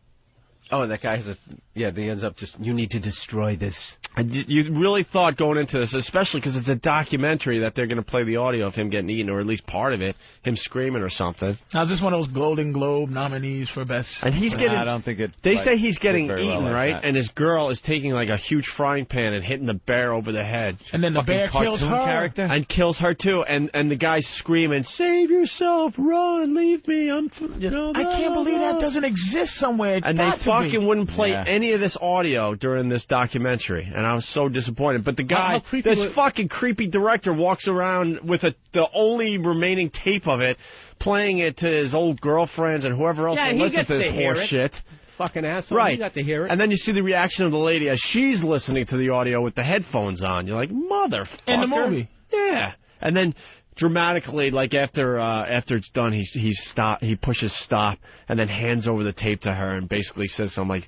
Speaker 20: Oh, and that guy has he ends up just, you need to destroy this.
Speaker 4: And you really thought going into this, especially because it's a documentary, that they're going to play the audio of him getting eaten, or at least part of it, him screaming or something.
Speaker 3: Now, is this one of those Golden Globe nominees for best?
Speaker 4: And he's getting.
Speaker 21: I don't think it.
Speaker 4: They say he's getting eaten,
Speaker 21: well
Speaker 4: right?
Speaker 21: That.
Speaker 4: And his girl is taking like a huge frying pan and hitting the bear over the head.
Speaker 3: And then the bear kills her.
Speaker 4: Character. And kills her too. And the guy's screaming, "Save yourself! Run! Leave me! I
Speaker 3: can't believe that doesn't exist somewhere.
Speaker 4: And they fucking wouldn't play any of this audio during this documentary, and I was so disappointed. But the guy, this fucking creepy director, walks around with the only remaining tape of it, playing it to his old girlfriends and whoever else will listen to this horse shit.
Speaker 20: Fucking asshole.
Speaker 4: Right.
Speaker 20: You got to hear it.
Speaker 4: And then you see the reaction of the lady as she's listening to the audio with the headphones on. You're like, motherfucker.
Speaker 3: In the movie.
Speaker 4: Yeah. And then dramatically, like after it's done, he pushes stop and then hands over the tape to her and basically says something like,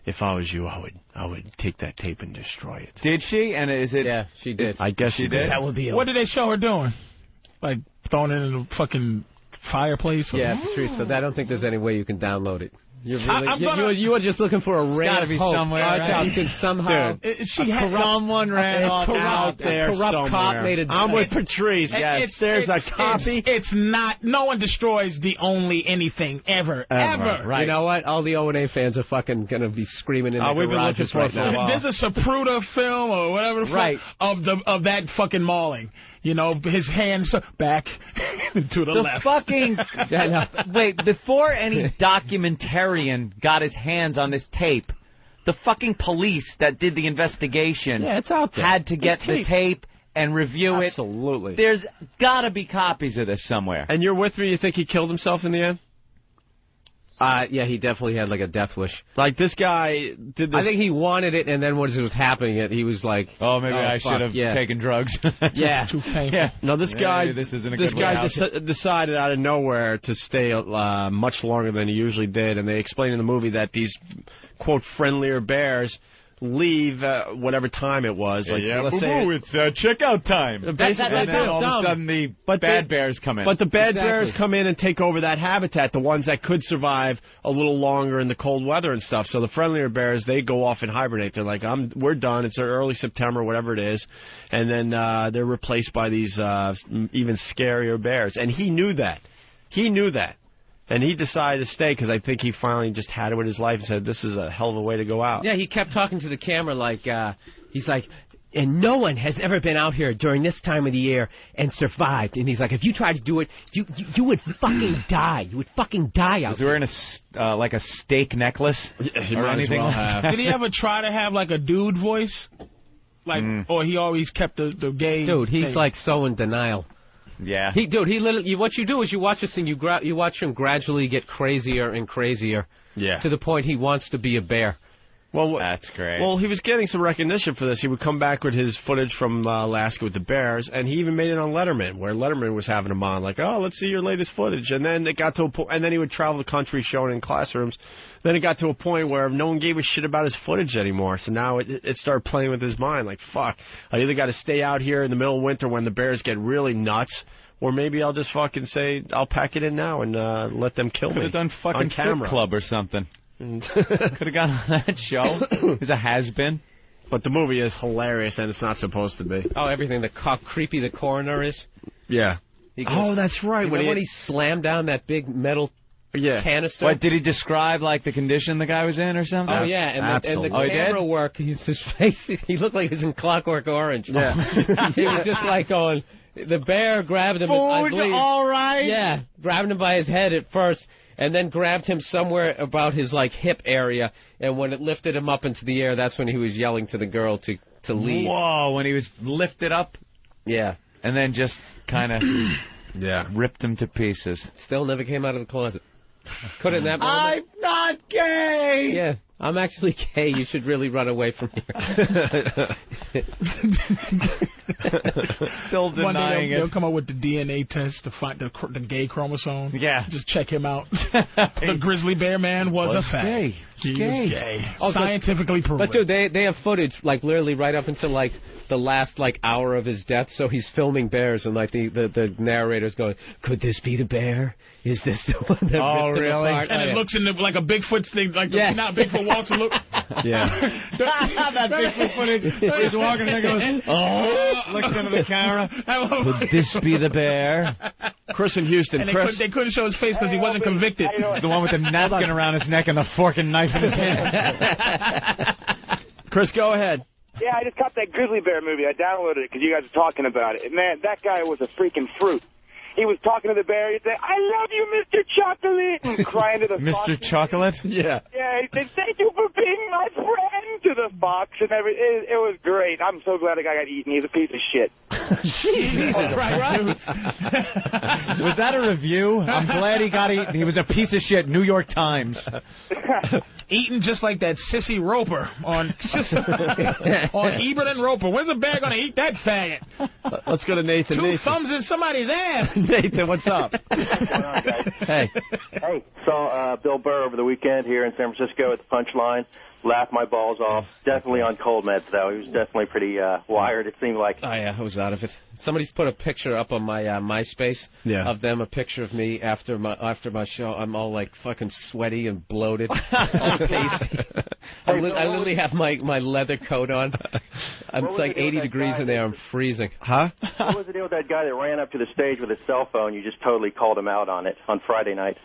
Speaker 4: "If I was you, I would take that tape and destroy it."
Speaker 19: Did she? And is it?
Speaker 20: Yeah, she did.
Speaker 4: I guess she did.
Speaker 20: That would be.
Speaker 3: What did they show her doing? Like throwing it in the fucking fireplace?
Speaker 20: Yeah, Patrice. So I don't think there's any way you can download it. You're really, you were just looking for a ray of hope.
Speaker 19: Somewhere, right?
Speaker 20: You could somehow.
Speaker 19: Someone ran
Speaker 4: out there
Speaker 20: corrupt cop made
Speaker 4: I'm with Patrice. Yes, there's a copy.
Speaker 3: It's not. No one destroys the only anything ever.
Speaker 20: Right. You know what? All the O&A fans are fucking gonna be screaming in the garages right now.
Speaker 3: There's a Zapruder film or whatever of that fucking mauling. His hands back to the left.
Speaker 19: Fucking wait, before any documentarian got his hands on this tape, the fucking police that did the investigation
Speaker 20: it's out there.
Speaker 19: Had to get the tape and review it.
Speaker 4: Absolutely.
Speaker 19: There's got to be copies of this somewhere.
Speaker 4: And you're with me? You think he killed himself in the end?
Speaker 20: Yeah, he definitely had like a death wish.
Speaker 4: Like this guy did this.
Speaker 20: I think he wanted it, and then when it was happening, he was like,
Speaker 2: "Oh, maybe I should have taken drugs."
Speaker 20: Yeah.
Speaker 3: Too painful.
Speaker 2: Yeah.
Speaker 4: No, this guy.
Speaker 2: This isn't a
Speaker 4: this
Speaker 2: good
Speaker 4: guy
Speaker 2: way out.
Speaker 4: decided out of nowhere to stay much longer than he usually did, and they explain in the movie that these quote friendlier bears leave whatever time it was. Like, let's say
Speaker 2: it's checkout time.
Speaker 4: All
Speaker 2: of a sudden the bad bears come in.
Speaker 4: But the bad bears come in and take over that habitat, the ones that could survive a little longer in the cold weather and stuff. So the friendlier bears, they go off and hibernate. They're like, we're done. It's early September, whatever it is. And then they're replaced by these even scarier bears. And he knew that. And he decided to stay because I think he finally just had it with his life and said, this is a hell of a way to go out.
Speaker 20: Yeah, he kept talking to the camera like, he's like, and no one has ever been out here during this time of the year and survived. And he's like, if you tried to do it, you would fucking die. You would fucking die out there.
Speaker 2: Was he wearing like a steak necklace or anything like that?
Speaker 3: Did he ever try to have like a dude voice? Like, or he always kept the gay
Speaker 20: Dude, he's
Speaker 3: thing?
Speaker 20: like so in denial.
Speaker 2: Yeah.
Speaker 20: He literally, what you do is you watch this thing, you watch him gradually get crazier and crazier.
Speaker 4: Yeah.
Speaker 20: To the point he wants to be a bear.
Speaker 4: Well,
Speaker 2: that's great.
Speaker 4: Well, he was getting some recognition for this. He would come back with his footage from Alaska with the bears, and he even made it on Letterman, where Letterman was having him on, like, oh, let's see your latest footage. And then it got to a point, and then he would travel the country showing in classrooms. Then it got to a point where no one gave a shit about his footage anymore. So now it started playing with his mind, like, fuck, I either got to stay out here in the middle of winter when the bears get really nuts, or maybe I'll just fucking say I'll pack it in now and let them kill me.
Speaker 2: Could have done fucking
Speaker 4: on camera.
Speaker 2: Fit Club or something. Could have gone on that show. It's a has-been.
Speaker 4: But the movie is hilarious, and it's not supposed to be.
Speaker 20: Oh, everything. How creepy the coroner is.
Speaker 4: Yeah.
Speaker 20: Oh,
Speaker 4: that's right.
Speaker 20: When he slammed down that big metal canister.
Speaker 2: What, did he describe, like, the condition the guy was in or something?
Speaker 20: Oh, yeah. And the camera work, his face, he looked like he was in Clockwork Orange.
Speaker 4: Yeah.
Speaker 20: He was just like going... The bear grabbed him. I believe,
Speaker 3: all right.
Speaker 20: Yeah, grabbed him by his head at first, and then grabbed him somewhere about his like hip area. And when it lifted him up into the air, that's when he was yelling to the girl to leave.
Speaker 2: Whoa! When he was lifted up.
Speaker 20: Yeah.
Speaker 2: And then just kind of ripped him to pieces.
Speaker 20: Still never came out of the closet. Could in that moment.
Speaker 3: I'm not gay.
Speaker 20: Yeah. I'm actually gay. You should really run away from here.
Speaker 3: Still denying it. They'll come up with the DNA test to find the gay chromosome.
Speaker 2: Yeah.
Speaker 3: Just check him out. The grizzly bear man was a fag.
Speaker 20: Gay.
Speaker 3: He was gay. Scientifically proven.
Speaker 20: But dude, they have footage like literally right up until like the last like hour of his death. So he's filming bears and like the narrator's going, could this be the bear? Is this the one that ripped him apart?
Speaker 3: And it looks like a Bigfoot thing, like not Bigfoot walks and look.
Speaker 4: Yeah.
Speaker 3: That Bigfoot footage. He's walking and goes, looks into the camera.
Speaker 2: Could this be the bear?
Speaker 4: Chris in Houston.
Speaker 3: And
Speaker 4: Chris.
Speaker 3: they couldn't show his face because he wasn't convicted.
Speaker 2: It's the one with the napkin around his neck and the fork and knife in his hand.
Speaker 4: Chris, go ahead.
Speaker 7: Yeah, I just caught that grizzly bear movie. I downloaded it because you guys are talking about it. And, man, that guy was a freaking fruit. He was talking to the bear. He'd say, I love you, Mr. Chocolate, and crying to the fox.
Speaker 2: Mr. Chocolate?
Speaker 4: Yeah.
Speaker 7: Yeah, he said, thank you for being my friend to the fox. And it was great. I'm so glad the guy got eaten. He's a piece of shit.
Speaker 20: Jesus Christ.
Speaker 2: Was that a review? I'm glad he got eaten. He was a piece of shit. New York Times.
Speaker 3: Eaten just like that sissy Roper on Ebert and Roper. When's a bear going to eat that faggot?
Speaker 4: Let's go to Nathan.
Speaker 3: Two thumbs in somebody's ass.
Speaker 4: Nathan, what's up?
Speaker 1: Hey. Saw Bill Burr over the weekend here in San Francisco at the Punchline. Laughed my balls off. Definitely on cold meds, though. He was definitely pretty wired, it seemed like.
Speaker 20: Oh, yeah, I was out of it. Somebody's put a picture up on my MySpace of them, a picture of me after my show. I'm all, like, fucking sweaty and bloated. All pasty. I literally have my leather coat on. It's like 80 degrees in there. I'm freezing.
Speaker 4: Huh?
Speaker 1: What was the deal with that guy that ran up to the stage with his cell phone? You just totally called him out on it on Friday night.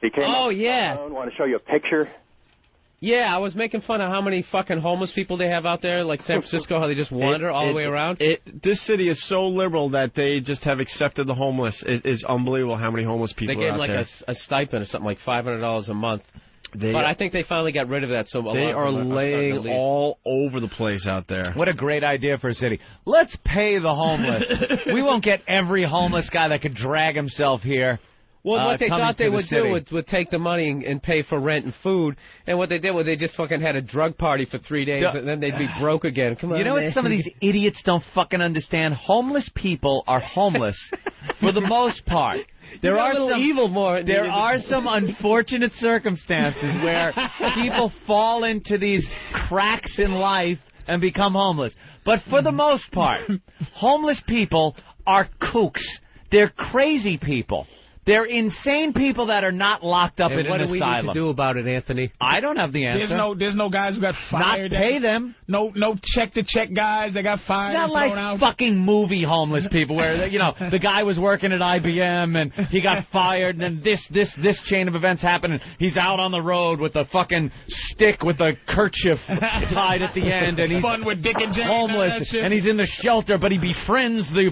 Speaker 1: He came up with his cell phone, wanted to show you a picture.
Speaker 20: Yeah, I was making fun of how many fucking homeless people they have out there, like San Francisco, how they just wander all the way around.
Speaker 4: This city is so liberal that they just have accepted the homeless. It is unbelievable how many homeless people
Speaker 20: they gave
Speaker 4: are out
Speaker 20: them
Speaker 4: there.
Speaker 20: a stipend or something like $500 a month. But I think they finally got rid of that. So
Speaker 4: they are laying all over the place out there.
Speaker 2: What a great idea for a city. Let's pay the homeless. We won't get every homeless guy that could drag himself here.
Speaker 20: Well, what they thought they would do
Speaker 21: would
Speaker 20: take the money and pay for rent and food, and what they did was they just fucking had a drug party for 3 days, and then they'd be broke again. Come on,
Speaker 21: you know what some of these idiots don't fucking understand? Homeless people are homeless for the most part. There are some unfortunate circumstances where people fall into these cracks in life and become homeless. But for the most part, homeless people are kooks. They're crazy people. They're insane people that are not locked up in an asylum.
Speaker 20: What do we need to do about it, Anthony?
Speaker 21: I don't have the answer.
Speaker 3: There's no guys who got fired.
Speaker 21: Not pay them.
Speaker 3: No check-to-check guys that got fired.
Speaker 21: It's not like fucking movie homeless people where, you know, the guy was working at IBM and he got fired and then this chain of events happened and he's out on the road with a fucking stick with a kerchief tied at the end and he's
Speaker 3: fun with Dick and Jane
Speaker 21: homeless and he's in the shelter but he befriends the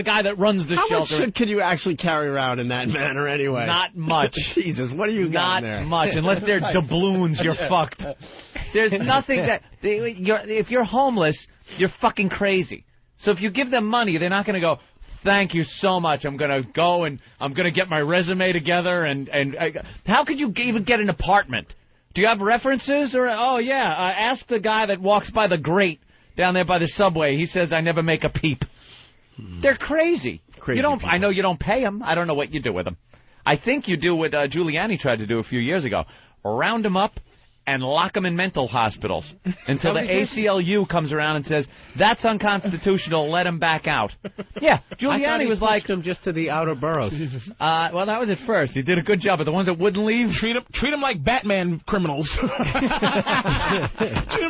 Speaker 21: guy that runs the shelter.
Speaker 4: How much shit can you actually carry around in that manner anyway?
Speaker 21: Not much.
Speaker 4: Jesus, what are you got there?
Speaker 21: Not much. Unless they're doubloons, you're fucked. There's nothing that... if you're homeless, you're fucking crazy. So if you give them money, they're not going to go, thank you so much, I'm going to go and I'm going to get my resume together and how could you even get an apartment? Do you have references? Or ask the guy that walks by the grate down there by the subway. He says, I never make a peep. They're crazy. I know you don't pay them. I don't know what you do with them. I think you do what Giuliani tried to do a few years ago. Round them up and lock them in mental hospitals until the ACLU comes around and says, that's unconstitutional, let them back out. Yeah, Giuliani was like...
Speaker 20: them just to the outer boroughs.
Speaker 21: Well, that was at first. He did a good job, but the ones that wouldn't leave...
Speaker 3: Treat them like Batman criminals. Treat them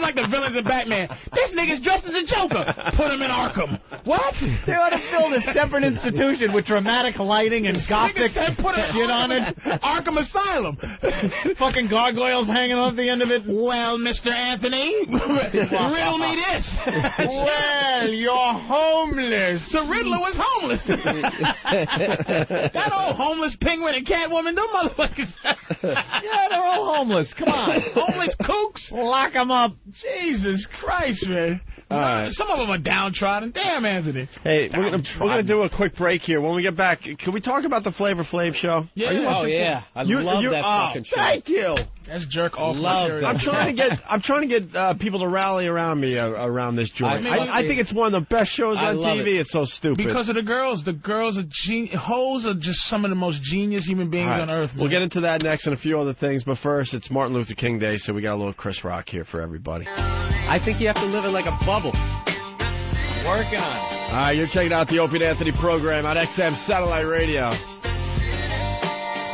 Speaker 3: like the villains of Batman. This nigga's dressed as a Joker. Put him in Arkham. What?
Speaker 21: They ought to build a separate institution with dramatic lighting and gothic shit on it.
Speaker 3: Arkham Asylum.
Speaker 21: Fucking gargoyles hanging off the end of it.
Speaker 3: Well, Mr. Anthony, riddle me this.
Speaker 21: Well, you're homeless.
Speaker 3: The Riddler was homeless. That old homeless penguin and Catwoman, them motherfuckers.
Speaker 21: Yeah, they're all homeless. Come on.
Speaker 3: Homeless kooks.
Speaker 21: Lock them up.
Speaker 3: Jesus Christ, man. Some of them are downtrodden. Damn, Anthony.
Speaker 4: Hey, we're gonna do a quick break here. When we get back, can we talk about the Flavor Flav show?
Speaker 20: Yeah. I love that fucking show.
Speaker 4: Thank you.
Speaker 3: That's jerk off.
Speaker 4: I'm trying to get people to rally around me around this joint. I think it's one of the best shows on TV. It's so stupid
Speaker 3: because of the girls. The girls are hoes are just some of the most genius human beings on earth. Man.
Speaker 4: We'll get into that next and a few other things, but first it's Martin Luther King Day, so we got a little Chris Rock here for everybody.
Speaker 20: I think you have to live in like a bubble.
Speaker 21: Working on it.
Speaker 4: All right, you're checking out the Opie and Anthony program on XM Satellite Radio.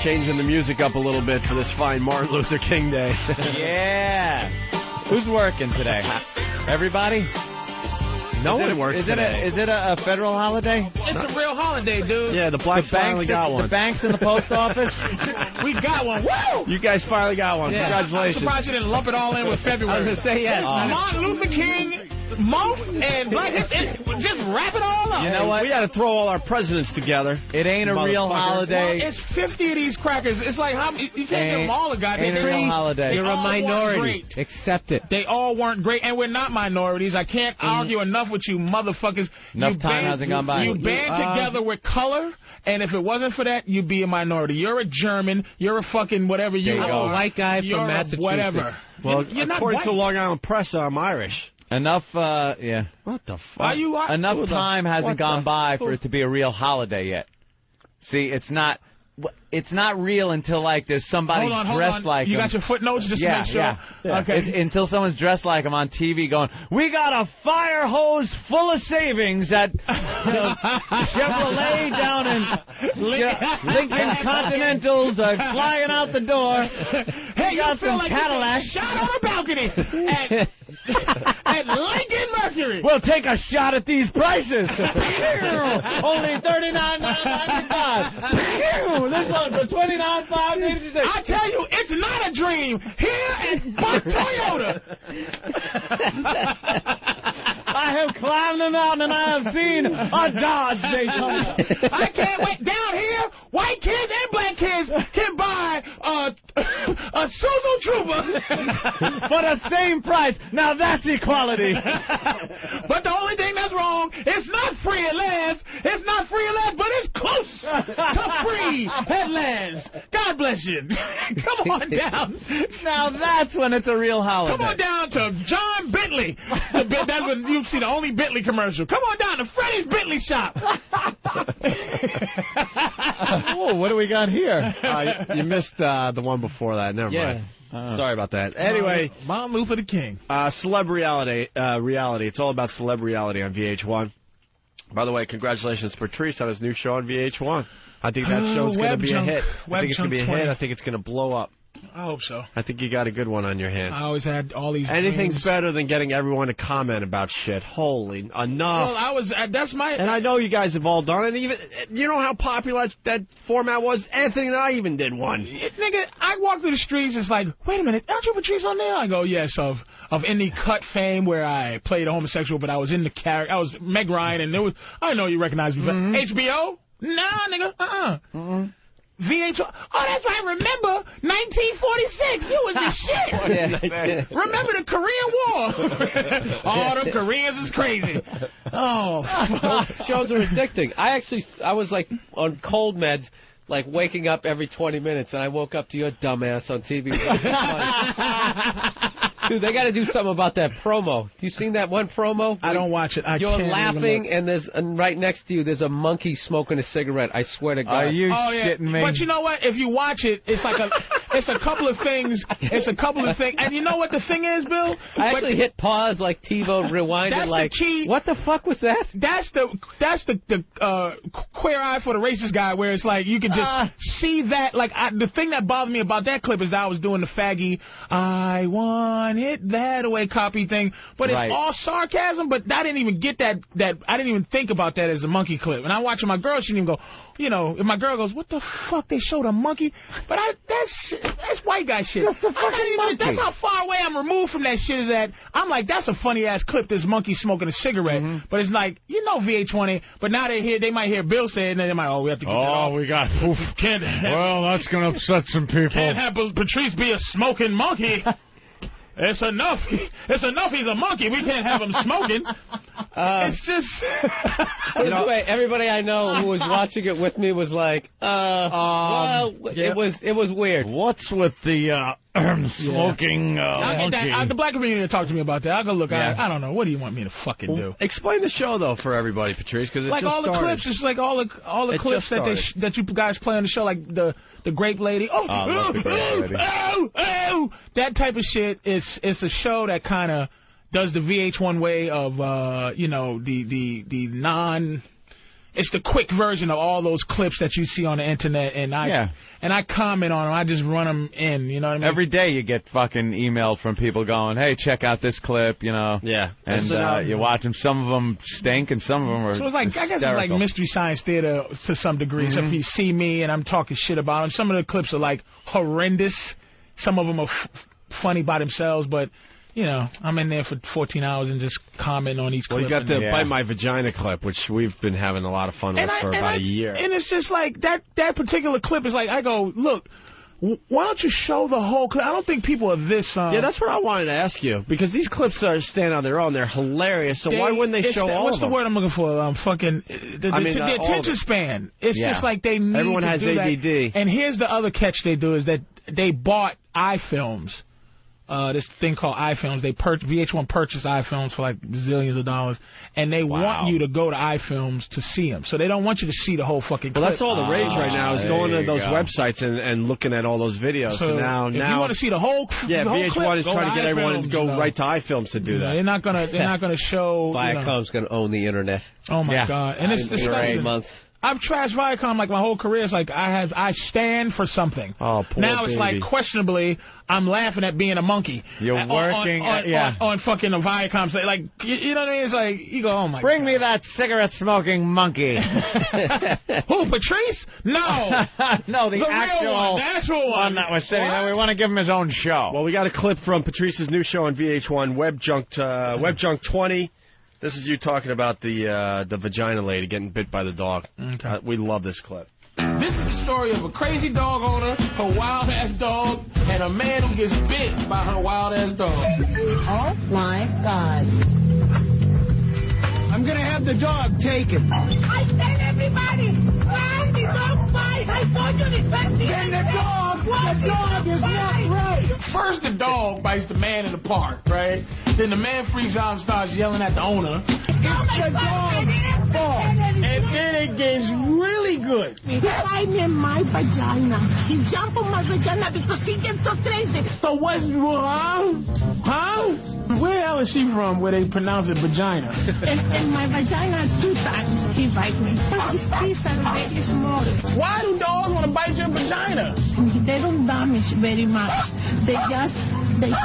Speaker 4: Changing the music up a little bit for this fine Martin Luther King Day.
Speaker 21: Yeah. Who's working today? Everybody?
Speaker 4: No one works today.
Speaker 21: Is it a federal holiday?
Speaker 3: It's a real holiday, dude.
Speaker 4: Yeah, the blacks finally got one.
Speaker 21: The banks and the post office?
Speaker 3: We got one. Woo!
Speaker 4: You guys finally got one. Yeah. Congratulations.
Speaker 3: I'm surprised you didn't lump it all in with February.
Speaker 20: I was going to say, yes.
Speaker 3: Martin Luther King month and Black History. Just wrap it all up.
Speaker 21: You know what?
Speaker 4: We got to throw all our presidents together.
Speaker 21: It ain't a real holiday.
Speaker 3: Well, it's 50 of these crackers. It's like, you can't give them all a goddamn
Speaker 21: ain't a real holiday.
Speaker 20: You're a minority. Accept it.
Speaker 3: They all weren't great, and we're not minorities. I can't argue enough with you motherfuckers.
Speaker 21: Enough time hasn't gone by.
Speaker 3: You band together with color, and if it wasn't for that, you'd be a minority. You're a German. You're a fucking whatever you are.
Speaker 20: I'm a white guy from Massachusetts.
Speaker 3: Whatever.
Speaker 4: Well, according to the Long Island Press, I'm Irish.
Speaker 21: Enough, yeah.
Speaker 4: What the fuck?
Speaker 21: Enough time hasn't gone by for it to be a real holiday yet. See, it's not real until, like, there's somebody dressed like him.
Speaker 3: You got your footnotes just to make sure?
Speaker 21: Yeah. Okay. Until someone's dressed like him on TV going, we got a fire hose full of savings at Chevrolet down in Lincoln Continentals are flying out the door.
Speaker 3: Hey,
Speaker 21: got some
Speaker 3: like
Speaker 21: Cadillacs.
Speaker 3: Shot on a balcony at Lincoln Mercury.
Speaker 21: We'll take a shot at these prices. Only $39,995. This one for $29,586.
Speaker 3: I tell you, it's not a dream. Here at Buck Toyota.
Speaker 21: I have climbed the mountain and I have seen a Dodge Daytona.
Speaker 3: I can't wait. Down here, white kids and black kids can buy a Suzu Trooper
Speaker 21: for the same price. Now that's equality.
Speaker 3: But the only thing that's was wrong. It's not free at last. It's not free at last, but it's close to free at last. God bless you. Come on down.
Speaker 21: Now that's when it's a real holiday.
Speaker 3: Come on down to John Bentley. That's when you see the only Bentley commercial. Come on down to Freddie's Bentley shop.
Speaker 21: Oh, what do we got here?
Speaker 4: You missed the one before that. Never mind. Sorry about that. Anyway,
Speaker 3: Martin Luther the King.
Speaker 4: Celeb reality. It's all about celeb reality on VH1. By the way, congratulations to Patrice on his new show on VH1. I think that show's going to be a hit. I think it's going to be a hit. I think it's going to blow up.
Speaker 3: I hope so.
Speaker 4: I think you got a good one on your hands.
Speaker 3: I always had all these
Speaker 4: Anything's
Speaker 3: dreams.
Speaker 4: better than getting everyone to comment about shit. Holy, enough.
Speaker 3: Well, that's my...
Speaker 4: And I know you guys have all done it. Even, you know how popular that format was? Anthony and I even did one.
Speaker 3: Nigga, I walk through the streets, it's like, wait a minute, aren't you Patrice O'Neal? I go, yes, of Indie Cut fame where I played a homosexual, but I was in the character. I was Meg Ryan, and there was... I know you recognize me. HBO? Nah, nigga, VH1. Oh, that's right. Remember 1946? You was the shit. Remember the Korean War? Oh, them Koreans is crazy. Oh,
Speaker 20: shows are addicting. I was like on cold meds, like waking up every 20 minutes, and I woke up to your dumbass on TV. Dude, they got to do something about that promo. You seen that one promo?
Speaker 3: I don't watch it.
Speaker 20: You're laughing, and right next to you, there's a monkey smoking a cigarette. I swear to God.
Speaker 21: Are you shitting me?
Speaker 3: But you know what? If you watch it, it's like it's a couple of things. It's a couple of things. And you know what the thing is, Bill?
Speaker 20: I actually hit pause like TiVo, rewind it like,
Speaker 3: the key.
Speaker 20: What the fuck was that?
Speaker 3: That's the queer eye for the racist guy, where it's like you can just see that. Like the thing that bothered me about that clip is that I was doing the faggy, I want it that way copy thing, but it's all sarcasm. But I didn't even get that I didn't even think about that as a monkey clip. And I watching my girl, she didn't even go, you know, if my girl goes, what the fuck, they showed a monkey? But that's white guy shit.
Speaker 21: That's a fucking monkey.
Speaker 3: That's how far away I'm removed from that shit is that I'm like, that's a funny ass clip, this monkey smoking a cigarette. But it's like, you know, VH1, but now they might hear Bill say it, and then they might, we have to get that off.
Speaker 21: We got,
Speaker 3: well,
Speaker 21: that's going to upset some people.
Speaker 3: Can't have Patrice be a smoking monkey. It's enough. It's enough he's a monkey. We can't have him smoking. It's just...
Speaker 20: everybody I know who was watching it with me was like, it was weird.
Speaker 21: What's with the smoking monkey?
Speaker 3: The black community talk to me about that. I'll go look. I don't know. What do you want me to fucking do?
Speaker 4: Explain the show, though, for everybody, Patrice, because
Speaker 3: like all the clips. It's like all the clips that you guys play on the show, like the grape lady. That type of shit. It's a show that kind of does the VH1 way of the non. It's the quick version of all those clips that you see on the internet, and I comment on them. I just run them in, you know what I mean?
Speaker 21: Every day you get fucking emailed from people going, hey, check out this clip, you know.
Speaker 4: Yeah.
Speaker 21: And you watch them. Some of them stink, and some of them are
Speaker 3: So it's like, I guess it's like Mystery Science Theater to some degree. So if you see me and I'm talking shit about them, some of the clips are like horrendous. Some of them are funny by themselves, but... You know, I'm in there for 14 hours and just comment on each clip.
Speaker 4: Well, you got the Bite My Vagina clip, which we've been having a lot of fun with for about a year.
Speaker 3: And it's just like, that particular clip is like, I go, look, why don't you show the whole clip? I don't think people are this...
Speaker 4: yeah, that's what I wanted to ask you, because these clips stand on their own. They're hilarious, so why wouldn't they show all of them?
Speaker 3: What's the word I'm looking for? The attention span. It's just like they need
Speaker 4: Everyone
Speaker 3: to
Speaker 4: has
Speaker 3: do
Speaker 4: ADD.
Speaker 3: that. And here's the other catch they do is that they bought iFilms. This thing called iFilms. VH1 purchased iFilms for like zillions of dollars, and they want you to go to iFilms to see them. So they don't want you to see the whole fucking clip.
Speaker 4: Well, that's all the rage right now is going to those websites and looking at all those videos. So now,
Speaker 3: if you want to see the whole
Speaker 4: VH1
Speaker 3: clip,
Speaker 4: is trying to get everyone to go right to iFilms to do that.
Speaker 3: They're not gonna show.
Speaker 20: Viacom's gonna own the internet.
Speaker 3: Oh my God! And it's disgusting. I've trashed Viacom like my whole career. It's like I stand for something.
Speaker 4: Oh, poor
Speaker 3: now it's like questionably I'm laughing at being a monkey.
Speaker 21: You're working
Speaker 3: on fucking a Viacom. Like you know what I mean? It's like you go, oh my.
Speaker 21: Bring me that cigarette smoking monkey.
Speaker 3: Who, Patrice? No,
Speaker 21: no, the
Speaker 3: actual one
Speaker 21: that was sitting there. We want to give him his own show.
Speaker 4: Well, we got a clip from Patrice's new show on VH1, Web Junk 20. This is you talking about the vagina lady getting bit by the dog.
Speaker 3: Okay.
Speaker 4: We love this clip.
Speaker 3: This is the story of a crazy dog owner, her wild-ass dog, and a man who gets bit by her wild-ass dog.
Speaker 5: Oh, my God.
Speaker 3: I'm going to have the dog taken.
Speaker 12: I tell everybody, run the dog fight. I told you the first thing.
Speaker 3: Then the dog is not right. First the dog bites the man in the park, right? Then the man freaks out and starts yelling at the owner. It's the dog's fault. And then it gets really good.
Speaker 12: He bite me in my vagina. He jumped on my vagina because he gets so crazy.
Speaker 3: So what's wrong? Huh? Where the hell is she from where they pronounce it vagina?
Speaker 12: In my vagina 2 times he bite me. His teeth are very small.
Speaker 3: Why do dogs want to bite your vagina?
Speaker 12: They don't damage very much. They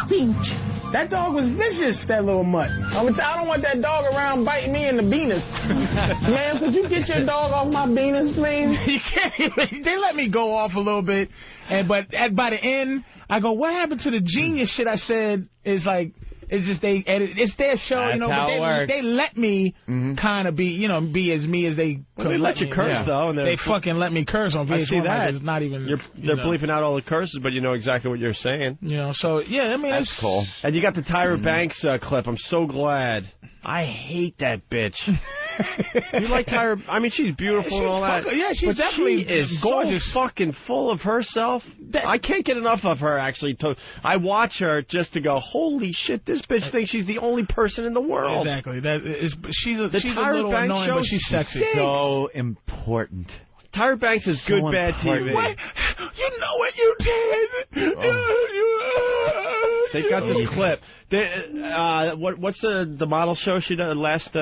Speaker 12: pinch.
Speaker 3: That dog was vicious, that little mutt. I don't want that dog around biting me in the penis. Man, could you get your dog off my penis, please? You can't. They let me go off a little bit, but by the end, I go, what happened to the genius shit I said? Is like, it's just it's their show,
Speaker 21: That's
Speaker 3: you know, but they let me kind of be as me as they could.
Speaker 4: They let you curse, though. And
Speaker 3: they fucking let me curse on VH1.
Speaker 4: I see that.
Speaker 3: Like it's not even...
Speaker 4: They're bleeping out all the curses, but you know exactly what you're saying.
Speaker 3: You know, so, yeah, I mean...
Speaker 4: That's cool. And you got the Tyra Banks clip. I'm so glad. I hate that bitch. You like Tyra? I mean, she's beautiful and all that.
Speaker 3: Yeah, she's definitely
Speaker 4: she is
Speaker 3: gorgeous.
Speaker 4: So fucking full of herself. I can't get enough of her, actually. I watch her just to go, holy shit, this bitch thinks she's the only person in the world.
Speaker 3: Exactly. She's a
Speaker 4: Tyra
Speaker 3: little
Speaker 4: Banks
Speaker 3: annoying, but she's sexy.
Speaker 21: So important.
Speaker 4: Tyra Banks is good, bad TV.
Speaker 3: What? You know what you did?
Speaker 4: They got this clip. What's the model show she did last?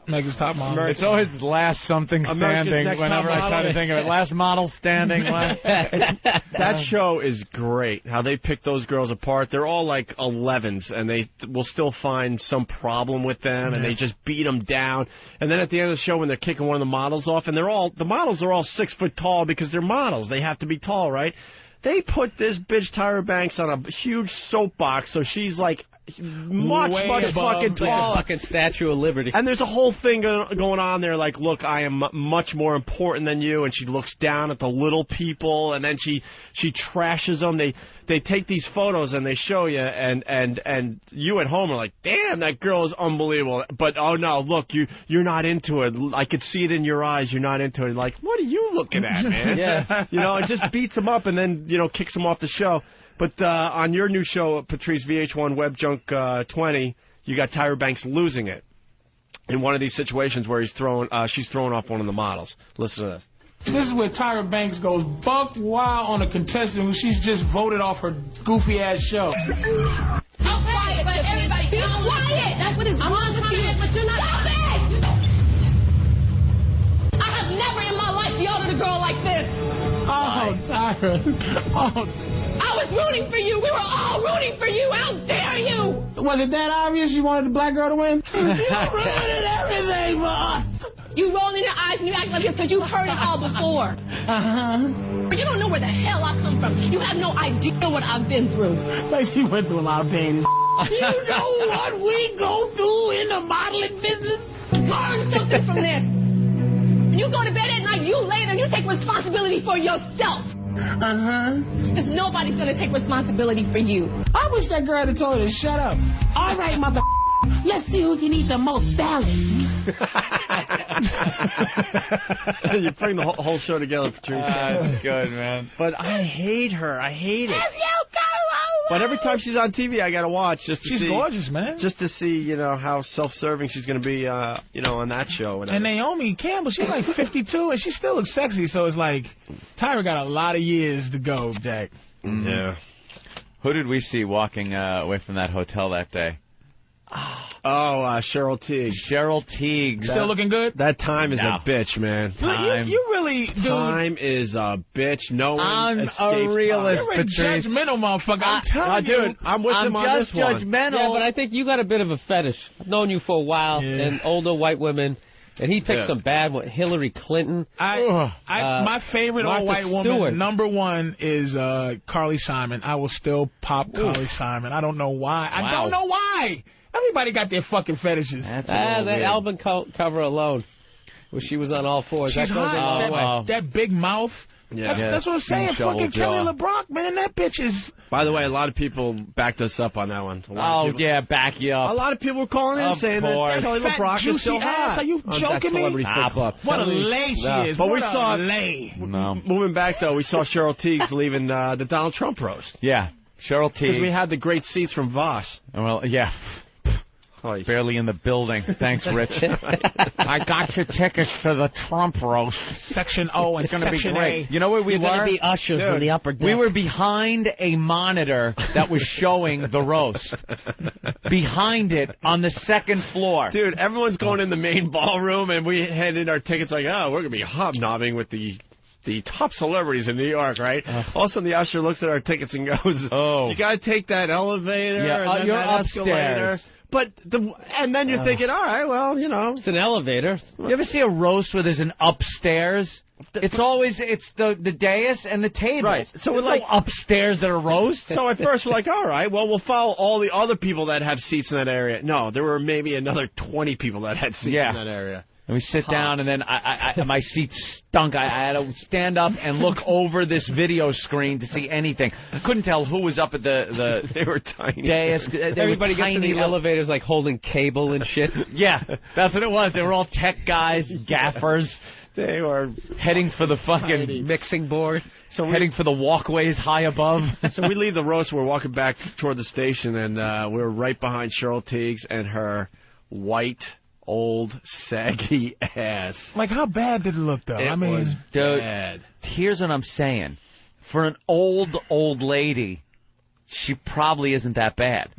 Speaker 3: America's Top Model.
Speaker 21: It's always last something standing whenever I try to think of it. Last model standing.
Speaker 4: That show is great. How they pick those girls apart. They're all like 11s, and they will still find some problem with them, and they just beat them down. And then at the end of the show, when they're kicking one of the models off, and the models are all 6 foot tall because they're models. They have to be tall, right? They put this bitch Tyra Banks on a huge soapbox, so she's like much fucking taller.
Speaker 20: Fucking Statue of Liberty.
Speaker 4: And there's a whole thing going on there, like, look, I am much more important than you, and she looks down at the little people, and then she trashes them. They take these photos and they show you, and you at home are like, damn, that girl is unbelievable. But oh no, look, you're not into it. I could see it in your eyes. You're not into it. Like, what are you looking at, man?
Speaker 20: Yeah.
Speaker 4: You know, it just beats them up and then kicks them off the show. But on your new show, Patrice, VH1 Web Junk 20, you got Tyra Banks losing it in one of these situations where she's throwing off one of the models. Listen to this.
Speaker 3: This is where Tyra Banks goes buck wild on a contestant who she's just voted off her goofy-ass show.
Speaker 12: I'm quiet, but everybody be quiet. That's what it's wrong with you, but you're not. Stop it! I have never in my life yelled at a girl like this.
Speaker 3: Oh, Tyra.
Speaker 12: I was rooting for you. We were all rooting for you. How dare you?
Speaker 3: Was it that obvious you wanted the black girl to win? You ruined everything for us.
Speaker 12: You roll in your eyes and you act like this because you heard it all before. But you don't know where the hell I come from. You have no idea what I've been through.
Speaker 3: Like she went through a lot of pain. You know what we go through in the modeling business?
Speaker 12: Learn something from this. When you go to bed at night, you lay there and you take responsibility for yourself. Because nobody's going to take responsibility for you.
Speaker 3: I wish that girl had told her to shut up.
Speaker 12: All right, mother. Let's see who can eat the most salad.
Speaker 4: You bring the whole show together, Patrice.
Speaker 21: That's good, man.
Speaker 4: But I hate her. I hate it. But every time she's on TV, I gotta watch just to see.
Speaker 3: She's gorgeous, man.
Speaker 4: Just to see, how self-serving she's gonna be, on that show.
Speaker 3: And Naomi Campbell, she's like 52, and she still looks sexy. So it's like Tyra got a lot of years to go, Jack.
Speaker 21: Mm-hmm. Yeah. Who did we see walking away from that hotel that day?
Speaker 4: Cheryl Teague.
Speaker 21: Cheryl Teague.
Speaker 3: Still looking good?
Speaker 4: That time is a bitch, man.
Speaker 3: You really, dude.
Speaker 4: Time is a bitch. No one
Speaker 3: I'm
Speaker 4: escapes
Speaker 3: a realist,
Speaker 4: time.
Speaker 3: You're a judgmental motherfucker. I'm telling you.
Speaker 4: Dude, I'm with him on this one.
Speaker 20: Judgmental. Yeah, but I think you got a bit of a fetish. I've known you for a while, and older white women. And he picked some bad one. Hillary Clinton.
Speaker 3: My favorite
Speaker 20: Martha
Speaker 3: old white
Speaker 20: Stewart.
Speaker 3: woman, number one, is Carly Simon. I will still pop Carly Simon. I don't know why. I don't know why. Everybody got their fucking fetishes.
Speaker 20: That album cover alone, where she was on all fours.
Speaker 3: She's
Speaker 20: that goes
Speaker 3: hot.
Speaker 20: a long way.
Speaker 3: That big mouth.
Speaker 4: Yeah,
Speaker 3: That's what I'm saying. Fucking Kelly LeBrock, man, that bitch is...
Speaker 4: By the way, a lot of people backed us up on that one.
Speaker 21: Yeah, back you up.
Speaker 4: A lot of people were calling in saying that Kelly LeBrock is so hot.
Speaker 3: Are you joking me? What a lay she is.
Speaker 4: But
Speaker 3: what
Speaker 4: we saw
Speaker 3: lay.
Speaker 4: Moving back, though, we saw Cheryl Teagues leaving the Donald Trump roast.
Speaker 21: Yeah, Cheryl Teagues.
Speaker 4: Because we had the great seats from Voss.
Speaker 21: Well, yeah. Barely in the building. Thanks, Rich. I got your tickets to the Trump roast.
Speaker 3: Section O and Section A.
Speaker 21: You know where we were?
Speaker 20: Going to be ushers in the upper deck.
Speaker 21: We were behind a monitor that was showing the roast. Behind it on the second floor.
Speaker 4: Dude, everyone's going in the main ballroom, and we handed our tickets like, oh, we're going to be hobnobbing with the top celebrities in New York, right? All of a sudden, the usher looks at our tickets and goes,
Speaker 21: "Oh,
Speaker 4: you got to take that elevator and then
Speaker 21: you're
Speaker 4: that
Speaker 21: upstairs."
Speaker 4: escalator." But and then you're thinking, all right, well, you know,
Speaker 20: it's an elevator.
Speaker 21: You ever see a roast where there's an upstairs? It's always the dais and the table.
Speaker 4: Right. So
Speaker 21: there's
Speaker 4: we're like
Speaker 21: no upstairs at a roast.
Speaker 4: So at first we're like, all right, well, we'll follow all the other people that have seats in that area. No, there were maybe another 20 people that had seats in that area.
Speaker 21: And we sit down, and then my seat stunk. I had to stand up and look over this video screen to see anything. Couldn't tell who was up at the
Speaker 4: they were tiny.
Speaker 21: dais.
Speaker 20: Everybody gets in the elevators like holding cable and shit.
Speaker 21: Yeah, that's what it was. They were all tech guys, gaffers.
Speaker 4: They were
Speaker 21: heading for the fucking
Speaker 20: mixing board.
Speaker 21: So heading for the walkways high above.
Speaker 4: So we leave the roast. We're walking back toward the station, and we're right behind Cheryl Teagues and her white, old, saggy ass.
Speaker 3: Like, how bad did it look, though?
Speaker 4: It was bad.
Speaker 21: Here's what I'm saying. For an old lady, she probably isn't that bad.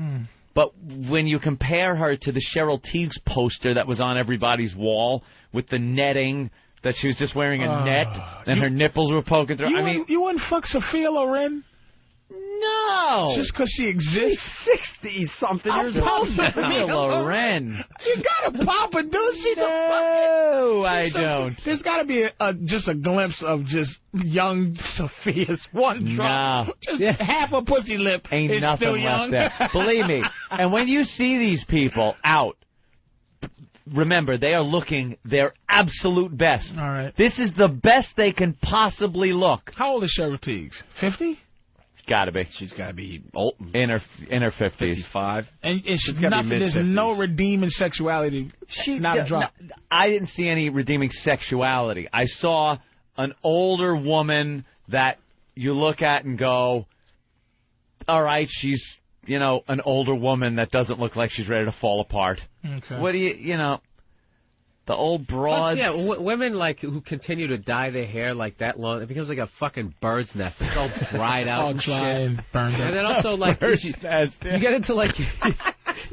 Speaker 21: But when you compare her to the Cheryl Teagues poster that was on everybody's wall with the netting, that she was just wearing a net and her nipples were poking through.
Speaker 3: You wouldn't fuck Sophia Loren?
Speaker 21: No.
Speaker 3: Just because she exists?
Speaker 4: She's 60-something years old.
Speaker 21: Sophia Loren.
Speaker 3: You gotta pop a dude. She's a fucking...
Speaker 21: No, I don't.
Speaker 3: There's gotta be just a glimpse of just young Sophia's one drop.
Speaker 21: No.
Speaker 3: Just half a pussy lip.
Speaker 21: Ain't
Speaker 3: is
Speaker 21: nothing
Speaker 3: still
Speaker 21: left
Speaker 3: young.
Speaker 21: there. Believe me. And when you see these people out, remember, they are looking their absolute best.
Speaker 3: All right.
Speaker 21: This is the best they can possibly look.
Speaker 3: How old is Cheryl Teagues? 50?
Speaker 21: Gotta be.
Speaker 4: She's gotta be old.
Speaker 21: In her 50s.
Speaker 4: 55.
Speaker 3: And there's no redeeming sexuality. Not a drop.
Speaker 21: No, I didn't see any redeeming sexuality. I saw an older woman that you look at and go, all right, she's, an older woman that doesn't look like she's ready to fall apart.
Speaker 3: Okay.
Speaker 21: What do you, the old broads.
Speaker 20: Plus, women who continue to dye their hair like that long, it becomes like a fucking bird's nest. It's all dried out and shit.
Speaker 3: And burned up.
Speaker 20: And then also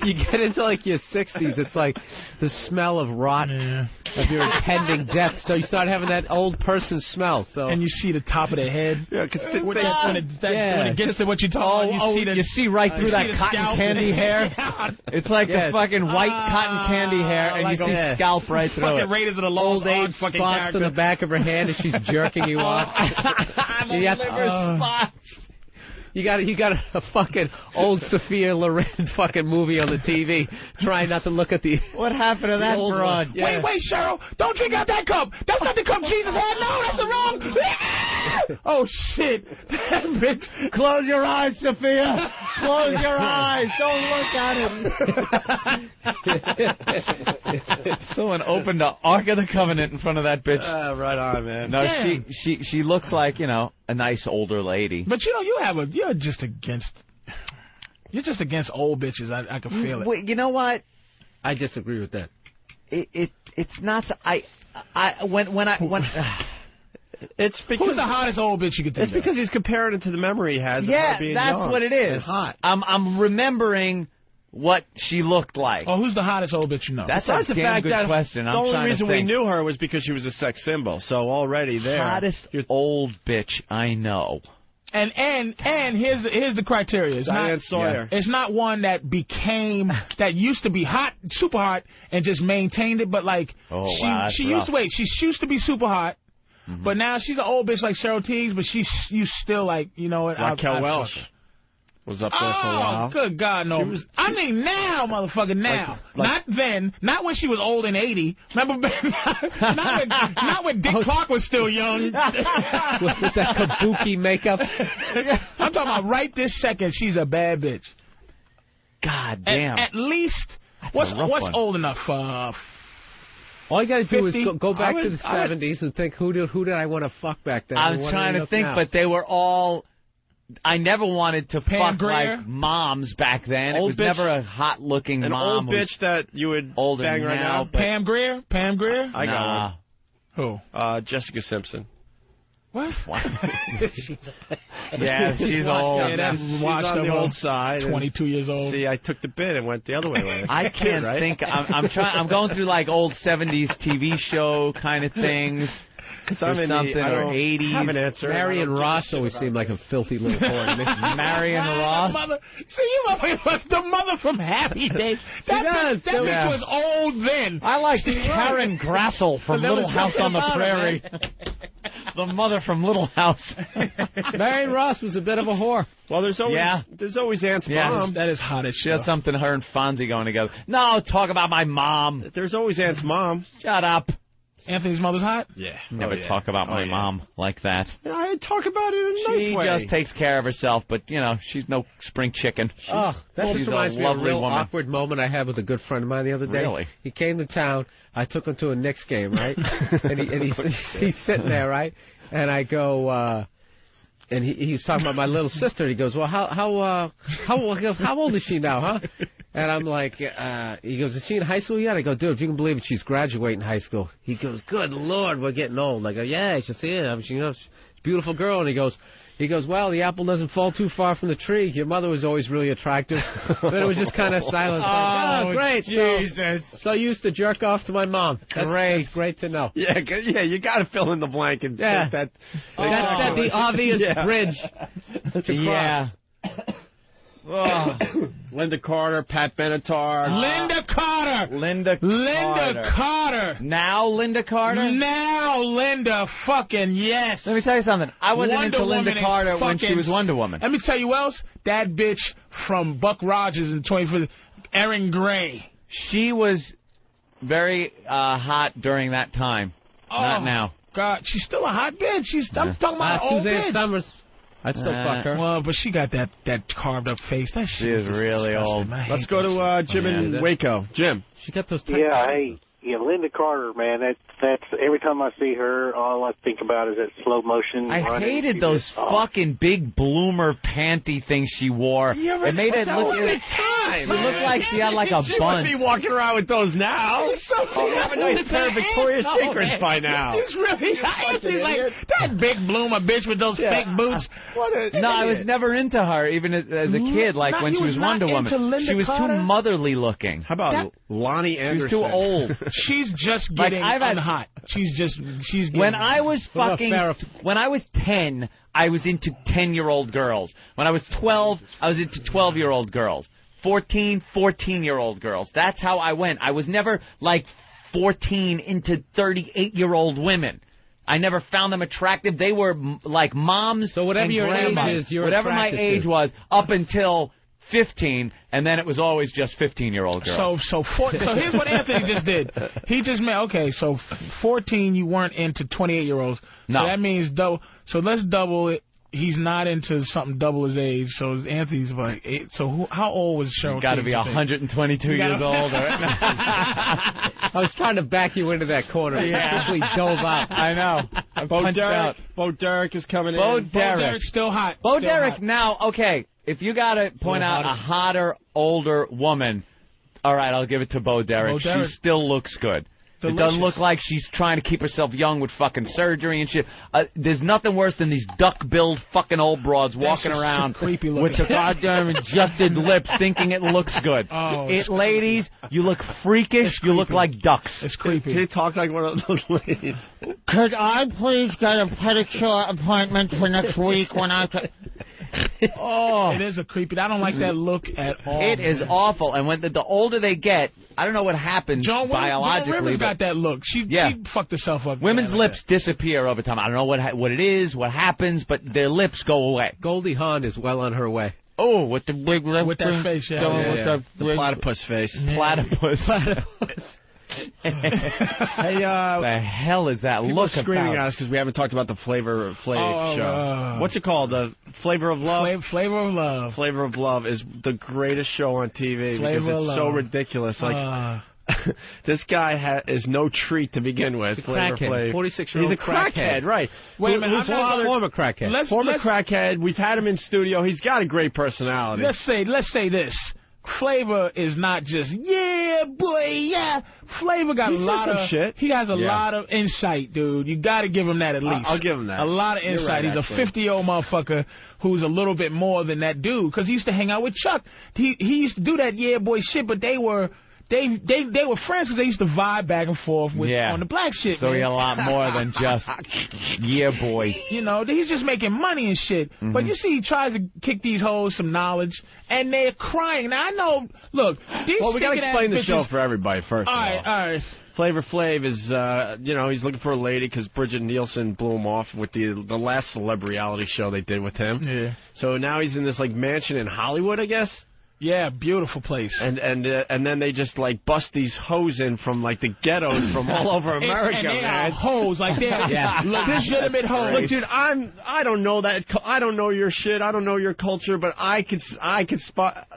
Speaker 20: you get into your 60s, it's like the smell of rot of your impending death. So you start having that old person smell. So
Speaker 3: and you see the top of their head.
Speaker 4: Yeah, because
Speaker 3: when it gets to what you're talking about,
Speaker 21: you see right through that cotton
Speaker 3: scalp.
Speaker 21: candy hair. It's like the fucking white cotton candy hair, and you see scalp right through
Speaker 3: fucking
Speaker 21: it.
Speaker 3: Raiders of the
Speaker 20: Old
Speaker 3: Lost
Speaker 20: age
Speaker 3: Ark fucking
Speaker 20: spots
Speaker 3: character.
Speaker 20: on the back of her hand as she's jerking you off.
Speaker 3: spots.
Speaker 20: You got a fucking old Sophia Loren fucking movie on the TV. Trying not to look at the...
Speaker 21: What happened to that broad?
Speaker 20: Yeah.
Speaker 3: Wait, Cheryl. Don't drink out that cup. That's not the cup Jesus had. No, that's the wrong... Oh, shit. That bitch.
Speaker 21: Close your eyes, Sophia. Close your eyes. Don't look at it. Someone opened the Ark of the Covenant in front of that bitch.
Speaker 4: Right on, man.
Speaker 21: No, she looks like, a nice older lady.
Speaker 3: But you're just against old bitches. I can feel it.
Speaker 21: Wait, you know what?
Speaker 20: I disagree with that.
Speaker 21: It's not.
Speaker 4: It's because
Speaker 3: who's the hottest old bitch you could think
Speaker 4: It's because he's comparing it to the memory he has.
Speaker 21: Yeah,
Speaker 4: of her being
Speaker 21: that's
Speaker 4: young
Speaker 21: what it is.
Speaker 4: and hot.
Speaker 21: I'm remembering what she looked like.
Speaker 3: Oh, who's the hottest old bitch you know?
Speaker 21: That's
Speaker 4: Besides
Speaker 21: a
Speaker 4: the
Speaker 21: damn
Speaker 4: fact
Speaker 21: good
Speaker 4: that
Speaker 21: question.
Speaker 4: The only reason we knew her was because she was a sex symbol. So already there,
Speaker 21: hottest old bitch I know.
Speaker 3: And here's the criteria. It's
Speaker 4: Diane
Speaker 3: not
Speaker 4: Sawyer.
Speaker 3: It's not one that that used to be hot, super hot, and just maintained it. But she used to be super hot, but now she's an old bitch like Cheryl Teagues. But you still like,
Speaker 4: Raquel Welch. was up there for a while.
Speaker 3: Oh, good God, no. I mean now, motherfucker, now. Not then. Not when she was old and 80. Remember, not when Dick Clark was still young.
Speaker 20: with that kabuki makeup.
Speaker 3: I'm talking about right this second, she's a bad bitch.
Speaker 21: God damn.
Speaker 3: At least, what's old enough?
Speaker 20: All you got to do is go back to the 70s and think, who did I want to fuck back then?
Speaker 21: I'm trying to think, but they were all... I never wanted to fuck like moms back then. It was never a hot-looking mom.
Speaker 4: An old bitch that you would bang right now.
Speaker 3: Pam Grier? Pam Grier?
Speaker 4: I got one.
Speaker 3: Who?
Speaker 4: Jessica Simpson.
Speaker 3: What?
Speaker 21: Yeah, she's old.
Speaker 3: Yeah,
Speaker 4: she's on the old side.
Speaker 3: 22 years old.
Speaker 4: See, I took the bid and went the other way.
Speaker 21: I can't think. I'm going through like old 70s TV show kind of things.
Speaker 4: Because I'm in
Speaker 21: something or 80s.
Speaker 4: Have an answer.
Speaker 20: Marion Ross always seemed like a filthy little whore to me.
Speaker 21: Marion Ross.
Speaker 3: See, you the mother from Happy Days. That bitch was old then.
Speaker 21: I liked Karen Grassel from Little House on the Prairie. The mother from Little House.
Speaker 20: Marion Ross was a bit of a whore.
Speaker 4: Well, there's always Aunt's mom.
Speaker 3: That is hot as shit.
Speaker 21: She had something, her and Fonzie going together. No, talk about my mom.
Speaker 4: There's always Aunt's mom.
Speaker 21: Shut up.
Speaker 3: Anthony's mother's hot?
Speaker 4: Yeah.
Speaker 21: Never talk about my mom like that.
Speaker 4: I talk about it in a nice way.
Speaker 21: She just takes care of herself, but, she's no spring chicken.
Speaker 20: That just reminds me of a real
Speaker 21: woman.
Speaker 20: awkward moment I had with a good friend of mine the other day.
Speaker 21: Really?
Speaker 20: He came to town. I took him to a Knicks game, right? and he's sitting there, right? And I go... And he was talking about my little sister. He goes, well, how old is she now, huh? And I'm like, he goes, is she in high school yet? I go, dude, if you can believe it, she's graduating high school. He goes, good Lord, we're getting old. I go, yeah, you should see it. She's a beautiful girl. And he goes, well, the apple doesn't fall too far from the tree. Your mother was always really attractive. But it was just kind of silent.
Speaker 3: Oh,
Speaker 20: great.
Speaker 3: Jesus.
Speaker 20: So you used to jerk off to my mom. That's great to know.
Speaker 4: Yeah, you got to fill in the blank. And
Speaker 20: that's the obvious bridge to cross.
Speaker 21: Yeah.
Speaker 4: Linda Carter, Pat Benatar.
Speaker 3: Linda Carter.
Speaker 21: Now Linda Carter?
Speaker 3: Now Linda fucking yes.
Speaker 21: Let me tell you something. I wasn't into Linda Carter when she was Wonder Woman.
Speaker 3: Let me tell you who else. That bitch from Buck Rogers in 25th, Erin Gray.
Speaker 21: She was very hot during that time. Not now.
Speaker 3: God, she's still a hot bitch. I'm talking about an old
Speaker 20: Suzanne
Speaker 3: bitch.
Speaker 20: Summers. I'd still fuck her.
Speaker 3: Well, but she got that carved up face. That shit
Speaker 21: is really old.
Speaker 4: Let's go to Jim in Waco. Jim.
Speaker 20: She got those.
Speaker 5: Linda Carter, man. That's every time I see her, all I think about is that slow motion.
Speaker 21: I hated those fucking big bloomer panty things she wore.
Speaker 4: Yeah,
Speaker 21: it made it look.
Speaker 4: She
Speaker 21: looked like she had like a
Speaker 4: She
Speaker 21: bun.
Speaker 4: wouldn't be walking around with those now. You have a nice pair of Victoria's Secrets by now.
Speaker 3: It's really nice. He's like that big bloomer bitch with those fake boots.
Speaker 21: No, I was never into her, even as a kid. Like when she was Wonder Woman, she was too motherly looking.
Speaker 4: How about Lonnie Anderson?
Speaker 21: She was too old.
Speaker 3: She's just getting hot. She's getting.
Speaker 21: When I was 10, I was into 10-year-old girls. When I was 12, I was into 12-year-old girls. 14-year-old girls. That's how I went. I was never like 14 into 38-year-old women. I never found them attractive. They were like moms.
Speaker 20: So whatever
Speaker 21: and
Speaker 20: your age is, you're
Speaker 21: whatever my age was up until 15, and then it was always just 15-year-old girls.
Speaker 3: So here's what Anthony just did. He just made, so 14 you weren't into 28-year-olds.
Speaker 21: No.
Speaker 3: So that means double. So let's double it. He's not into something double his age. So Anthony's like 8. So how old was Cheryl?
Speaker 21: Got to be 122 years old.
Speaker 20: I was trying to back you into that corner.
Speaker 21: Yeah.
Speaker 20: Quickly dove out.
Speaker 21: I know.
Speaker 4: Bo Derek is coming in.
Speaker 21: Bo Derek's
Speaker 3: still hot.
Speaker 21: Bo Derek now, okay, if you got to point out a hotter, older woman, all right, I'll give it to Bo Derek. She still looks good. Delicious. It doesn't look like she's trying to keep herself young with fucking surgery and shit. There's nothing worse than these duck-billed fucking old broads walking around with the goddamn injected lips thinking it looks good. Ladies, you look freakish. You look like ducks.
Speaker 3: It's creepy.
Speaker 4: Can you talk like one of those ladies?
Speaker 22: Could I please get a pedicure appointment for next week when I can...
Speaker 3: It is a creepy. I don't like that look at all.
Speaker 21: It is awful. And when the older they get, I don't know what happens biologically.
Speaker 3: Joan Rivers got that look. She fucked herself up.
Speaker 21: Women's lips disappear over time. I don't know what it is, what happens, but their lips go away.
Speaker 20: Goldie Hawn is well on her way.
Speaker 21: Oh, with the big lip.
Speaker 3: With that face, yeah.
Speaker 4: The platypus face.
Speaker 21: Platypus.
Speaker 4: Hey,
Speaker 21: the hell is that
Speaker 4: people
Speaker 21: look
Speaker 4: are screaming
Speaker 21: about?
Speaker 4: at us because we haven't talked about the Flavor Flav show. What's it called? The Flavor of Love?
Speaker 3: Flavor of Love.
Speaker 4: Flavor of Love is the greatest show on TV because it's so ridiculous. Like, this guy is no treat to begin with.
Speaker 20: He's a crackhead. 46-year-old
Speaker 4: He's a crackhead, right.
Speaker 20: Wait a minute, former crackhead.
Speaker 4: Former crackhead. We've had him in studio. He's got a great personality.
Speaker 3: Let's say this. Flavor is not just, yeah, boy, yeah. Flavor got a lot of
Speaker 4: shit.
Speaker 3: He has a lot of insight, dude. You got to give him that at least.
Speaker 4: I'll give him that.
Speaker 3: A lot of insight. He's a 50-year-old motherfucker who's a little bit more than that dude because he used to hang out with Chuck. He used to do that yeah boy shit, but they were friends because they used to vibe back and forth on the black shit.
Speaker 21: So he had a lot more than just yeah boy.
Speaker 3: You know, he's just making money and shit. But you see, he tries to kick these hoes some knowledge, and they're crying. Now I know. Look, these
Speaker 4: we got to explain the
Speaker 3: bitches,
Speaker 4: show for everybody first.
Speaker 3: All right.
Speaker 4: Flavor Flav is, he's looking for a lady because Bridget Nielsen blew him off with the last celebrity reality show they did with him.
Speaker 3: Yeah.
Speaker 4: So now he's in this like mansion in Hollywood, I guess.
Speaker 3: Yeah, beautiful place.
Speaker 4: And then they just like bust these hoes in from like the ghettos from all over America,
Speaker 3: and they
Speaker 4: man.
Speaker 3: are hoes, like they're legitimate hoes.
Speaker 4: Look, dude, I don't know that. I don't know your shit. I don't know your culture, but I could spot.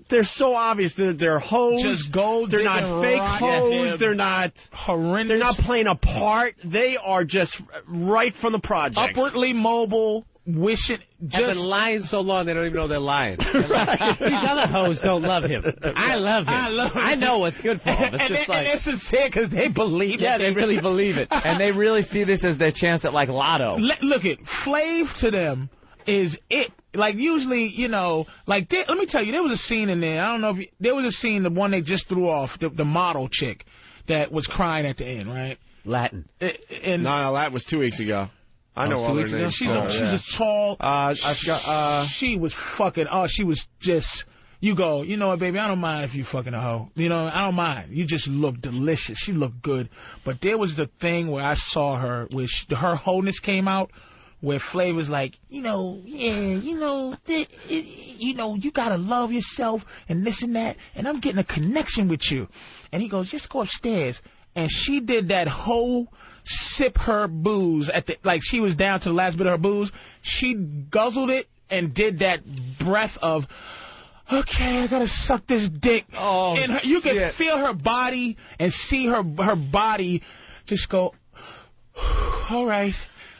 Speaker 4: They're so obvious that they're hoes.
Speaker 3: Just gold.
Speaker 4: They're not fake hoes. They're not
Speaker 3: horrendous.
Speaker 4: They're not playing a part. They are just right from the project.
Speaker 3: Upwardly mobile. Wishing
Speaker 20: have been lying so long they don't even know they're lying. These other hoes don't love him. I love him. I know what's good for him. It's
Speaker 3: and they're sincere because they believe it.
Speaker 20: Yeah, they really believe it.
Speaker 21: And they really see this as their chance at like Lotto.
Speaker 3: Look it, Flav to them is it. Like usually, like let me tell you, there was a scene in there. I don't know if there was a scene, the one they just threw off, the model chick that was crying at the end, right?
Speaker 20: Latin.
Speaker 4: No, that was 2 weeks ago. I know all her names.
Speaker 3: She's a tall.
Speaker 4: I forgot.
Speaker 3: She was fucking. Oh, she was just. You go. You know what, baby? I don't mind if you fucking a hoe. I don't mind. You just look delicious. She looked good. But there was the thing where I saw her, where her wholeness came out, where Flav was like, you gotta love yourself and this and that, and I'm getting a connection with you. And he goes, just go upstairs. And she did that whole sip her booze like she was down to the last bit of her booze. She guzzled it and did that breath of, okay, I gotta suck this dick.
Speaker 21: Oh,
Speaker 3: and you can feel her body and see her body just go, all right.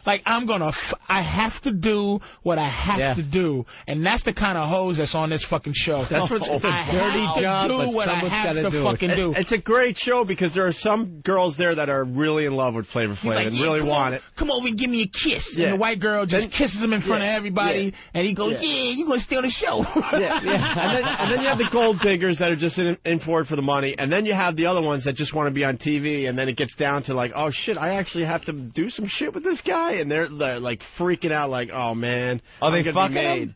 Speaker 3: Like, I have to do what I have to do. And that's the kind of hose that's on this fucking show.
Speaker 4: That's what's it's a dirty job,
Speaker 3: but do what I have to fucking do.
Speaker 4: It's a great show because there are some girls there that are really in love with Flavor Flav and really want it.
Speaker 3: Come over and give me a kiss. Yeah. And the white girl just kisses him in front of everybody. Yeah. And he goes, you going to steal the show.
Speaker 4: And then you have the gold diggers that are just in for it for the money. And then you have the other ones that just want to be on TV. And then it gets down to like, oh, shit, I actually have to do some shit with this guy. And they're like freaking out like, oh, man.
Speaker 21: Are they fucking him?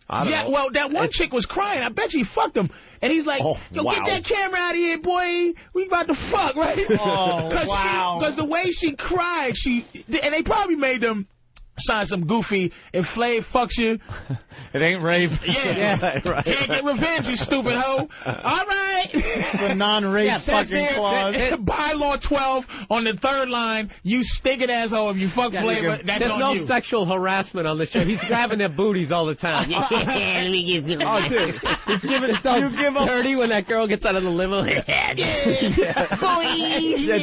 Speaker 3: Yeah, well, that one chick was crying. I bet she fucked him. And he's like, get that camera out of here, boy. We about to fuck, right?
Speaker 21: Oh, wow.
Speaker 3: Because the way she cried, and they probably made them sign some goofy, if Flav fucks you,
Speaker 21: it ain't rape.
Speaker 3: Yeah. Right. Can't get revenge, you stupid hoe. All right.
Speaker 21: The non-rape fucking clause.
Speaker 3: Bylaw 12 on the third line, you stinking asshole if you fuck Flav.
Speaker 20: There's no sexual harassment on the show. He's grabbing their booties all the time. Let me give you dude. He's giving himself dirty when that girl gets out of the limo.
Speaker 21: Yeah,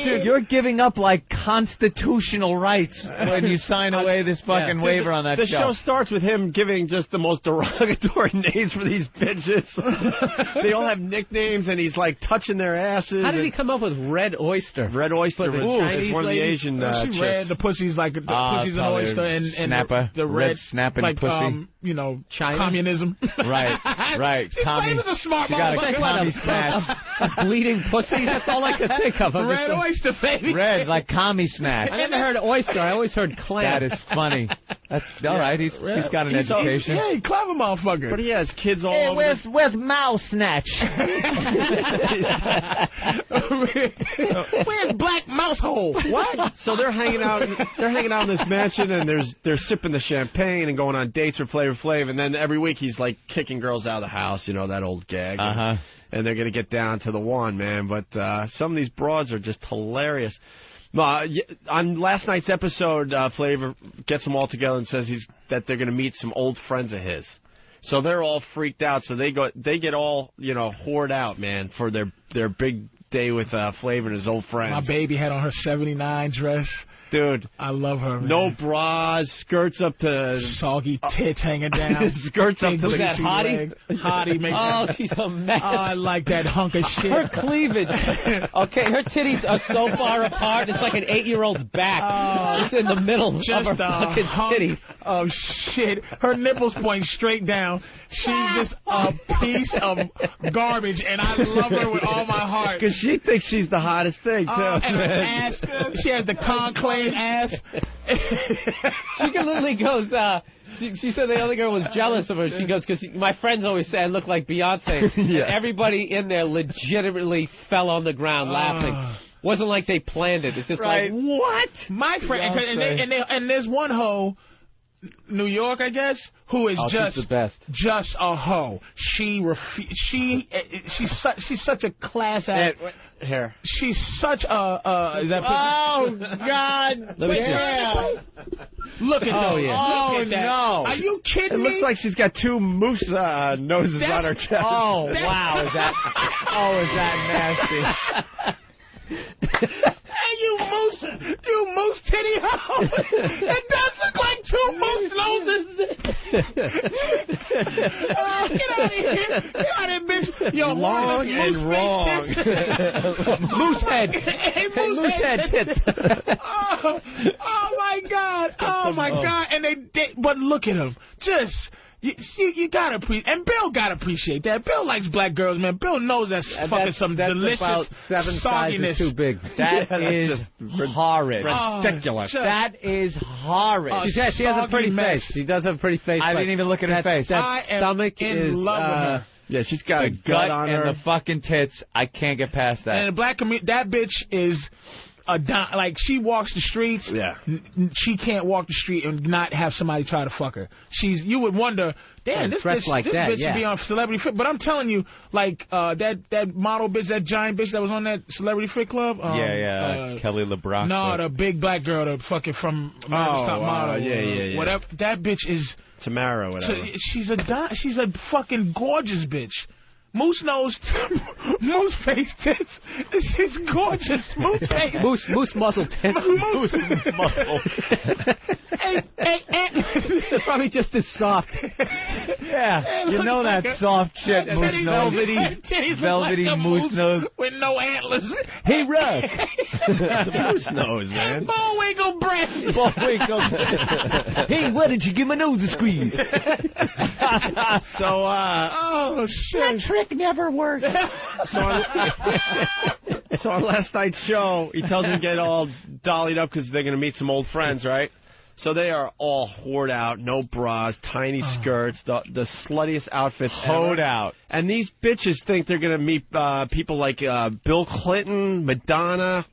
Speaker 21: dude, you're giving up like constitutional rights when you sign away this fucking waiver on that show.
Speaker 4: The show starts with him giving just the most derogatory names for these bitches. They all have nicknames, and he's like touching their asses.
Speaker 20: How did he come up with Red Oyster?
Speaker 4: Red Oyster was one of the Asian chicks.
Speaker 3: She read the pussy's like the pussy's an oyster, and
Speaker 21: snapper,
Speaker 3: the red
Speaker 21: snapping
Speaker 3: like,
Speaker 21: pussy.
Speaker 3: China? Communism.
Speaker 21: Right.
Speaker 3: Flav is a smart motherfucker.
Speaker 20: A bleeding pussy? That's all I could think of.
Speaker 3: Red oyster, baby.
Speaker 21: Red, like commie smash.
Speaker 20: I never heard oyster. I always heard clam.
Speaker 21: That is funny. That's all right. He's got an education.
Speaker 3: Yeah, he clever motherfucker.
Speaker 4: But he has kids all over.
Speaker 21: Where's Mouse Snatch?
Speaker 3: Where's Black Mouse Hole? What?
Speaker 4: So they're hanging out. They're hanging out in this mansion, and they're sipping the champagne and going on dates with Flavor Flav. And then every week he's like kicking girls out of the house. You know that old gag. And they're gonna get down to the one, man. But some of these broads are just hilarious. On last night's episode, Flavor gets them all together and says that they're going to meet some old friends of his. So they're all freaked out. So they get all whored out, man, for their big day with Flavor and his old friends.
Speaker 3: My baby had on her '79 dress.
Speaker 4: Dude,
Speaker 3: I love her, man.
Speaker 4: No bras, skirts up to...
Speaker 3: Soggy tits hanging down.
Speaker 4: Skirts up to the...
Speaker 20: that Hottie?
Speaker 3: Hottie makes
Speaker 20: she's a mess.
Speaker 3: Oh, I like that hunk of shit.
Speaker 20: Her cleavage. Okay, her titties are so far apart, it's like an 8-year-old's back. It's in the middle of her fucking titties.
Speaker 3: Oh, shit. Her nipples point straight down. She's just a piece of garbage, and I love her with all my heart.
Speaker 4: Because she thinks she's the hottest thing, too.
Speaker 3: And her ass, she has the conclave ass.
Speaker 20: She literally goes, she said the other girl was jealous of her. She goes, because my friends always say I look like Beyonce.
Speaker 4: Yeah.
Speaker 20: And everybody in there legitimately fell on the ground laughing. Wasn't like they planned it. It's just like, what?
Speaker 3: My friend, and there's one hoe, New York, I guess, who is just a hoe. She's such a class act.
Speaker 4: Here.
Speaker 3: She's such a. Is that
Speaker 21: oh God!
Speaker 20: Let me see.
Speaker 3: Look at that.
Speaker 21: Yeah.
Speaker 3: Look at that.
Speaker 21: No!
Speaker 3: Are you kidding
Speaker 4: me?
Speaker 3: me?
Speaker 4: It looks like she's got two moose noses on her chest.
Speaker 21: Oh wow! Is that nasty?
Speaker 3: Hey, you moose titty hoe! It does look like two moose noses. Get out of here! Get out of here, bitch! Yo,
Speaker 4: long and wrong.
Speaker 20: Moose head.
Speaker 3: Hey, moose head tits. Oh my God! Oh my God! And but look at them, just. You gotta appreciate, and Bill gotta appreciate that. Bill likes black girls, man. Bill knows that's fucking some delicious
Speaker 20: about 7 sizes too big.
Speaker 21: That is horrid.
Speaker 4: Ridiculous.
Speaker 21: That is horrid.
Speaker 20: She has a pretty face. She does have a pretty face.
Speaker 21: I didn't even look at her face.
Speaker 20: That stomach
Speaker 3: in love with her.
Speaker 4: Yeah, she's got a gut on her.
Speaker 21: And the fucking tits. I can't get past that.
Speaker 3: And the black community, that bitch is. Like, she walks the streets.
Speaker 4: Yeah.
Speaker 3: She can't walk the street and not have somebody try to fuck her. You would wonder, damn, this bitch should be on Celebrity Fit. But I'm telling you, like, that model bitch, that giant bitch that was on that Celebrity Fit Club.
Speaker 21: Kelly LeBrock.
Speaker 3: No, the big black girl, the fucking from America's Top Model.
Speaker 4: Yeah.
Speaker 3: Whatever. That bitch is.
Speaker 4: Tamara, whatever.
Speaker 3: She's a fucking gorgeous bitch. Moose nose, moose face tits. She's gorgeous. Moose face.
Speaker 20: Moose muscle tits.
Speaker 3: Moose
Speaker 21: muscle.
Speaker 3: Hey.
Speaker 20: Probably just as soft.
Speaker 21: Yeah, you know that soft shit, moose nose. Velvety
Speaker 3: like
Speaker 21: moose nose.
Speaker 3: With no antlers.
Speaker 21: Hey, Ruck.
Speaker 4: That's a moose nose, man.
Speaker 3: Bullwinkle breast.
Speaker 21: Hey, why did you give my nose a squeeze?
Speaker 3: Oh, shit.
Speaker 21: That trick never worked.
Speaker 4: So on last night's show, he tells them to get all dollied up because they're going to meet some old friends, right? So they are all whored out, no bras, tiny skirts, the sluttiest outfits
Speaker 21: hoed out.
Speaker 4: And these bitches think they're going to meet people like Bill Clinton, Madonna.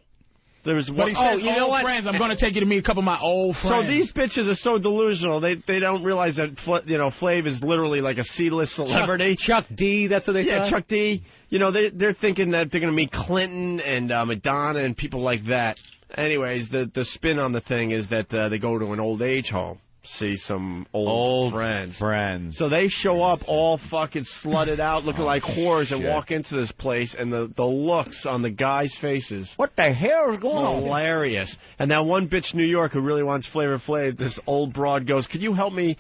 Speaker 4: There's
Speaker 3: But he says, friends, I'm going to take you to meet a couple of my old friends.
Speaker 4: So these bitches are so delusional. They don't realize that Flav is literally like a C-list celebrity.
Speaker 20: Chuck D, that's what they thought.
Speaker 4: Yeah, Chuck D. You know, they're thinking that they're going to meet Clinton and Madonna and people like that. Anyways, the spin on the thing is that they go to an old age home. See some old friends. So they show up all fucking slutted out, looking like whores, and walk into this place, and the looks on the guys' faces.
Speaker 21: What the hell is going on?
Speaker 4: Hilarious. And that one bitch New York who really wants Flavor Flav, this old broad goes, could you help me,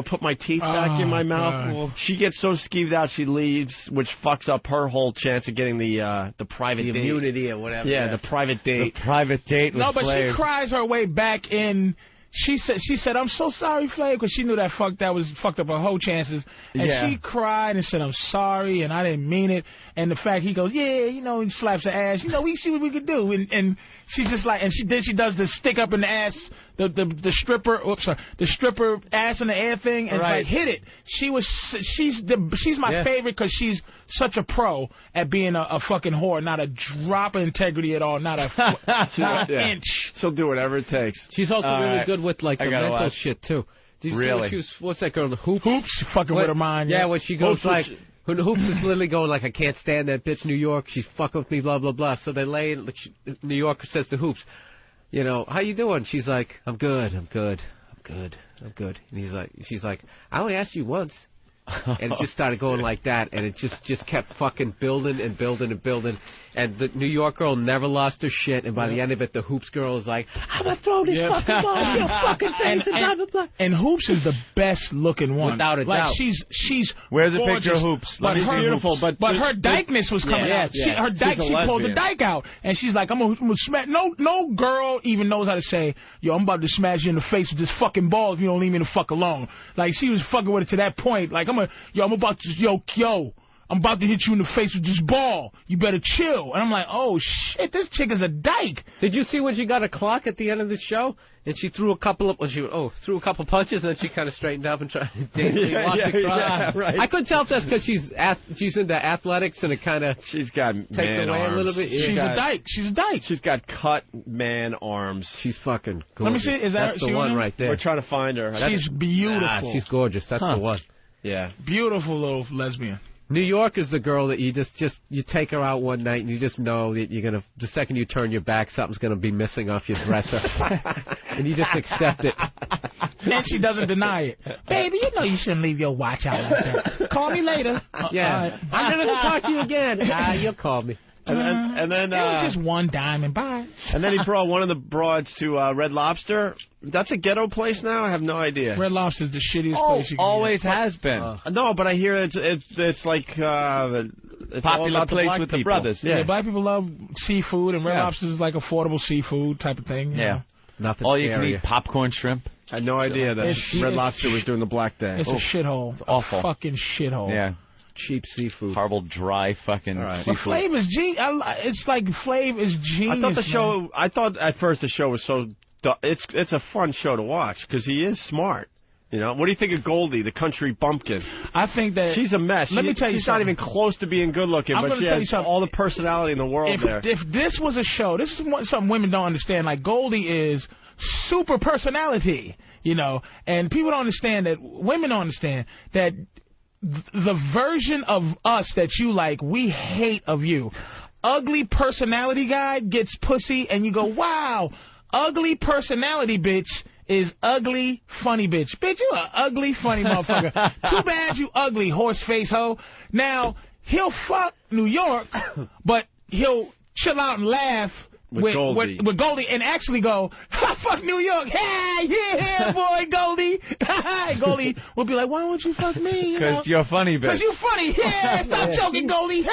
Speaker 4: put my teeth back in my mouth? Well, she gets so skeeved out she leaves, which fucks up her whole chance of getting the private date.
Speaker 20: The immunity or whatever.
Speaker 4: Yeah, the private date.
Speaker 21: The private date with
Speaker 3: No, but
Speaker 21: Flav.
Speaker 3: she cries her way back in. She said, I'm so sorry, Flav, because she knew that fucked up her whole chances. And she cried and said, I'm sorry, and I didn't mean it. And the fact he goes, he slaps her ass. We see what we could do. And she's just like, and she does the stick up in the ass the stripper. Oops, sorry, the stripper ass in the air thing, and it's like hit it. She's my favorite because she's such a pro at being a fucking whore, not a drop of integrity at all, not an inch.
Speaker 4: She'll do whatever it takes.
Speaker 20: She's also really good with like the mental shit too. Did you see when what's that girl? The Hoops.
Speaker 3: Hoops, fucking with her mind.
Speaker 20: Yeah, when she goes Hoops is literally going like, I can't stand that bitch New York. She's fucking with me, blah, blah, blah. So they lay, New York says to Hoops, you know, how you doing? She's like, I'm good. And she's like, I only asked you once. And it just started going like that, and it just kept fucking building and building and building. And the New York girl never lost her shit, and by the end of it, the Hoops girl is like, I'm going to throw this fucking ball in your fucking face and blah, blah, blah.
Speaker 3: And Hoops is the best looking one.
Speaker 20: Without a doubt.
Speaker 3: She's
Speaker 2: Where's a
Speaker 3: gorgeous,
Speaker 2: picture of Hoops?
Speaker 3: But beautiful, but her dykeness was coming out. She pulled the dyke out, and she's like, I'm gonna smash. No girl even knows how to say, yo, I'm about to smash you in the face with this fucking ball if you don't leave me the fuck alone. Like, she was fucking with it to that point. Like, I'm about to hit you in the face with this ball. You better chill. And I'm like, oh shit, this chick is a dyke.
Speaker 20: Did you see when she got a clock at the end of the show? And she threw a couple punches, and then she kind of straightened up and tried to daintily walk the crowd.
Speaker 4: Right.
Speaker 20: I couldn't tell if that's because she's into athletics and it kind of
Speaker 4: takes away
Speaker 20: a little bit.
Speaker 3: She's a dyke.
Speaker 4: She's got cut man arms.
Speaker 20: She's fucking gorgeous.
Speaker 3: Let me see. Is
Speaker 20: that's the one right there?
Speaker 4: We're trying to find her.
Speaker 3: She's beautiful.
Speaker 20: She's gorgeous. That's the one.
Speaker 4: Yeah.
Speaker 3: Beautiful little lesbian.
Speaker 20: New York is the girl that you you take her out one night and you just know that you're gonna, the second you turn your back, something's gonna be missing off your dresser, and you just accept it.
Speaker 3: And she doesn't deny it. Baby, you know you shouldn't leave your watch out like that. Call me later.
Speaker 20: Yeah, I'm never gonna talk to you again. You'll call me.
Speaker 3: And then it was just one diamond. Bye.
Speaker 4: And then he brought one of the broads to Red Lobster. That's a ghetto place now? I have no idea.
Speaker 3: Red Lobster's the shittiest place you can
Speaker 2: always
Speaker 3: get.
Speaker 2: has been.
Speaker 4: No, but I hear it's like it's
Speaker 2: popular place with the brothers.
Speaker 3: Yeah, black people love seafood, and Red Lobster's is like affordable seafood type of thing. You know?
Speaker 20: Nothing.
Speaker 2: All you can eat popcorn shrimp.
Speaker 4: I had no idea that Red Lobster was doing the Black Day.
Speaker 3: It's a shithole.
Speaker 2: It's awful.
Speaker 3: A fucking shithole.
Speaker 2: Yeah.
Speaker 20: Cheap seafood.
Speaker 2: Horrible, dry fucking seafood.
Speaker 3: But Flav is it's like Flav is genius.
Speaker 4: I thought at first the show was so. It's a fun show to watch because he is smart. You know, what do you think of Goldie, the country bumpkin?
Speaker 3: I think that
Speaker 4: she's a mess.
Speaker 3: Let me tell you
Speaker 4: she's
Speaker 3: something.
Speaker 4: not even close to being good looking, but she has all the personality in the world there.
Speaker 3: If this was a show, this is something women don't understand. Like, Goldie is super personality, you know, and people don't understand that. Women don't understand that. The version of us that you like, we hate of you. Ugly personality guy gets pussy, and you go, wow, ugly personality bitch is ugly, funny bitch. Bitch, you a ugly, funny motherfucker. Too bad you ugly, horse face hoe. Now, he'll fuck New York, but he'll chill out and laugh with Goldie and actually go, fuck New York, hey, yeah, boy, Goldie. Goldie will be like, why won't you fuck me?
Speaker 2: Because you're funny, bitch.
Speaker 3: Because you funny, yeah, stop joking, Goldie.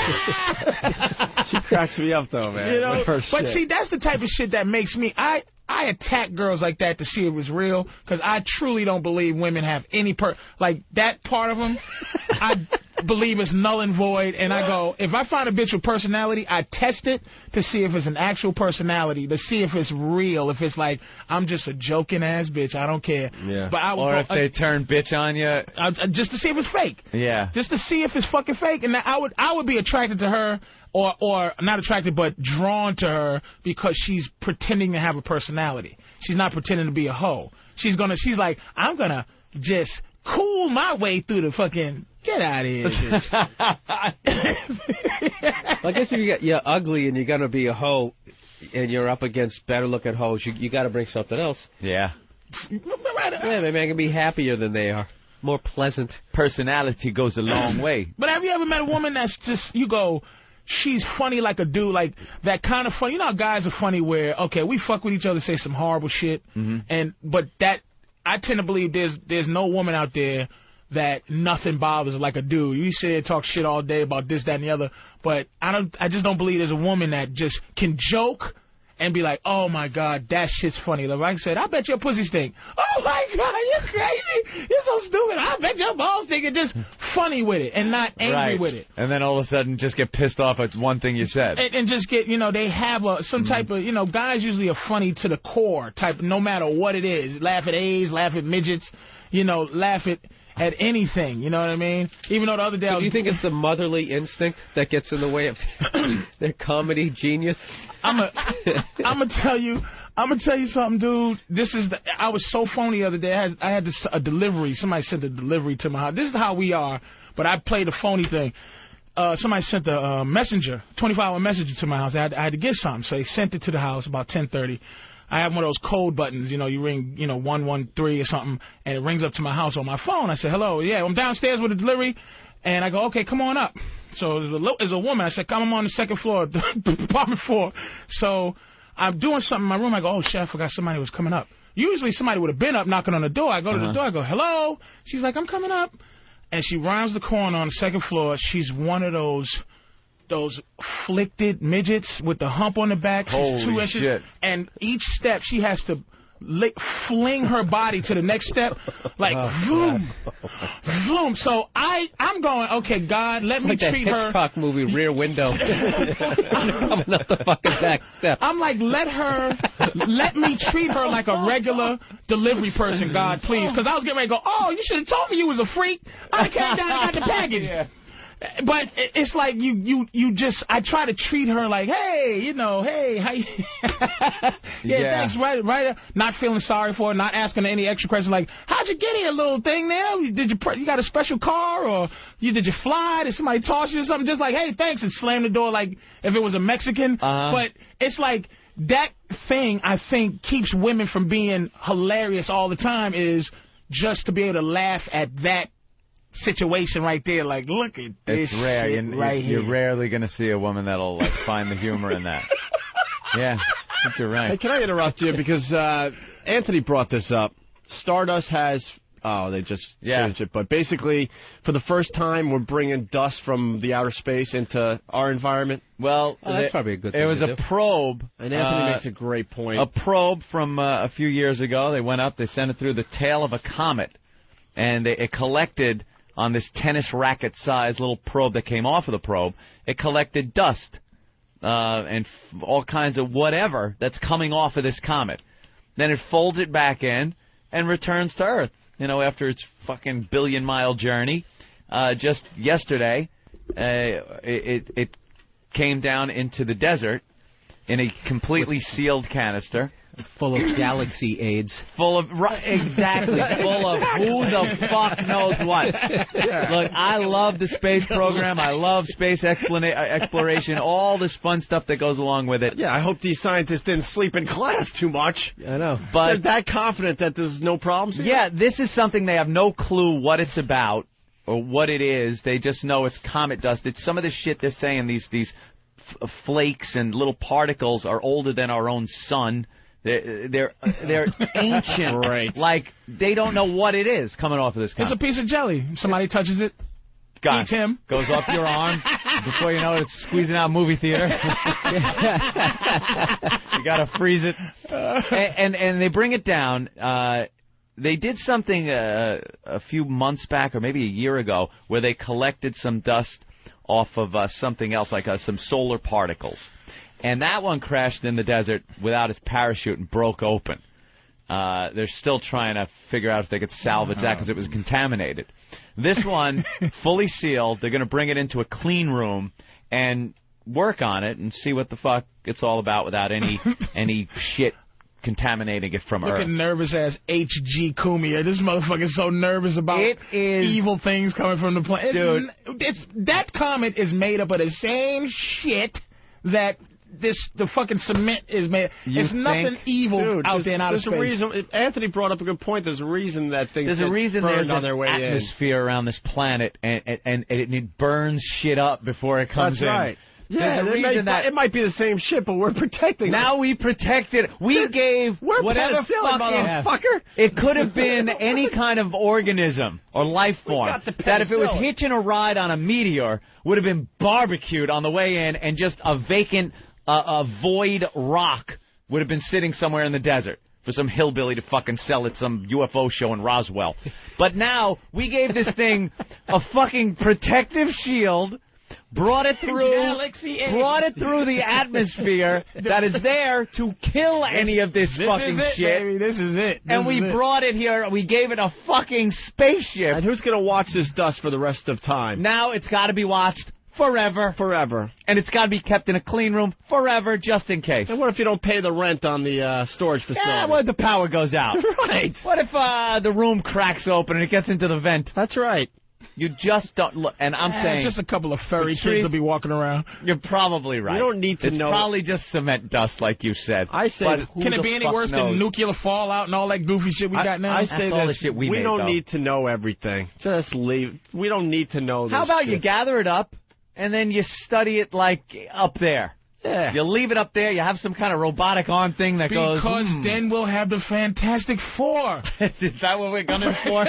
Speaker 4: She cracks me up, though, man.
Speaker 3: You know? But see, that's the type of shit that makes me, I attack girls like that to see if it's real, because I truly don't believe women have any like that part of them. I believe it's null and void, and I go, if I find a bitch with personality, I test it to see if it's an actual personality, to see if it's real, if it's like, I'm just a joking ass bitch, I don't care.
Speaker 4: Yeah.
Speaker 3: But
Speaker 2: or if they turn bitch on you.
Speaker 3: Just to see if it's fake.
Speaker 2: Yeah.
Speaker 3: Just to see if it's fucking fake, and I would be attracted to her, or not attracted, but drawn to her because she's pretending to have a personality. She's not pretending to be a hoe. She's like, I'm gonna just cool my way through the fucking. Get out of here, bitch.
Speaker 20: I guess if you're ugly and you're gonna be a hoe, and you're up against better looking hoes, you got to bring something else.
Speaker 2: Yeah.
Speaker 20: Yeah, maybe I can be happier than they are. More pleasant.
Speaker 2: Personality goes a long way.
Speaker 3: But have you ever met a woman that's just, you go, she's funny like a dude, like that kind of funny. You know how guys are funny where, okay, we fuck with each other, say some horrible shit, but that, I tend to believe there's no woman out there that nothing bothers like a dude. You sit there and talk shit all day about this, that, and the other, but I just don't believe there's a woman that just can joke and be like, oh, my God, that shit's funny. LeBron said, I bet your pussy stink. Oh, my God, you're crazy. You're so stupid. I bet your balls stink. And just funny with it and not angry with it.
Speaker 2: And then all of a sudden just get pissed off at one thing you said.
Speaker 3: And just get, they have some type of, guys usually are funny to the core type, no matter what it is. Laugh at A's, laugh at midgets, laugh at anything, you know what I mean? Even though the other day
Speaker 20: do you think it's the motherly instinct that gets in the way of their comedy genius?
Speaker 3: I'm gonna tell you something, dude. I was so phony the other day. I had a delivery. Somebody sent a delivery to my house. This is how we are, but I played a phony thing. Somebody sent a messenger, 24-hour messenger to my house. I had to get something, so they sent it to the house about 10:30. I have one of those code buttons, you ring, 113 or something, and it rings up to my house on my phone. I said, hello, yeah, I'm downstairs with a delivery, and I go, okay, come on up. So there's a woman. I said, I'm on the second floor, apartment 4. So I'm doing something in my room. I go, oh, shit, I forgot somebody was coming up. Usually somebody would have been up knocking on the door. I go to the door. I go, hello. She's like, I'm coming up. And she rounds the corner on the second floor. She's one of those afflicted midgets with the hump on the back. She's 2 inches.
Speaker 2: Shit.
Speaker 3: And each step she has to fling her body to the next step, like vroom, vroom. So I'm going, okay, God, let me treat her.
Speaker 20: It's like that Hitchcock movie, Rear Window. Coming up the fucking back steps.
Speaker 3: I'm like, let me treat her like a regular delivery person, God, please. Because I was getting ready to go, oh, you should have told me you was a freak. I came down and got the package. Yeah. But it's like I try to treat her like, hey, hey, how you? Yeah, thanks, right. Not feeling sorry for her, not asking her any extra questions like, how'd you get here, little thing now? Did you got a special car, or did you fly? Did somebody toss you or something? Just like, hey, thanks, and slam the door like if it was a Mexican. But it's like that thing I think keeps women from being hilarious all the time is just to be able to laugh at that situation right there, like, look at this.
Speaker 2: It's rare.
Speaker 3: You're
Speaker 2: rarely going to see a woman that'll find the humor in that. Yeah, I think you're right.
Speaker 4: Hey, can I interrupt you because Anthony brought this up. Stardust has they just finished it, but basically for the first time we're bringing dust from the outer space into our environment.
Speaker 2: Well,
Speaker 20: that's probably a good thing.
Speaker 2: It was a probe,
Speaker 4: and Anthony makes a great point.
Speaker 2: A probe from a few years ago. They went up, they sent it through the tail of a comet, and it collected on this tennis racket-sized little probe that came off of the probe. It collected dust and all kinds of whatever that's coming off of this comet. Then it folds it back in and returns to Earth, after its fucking billion-mile journey. Just yesterday, it came down into the desert in a completely sealed canister.
Speaker 20: Full of galaxy AIDS.
Speaker 2: Exactly. Full of who the fuck knows what. Yeah. Look, I love the space program. I love space exploration, all this fun stuff that goes along with it.
Speaker 4: Yeah, I hope these scientists didn't sleep in class too much.
Speaker 20: I know.
Speaker 2: But
Speaker 4: they're that confident that there's no problems here?
Speaker 2: Yeah, this is something they have no clue what it's about or what it is. They just know it's comet dust. It's some of the shit they're saying, these flakes and little particles are older than our own sun. They're ancient.
Speaker 4: Right.
Speaker 2: Like, they don't know what it is coming off of this comet.
Speaker 3: It's a piece of jelly. Somebody touches it, eats him.
Speaker 2: Goes up your arm. Before you know it, it's squeezing out movie theater. You got to freeze it. And they bring it down. They did something a few months back, or maybe a year ago, where they collected some dust off of something else, like some solar particles. And that one crashed in the desert without its parachute and broke open. They're still trying to figure out if they could salvage that because it was contaminated. This one, fully sealed, they're going to bring it into a clean room and work on it and see what the fuck it's all about without any shit contaminating it from Earth.
Speaker 3: Look at nervous-ass H.G. Cumia. This motherfucker's so nervous about evil things coming from the planet. Dude. That comet is made up of the same shit that the fucking cement is made. It's nothing evil out there in outer space.
Speaker 4: A reason. Anthony brought up a good point. There's a reason that things burned on their way in.
Speaker 2: There's an atmosphere around this planet, and it burns shit up before it comes in.
Speaker 4: That's right. Yeah, it might be the same shit, but we're protecting it.
Speaker 2: Now we protect it. We gave whatever
Speaker 4: motherfucker.
Speaker 2: It could have been any kind of organism or life form that if it was hitching a ride on a meteor would have been barbecued on the way in, and just a vacant, a void rock
Speaker 21: would have been sitting somewhere in the desert for some hillbilly to fucking sell at some UFO show in Roswell. But now we gave this thing a fucking protective shield, brought it through the atmosphere that is there to kill any of this fucking shit.
Speaker 3: Baby. This is it.
Speaker 21: And we brought it here. We gave it a fucking spaceship.
Speaker 4: And who's going to watch this dust for the rest of time?
Speaker 21: Now it's got to be watched forever.
Speaker 4: Forever.
Speaker 21: And it's got to be kept in a clean room forever, just in case.
Speaker 4: And what if you don't pay the rent on the storage facility?
Speaker 21: Yeah, what if the power goes out?
Speaker 4: Right.
Speaker 21: What if the room cracks open and it gets into the vent?
Speaker 4: That's right.
Speaker 21: You just don't look. And I'm saying...
Speaker 3: just a couple of furry kids will be walking around.
Speaker 21: You're probably right.
Speaker 4: You don't need to know.
Speaker 21: It's probably just cement dust, like you said.
Speaker 4: I say...
Speaker 3: Can it be any worse than nuclear fallout and all that goofy shit we got now?
Speaker 4: I say
Speaker 21: all
Speaker 4: this.
Speaker 21: the shit we
Speaker 4: don't need to know everything. Just leave. We don't need to know this.
Speaker 21: How about
Speaker 4: shit.
Speaker 21: you gather it up and then you study it like up there?
Speaker 4: Yeah.
Speaker 21: You leave it up there, you have some kind of robotic arm thing that goes...
Speaker 3: Because then we'll have the Fantastic Four.
Speaker 21: Is that what we're gunning for?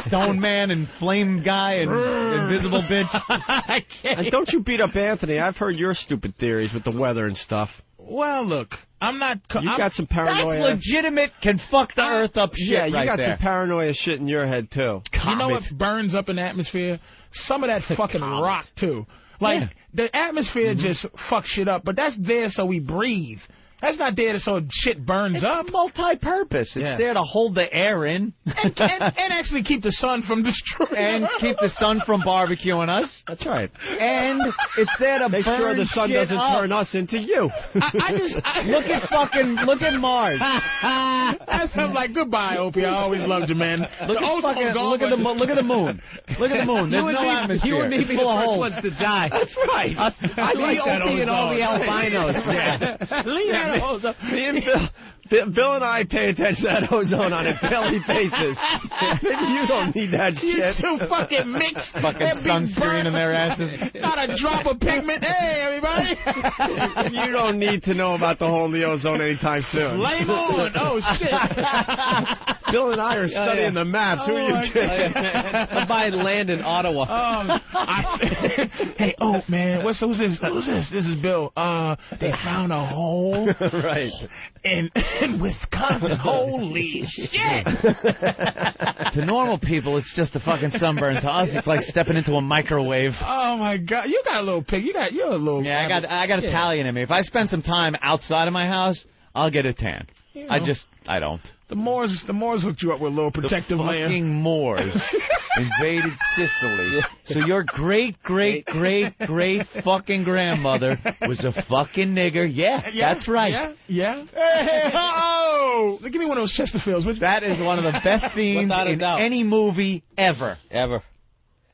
Speaker 21: Stone Man and Flame Guy and Invisible Bitch.
Speaker 3: I can't.
Speaker 4: And don't you beat up Anthony. I've heard your stupid theories with the weather and stuff.
Speaker 3: Well, look, I'm not...
Speaker 4: You got some paranoia.
Speaker 21: That's legitimate, can fuck the earth up shit.
Speaker 4: Yeah, you
Speaker 21: right
Speaker 4: got
Speaker 21: there.
Speaker 4: some paranoia shit in your head, too.
Speaker 3: You know what burns up in the atmosphere? Some of that fucking rock, too. Like, the atmosphere just fucks shit up, but that's there so we breathe. That's not there so shit burns up.
Speaker 21: It's multi-purpose. It's there to hold the air in.
Speaker 3: And actually keep the sun from destroying
Speaker 21: and keep the sun from barbecuing us.
Speaker 4: That's right.
Speaker 21: And it's there to
Speaker 4: make
Speaker 21: burn
Speaker 4: sure the sun doesn't
Speaker 21: up.
Speaker 4: turn us into you.
Speaker 21: Look at Mars.
Speaker 3: I'm like, goodbye, Opie. I always loved you, man.
Speaker 21: Look at the moon. Look at the moon. There's no atmosphere.
Speaker 20: You and me be the first ones to die.
Speaker 4: That's right.
Speaker 21: I like that
Speaker 20: Opie and all the albinos.
Speaker 3: Leave that
Speaker 4: Me and Bill and I pay attention to that ozone on a daily basis. Maybe you don't need that shit.
Speaker 3: You two fucking mixed.
Speaker 21: Fucking sunscreen in their asses.
Speaker 3: Not a drop of pigment. Hey, everybody.
Speaker 4: You don't need to know about the hole in the ozone anytime soon.
Speaker 3: Flame on. Oh, shit.
Speaker 4: Bill and I are studying the maps. Who are you kidding?
Speaker 20: I'm buying land in Ottawa.
Speaker 3: Hey, man. Who's this? Who's this? This is Bill. They found a hole.
Speaker 4: Right.
Speaker 3: In Wisconsin. Holy shit.
Speaker 21: To normal people, it's just a fucking sunburn. To us, it's like stepping into a microwave.
Speaker 3: Oh, my God. You got a little pig. You're a little...
Speaker 21: Yeah, I got Italian in me. If I spend some time outside of my house, I'll get a tan.
Speaker 3: You know.
Speaker 21: I don't.
Speaker 3: The Moors hooked you up with a little protective layer.
Speaker 21: The fucking Moors invaded Sicily. So your great fucking grandmother was a fucking nigger. Yeah, that's right.
Speaker 3: Yeah. Hey, oh! Give me one of those Chesterfields.
Speaker 21: That is one of the best scenes in any movie ever.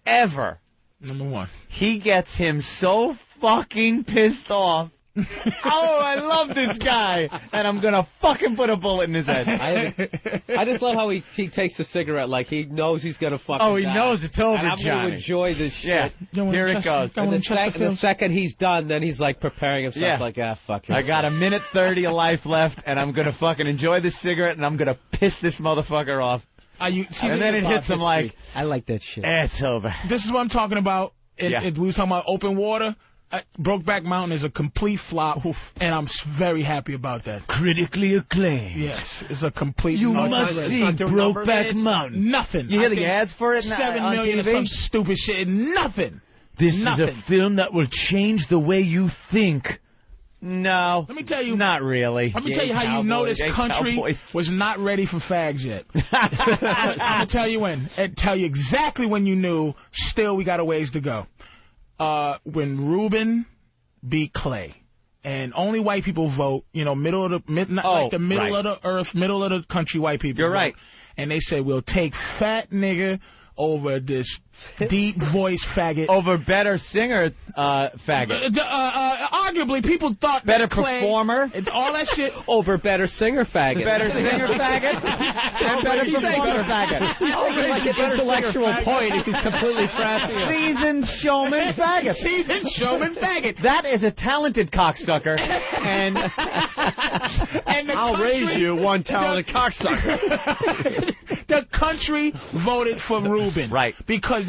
Speaker 21: Ever.
Speaker 3: Number one.
Speaker 21: He gets him so fucking pissed off. Oh, I love this guy, and I'm gonna fucking put a bullet in his head.
Speaker 20: I just love how he takes a cigarette like he knows he's gonna fucking die.
Speaker 21: He knows it's over,
Speaker 20: and I'm gonna enjoy this shit.
Speaker 21: Yeah, here it goes.
Speaker 20: And the second he's done, then he's like preparing himself like, fuck it.
Speaker 21: I got a minute 30 of life left, and I'm gonna fucking enjoy this cigarette, and I'm gonna piss this motherfucker off. And then it hits him like,
Speaker 20: I like that shit.
Speaker 21: It's over.
Speaker 3: This is what I'm talking about. We were talking about open water. Brokeback Mountain is a complete flop, and I'm very happy about that.
Speaker 21: Critically acclaimed.
Speaker 3: Yes, it's a complete...
Speaker 21: You must see Brokeback Mountain.
Speaker 3: Nothing.
Speaker 21: You hear the ads for it
Speaker 3: 7
Speaker 21: on
Speaker 3: million
Speaker 21: TV?
Speaker 3: or some stupid shit. Nothing.
Speaker 21: This is a film that will change the way you think. No.
Speaker 3: Let me tell you.
Speaker 21: Not really.
Speaker 3: Let me tell you how you know this country was not ready for fags yet. I'm going to tell you when. And tell you exactly when you knew, still we got a ways to go. When Reuben beat Clay, and only white people vote, middle of the middle of the earth, middle of the country, white people.
Speaker 21: You're right.
Speaker 3: And they say we'll take fat nigger over this deep voice faggot.
Speaker 21: Over better singer faggot.
Speaker 3: Arguably, people thought
Speaker 21: better
Speaker 3: Clay,
Speaker 21: performer.
Speaker 3: All that shit.
Speaker 20: Over better singer faggot.
Speaker 21: Better singer faggot. And better performer faggot.
Speaker 20: He's making like an intellectual point. He's completely prescient.
Speaker 21: Seasoned showman faggot.
Speaker 3: Seasoned showman faggot.
Speaker 21: That is a talented cocksucker. And
Speaker 4: I'll raise you one talented cocksucker.
Speaker 3: The country voted for Reuben.
Speaker 21: Right.
Speaker 3: Because